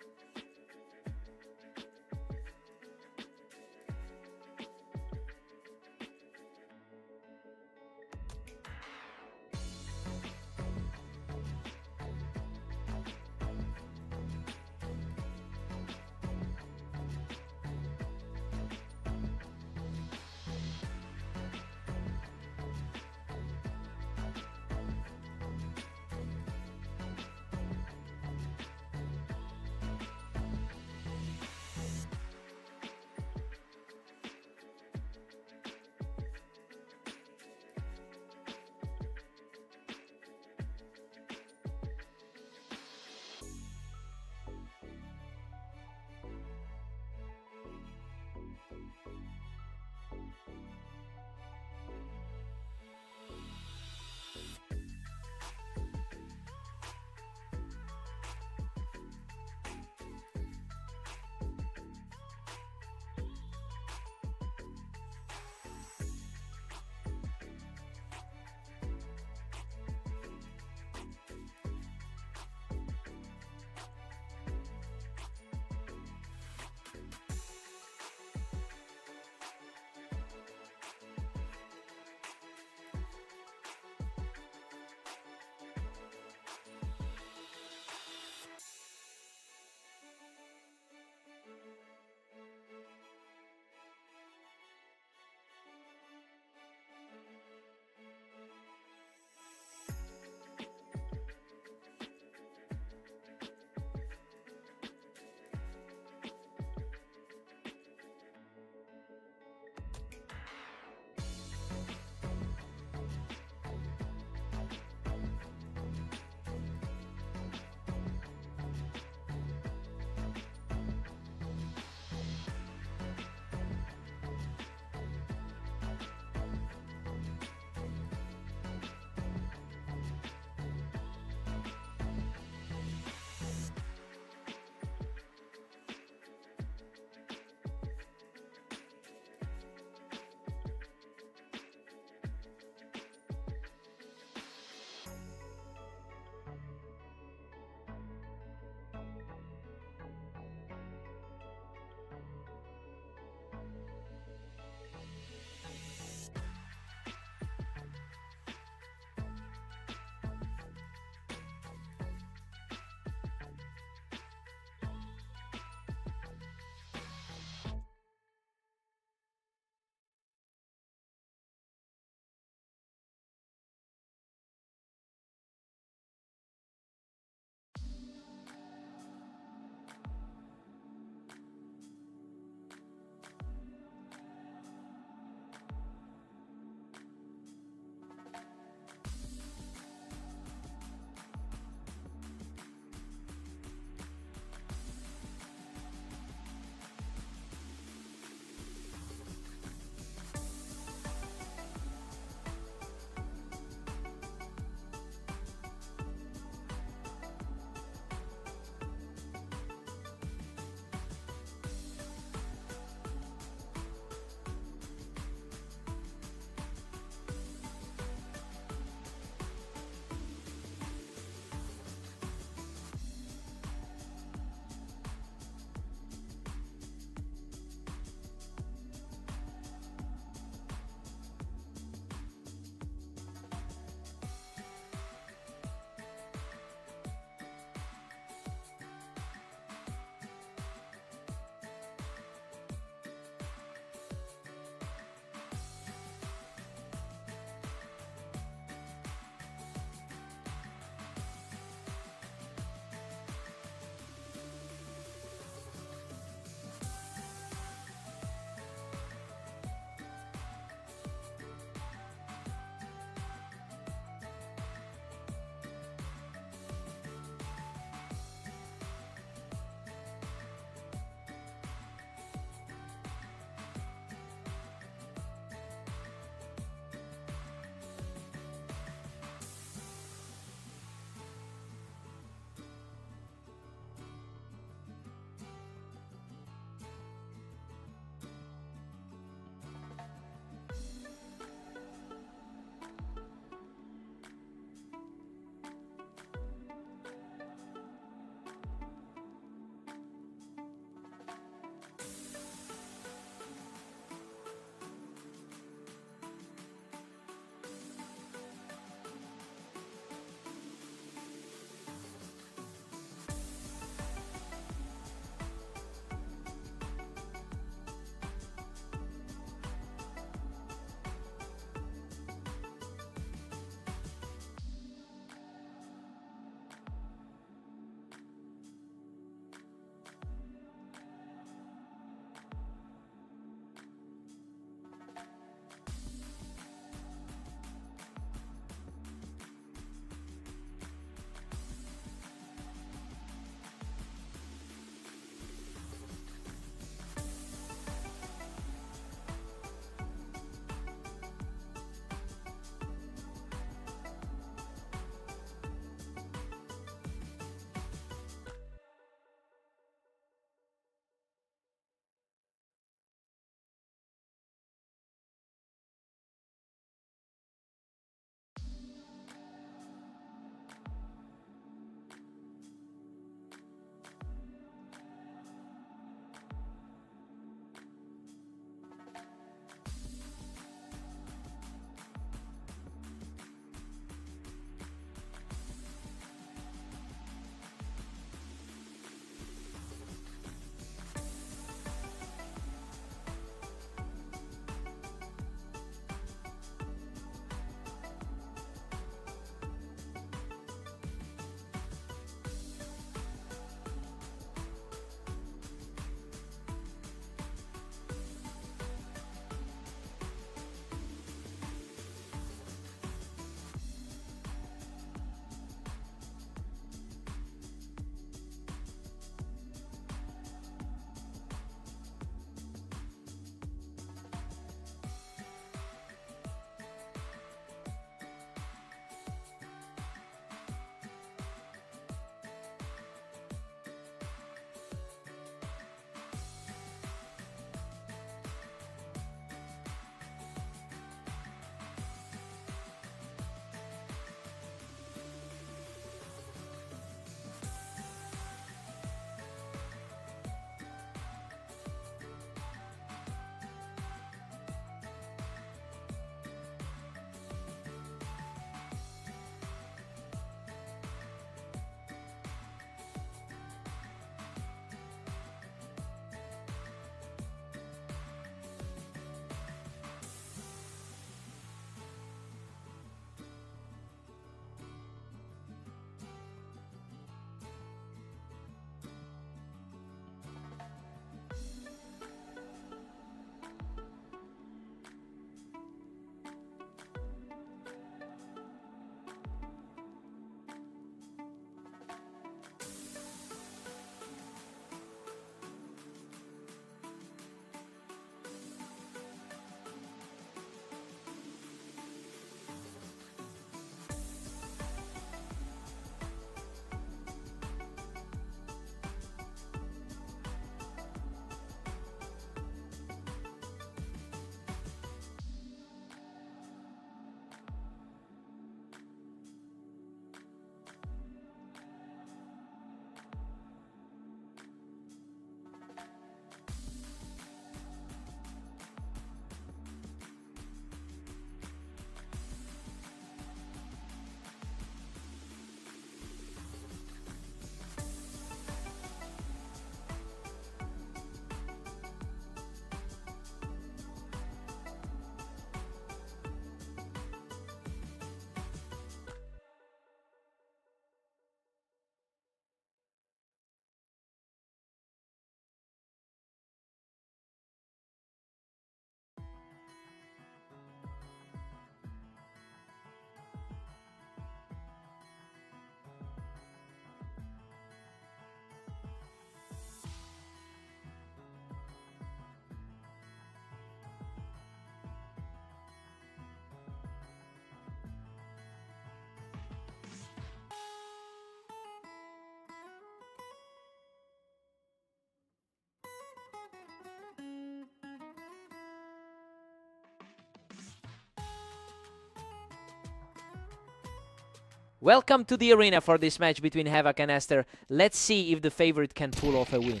Welcome to the arena for this match between Havoc and Aster. Let's see if the favorite can pull off a win.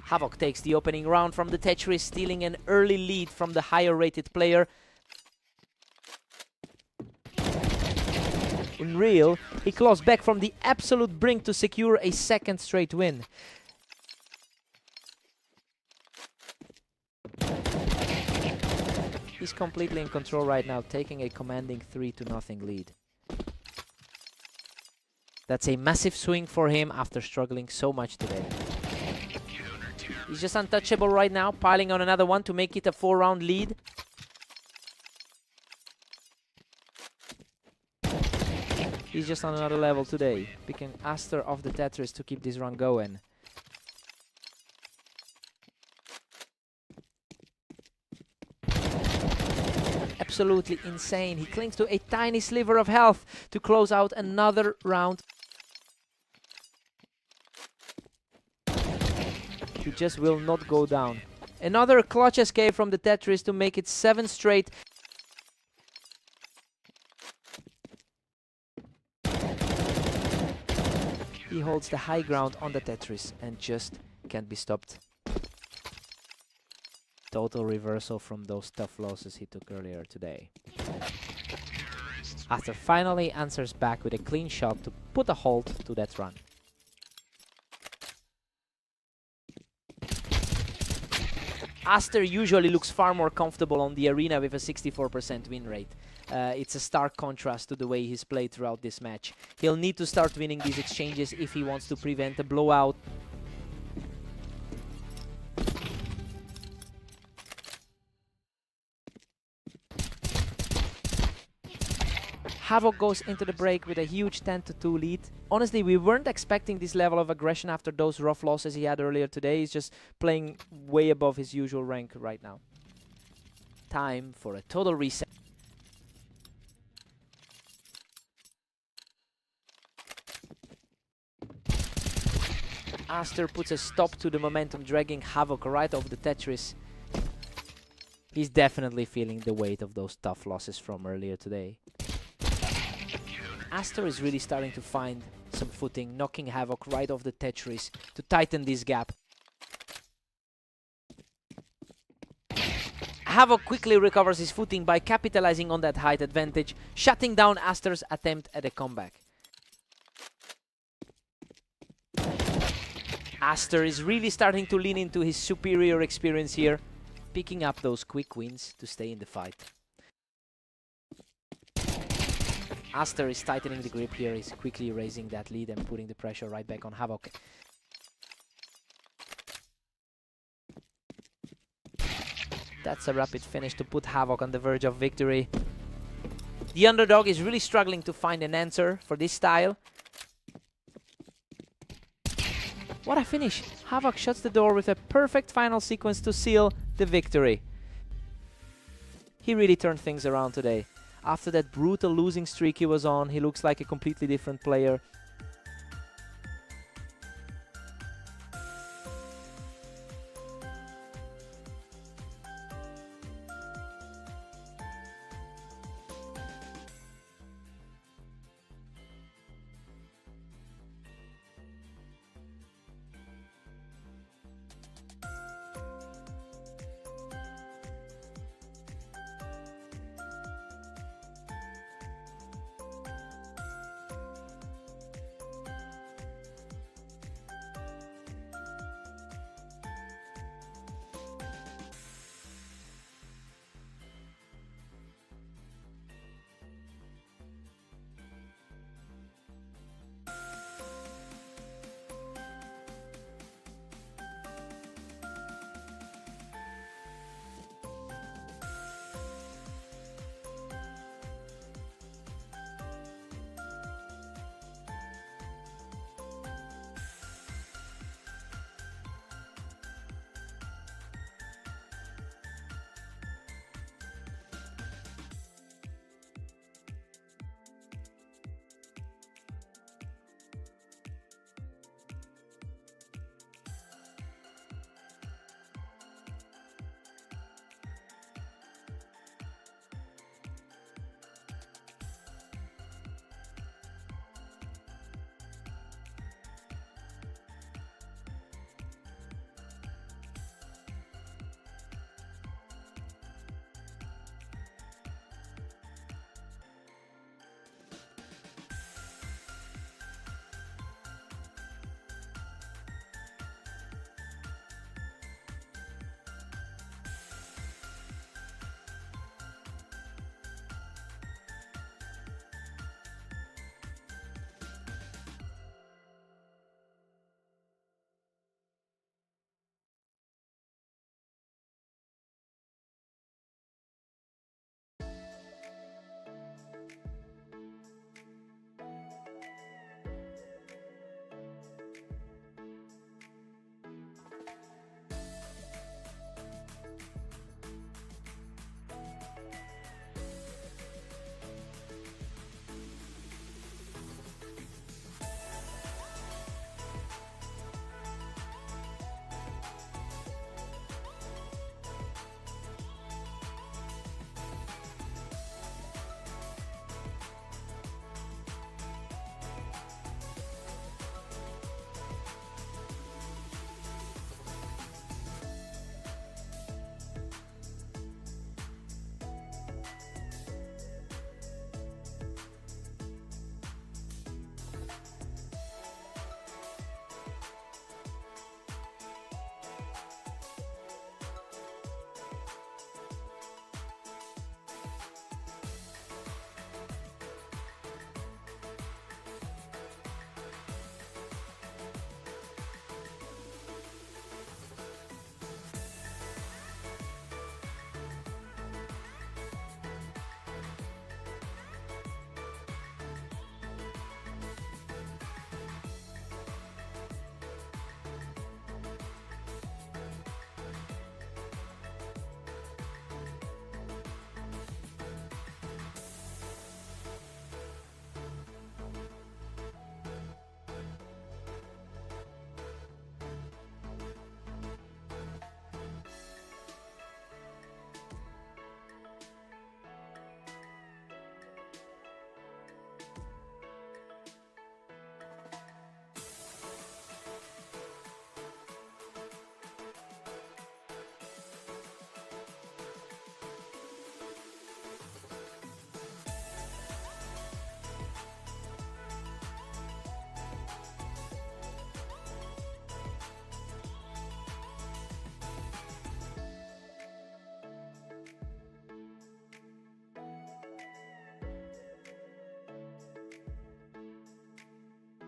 Havoc takes the opening round from the Tetris, stealing an early lead from the higher rated player. In real, he claws back from the absolute brink to secure a second straight win. He's completely in control right now, taking a commanding 3-0 lead. That's a massive swing for him after struggling so much today. He's just untouchable right now, piling on another one to make it a 4-round lead. He's just on another level today, picking Aster off the Tetris to keep this run going. Absolutely insane. He clings to a tiny sliver of health to close out another round. He just will not go down. Another clutch escape from the Tetris to make it 7 straight. He holds the high ground on the Tetris and just can't be stopped. Total reversal from those tough losses he took earlier today. Aster finally answers back with a clean shot to put a halt to that run. Aster usually looks far more comfortable on the arena with a 64% win rate. It's a stark contrast to the way he's played throughout this match. He'll need to start winning these exchanges if he wants to prevent a blowout. Havoc goes into the break with a huge 10-2 lead. Honestly, we weren't expecting this level of aggression after those rough losses he had earlier today. He's just playing way above his usual rank right now. Time for a total reset. Aster puts a stop to the momentum, dragging Havoc right over the Tetris. He's definitely feeling the weight of those tough losses from earlier today. Aster is really starting to find some footing, knocking Havoc right off the Tetris to tighten this gap. Havoc quickly recovers his footing by capitalizing on that height advantage, shutting down Aster's attempt at a comeback. Aster is really starting to lean into his superior experience here, picking up those quick wins to stay in the fight. Aster is tightening the grip here, he's quickly raising that lead and putting the pressure right back on Havoc. That's a rapid finish to put Havoc on the verge of victory. The underdog is really struggling to find an answer for this style. What a finish! Havoc shuts the door with a perfect final sequence to seal the victory. He really turned things around today. After that brutal losing streak he was on, he looks like a completely different player.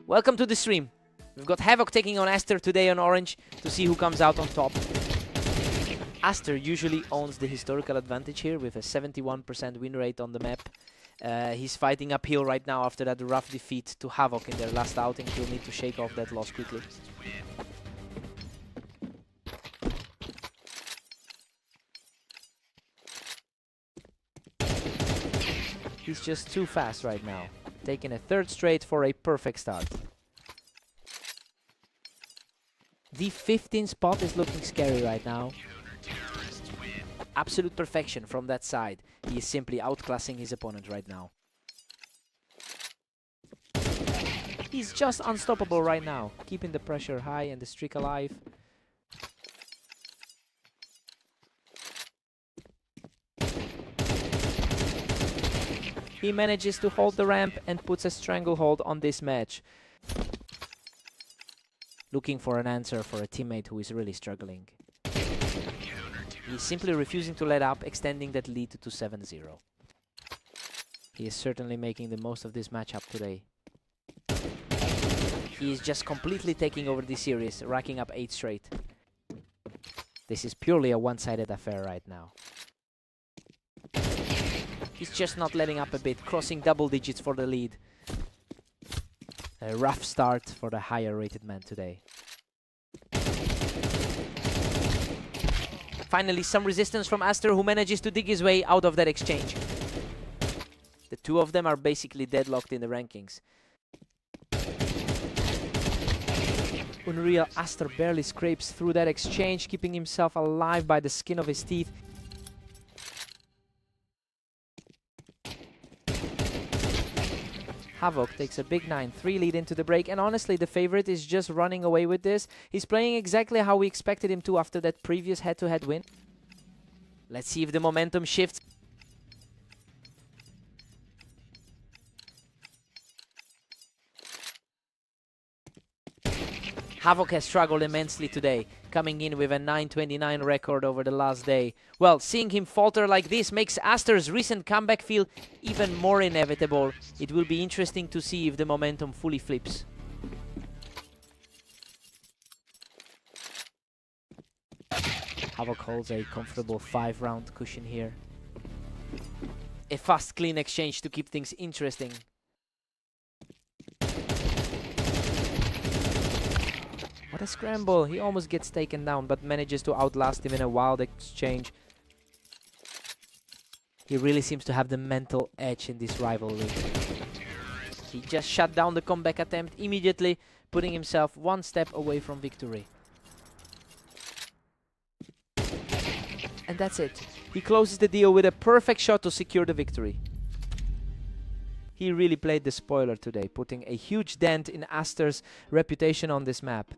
Welcome to the stream. We've got Havoc taking on Aster today on Orange to see who comes out on top. Aster usually owns the historical advantage here with a 71% win rate on the map. He's fighting uphill right now after that rough defeat to Havoc in their last outing. He'll need to shake off that loss quickly. He's just too fast right now. Taking a third straight for a perfect start. The 15th spot is looking scary right now. Absolute perfection from that side. He is simply outclassing his opponent right now. He's just unstoppable right now, keeping the pressure high and the streak alive. He manages to hold the ramp and puts a stranglehold on this match. Looking for an answer for a teammate who is really struggling. He's simply refusing to let up, extending that lead to 7-0. He is certainly making the most of this matchup today. He is just completely taking over this series, racking up 8 straight. This is purely a one-sided affair right now. He's just not letting up a bit, crossing double digits for the lead. A rough start for the higher rated man today. Finally, some resistance from Aster, who manages to dig his way out of that exchange. The two of them are basically deadlocked in the rankings. Unreal, Aster barely scrapes through that exchange, keeping himself alive by the skin of his teeth. Havoc takes a big 9-3 lead into the break, and honestly, the favorite is just running away with this. He's playing exactly how we expected him to after that previous head-to-head win. Let's see if the momentum shifts. Havoc has struggled immensely today, coming in with a 9-29 record over the last day. Well, seeing him falter like this makes Aster's recent comeback feel even more inevitable. It will be interesting to see if the momentum fully flips. Havoc holds a comfortable 5-round cushion here. A fast, clean exchange to keep things interesting. What a scramble. He almost gets taken down, but manages to outlast him in a wild exchange. He really seems to have the mental edge in this rivalry. He just shut down the comeback attempt immediately, putting himself one step away from victory. And that's it. He closes the deal with a perfect shot to secure the victory. He really played the spoiler today, putting a huge dent in Aster's reputation on this map.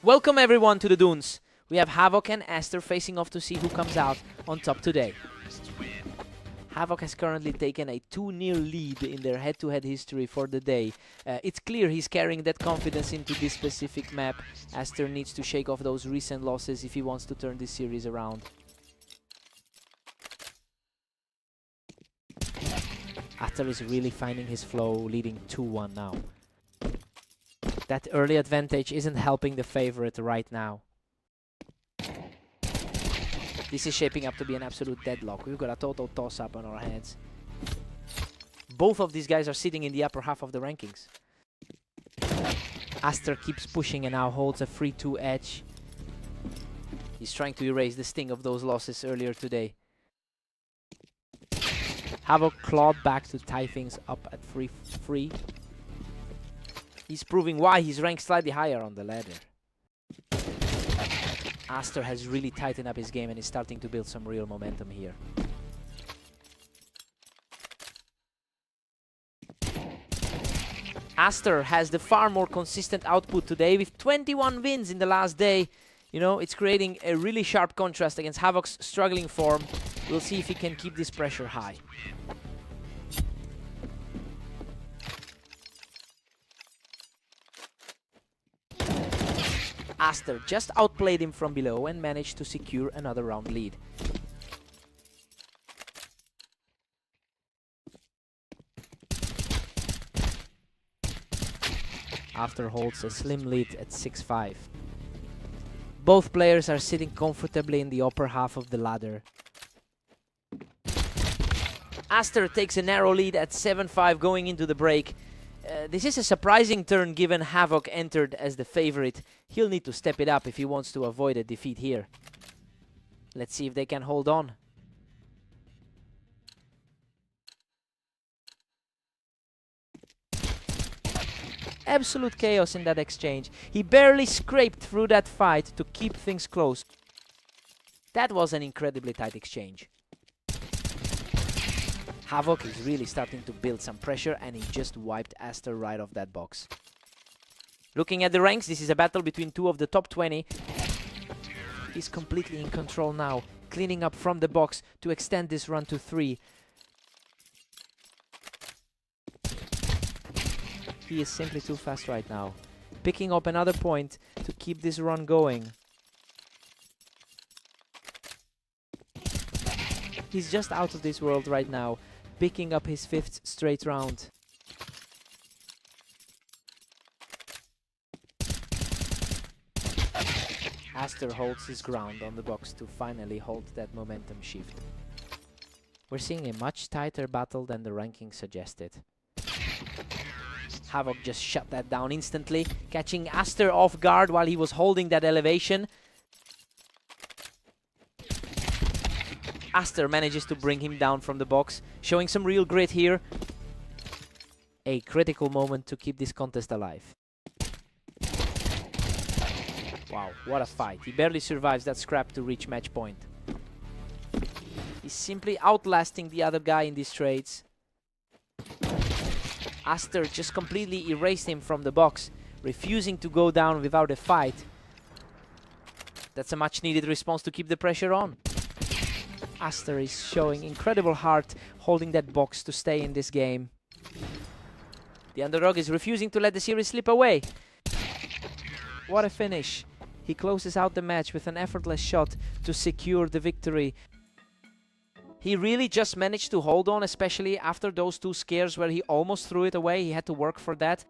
Welcome everyone to the Dunes. We have Havoc and Aster facing off to see who comes out on top today. Havoc has currently taken a 2-0 lead in their head-to-head history for the day. It's clear he's carrying that confidence into this specific map. Aster needs to shake off those recent losses if he wants to turn this series around. Aster is really finding his flow, leading 2-1 now. That early advantage isn't helping the favorite right now. This is shaping up to be an absolute deadlock. We've got a total toss-up on our hands. Both of these guys are sitting in the upper half of the rankings. Aster keeps pushing and now holds a 3-2 edge. He's trying to erase the sting of those losses earlier today. Havoc clawed back to tie things up at 3-3. He's proving why he's ranked slightly higher on the ladder. Aster has really tightened up his game and is starting to build some real momentum here. Aster has the far more consistent output today with 21 wins in the last day. You know, it's creating a really sharp contrast against Havoc's struggling form. We'll see if he can keep this pressure high. Aster just outplayed him from below and managed to secure another round lead. Aster holds a slim lead at 6-5. Both players are sitting comfortably in the upper half of the ladder. Aster takes a narrow lead at 7-5 going into the break. This is a surprising turn given Havoc entered as the favorite. He'll need to step it up if he wants to avoid a defeat here. Let's see if they can hold on. Absolute chaos in that exchange. He barely scraped through that fight to keep things close. That was an incredibly tight exchange. Havoc is really starting to build some pressure and he just wiped Aster right off that box. Looking at the ranks, this is a battle between two of the top 20. He's completely in control now, cleaning up from the box to extend this run to 3. He is simply too fast right now. Picking up another point to keep this run going. He's just out of this world right now, picking up his 5th straight round. Aster holds his ground on the box to finally hold that momentum shift. We're seeing a much tighter battle than the ranking suggested. Havoc just shut that down instantly, catching Aster off guard while he was holding that elevation. Aster manages to bring him down from the box, showing some real grit here. A critical moment to keep this contest alive. Wow, what a fight. He barely survives that scrap to reach match point. He's simply outlasting the other guy in these trades. Aster just completely erased him from the box, refusing to go down without a fight. That's a much needed response to keep the pressure on. Aster is showing incredible heart holding that box to stay in this game. The underdog is refusing to let the series slip away. What a finish. He closes out the match with an effortless shot to secure the victory. He really just managed to hold on, especially after those 2 scares where he almost threw it away. He had to work for that.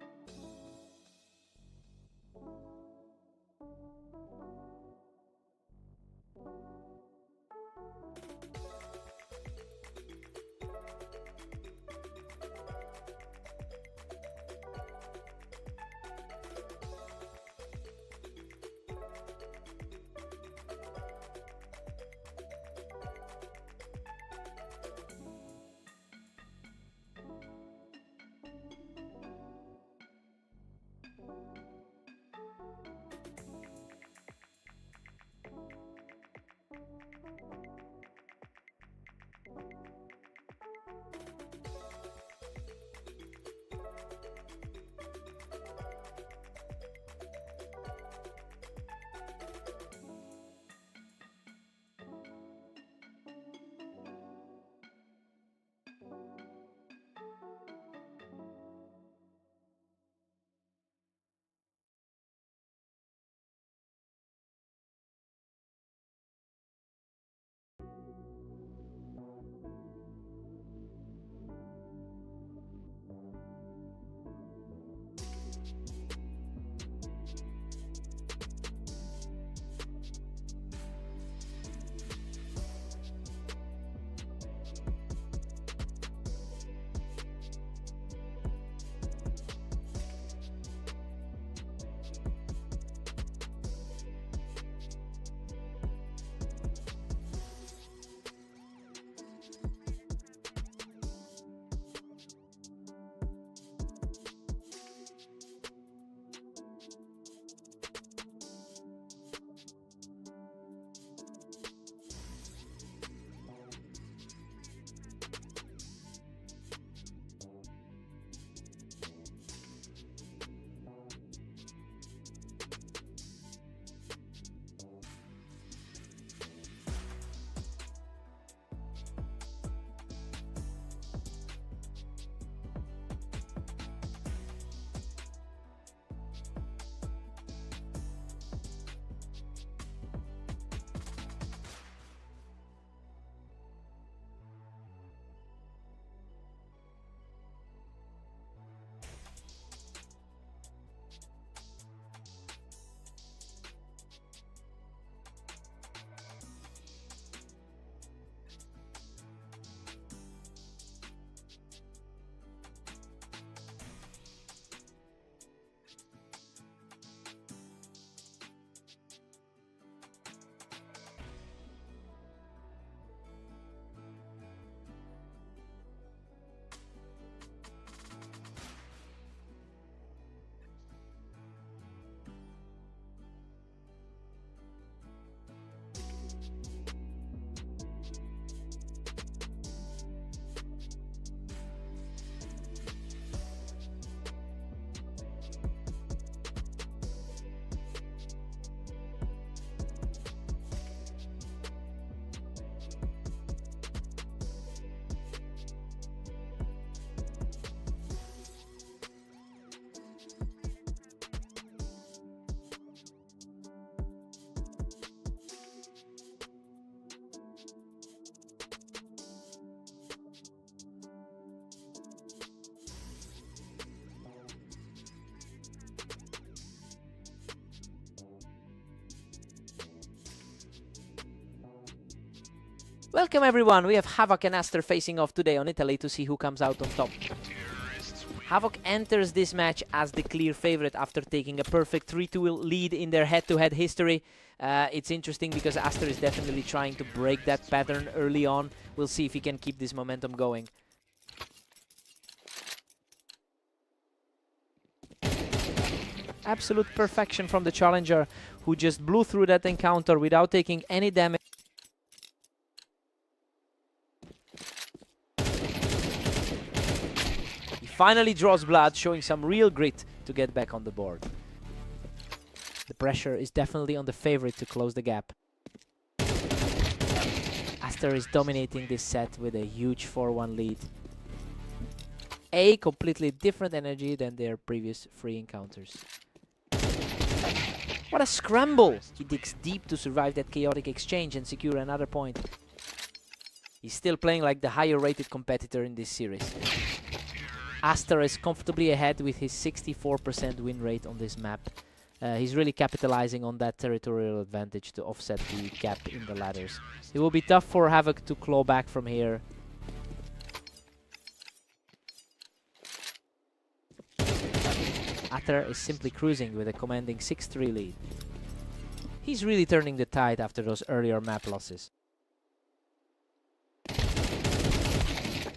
Welcome everyone, we have Havoc and Aster facing off today on Italy to see who comes out on top. Havoc enters this match as the clear favorite after taking a perfect 3-2 lead in their head-to-head history. It's interesting because Aster is definitely trying to break that pattern early on. We'll see if he can keep this momentum going. Absolute perfection from the challenger, who just blew through that encounter without taking any damage. He finally draws blood, showing some real grit to get back on the board. The pressure is definitely on the favorite to close the gap. Aster is dominating this set with a huge 4-1 lead. A completely different energy than their previous 3 encounters. What a scramble! He digs deep to survive that chaotic exchange and secure another point. He's still playing like the higher rated competitor in this series. Aster is comfortably ahead with his 64% win rate on this map. He's really capitalizing on that territorial advantage to offset the gap in the ladders. It will be tough for Havoc to claw back from here. Aster is simply cruising with a commanding 6-3 lead. He's really turning the tide after those earlier map losses.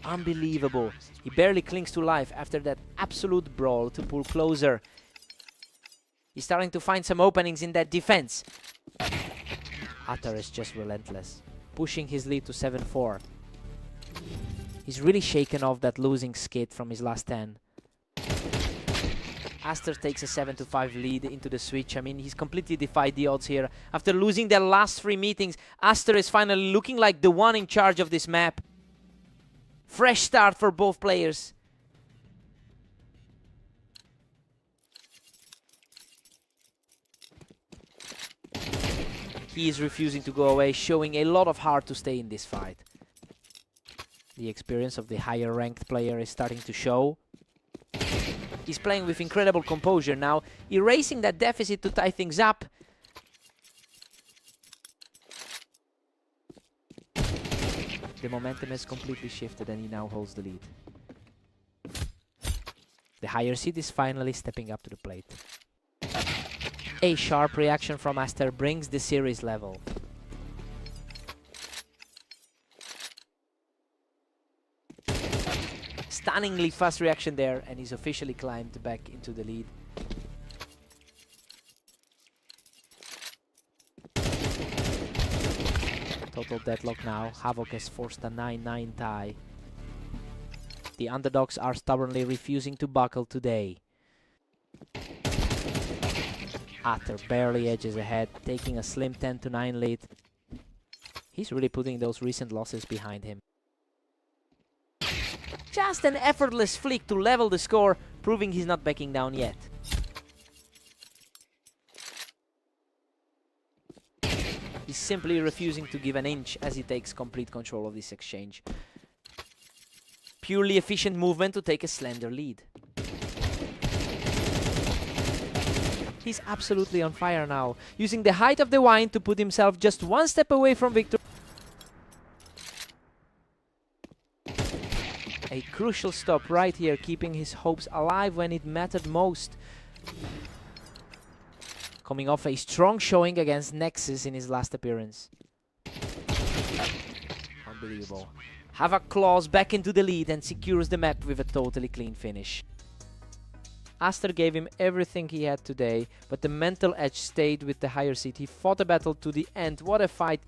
Unbelievable. He barely clings to life after that absolute brawl to pull closer. He's starting to find some openings in that defense. Aster is just relentless, pushing his lead to 7-4. He's really shaken off that losing skid from his last 10. Aster takes a 7-5 lead into the switch. I mean, he's completely defied the odds here. After losing their last 3 meetings, Aster is finally looking like the one in charge of this map. Fresh start for both players. He is refusing to go away, showing a lot of heart to stay in this fight. The experience of the higher ranked player is starting to show. He's playing with incredible composure now, erasing that deficit to tie things up. The momentum has completely shifted and he now holds the lead. The higher seed is finally stepping up to the plate. A sharp reaction from Aster brings the series level. Stunningly fast reaction there, and he's officially climbed back into the lead. Total deadlock now. Havoc has forced a 9-9 tie. The underdogs are stubbornly refusing to buckle today. Aster barely edges ahead, taking a slim 10-9 lead. He's really putting those recent losses behind him. Just an effortless flick to level the score, proving he's not backing down yet. He's simply refusing to give an inch as he takes complete control of this exchange. Purely efficient movement to take a slender lead. He's absolutely on fire now, using the height of the wine to put himself just one step away from victory. A crucial stop right here, keeping his hopes alive when it mattered most. Coming off a strong showing against Nexus in his last appearance. Unbelievable. Havoc claws back into the lead and secures the map with a totally clean finish. Aster gave him everything he had today, but the mental edge stayed with the higher seed. He fought the battle to the end. What a fight.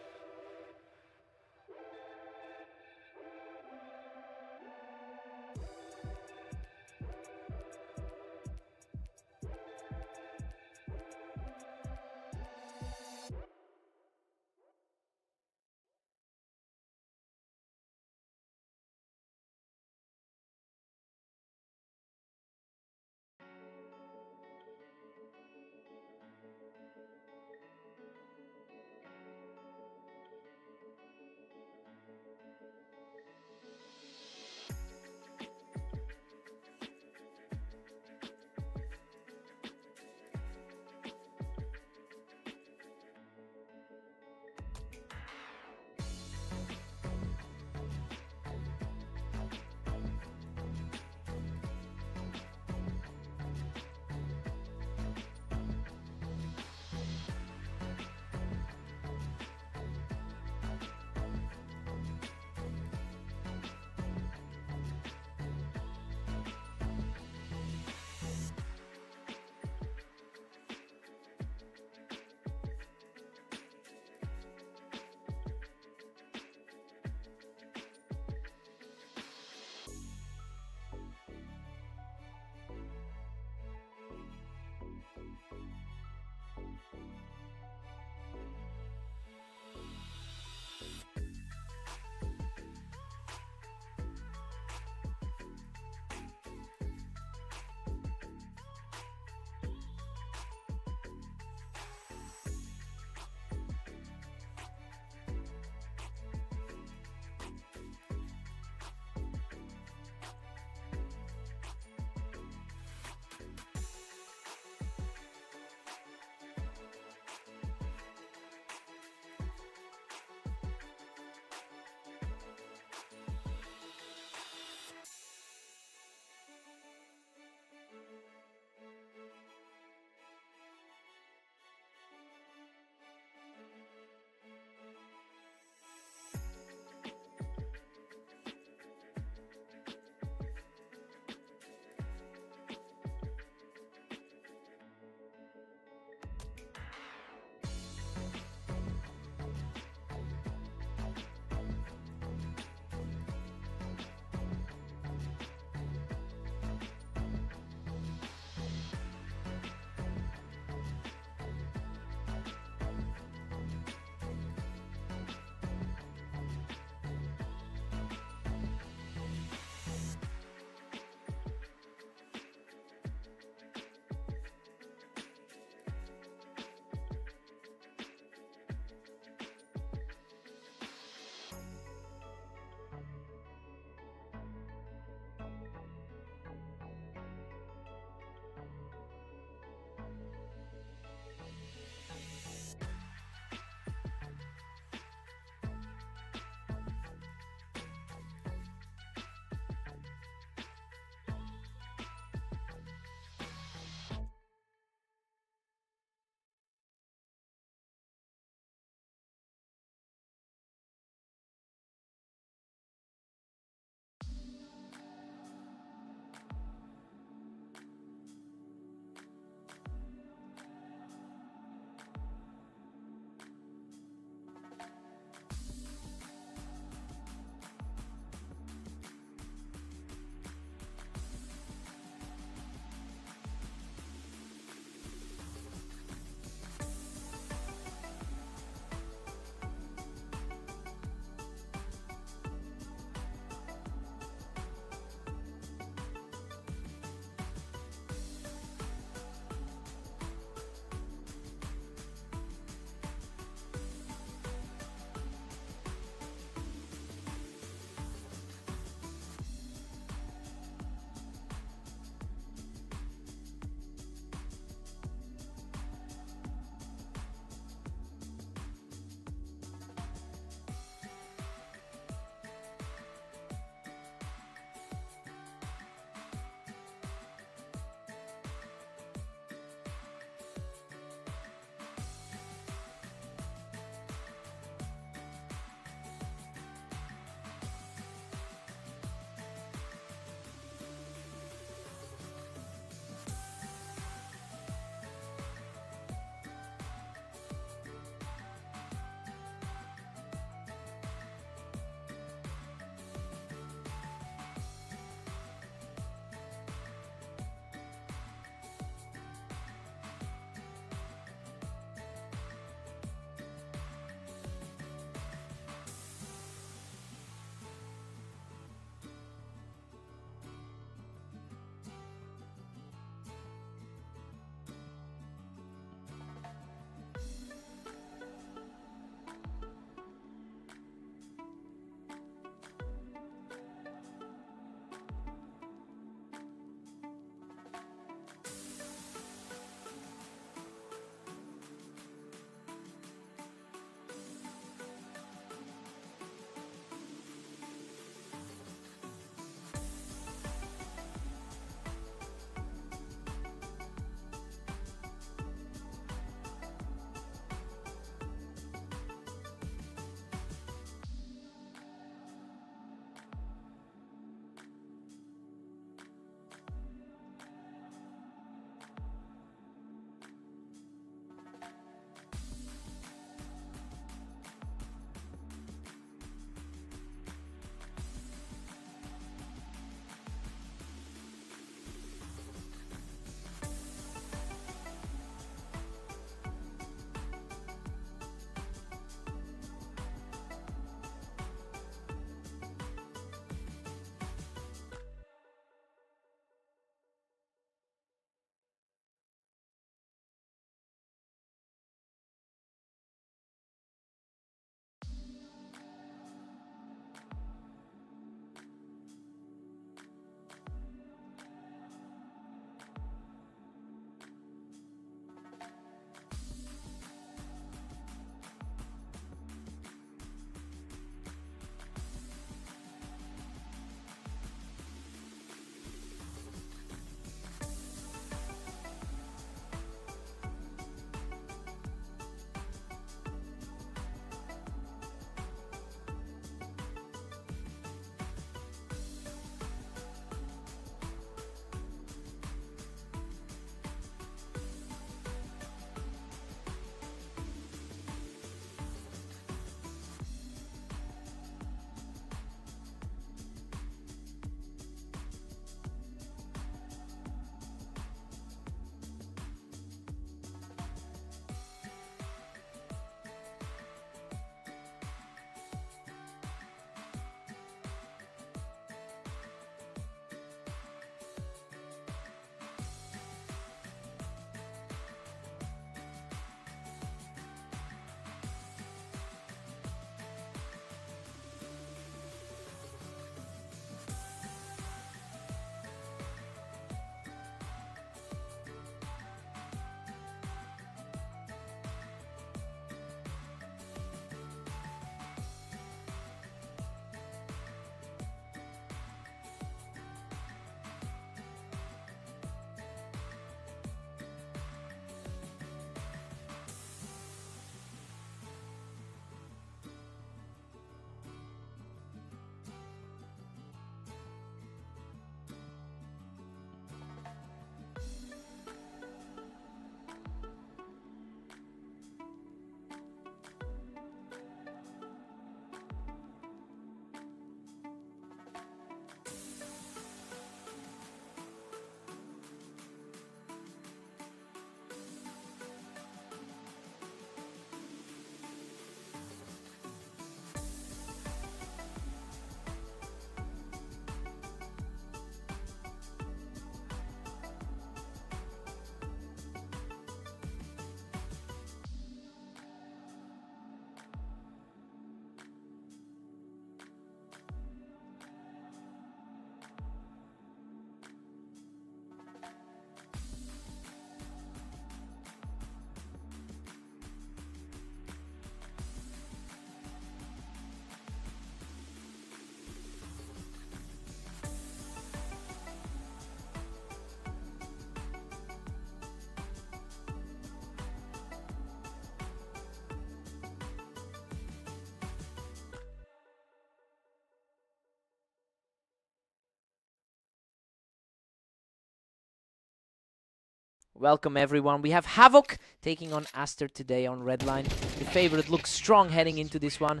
Welcome everyone. We have Havoc taking on Aster today on Redline. The favorite looks strong heading into this one.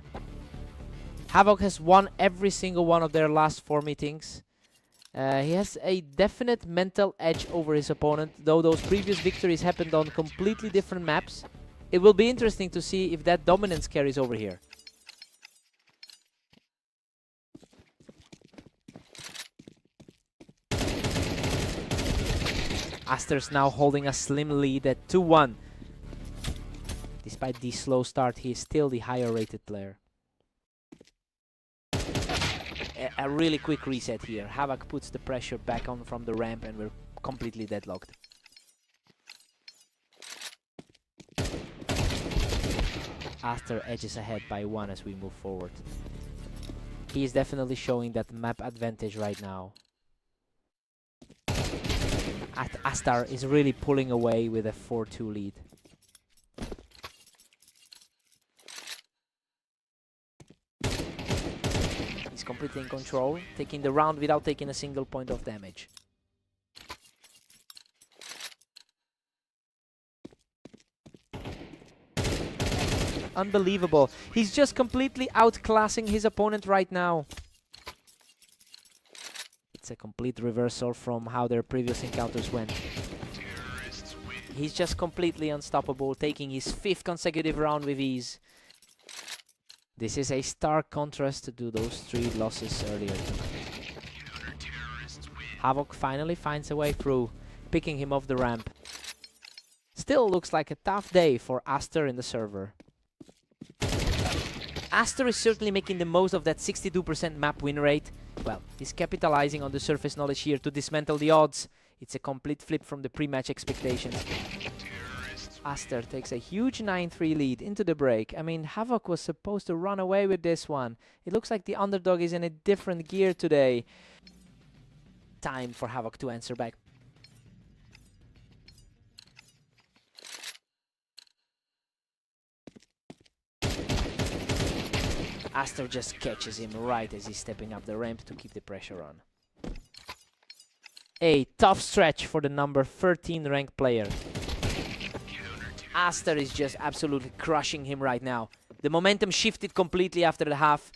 Havoc has won every single one of their last 4 meetings. He has a definite mental edge over his opponent, though those previous victories happened on completely different maps. It will be interesting to see if that dominance carries over here. Aster's now holding a slim lead at 2-1. Despite the slow start, he is still the higher rated player. A really quick reset here. Havoc puts the pressure back on from the ramp and we're completely deadlocked. Aster edges ahead by 1 as we move forward. He is definitely showing that map advantage right now. Aster is really pulling away with a 4-2 lead. He's completely in control, taking the round without taking a single point of damage. Unbelievable. He's just completely outclassing his opponent right now. It's a complete reversal from how their previous encounters went. He's just completely unstoppable, taking his 5th consecutive round with ease. This is a stark contrast to those 3 losses earlier tonight. Havoc finally finds a way through, picking him off the ramp. Still looks like a tough day for Aster in the server. Aster is certainly making the most of that 62% map win rate. Well, he's capitalizing on the surface knowledge here to dismantle the odds. It's a complete flip from the pre-match expectations. Aster takes a huge 9-3 lead into the break. I mean, Havoc was supposed to run away with this one. It looks like the underdog is in a different gear today. Time for Havoc to answer back. Aster just catches him right as he's stepping up the ramp to keep the pressure on. A tough stretch for the number 13 ranked player. Aster is just absolutely crushing him right now. The momentum shifted completely after the half.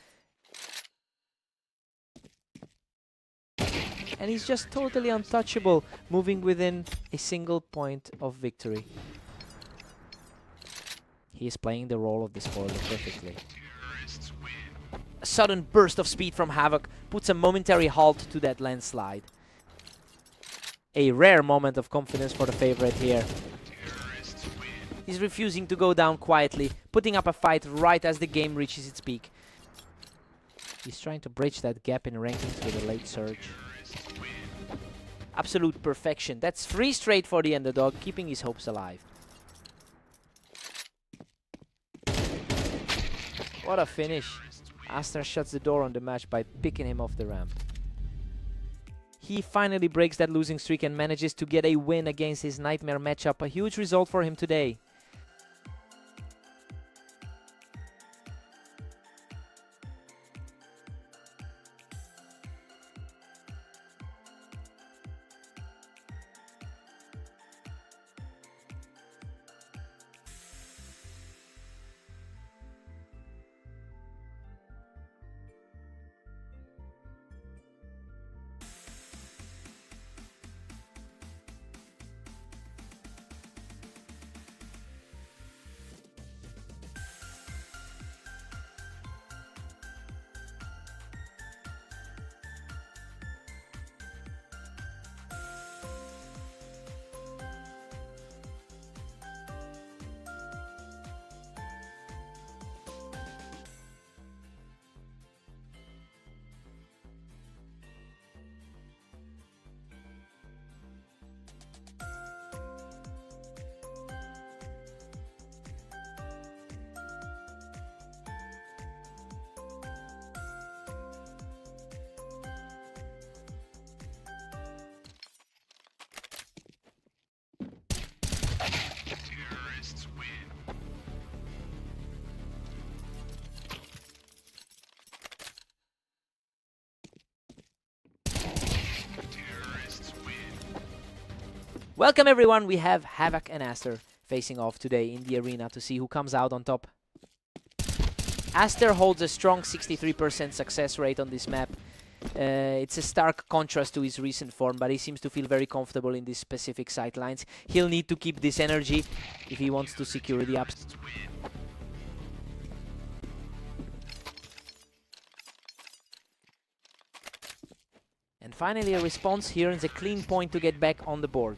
And he's just totally untouchable, moving within a single point of victory. He is playing the role of the spoiler perfectly. A sudden burst of speed from Havoc puts a momentary halt to that landslide. A rare moment of confidence for the favorite here. He's refusing to go down quietly, putting up a fight right as the game reaches its peak. He's trying to bridge that gap in rankings with a late surge. Absolute perfection. That's 3 straight for the underdog, keeping his hopes alive. What a finish. Aster shuts the door on the match by picking him off the ramp. He finally breaks that losing streak and manages to get a win against his nightmare matchup. A huge result for him today. Welcome everyone, we have Havoc and Aster facing off today in the arena to see who comes out on top. Aster holds a strong 63% success rate on this map. It's a stark contrast to his recent form, but he seems to feel very comfortable in these specific sidelines. He'll need to keep this energy if he wants to secure the ups. And finally a response here and a clean point to get back on the board.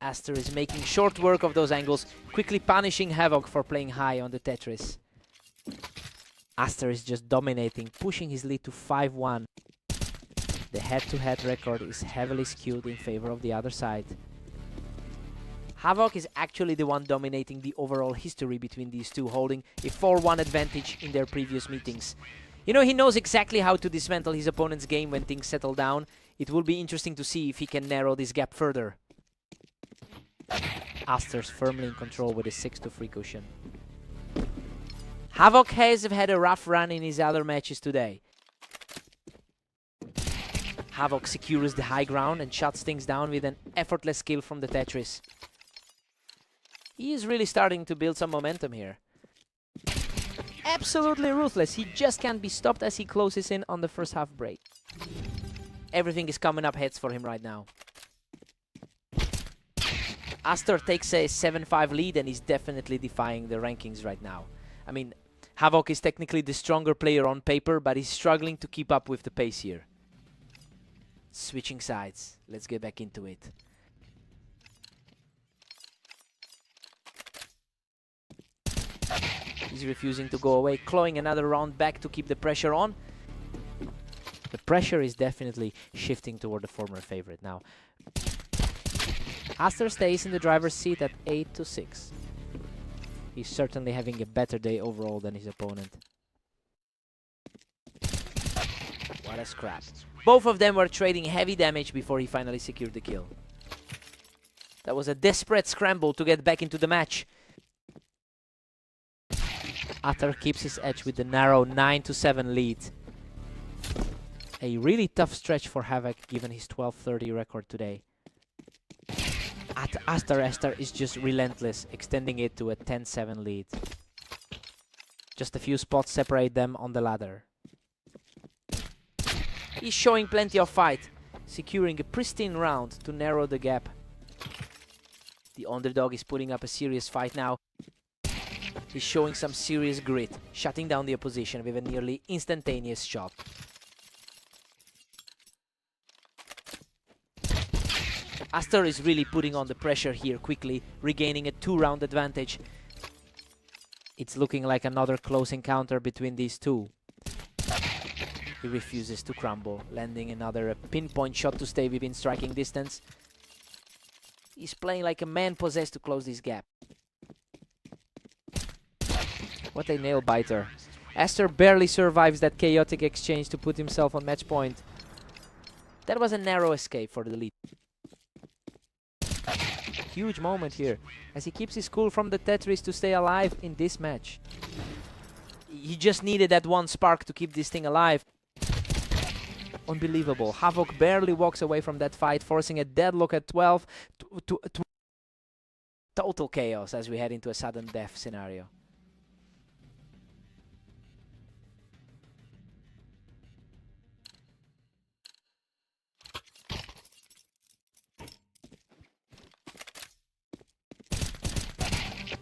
Aster is making short work of those angles, quickly punishing Havoc for playing high on the Tetris. Aster is just dominating, pushing his lead to 5-1. The head-to-head record is heavily skewed in favor of the other side. Havoc is actually the one dominating the overall history between these two, holding a 4-1 advantage in their previous meetings. You know, he knows exactly how to dismantle his opponent's game when things settle down. It will be interesting to see if he can narrow this gap further. Aster's firmly in control with a 6-3 cushion. Havoc has had a rough run in his other matches today. Havoc secures the high ground and shuts things down with an effortless skill from the Tetris. He is really starting to build some momentum here. Absolutely ruthless, he just can't be stopped as he closes in on the first half break. Everything is coming up heads for him right now. Aster takes a 7-5 lead and is definitely defying the rankings right now. I mean, Havoc is technically the stronger player on paper, but he's struggling to keep up with the pace here. Switching sides. Let's get back into it. He's refusing to go away, clawing another round back to keep the pressure on. The pressure is definitely shifting toward the former favorite now. Aster stays in the driver's seat at 8-6. He's certainly having a better day overall than his opponent. What a scrap. Both of them were trading heavy damage before he finally secured the kill. That was a desperate scramble to get back into the match. Aster keeps his edge with the narrow 9-7 lead. A really tough stretch for Havoc given his 12-30 record today. Aster is just relentless, extending it to a 10-7 lead. Just a few spots separate them on the ladder. He's showing plenty of fight, securing a pristine round to narrow the gap. The underdog is putting up a serious fight now. He's showing some serious grit, shutting down the opposition with a nearly instantaneous shot. Aster is really putting on the pressure here quickly, regaining a 2-round advantage. It's looking like another close encounter between these two. He refuses to crumble, landing another pinpoint shot to stay within striking distance. He's playing like a man possessed to close this gap. What a nail biter. Aster barely survives that chaotic exchange to put himself on match point. That was a narrow escape for the lead. Huge moment here, as he keeps his cool from the Tetris to stay alive in this match. He just needed that one spark to keep this thing alive. Unbelievable. Havoc barely walks away from that fight, forcing a deadlock at 12 to total chaos as we head into a sudden death scenario.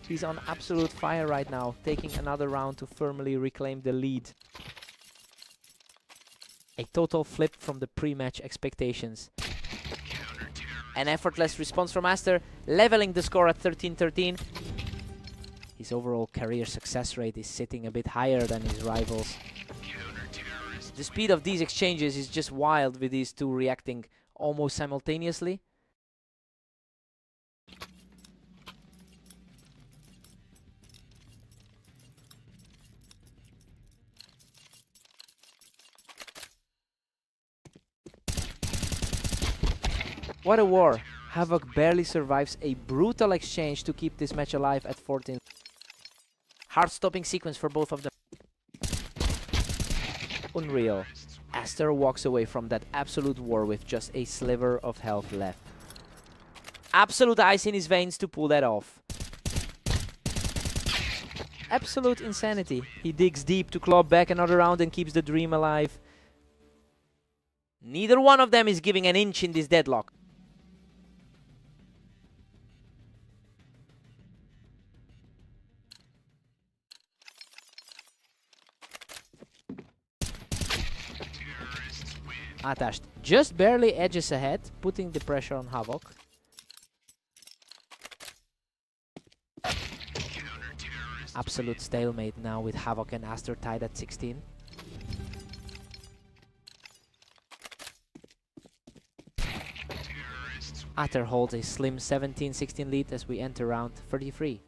He's on absolute fire right now, taking another round to firmly reclaim the lead. A total flip from the pre-match expectations. An effortless response from Aster, leveling the score at 13-13. His overall career success rate is sitting a bit higher than his rivals. The speed of these exchanges is just wild, with these two reacting almost simultaneously. What a war. Havoc barely survives a brutal exchange to keep this match alive at 14. Heart-stopping sequence for both of them. Unreal. Aster walks away from that absolute war with just a sliver of health left. Absolute ice in his veins to pull that off. Absolute insanity. He digs deep to claw back another round and keeps the dream alive. Neither one of them is giving an inch in this deadlock. Atash just barely edges ahead, putting the pressure on Havoc. Absolute stalemate now with Havoc and Aster tied at 16. Aster holds a slim 17-16 lead as we enter round 33.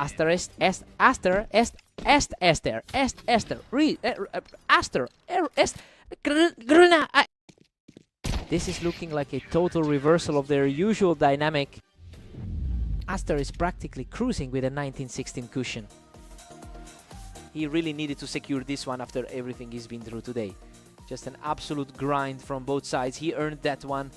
Aster This is looking like a total reversal of their usual dynamic. Aster is practically cruising with a 19-16 cushion. He really needed to secure this one after everything he's been through today. Just an absolute grind from both sides. He earned that one.